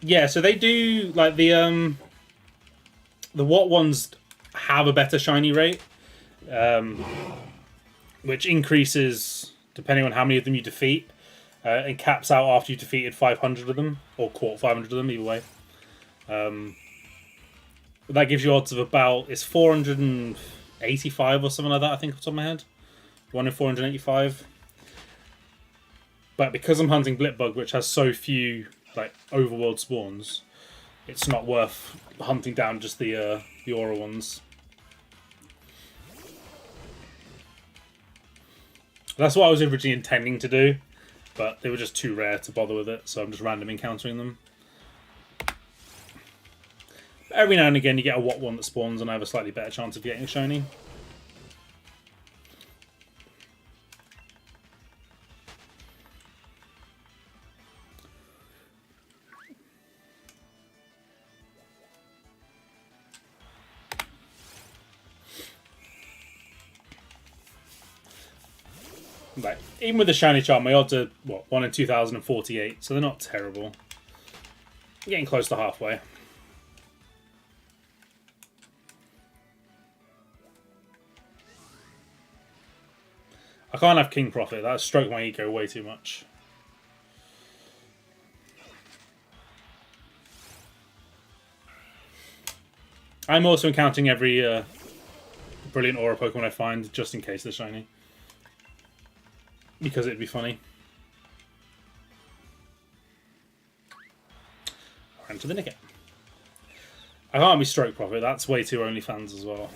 Yeah, so they do like the what ones have a better shiny rate, which increases depending on how many of them you defeat, and caps out after you've defeated 500 of them or caught 500 of them. Either way, that gives you odds of about it's 485 or something like that. I think off the top of my head, 1 in 485. But because I'm hunting Blipbug, which has so few like overworld spawns, it's not worth hunting down just the aura ones. That's what I was originally intending to do, but they were just too rare to bother with it, so I'm just random encountering them. Every now and again you get a what one that spawns and I have a slightly better chance of getting a shiny. Like, even with the shiny charm, my odds are, what, 1 in 2048, so they're not terrible. I'm getting close to halfway. I can't have King Profit, that stroked my ego way too much. I'm also encountering every brilliant aura Pokemon I find, just in case they're shiny. Because it'd be funny. Ran to the Nicket. I can't be Stroke Profit, that's way too OnlyFans as well.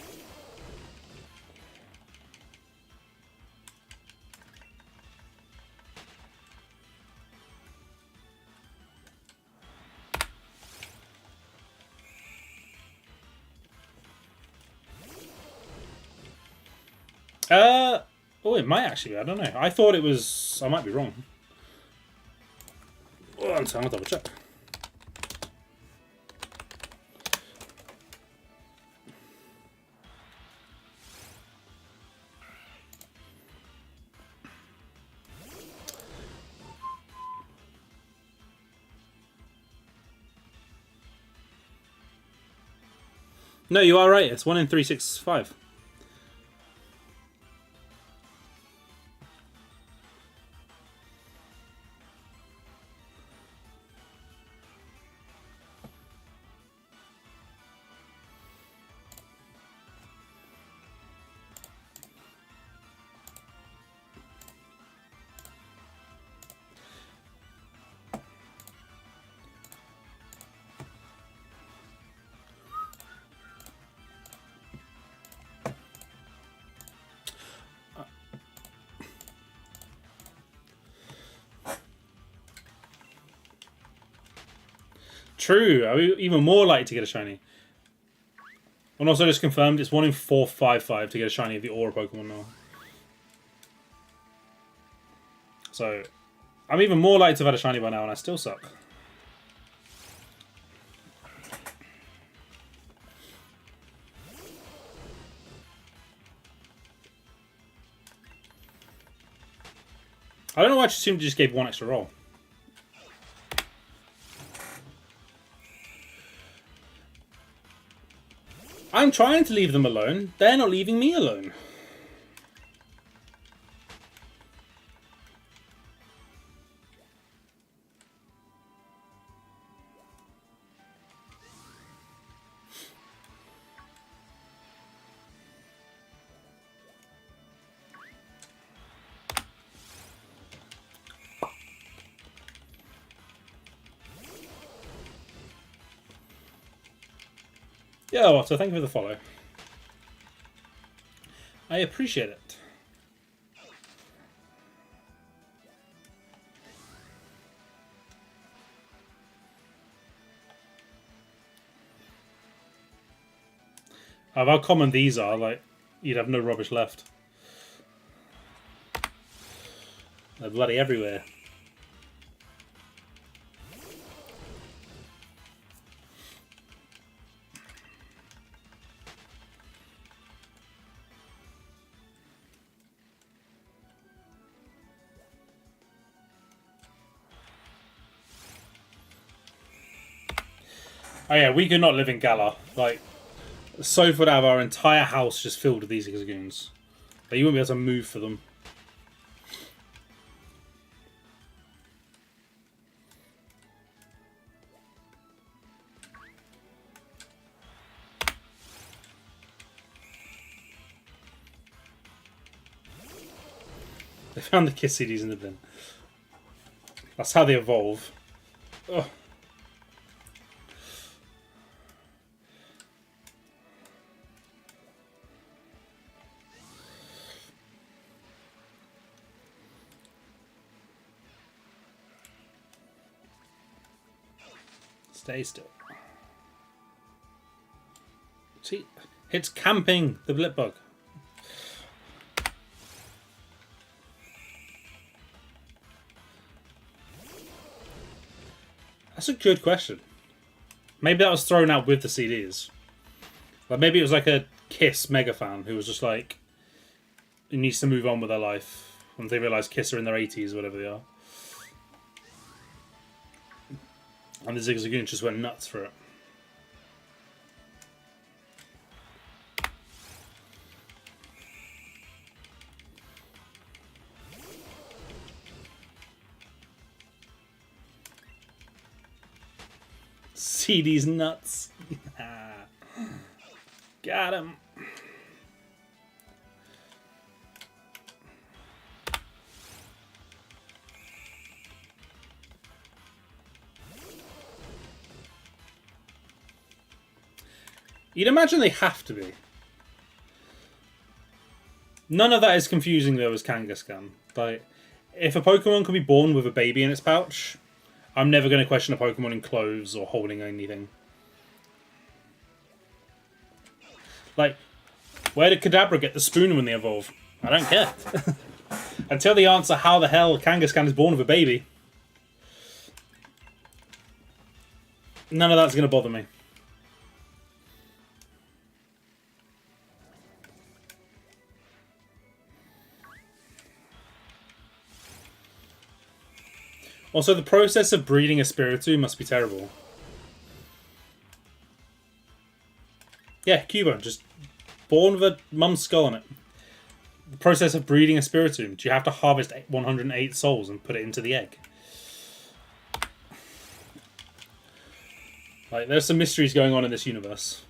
Oh, it might actually be. I don't know. I thought it was. I might be wrong. Oh, I'm gonna double check. No, you are right. It's 1 in 365. True. Are we even more likely to get a shiny? And also just confirmed it's 1 in 455 to get a shiny of the Aura Pokemon now. So, I'm even more likely to have had a shiny by now and I still suck. I don't know why I assumed you just gave 1 extra roll. I'm trying to leave them alone. They're not leaving me alone. Yeah, well, so thank you for the follow. I appreciate it. Of how common these are, like, you'd have no rubbish left. They're bloody everywhere. Oh yeah, we could not live in Galar. Like, so would have our entire house just filled with these Exegoons. Like, you wouldn't be able to move for them. They found the Kiss CDs in the bin. That's how they evolve. Ugh. Stay still. See, it's camping the Blipbug. That's a good question. Maybe that was thrown out with the CDs. Like maybe it was like a Kiss mega fan who was just like, it needs to move on with their life once they realise Kiss are in their 80s or whatever they are. And the Zigzagoon just went nuts for it. See these nuts. Got him. You'd imagine they have to be. None of that is confusing though as Kangaskhan. Like, if a Pokemon can be born with a baby in its pouch, I'm never going to question a Pokemon in clothes or holding anything. Like, where did Kadabra get the spoon when they evolve? I don't care. Until they answer how the hell Kangaskhan is born with a baby, none of that's going to bother me. Also, the process of breeding a Spiritomb must be terrible. Yeah, Cubone, just born with a mum's skull on it. The process of breeding a Spiritomb. Do you have to harvest 108 souls and put it into the egg? Like, there's some mysteries going on in this universe.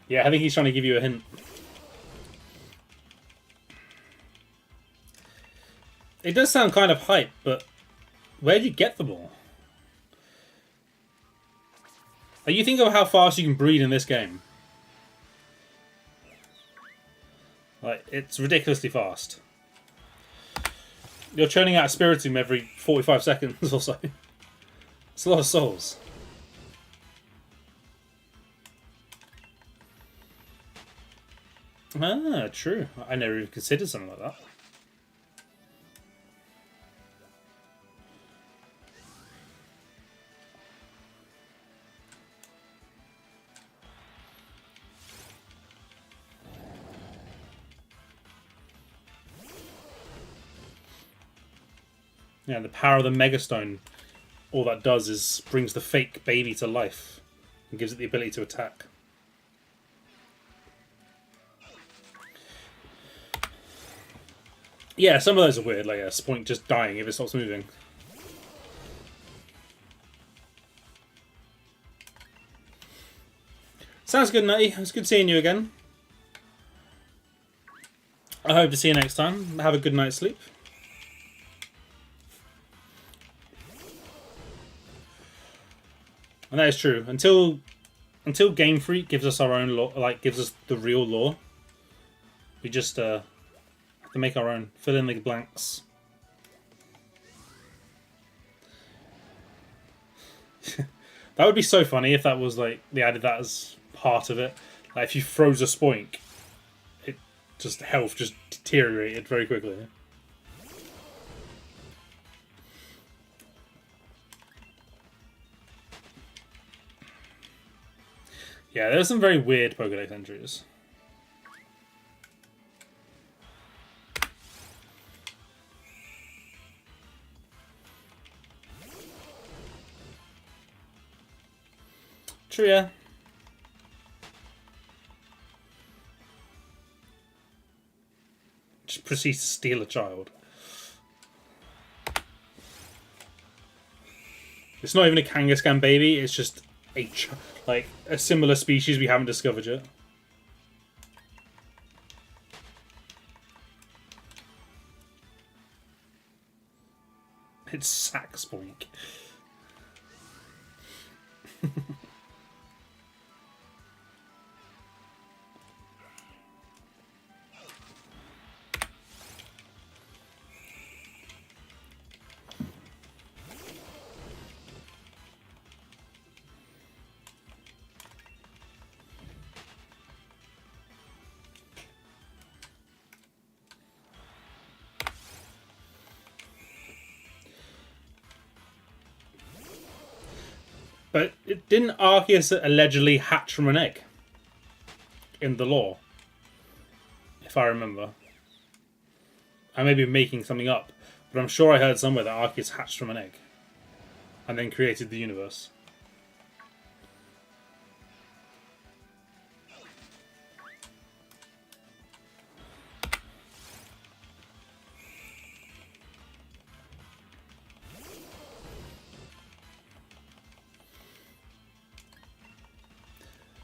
Yeah, I think he's trying to give you a hint. It does sound kind of hype, but where'd you get them all? Like, you think of how fast you can breed in this game. Like, it's ridiculously fast. You're churning out a Spiritomb every 45 seconds or so. It's a lot of souls. Ah, true. I never even considered something like that. Yeah, the power of the Megastone, all that does is brings the fake baby to life and gives it the ability to attack. Yeah, some of those are weird, like a Spoink just dying if it stops moving. Sounds good, Nutty. It's good seeing you again. I hope to see you next time. Have a good night's sleep. And that is true. Until Game Freak gives us our own law, like gives us the real lore, we just have to make our own. Fill in the blanks. That would be so funny if that was like they added that as part of it. Like if you froze a spoink, it just health just deteriorated very quickly. Yeah, there's some very weird Pokédex entries. True, yeah. Just proceeds to steal a child. It's not even a Kangaskhan baby, it's just like a similar species we haven't discovered yet. It's Sack Spoink. But didn't Arceus allegedly hatch from an egg? In the lore. If I remember. I may be making something up, but I'm sure I heard somewhere that Arceus hatched from an egg. And then created the universe.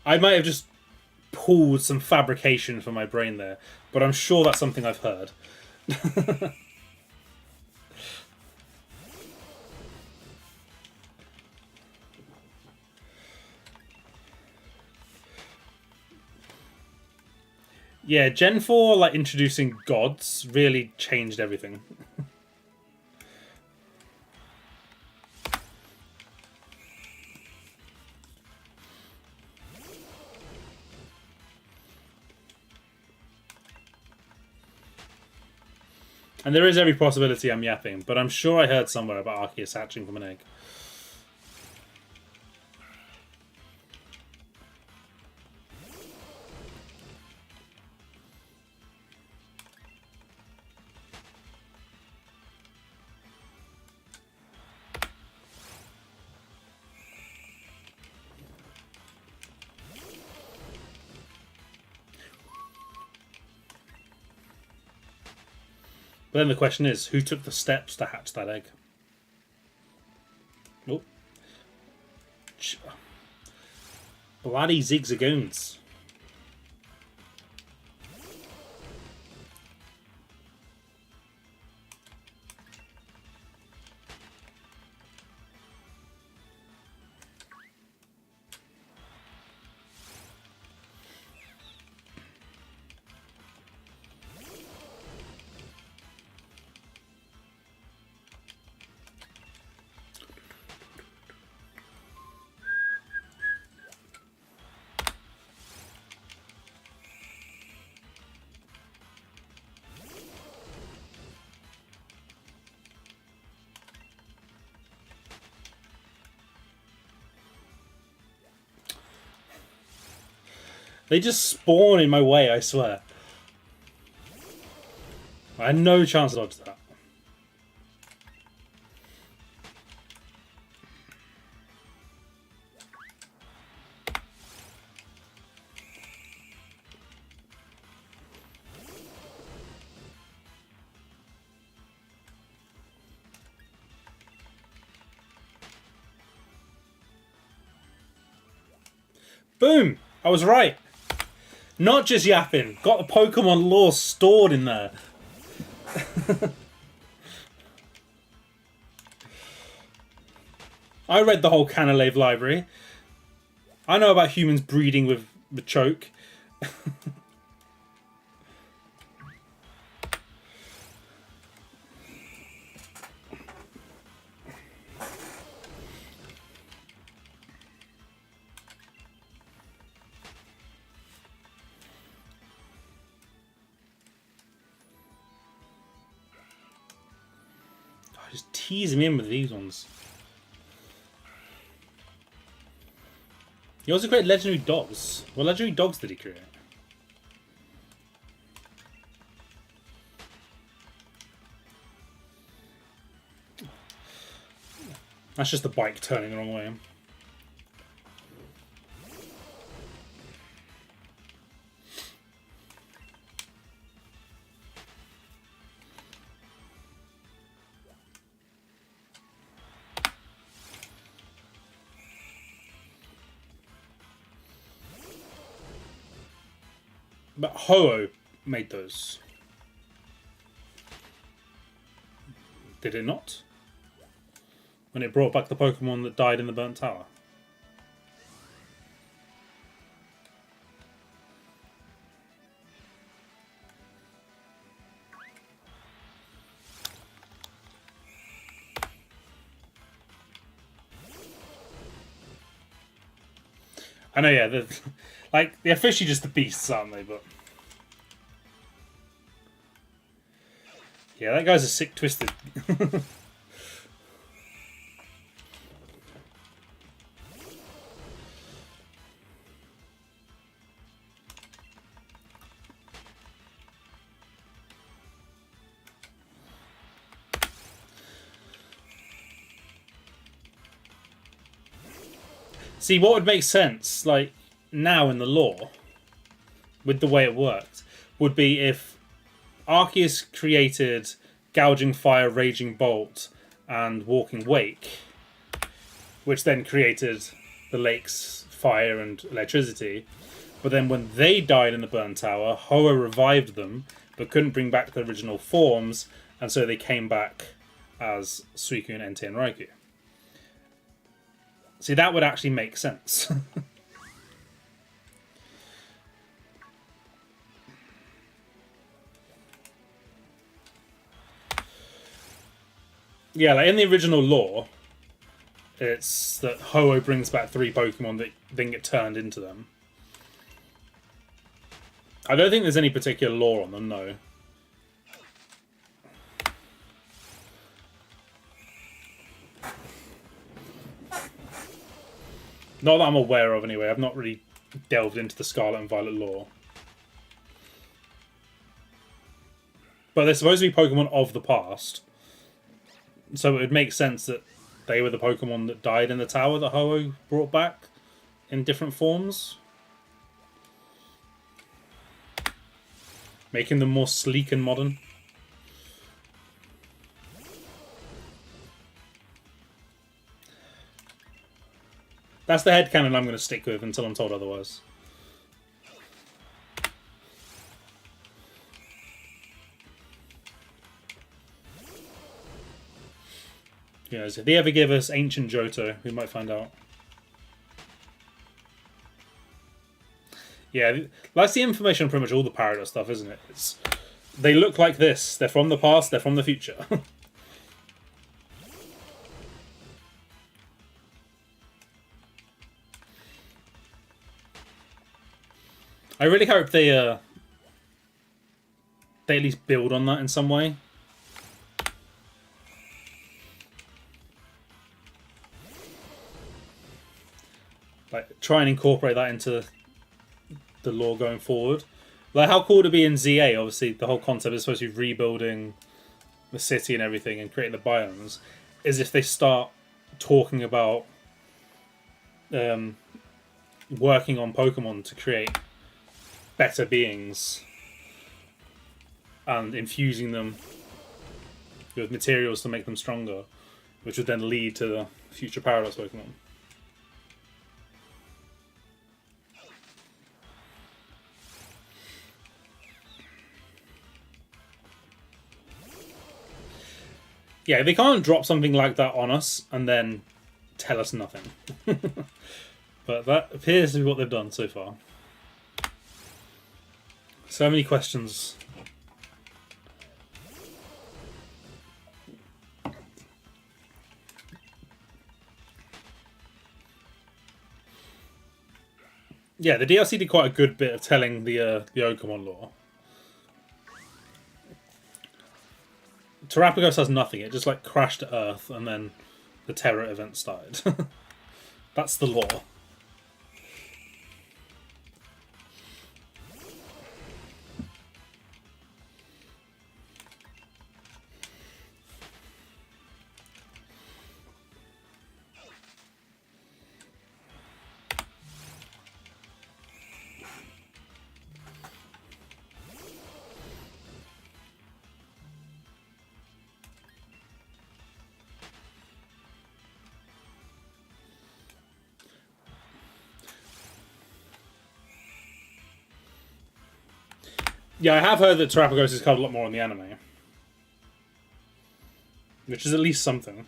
I might have just pulled some fabrication from my brain there, but I'm sure that's something I've heard. Yeah, Gen 4, like, introducing gods really changed everything. And there is every possibility I'm yapping, but I'm sure I heard somewhere about Arceus hatching from an egg. But then the question is, who took the steps to hatch that egg? Oh. Bloody zigzagoons. They just spawn in my way, I swear. I had no chance to dodge that. Boom! I was right. Not just yapping. Got the Pokemon lore stored in there. I read the whole Canalave library. I know about humans breeding with the choke. Just tease me in with these ones. He also created legendary dogs. What legendary dogs did he create? That's just the bike turning the wrong way. But Ho-Oh made those. Did it not? When it brought back the Pokemon that died in the burnt tower. I know, yeah, they're officially just the beasts, aren't they? But yeah, that guy's a sick twisted. See, what would make sense, like, now in the lore, with the way it worked, would be if Arceus created Gouging Fire, Raging Bolt, and Walking Wake, which then created the lake's fire and electricity. But then when they died in the Burn Tower, Ho-Oh revived them, but couldn't bring back the original forms, and so they came back as Suicune, Entei, and Raikou. See, that would actually make sense. Yeah, like in the original lore, it's that Ho-Oh brings back 3 Pokemon that then get turned into them. I don't think there's any particular lore on them, no. Not that I'm aware of, anyway. I've not really delved into the Scarlet and Violet lore. But they're supposed to be Pokemon of the past. So it would make sense that they were the Pokemon that died in the tower that Ho-Oh brought back in different forms. Making them more sleek and modern. That's the headcanon I'm going to stick with until I'm told otherwise. You know, if they ever give us Ancient Johto, we might find out. Yeah, that's the information on pretty much all the Paradox stuff, isn't it? They look like this. They're from the past, they're from the future. I really hope they at least build on that in some way. Like, try and incorporate that into the lore going forward. Like, how cool would it be in ZA? Obviously, the whole concept is supposed to be rebuilding the city and everything and creating the biomes. Is if they start talking about working on Pokemon to create better beings and infusing them with materials to make them stronger, which would then lead to the future Paradox Pokemon. Yeah, they can't drop something like that on us and then tell us nothing. But that appears to be what they've done so far. So many questions. Yeah, the DLC did quite a good bit of telling the Okamon lore. Terrapagos has nothing. It just like crashed to Earth and then the terror event started. That's the lore. Yeah, I have heard that Terrapagos is covered a lot more in the anime. Which is at least something.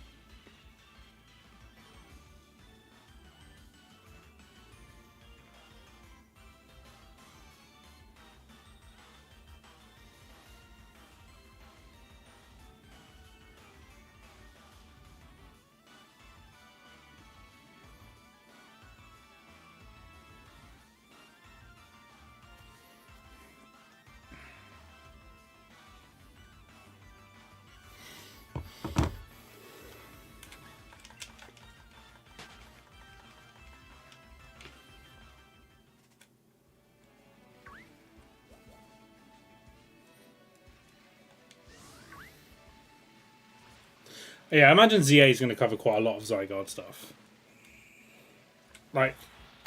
Yeah, I imagine ZA is going to cover quite a lot of Zygarde stuff. Like,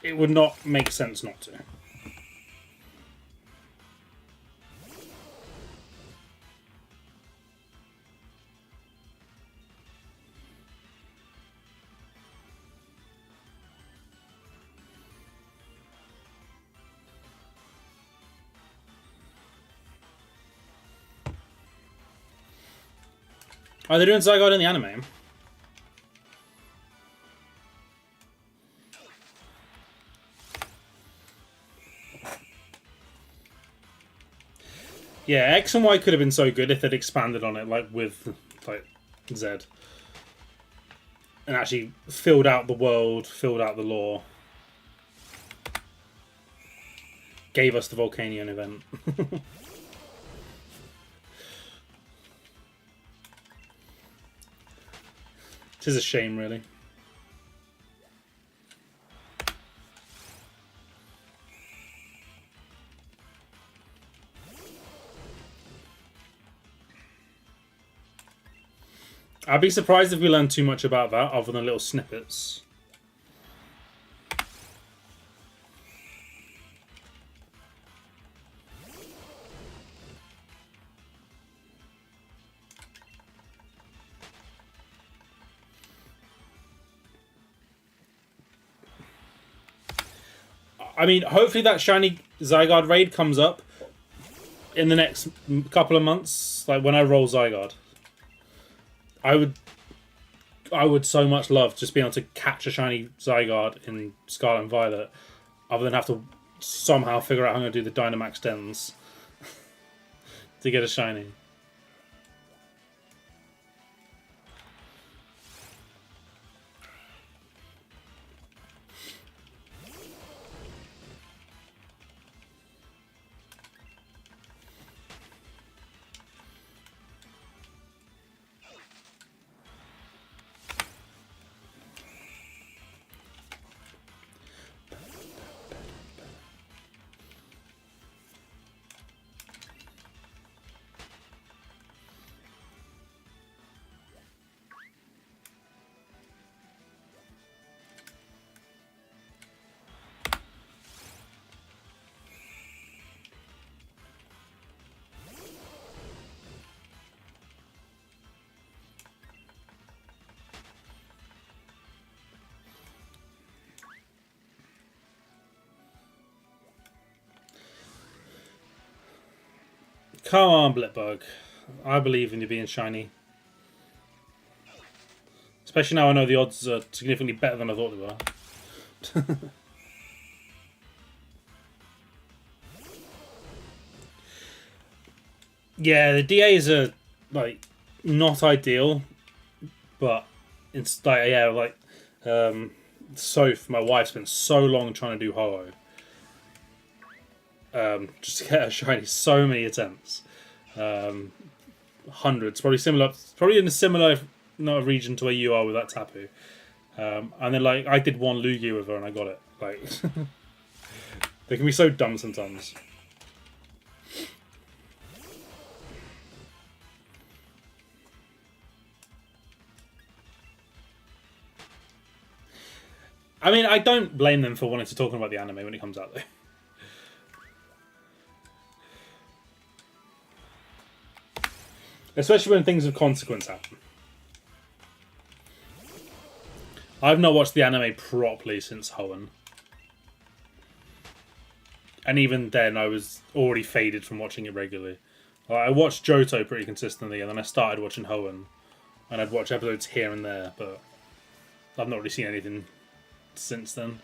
it would not make sense not to. Oh, they're doing Zygarde in the anime. Yeah, X and Y could have been so good if they'd expanded on it, like with like Z, and actually filled out the world, filled out the lore, gave us the Volcanion event. It is a shame, really. I'd be surprised if we learned too much about that, other than little snippets. I mean, hopefully that shiny Zygarde raid comes up in the next couple of months, like when I roll Zygarde. I would so much love just being able to catch a shiny Zygarde in Scarlet and Violet, other than have to somehow figure out how I'm going to do the Dynamax Dens to get a shiny. Come on, Blipbug. I believe in you being shiny. Especially now I know the odds are significantly better than I thought they were. Yeah, the DAs are like not ideal, but it's like Soph, my wife, spent so long trying to do Ho-Oh. Just to get her shiny, so many attempts. Hundreds, probably in a similar not a region to where you are with that Tapu. And then like I did one Lugia with her and I got it. Like they can be so dumb sometimes. I mean, I don't blame them for wanting to talk about the anime when it comes out, though. Especially when things of consequence happen. I've not watched the anime properly since Hoenn. And even then, I was already faded from watching it regularly. I watched Johto pretty consistently, and then I started watching Hoenn. And I'd watch episodes here and there, but I've not really seen anything since then.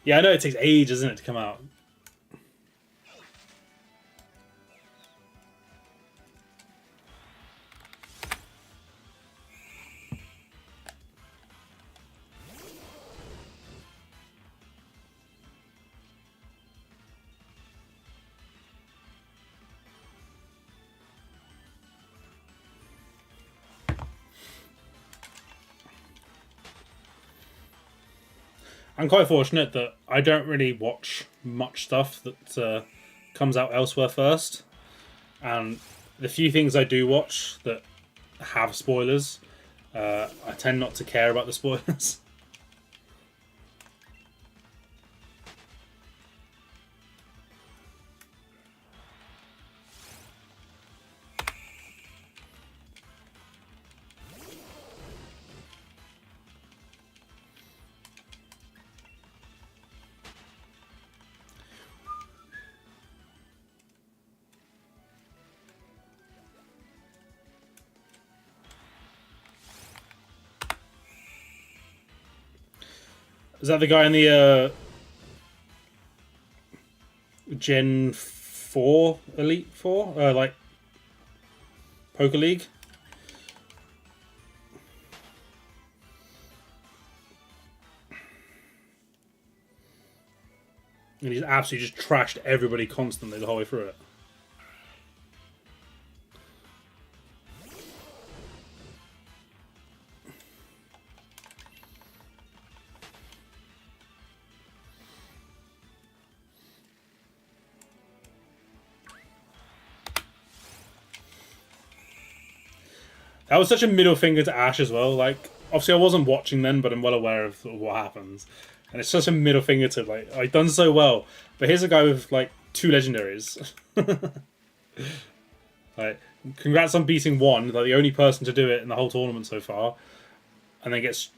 Yeah, I know it takes ages, doesn't it, to come out. I'm quite fortunate that I don't really watch much stuff that comes out elsewhere first. And the few things I do watch that have spoilers, I tend not to care about the spoilers. Is that the guy in the Gen 4 Elite 4? Like Poker League? And he's absolutely just trashed everybody constantly the whole way through it. That was such a middle finger to Ash as well. Like, obviously I wasn't watching then, but I'm well aware of what happens. And it's such a middle finger to, like, I've done so well. But here's a guy with, like, 2 legendaries. Like, congrats on beating one, like the only person to do it in the whole tournament so far. And then gets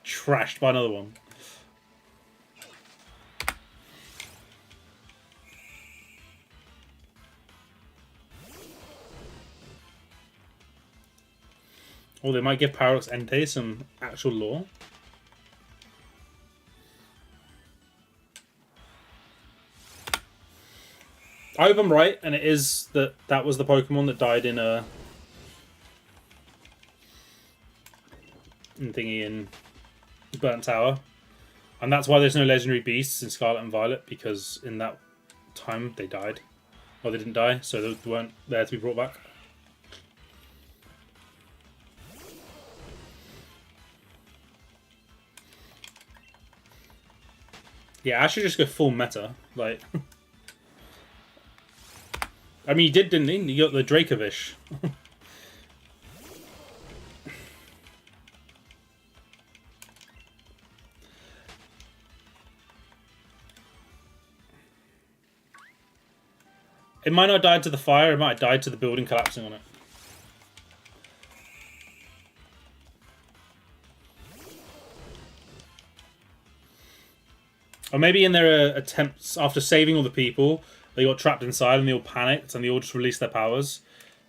trashed by another one. Or they might give Paradox Entei some actual lore. I hope I'm right, and it is that was the Pokemon that died in Burnt Tower. And that's why there's no legendary beasts in Scarlet and Violet, because in that time they died. Or they didn't die, so they weren't there to be brought back. Yeah, I should just go full meta. Like, I mean, you did, didn't he? You got the Dracovish. It might not have died to the fire, it might have died to the building collapsing on it. Or maybe in their attempts, after saving all the people, they got trapped inside and they all panicked and they all just released their powers.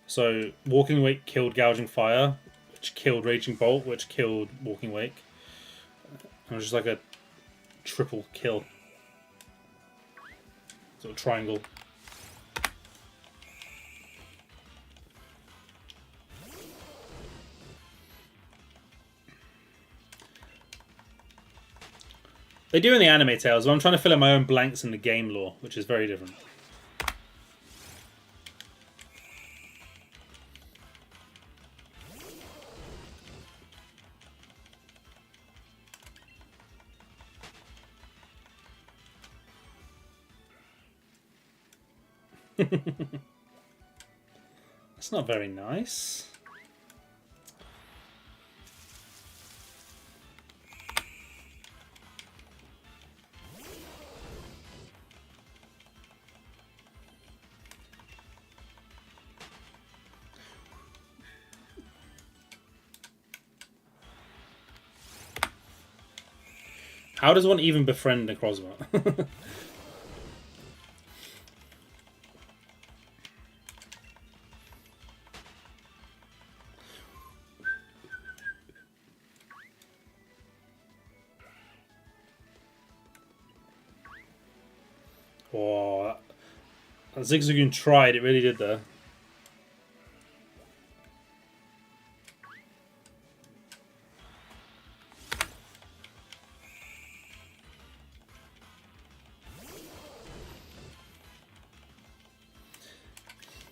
So Walking Wake killed Gouging Fire, which killed Raging Bolt, which killed Walking Wake. It was just like a triple kill. Sort of triangle. They do in the anime tales, but I'm trying to fill in my own blanks in the game lore, which is very different. That's not very nice. How does one even befriend Necrozma? Oh, that Zigzagoon tried, it really did there.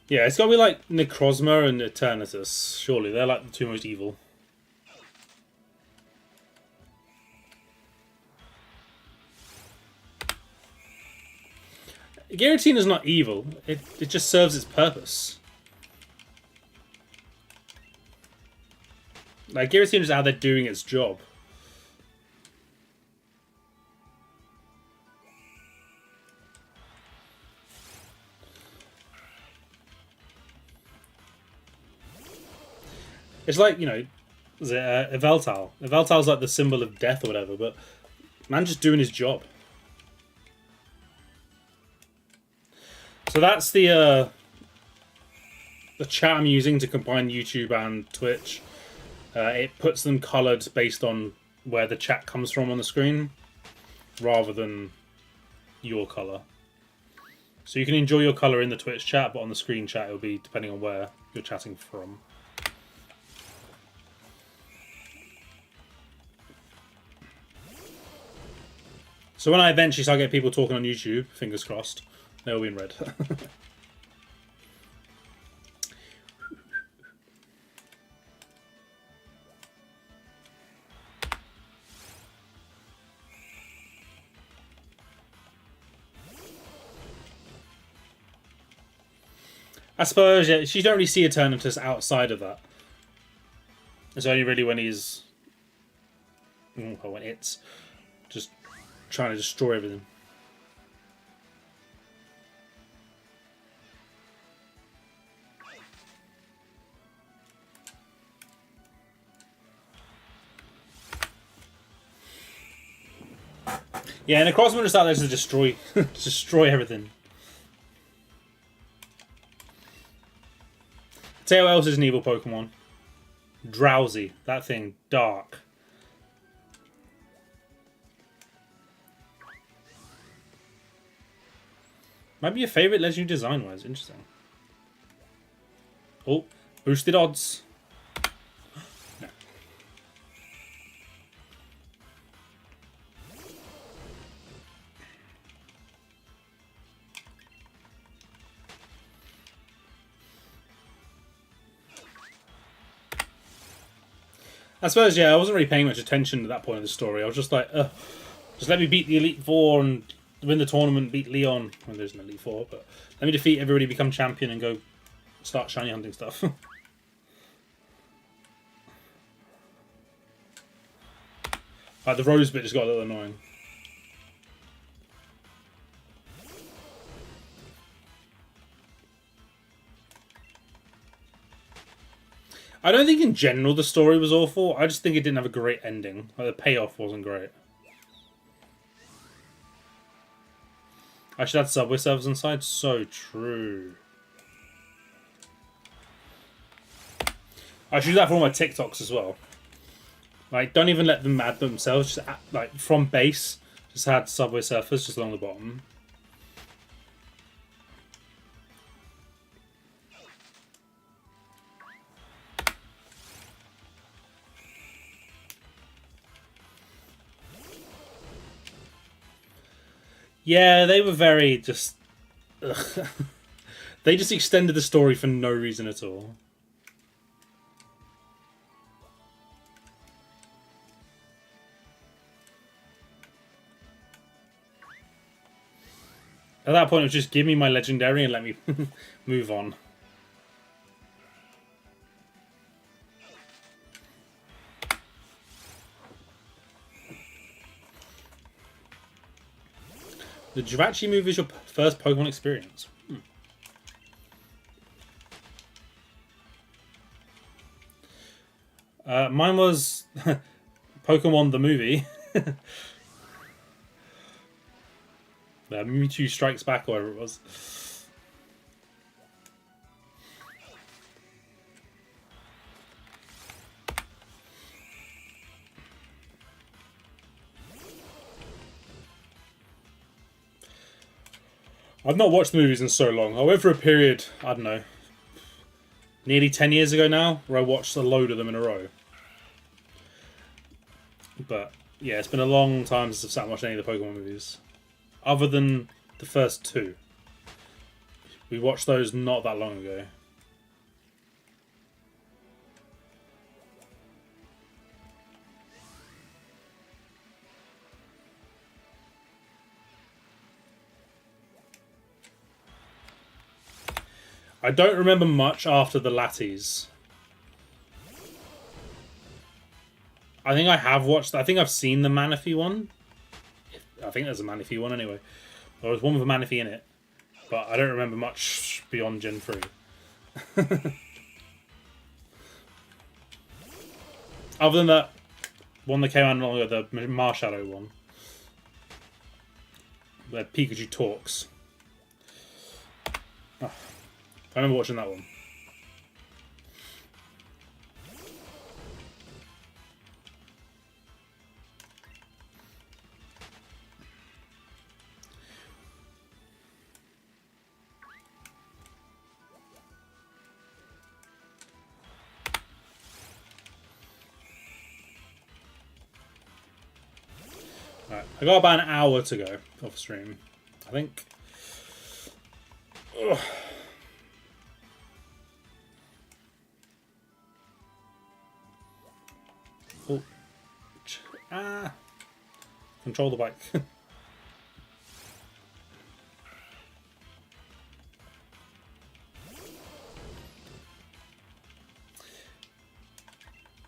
Yeah, it's got to be like Necrozma and Eternatus, surely. They're like the two most evil. Giratina's not evil. It just serves its purpose. Like, Giratina's out there doing its job. It's like, you know, Yveltal. Yveltal's like the symbol of death or whatever, but man's just doing his job. So that's the chat I'm using to combine YouTube and Twitch. It puts them coloured based on where the chat comes from on the screen, rather than your colour. So you can enjoy your colour in the Twitch chat, but on the screen chat it'll be depending on where you're chatting from. So when I eventually start getting people talking on YouTube, fingers crossed, they'll be in red. I suppose, yeah, you don't really see Eternatus outside of that. It's only really when he's... when it's just trying to destroy everything. Yeah, and Necrozma just out there to destroy, destroy everything. Tell you what else is an evil Pokemon. Drowsy. That thing. Dark. Might be your favourite legendary design-wise. Interesting. Oh, boosted odds. No. I suppose, yeah, I wasn't really paying much attention to that point of the story. I was just like, just let me beat the Elite Four and win the tournament, beat Leon. Well, there's an Elite Four, but let me defeat everybody, become champion, and go start shiny hunting stuff. Like, the rose bit just got a little annoying. I don't think in general the story was awful. I just think it didn't have a great ending. Like, the payoff wasn't great. I should add Subway servers inside. So true. I should do that for all my TikToks as well. Like, don't even let them add themselves. Just add, like from base, just add Subway surfers just along the bottom. Yeah, they were very just. Ugh. They just extended the story for no reason at all. At that point, it was just give me my legendary and let me move on. The Jirachi move is your first Pokemon experience. Mine was Pokemon the movie. Mewtwo Strikes Back, or whatever it was. I've not watched the movies in so long. I went for a period, I don't know, nearly 10 years ago now, where I watched a load of them in a row. But yeah, it's been a long time since I've sat and watched any of the Pokemon movies. Other than the first two. We watched those not that long ago. I don't remember much after the Latties. I think I have watched... I think I've seen the Manaphy one. I think there's a Manaphy one anyway. There was one with a Manaphy in it. But I don't remember much beyond Gen 3. Other than that one that came out long ago, the Marshallow one. Where Pikachu talks. Oh, I remember watching that one. Right, I got about an hour to go off stream, I think. Ugh. Oh. Ah. Control the bike.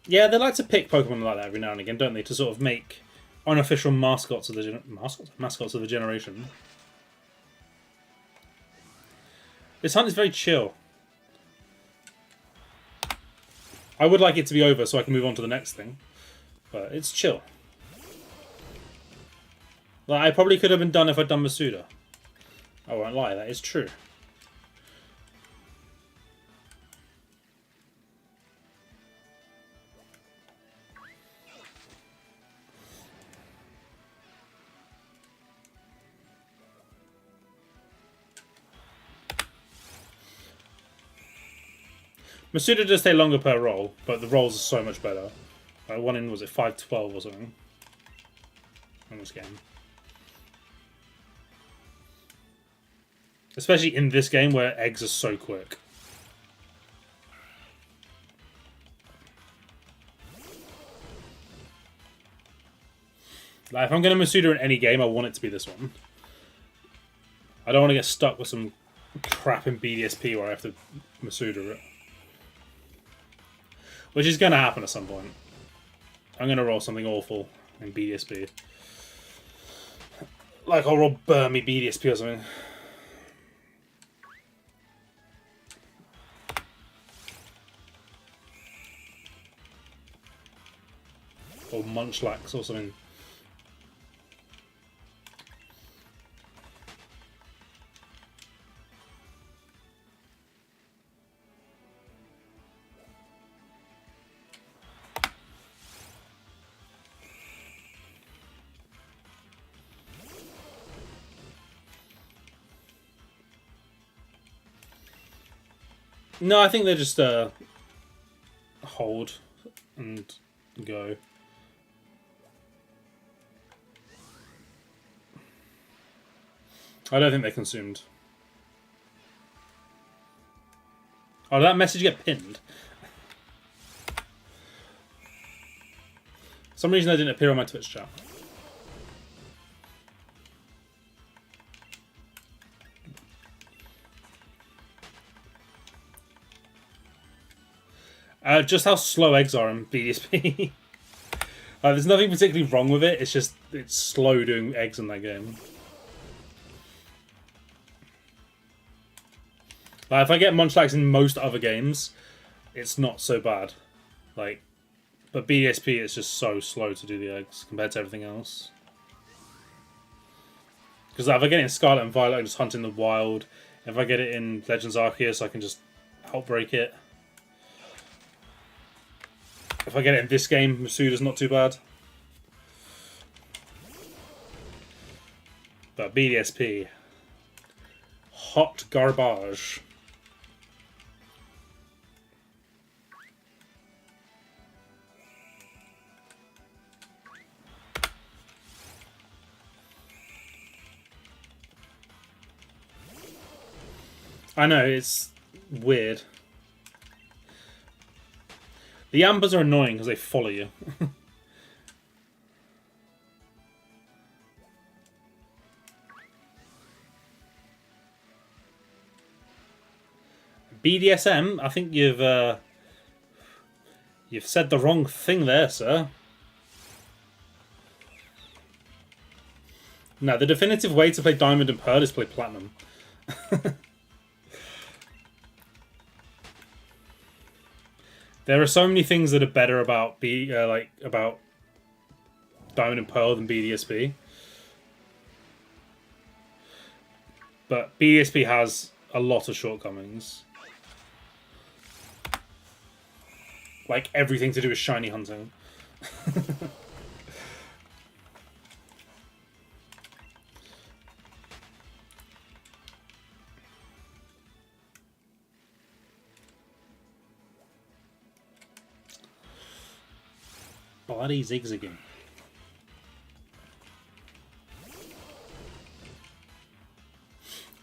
Yeah, they like to pick Pokemon like that every now and again, don't they? To sort of make unofficial mascots of the mascots of the generation. This hunt is very chill. I would like it to be over so I can move on to the next thing, but it's chill. Like, I probably could have been done if I'd done Masuda. I won't lie, that is true. Masuda does take longer per roll, but the rolls are so much better. Like one in, was it 5-12 or something? In this game. Especially in this game where eggs are so quick. Like, if I'm going to Masuda in any game, I want it to be this one. I don't want to get stuck with some crap in BDSP where I have to Masuda it. Which is going to happen at some point. I'm going to roll something awful in BDSP. Like I'll roll Burmy BDSP or something. Or Munchlax or something. No, I think they're just hold and go. I don't think they're consumed. Oh, did that message get pinned? For some reason, they didn't appear on my Twitch chat. Just how slow eggs are in BDSP. There's nothing particularly wrong with it. It's just it's slow doing eggs in that game. If I get Munchlax in most other games, it's not so bad. But BDSP is just so slow to do the eggs compared to everything else. Because if I get it in Scarlet and Violet, I can just hunt in the wild. If I get it in Legends Arceus, I can just outbreak it. If I get it in this game, Masuda's not too bad. But BDSP, hot garbage. I know, it's weird. The Ambers are annoying because they follow you. BDSM, I think you've said the wrong thing there, sir. No, the definitive way to play Diamond and Pearl is play Platinum. There are so many things that are better about about Diamond and Pearl than BDSP. But BDSP has a lot of shortcomings. Like everything to do with shiny hunting. Bloody zigzagging.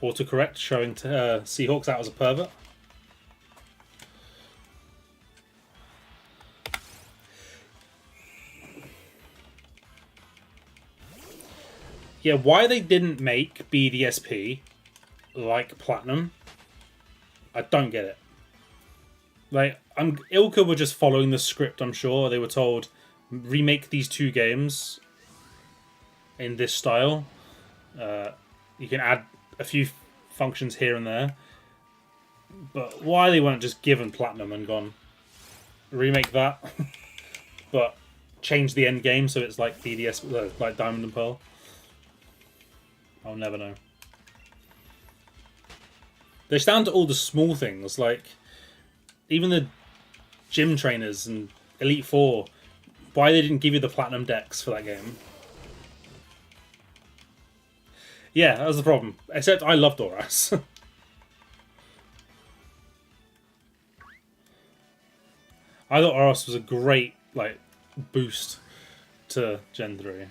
Autocorrect showing Seahawks out as a pervert. Yeah, why they didn't make BDSP like Platinum, I don't get it. Ilka were just following the script, I'm sure. They were told, remake these two games in this style. You can add a few functions here and there. But why they weren't just given Platinum and gone, remake that, but change the end game so it's like BDS, like Diamond and Pearl. I'll never know. They're down to all the small things, like even the gym trainers and Elite Four. Why they didn't give you the Platinum decks for that game? Yeah, that was the problem. Except I loved Doras. I thought Oros was a great boost to Gen 3.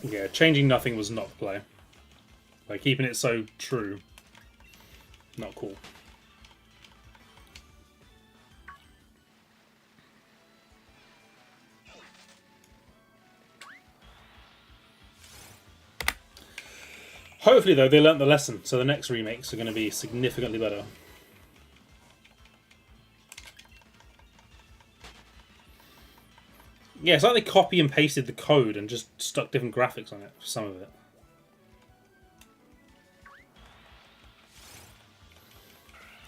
Yeah, changing nothing was not the play. Keeping it so true, not cool. Hopefully, though, they learnt the lesson, so the next remakes are going to be significantly better. Yeah, it's like they copy and pasted the code and just stuck different graphics on it for some of it.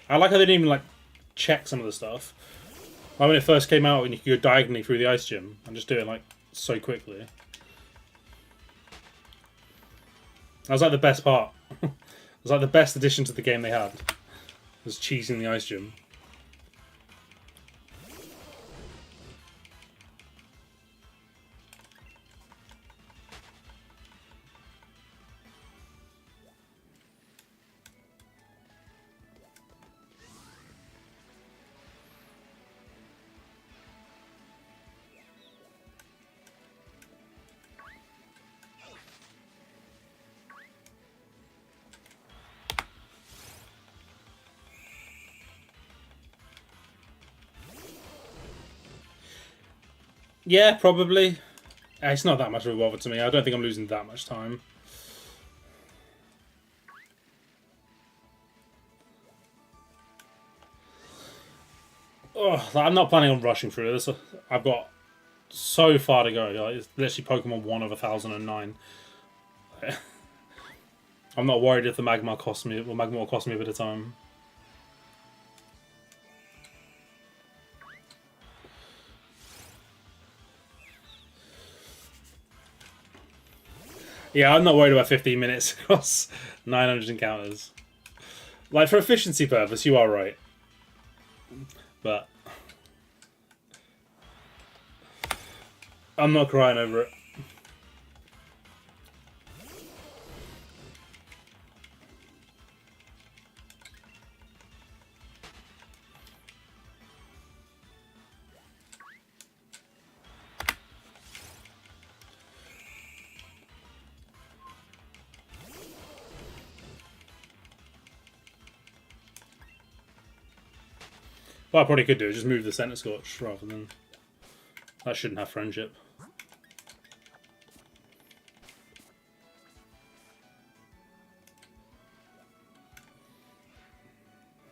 I like how they didn't even check some of the stuff. Like when it first came out and you could go diagonally through the ice gym and just do it so quickly. That was the best part. It was the best addition to the game they had. Was cheesing the ice gym. Yeah, probably. It's not that much of a bother to me. I don't think I'm losing that much time. Oh, I'm not planning on rushing through this. I've got so far to go. Like, it's literally Pokemon 1 of 1009. I'm not worried if the Magmar costs me. Well, Magmar will cost me a bit of time. Yeah, I'm not worried about 15 minutes across 900 encounters. Like, for efficiency purpose, you are right. But I'm not crying over it. What I probably could do is just move the Center Scorch rather than... That shouldn't have friendship.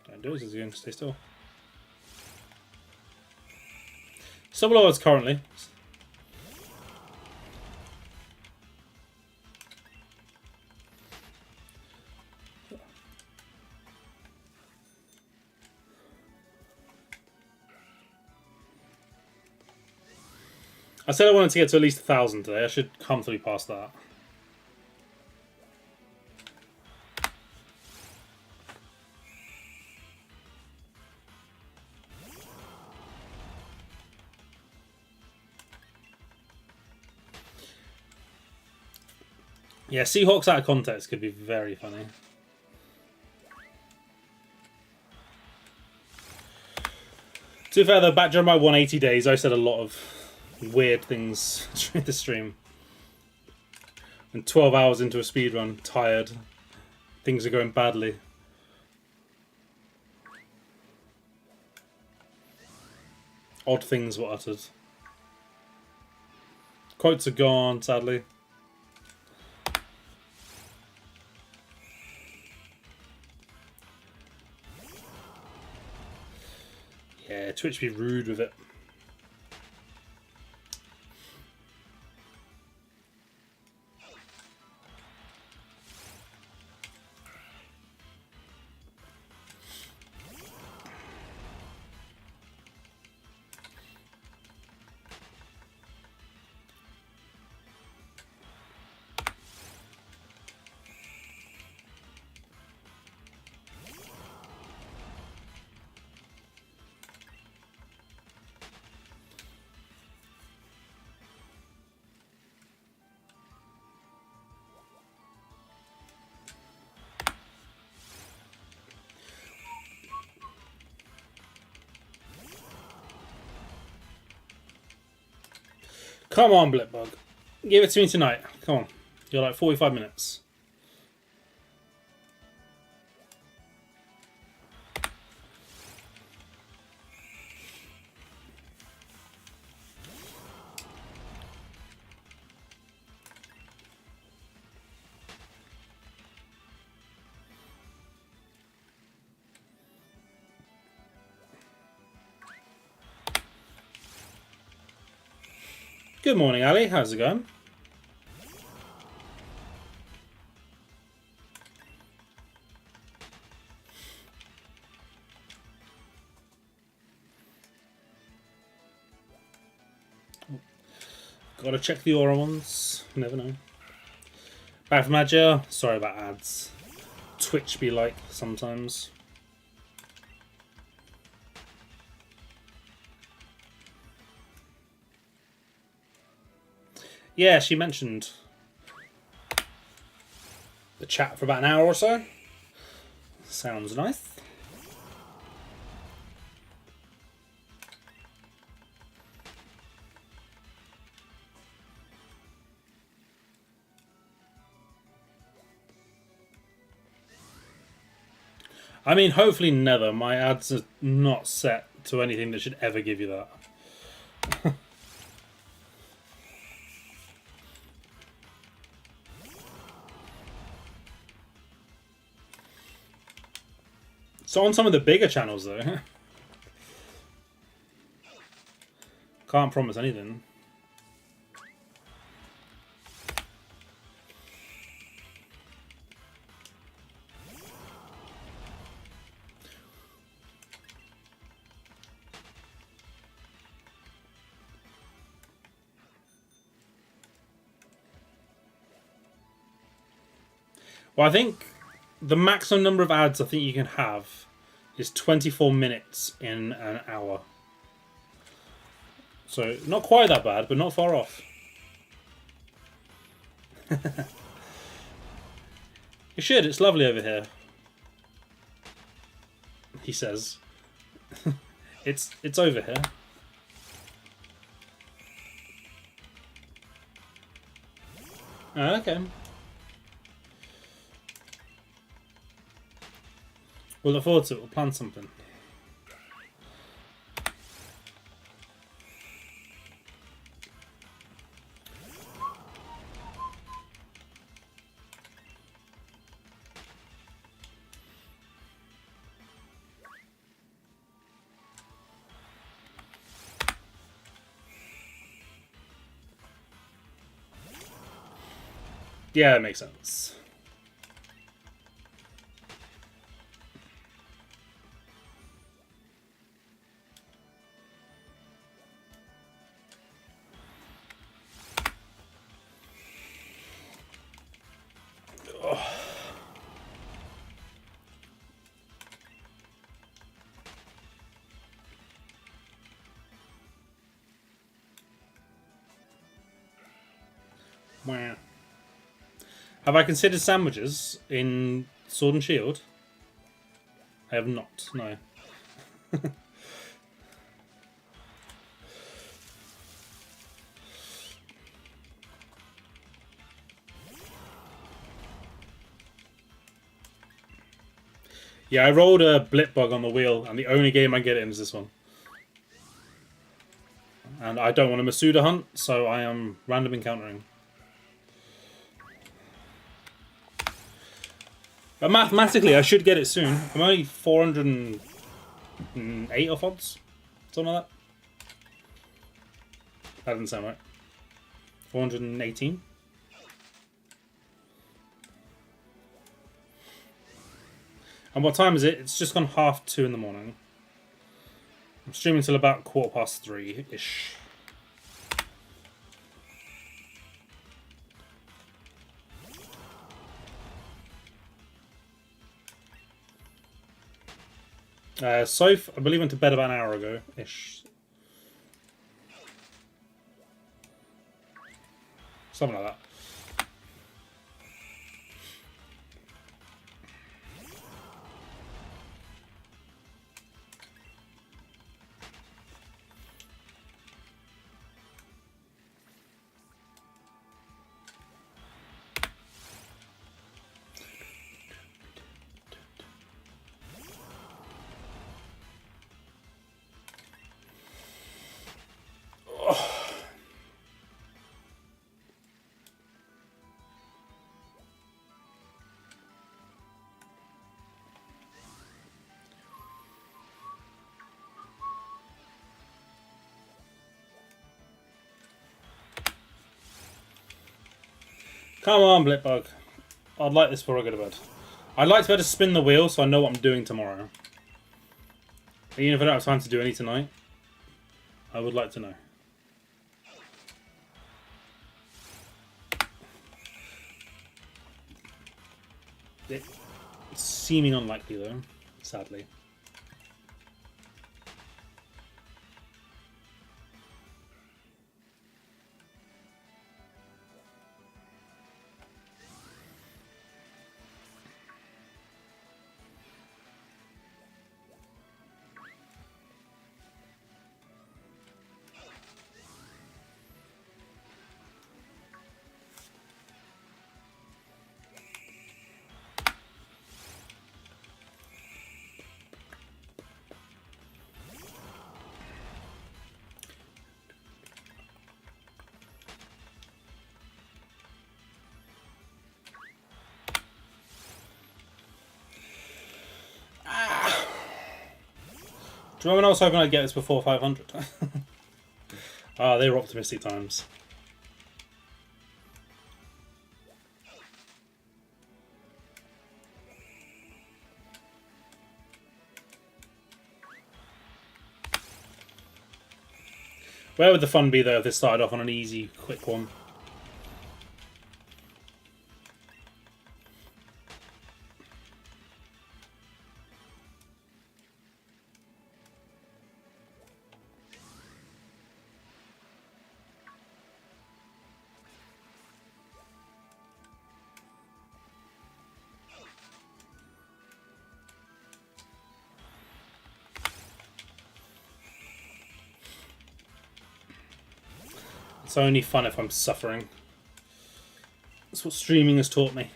Don't do it, it's going to stay still. Civil Lords currently. I said I wanted to get to at least 1,000 today. I should comfortably pass that. Yeah, Seahawks out of context could be very funny. To be fair though, back during my 180 days, I said a lot of weird things during the stream. And 12 hours into a speedrun, tired. Things are going badly. Odd things were uttered. Quotes are gone, sadly. Yeah, Twitch be rude with it. Come on, Blipbug. Give it to me tonight. Come on. You're like 45 minutes. Good morning, Ali. How's it going? Gotta check the aura ones. You never know. Back from Magia. Sorry about ads. Twitch be like sometimes. Yeah, she mentioned the chat for about an hour or so. Sounds nice. I mean, hopefully never. My ads are not set to anything that should ever give you that. So on some of the bigger channels though, can't promise anything. Well, I think the maximum number of ads I think you can have is 24 minutes in an hour. So, not quite that bad, but not far off. You should, it's lovely over here. He says. It's over here. Oh, okay. We'll look forward to it. We'll plan something. Yeah, that makes sense. Wow. Have I considered sandwiches in Sword and Shield? I have not, no. Yeah, I rolled a Blipbug on the wheel, and the only game I get in is this one. And I don't want a Masuda hunt, so I am random encountering. But mathematically, I should get it soon. I'm only 408 off odds. Something like that. That doesn't sound right. 418? And what time is it? It's just gone 2:30 in the morning. I'm streaming till about 3:15-ish. Soph, I believe, went to bed about an hour ago-ish. Something like that. Come on, Blipbug. I'd like this before I go to bed. I'd like to be able to spin the wheel so I know what I'm doing tomorrow. Even if I don't have time to do any tonight, I would like to know. It's seeming unlikely though, sadly. you remember when I was hoping I'd get this before 500? Ah, they were optimistic times. Where would the fun be, though, if this started off on an easy, quick one? It's only fun if I'm suffering. That's what streaming has taught me.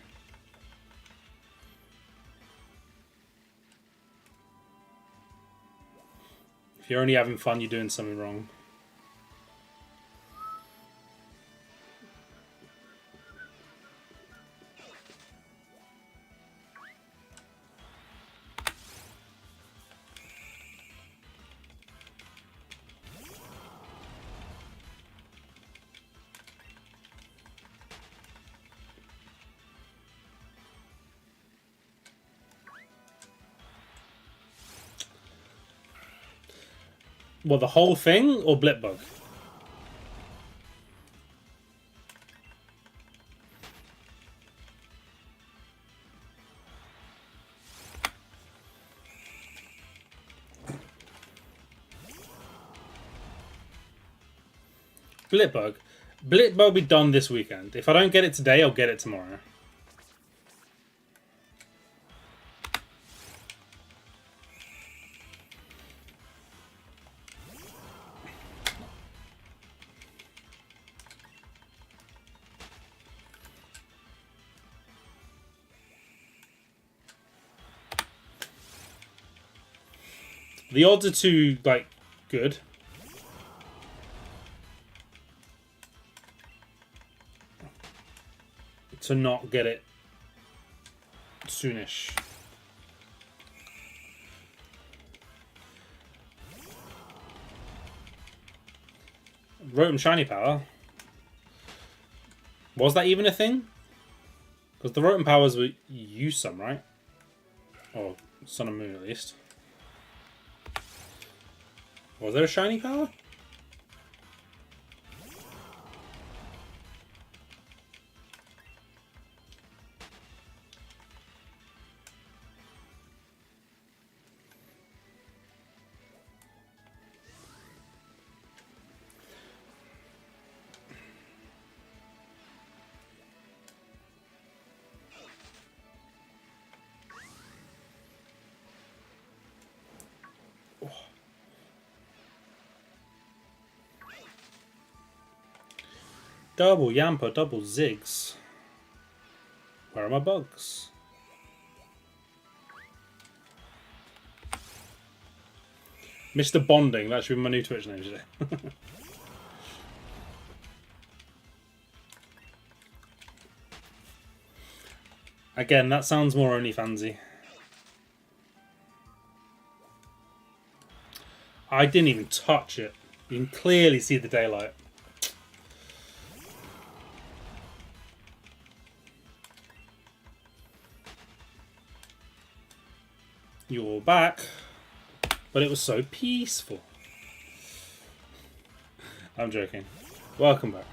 If you're only having fun, you're doing something wrong. Well, the whole thing or Blipbug? Blipbug. Blipbug will be done this weekend. If I don't get it today, I'll get it tomorrow. The odds are too, like, good. To not get it soonish. Rotom Shiny Power. Was that even a thing? Because the Rotom Powers were use some, right? Or Sun and Moon at least. Was there a Shiny Power? Double Yamper, double Ziggs. Where are my bugs? Mr. Bonding, that should be my new Twitch name today. Again, that sounds more OnlyFansy. I didn't even touch it. You can clearly see the daylight. You're back, but it was so peaceful. I'm joking. Welcome back.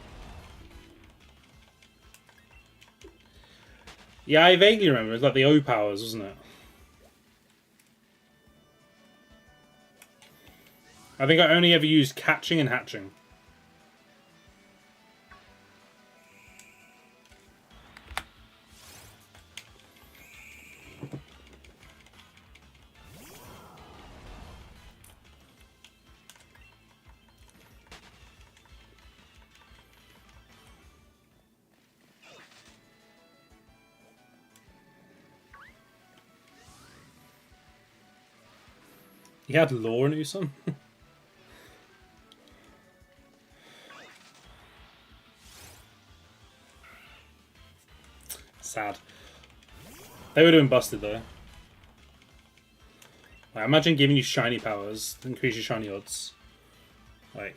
Yeah, I vaguely remember. It was like the O powers, wasn't it? I think I only ever used catching and hatching. He had lore in Usum. Sad. They would have been busted though. Like, imagine giving you shiny powers, increase your shiny odds. Like,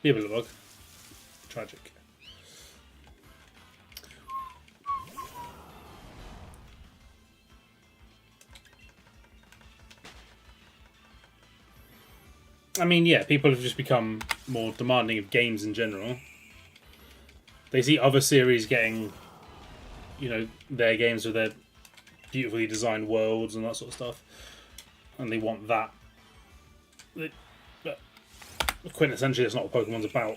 be a Blipbug. Tragic. I mean, yeah, people have just become more demanding of games in general. They see other series getting, you know, their games with their beautifully designed worlds and that sort of stuff, and they want that. But quintessentially, that's not what Pokemon's about.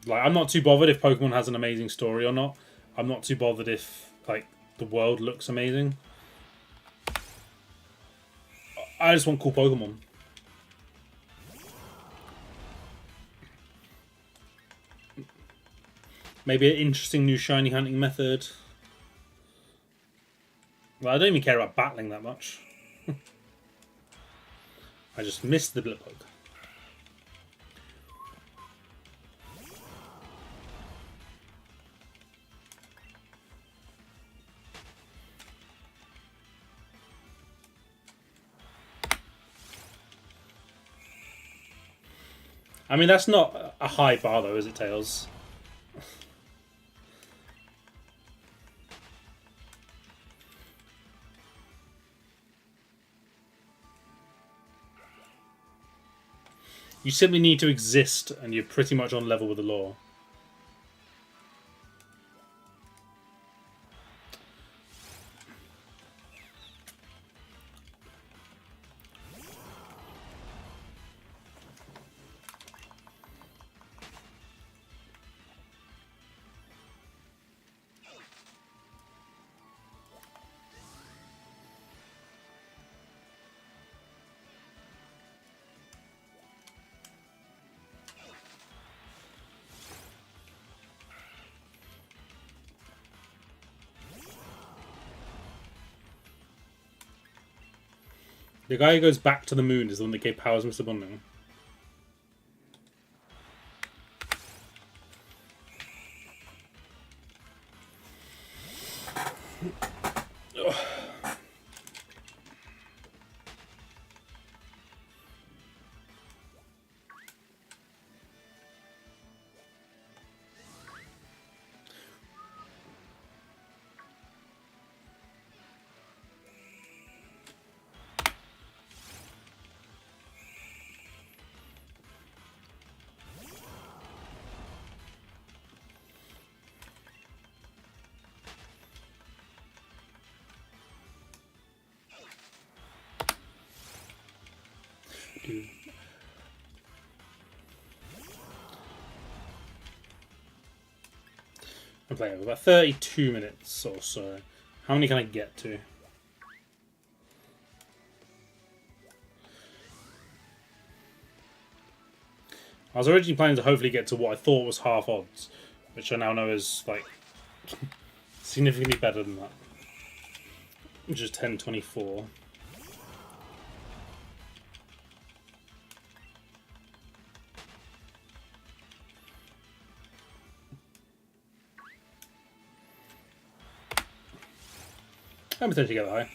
Like, I'm not too bothered if Pokemon has an amazing story or not. I'm not too bothered if, like, the world looks amazing. I just want cool Pokemon. Maybe an interesting new shiny hunting method. Well, I don't even care about battling that much. I just missed the Blipbug. I mean, that's not a high bar, though, is it, Tails? You simply need to exist, and you're pretty much on level with the lore. The guy who goes back to the moon is the one that gave powers Mr. Bonding. Dude. I'm playing for about 32 minutes or so. How many can I get to? I was originally planning to hopefully get to what I thought was half odds, which I now know is, like, significantly better than that. Which is 1024. I'm potentially get that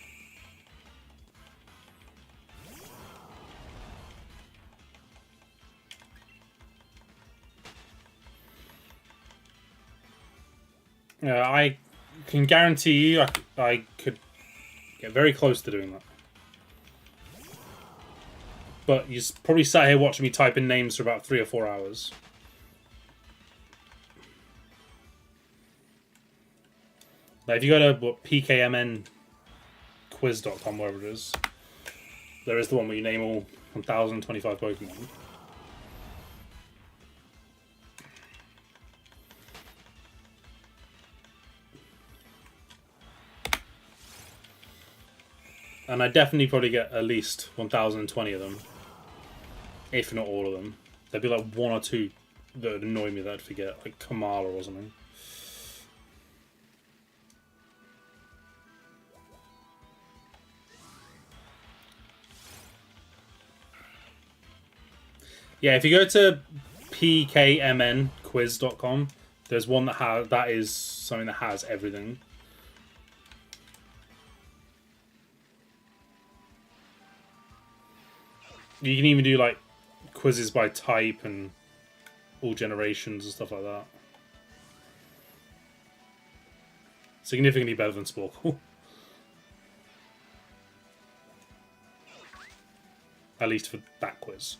high. I can guarantee you I could get very close to doing that. But you probably sat here watching me type in names for about 3 or 4 hours. Like, if you go to pkmnquiz.com, wherever it is, there is the one where you name all 1,025 Pokemon. And I definitely probably get at least 1,020 of them. If not all of them. There'd be like 1 or 2 that would annoy me that I'd forget. Like Kamala or something. Yeah, if you go to pkmnquiz.com. There's one that is something that has everything. You can even do like quizzes by type and all generations and stuff like that. Significantly better than Sporkle. At least for that quiz.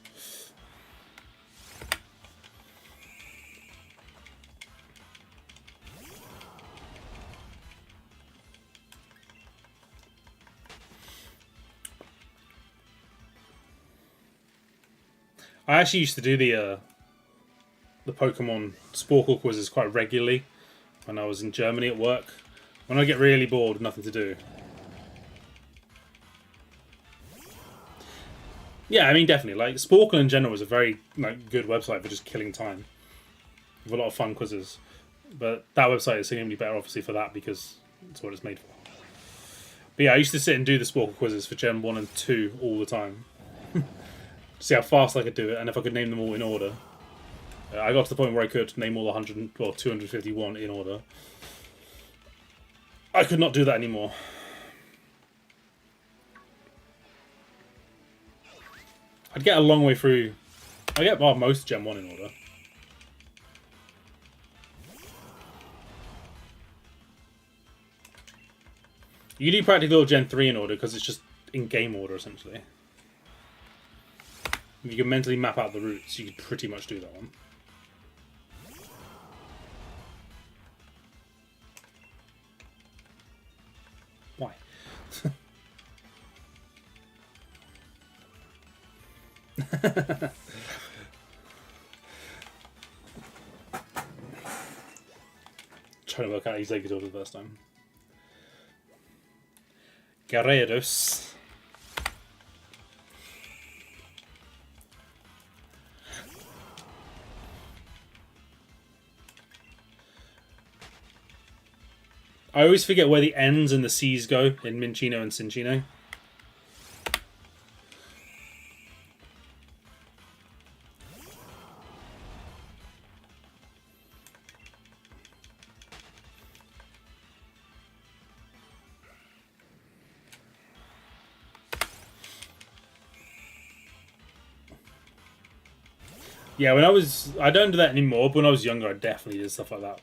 I actually used to do the Pokemon Sporkle quizzes quite regularly when I was in Germany at work. When I get really bored with nothing to do. Yeah, I mean, definitely. Like, Sporkle in general is a very good website for just killing time. With a lot of fun quizzes. But that website is significantly better, obviously, for that because it's what it's made for. But yeah, I used to sit and do the Sporkle quizzes for Gen 1 and 2 all the time. See how fast I could do it, and if I could name them all in order. I got to the point where I could name all 251 in order. I could not do that anymore. I'd get a long way through. I get most Gen 1 in order. You do practically Gen 3 in order because it's just in game order essentially. If you can mentally map out the routes, you can pretty much do that one. Why? Trying to work out his Exeggutor for the first time. Guerreros. I always forget where the N's and the C's go in Minccino and Cinccino. Yeah, I don't do that anymore, but when I was younger I definitely did stuff like that.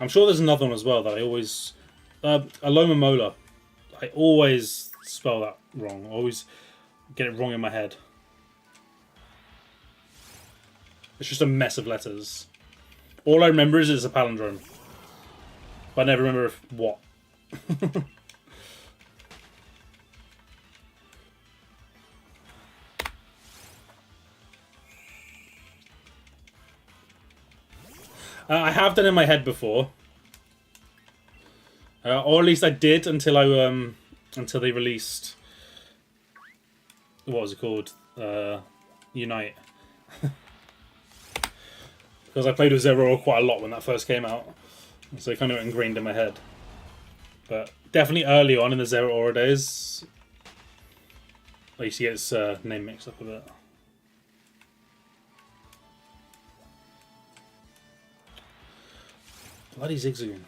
I'm sure there's another one as well that I always... Aloma Mola. I always spell that wrong. I always get it wrong in my head. It's just a mess of letters. All I remember is it's a palindrome. But I never remember what. I have done it in my head before, or at least I did until until they released. What was it called? Unite. Because I played with Zeraora quite a lot when that first came out, so it kind of ingrained in my head. But definitely early on in the Zeraora days, I used to get its name mixed up a bit. Bloody Zigzagoon.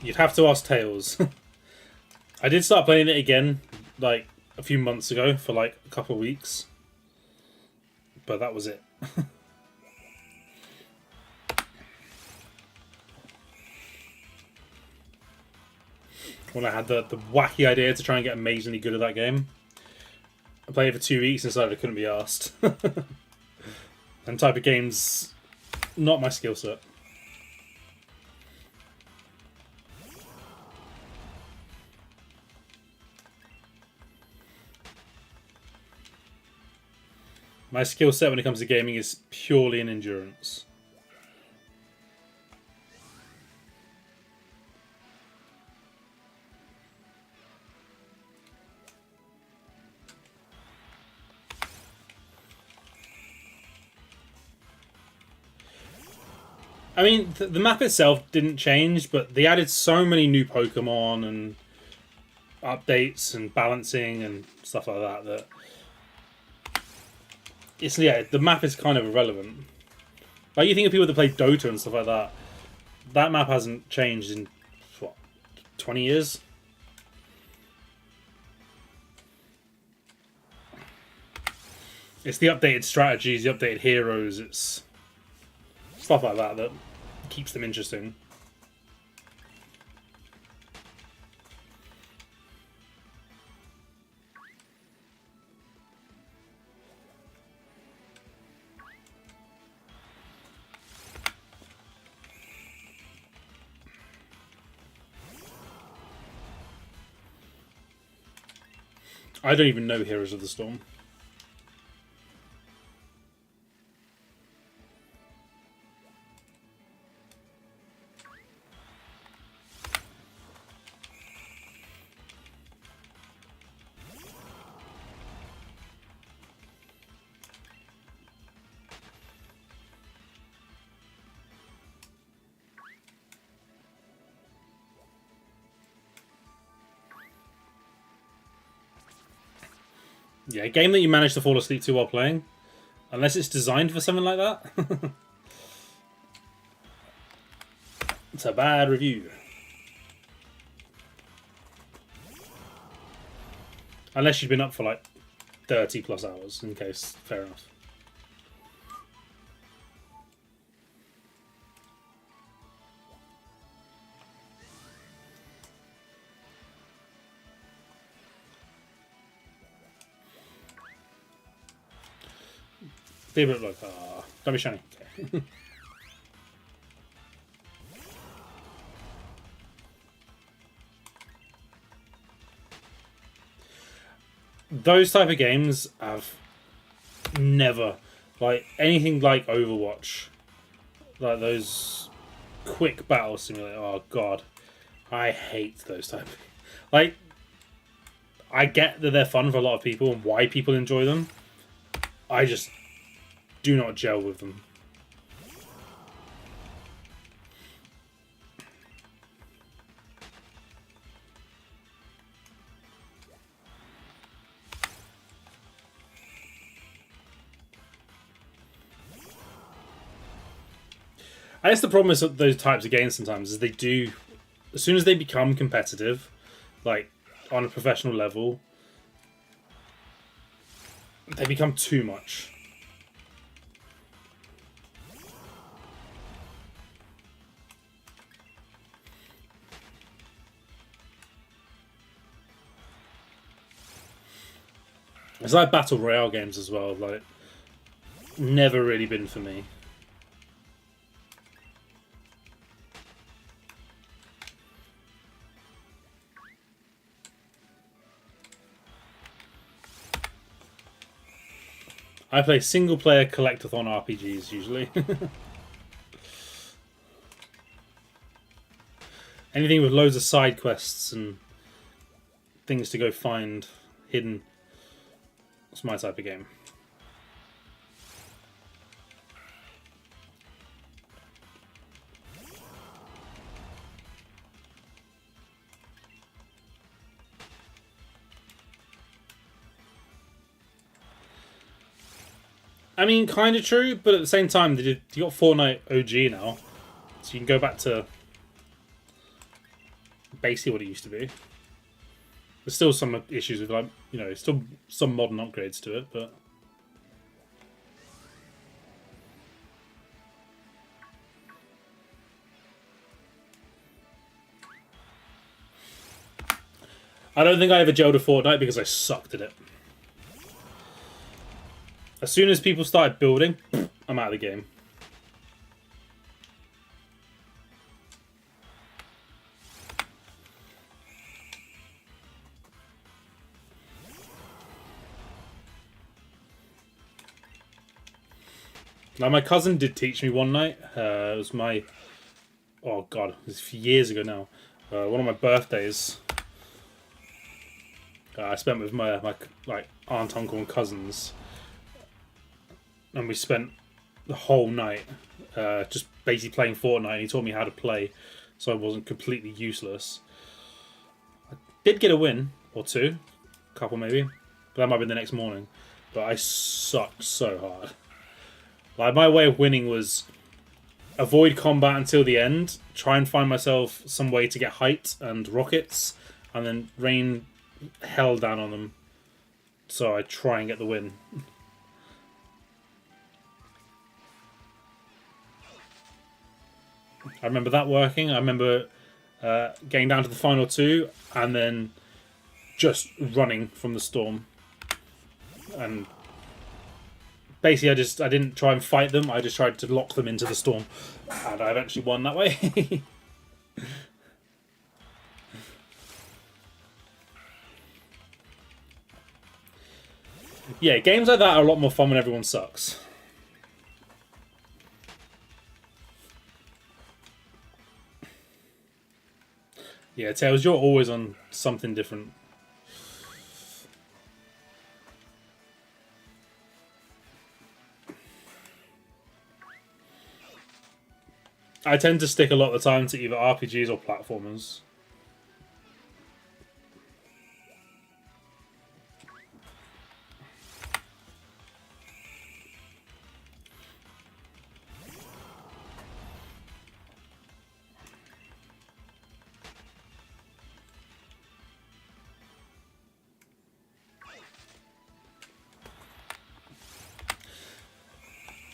You'd have to ask Tails. I did start playing it again, like, a few months ago for, like, a couple of weeks. But that was it. When I had the wacky idea to try and get amazingly good at that game. I played it for 2 weeks and decided I couldn't be asked. And type of game's not my skill set. My skill set when it comes to gaming is purely in endurance. I mean, the map itself didn't change, but they added so many new Pokemon and updates and balancing and stuff like that that it's the map is kind of irrelevant. Like you think of people that play Dota and stuff like that, that map hasn't changed in what 20 years. It's the updated strategies, the updated heroes, it's stuff like that that keeps them interesting. I don't even know Heroes of the Storm. Yeah, a game that you manage to fall asleep to while playing, unless it's designed for something like that, it's a bad review. Unless you've been up for like 30 plus hours, in case, fair enough. Be a bit like, don't be shiny. Okay. Those type of games have never, like, anything like Overwatch, like those quick battle simulator, oh god, I hate those type of, like, I get that they're fun for a lot of people and why people enjoy them, I just do not gel with them. I guess the problem is that those types of games sometimes is they do, as soon as they become competitive, like on a professional level, they become too much. It's like Battle Royale games as well, like, never really been for me. I play single-player collectathon RPGs, usually. Anything with loads of side quests and things to go find hidden. It's my type of game. I mean, kind of true, but at the same time, you got Fortnite OG now, so you can go back to basically what it used to be. There's still some issues with, like, you know, still some modern upgrades to it, but I don't think I ever gelled a Fortnite because I sucked at it. As soon as people started building, I'm out of the game. Now, my cousin did teach me one night. It was my... Oh, God. It was a few years ago now. One of my birthdays. I spent with my like aunt, uncle, and cousins. And we spent the whole night, just basically playing Fortnite. He taught me how to play, so I wasn't completely useless. I did get a win or two, a couple maybe, but that might be the next morning. But I sucked so hard. Like, my way of winning was avoid combat until the end, try and find myself some way to get height and rockets, and then rain hell down on them. So I try and get the win. I remember that working. I remember getting down to the final two and then just running from the storm. And basically, I didn't try and fight them. I just tried to lock them into the storm, and I eventually won that way. Yeah, games like that are a lot more fun when everyone sucks. Yeah, Tails, you're always on something different. I tend to stick a lot of the time to either RPGs or platformers.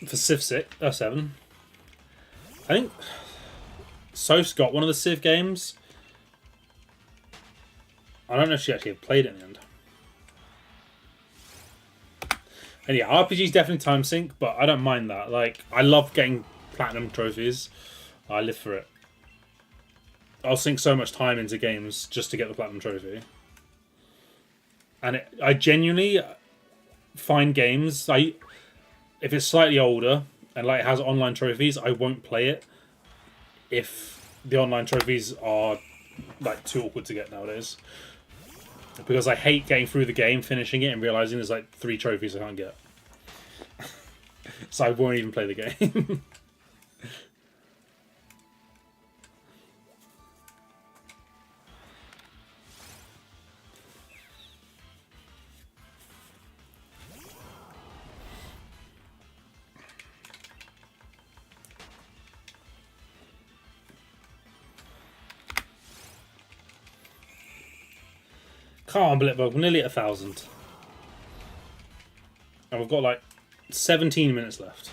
For Civ 7, I think Soph's got one of the Civ games. I don't know if she actually played it in the end. And yeah, RPG's definitely time sink, but I don't mind that. Like, I love getting platinum trophies. I live for it. I'll sink so much time into games just to get the platinum trophy. And I genuinely find games, if it's slightly older and like it has online trophies, I won't play it if the online trophies are like too awkward to get nowadays. Because I hate getting through the game, finishing it, and realizing there's like 3 trophies I can't get. So I won't even play the game. Come on, Blipbug, we're nearly at 1,000. And we've got like 17 minutes left.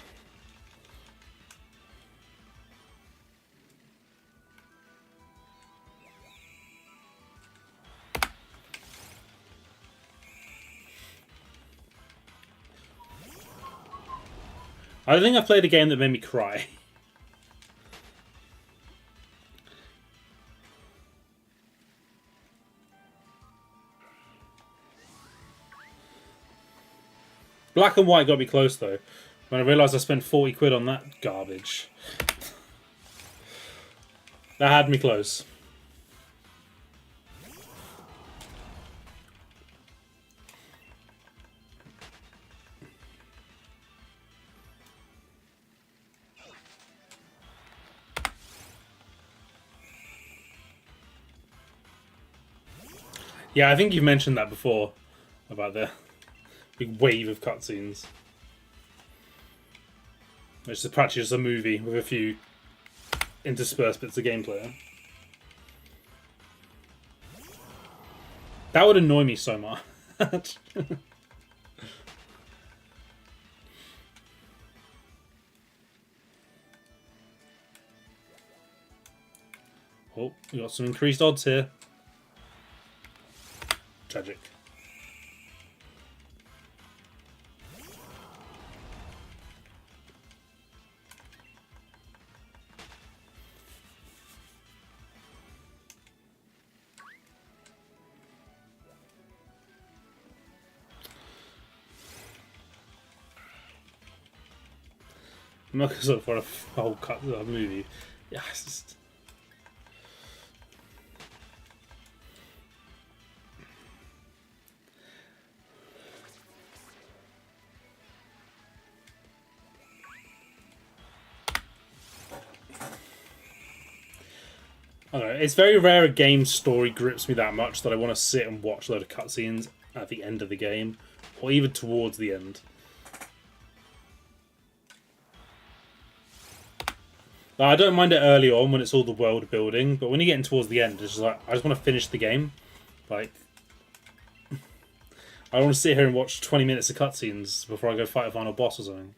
I don't think I've played a game that made me cry. Black and White got me close though. When I realised I spent 40 quid on that garbage. That had me close. Yeah, I think you've mentioned that before. About the big wave of cutscenes. Which is practically just a movie with a few interspersed bits of gameplay. That would annoy me so much. Oh, we got some increased odds here. Tragic. I'm not going to for a whole cut of a movie. Yeah, it's just... I don't know. It's very rare a game story grips me that much that I want to sit and watch a load of cutscenes at the end of the game, or even towards the end. Like, I don't mind it early on when it's all the world building, but when you're getting towards the end, it's just like I just want to finish the game. Like, I don't want to sit here and watch 20 minutes of cutscenes before I go fight a final boss or something.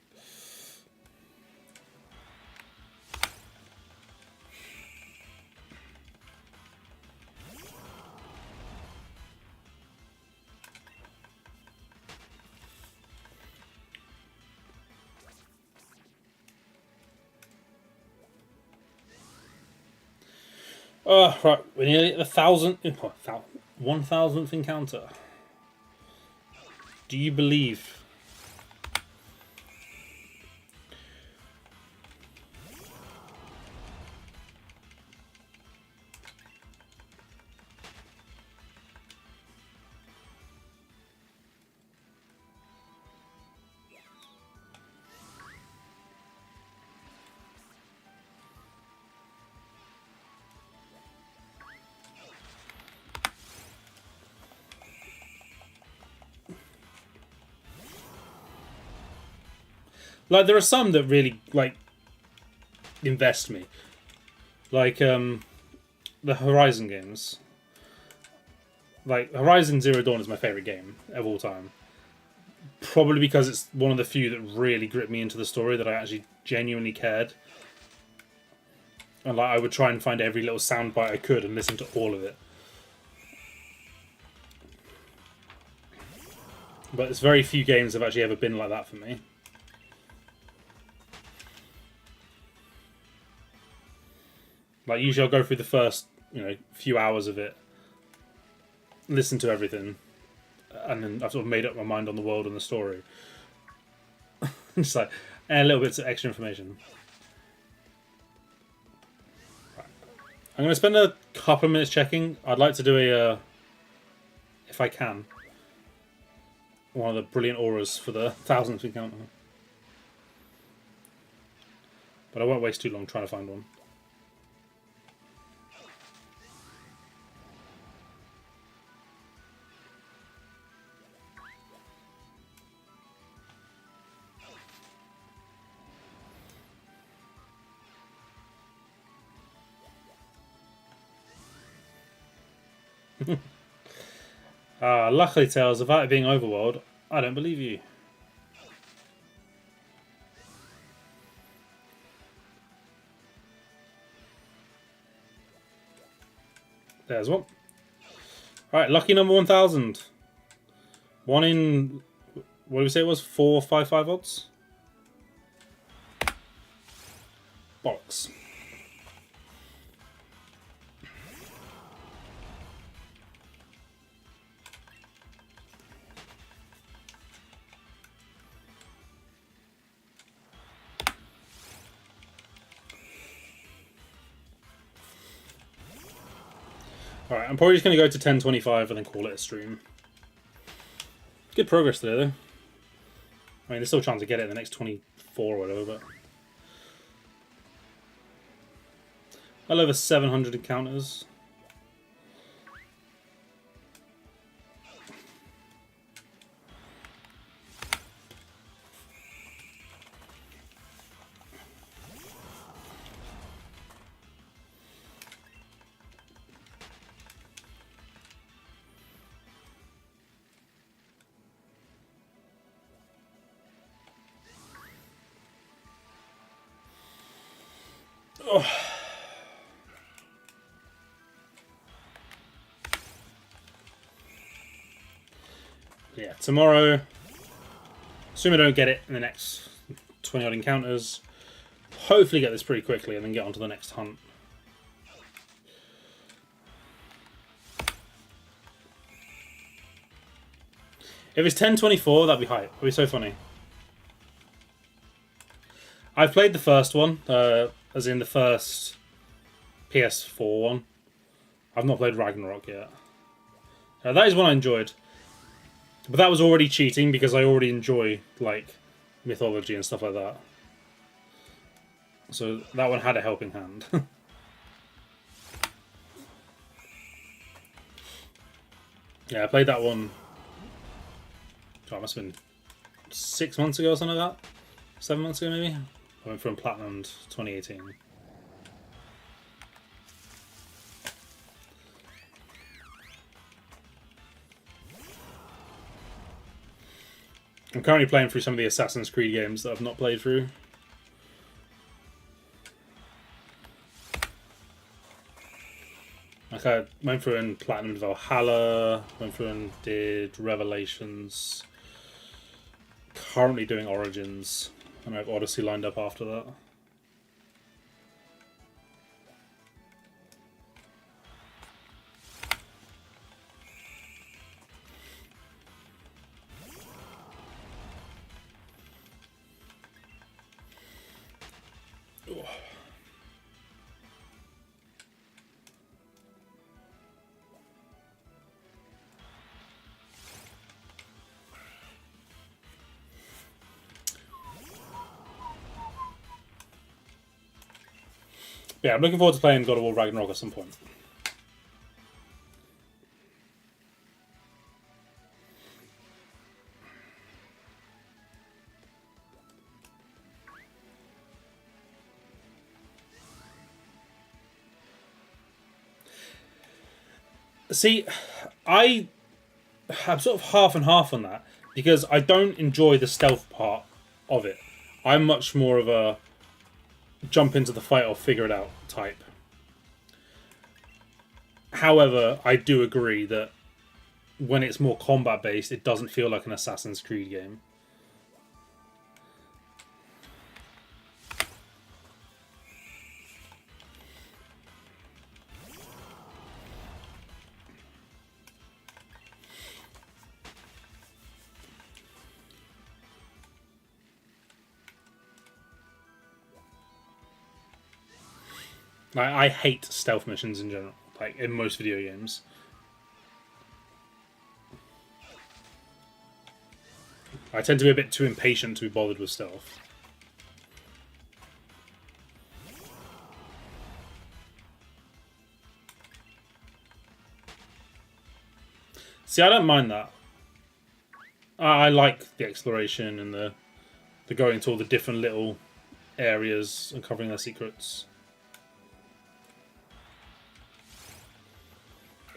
Oh, right, we're nearly at the 1,000th encounter. Do you believe? Like, there are some that really, like, invest me. Like, the Horizon games. Like, Horizon Zero Dawn is my favourite game of all time. Probably because it's one of the few that really gripped me into the story that I actually genuinely cared. And, like, I would try and find every little soundbite I could and listen to all of it. But there's very few games that have actually ever been like that for me. Like, usually I'll go through the first, few hours of it, listen to everything, and then I've sort of made up my mind on the world and the story. Just like, and a little bit of extra information. Right. I'm going to spend a couple of minutes checking. I'd like to do a, if I can, one of the brilliant auras for the 1,000th encounter. But I won't waste too long trying to find one. Luckily, Tails, about it being overworld, I don't believe you. There's one. Alright, lucky number 1,000. One in, what did we say it was? 455 odds? Box. Alright, I'm probably just going to go to 1025 and then call it a stream. Good progress there, though. I mean, there's still a chance to get it in the next 24 or whatever, but... well over 700 encounters. Oh. Yeah, tomorrow, assume I don't get it in the next 20 odd encounters, hopefully get this pretty quickly and then get on to the next hunt. If it's 1024, that'd be hype. It'd be so funny. I've played the first one, as in the first PS4 one. I've not played Ragnarok yet. That is one I enjoyed. But that was already cheating because I already enjoy, like, mythology and stuff like that. So that one had a helping hand. Yeah, I played that one. God, it must have been 6 months ago or something like that. 7 months ago, maybe. I went from Platinum 2018. I'm currently playing through some of the Assassin's Creed games that I've not played through. Like I went through and Platinum Valhalla, went through and did Revelations. Currently doing Origins, and I have Odyssey lined up after that. Yeah, I'm looking forward to playing God of War Ragnarok at some point. See, I'm sort of half and half on that because I don't enjoy the stealth part of it. I'm much more of a jump into the fight or figure it out type. However, I do agree that when it's more combat based, it doesn't feel like an Assassin's Creed game. I hate stealth missions in general, like in most video games. I tend to be a bit too impatient to be bothered with stealth. See, I don't mind that. I like the exploration and the going to all the different little areas and covering their secrets.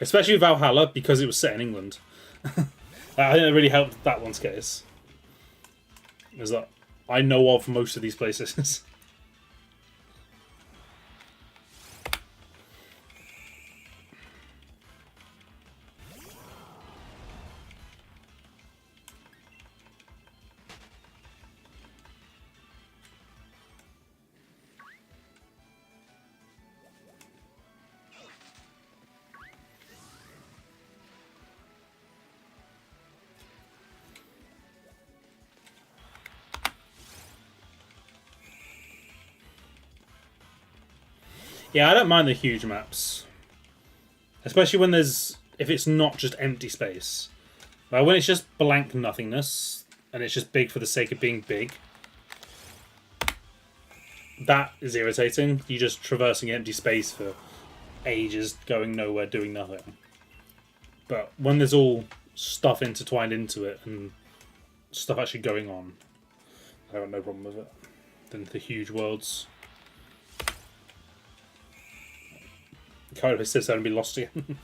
Especially Valhalla, because it was set in England. I think it really helped that one's case. Is that I know of most of these places. Yeah, I don't mind the huge maps. Especially when if it's not just empty space. Like when it's just blank nothingness, and it's just big for the sake of being big. That is irritating. You're just traversing empty space for ages, going nowhere, doing nothing. But when there's all stuff intertwined into it, and stuff actually going on, I have no problem with it. Then the huge worlds. Can't really sit there and be lost again.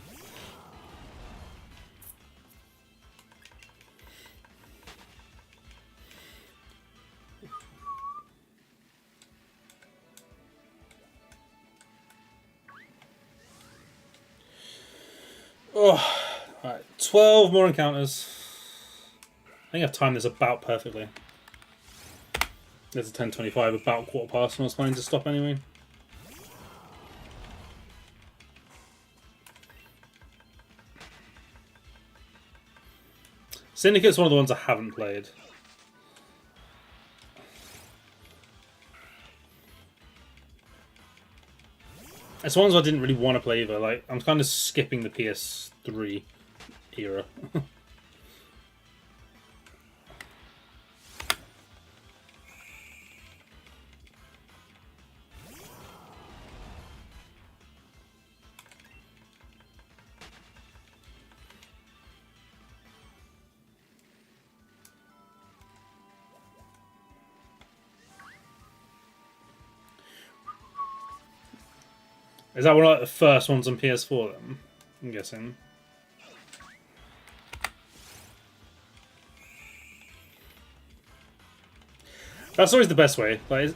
Oh, alright, 12 more encounters. I think I've timed this about perfectly. There's a 10:25, about quarter past, and I was planning to stop anyway. Syndicate's one of the ones I haven't played. It's ones I didn't really want to play either. Like, I'm kind of skipping the PS3 era. Is that one of like, the first ones on PS4 then? I'm guessing. That's always the best way. Like,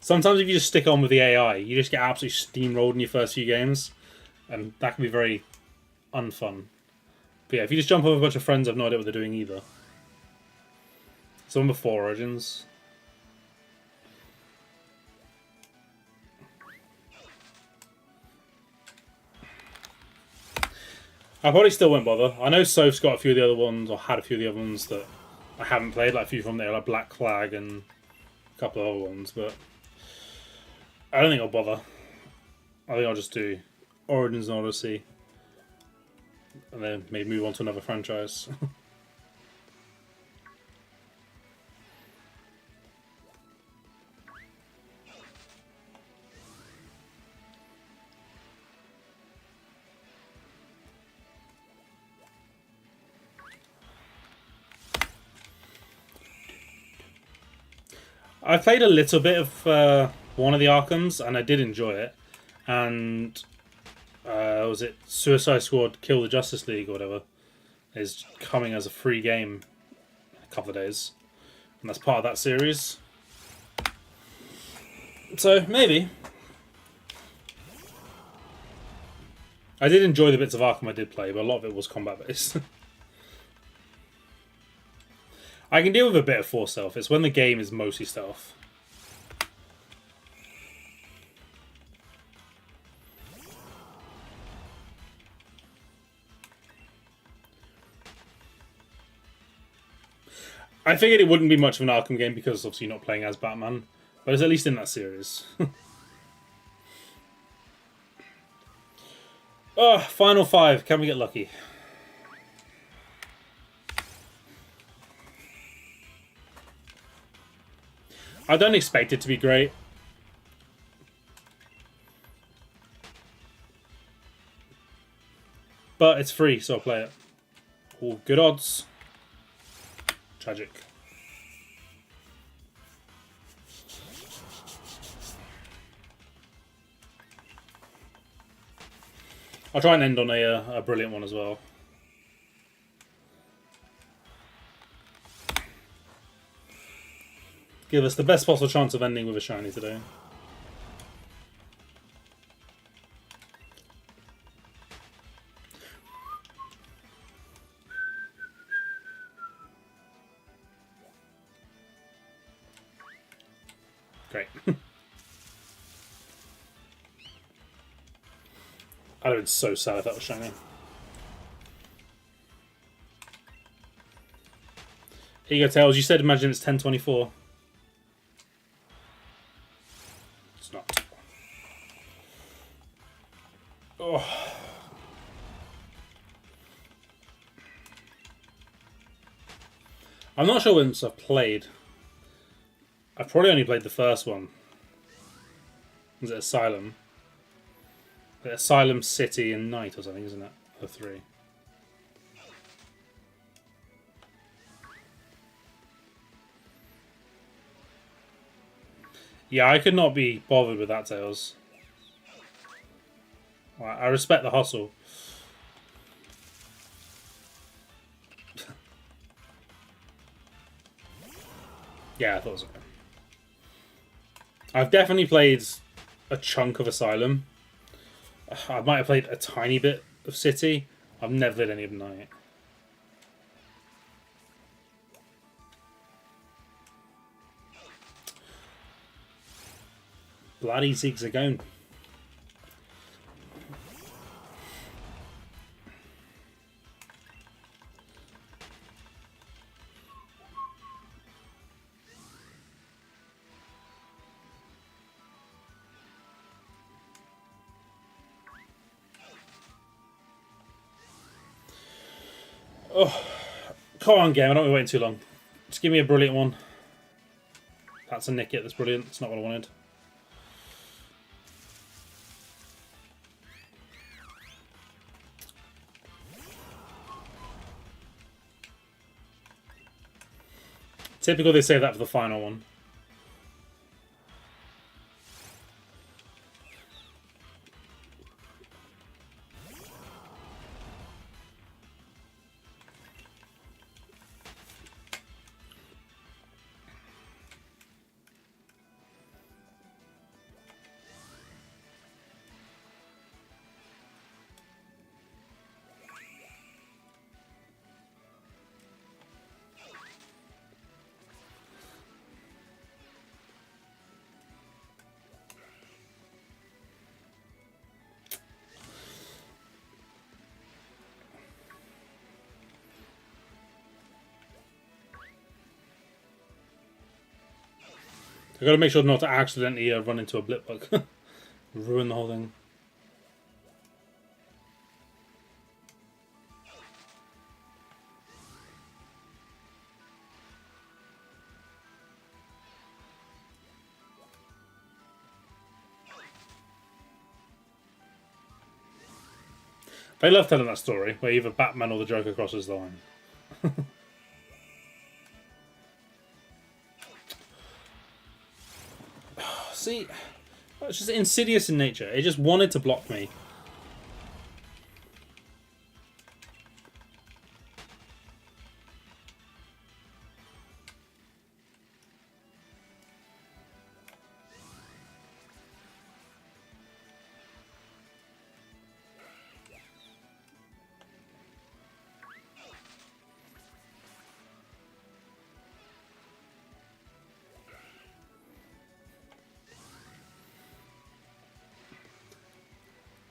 sometimes if you just stick on with the AI, you just get absolutely steamrolled in your first few games, and that can be very unfun. But yeah, if you just jump on with a bunch of friends, I've no idea what they're doing either. Someone before Origins. I probably still won't bother. I know Soph's got a few of the other ones, or had a few of the other ones that I haven't played, like a few from there, like Black Flag and a couple of other ones, but I don't think I'll bother. I think I'll just do Origins and Odyssey, and then maybe move on to another franchise. I played a little bit of one of the Arkhams, and I did enjoy it. And was it Suicide Squad Kill the Justice League or whatever is coming as a free game in a couple of days, and that's part of that series. So maybe. I did enjoy the bits of Arkham I did play, but a lot of it was combat based. I can deal with a bit of force stealth. It's when the game is mostly stealth. I figured it wouldn't be much of an Arkham game because obviously you're not playing as Batman, but it's at least in that series. Oh, final 5. Can we get lucky? I don't expect it to be great. But it's free, so I'll play it. Oh, good odds. Tragic. I'll try and end on a brilliant one as well. Give us the best possible chance of ending with a shiny today. Great. I'd have been so sad if that was shiny. Here you go, Tails. You said imagine it's 1024. It's not. Oh. I'm not sure once I've played. I've probably only played the first one. Was it Asylum? Asylum, City, and Night or something, isn't it? The 3. Yeah, I could not be bothered with that, Tails. I respect the hustle. Yeah, I thought it was okay. I've definitely played a chunk of Asylum. I might have played a tiny bit of City. I've never played any of Night. Bloody Zigzagoon. Oh, come on, game. I don't want to be waiting too long. Just give me a brilliant one. That's a nick it. That's brilliant. It's not what I wanted. Typical they save that for the final one. I gotta make sure not to accidentally run into a Blipbug. Ruin the whole thing. They love telling that story, where either Batman or the Joker crosses the line. See, it's just insidious in nature. It just wanted to block me.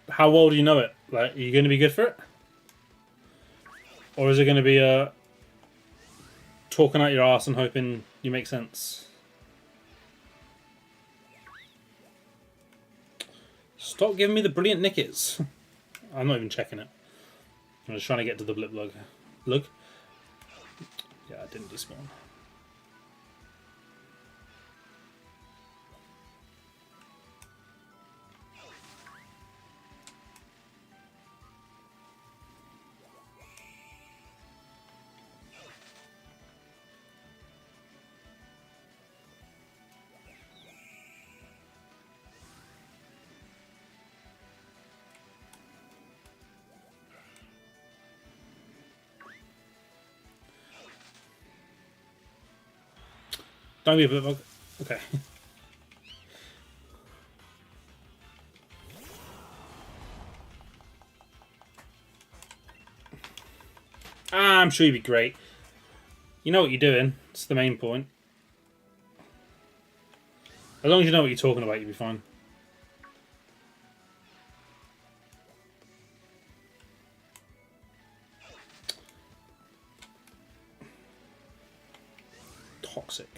How well do you know it? Like, are you going to be good for it? Or is it going to be talking out your ass and hoping you make sense? Stop giving me the brilliant nickets. I'm not even checking it. I'm just trying to get to the Blipbug. Look. Yeah, I didn't despawn. Don't be a Blipbug. Okay. I'm sure you'd be great. You know what you're doing. It's the main point. As long as you know what you're talking about, you'll be fine. Toxic.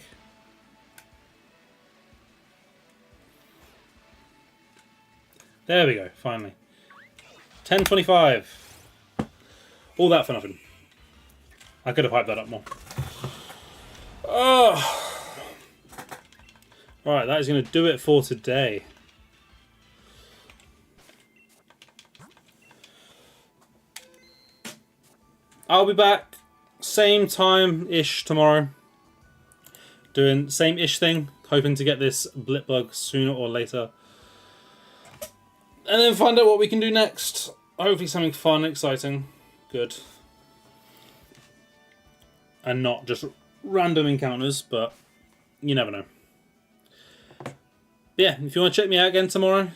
There we go, finally. 10:25. All that for nothing. I could have hyped that up more. Oh. Alright, that is going to do it for today. I'll be back same time-ish tomorrow. Doing same-ish thing. Hoping to get this Blipbug sooner or later. And then find out what we can do next. Hopefully something fun, exciting, good. And not just random encounters, but you never know. But yeah, if you want to check me out again tomorrow,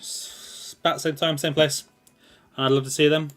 about same time, same place. I'd love to see you then.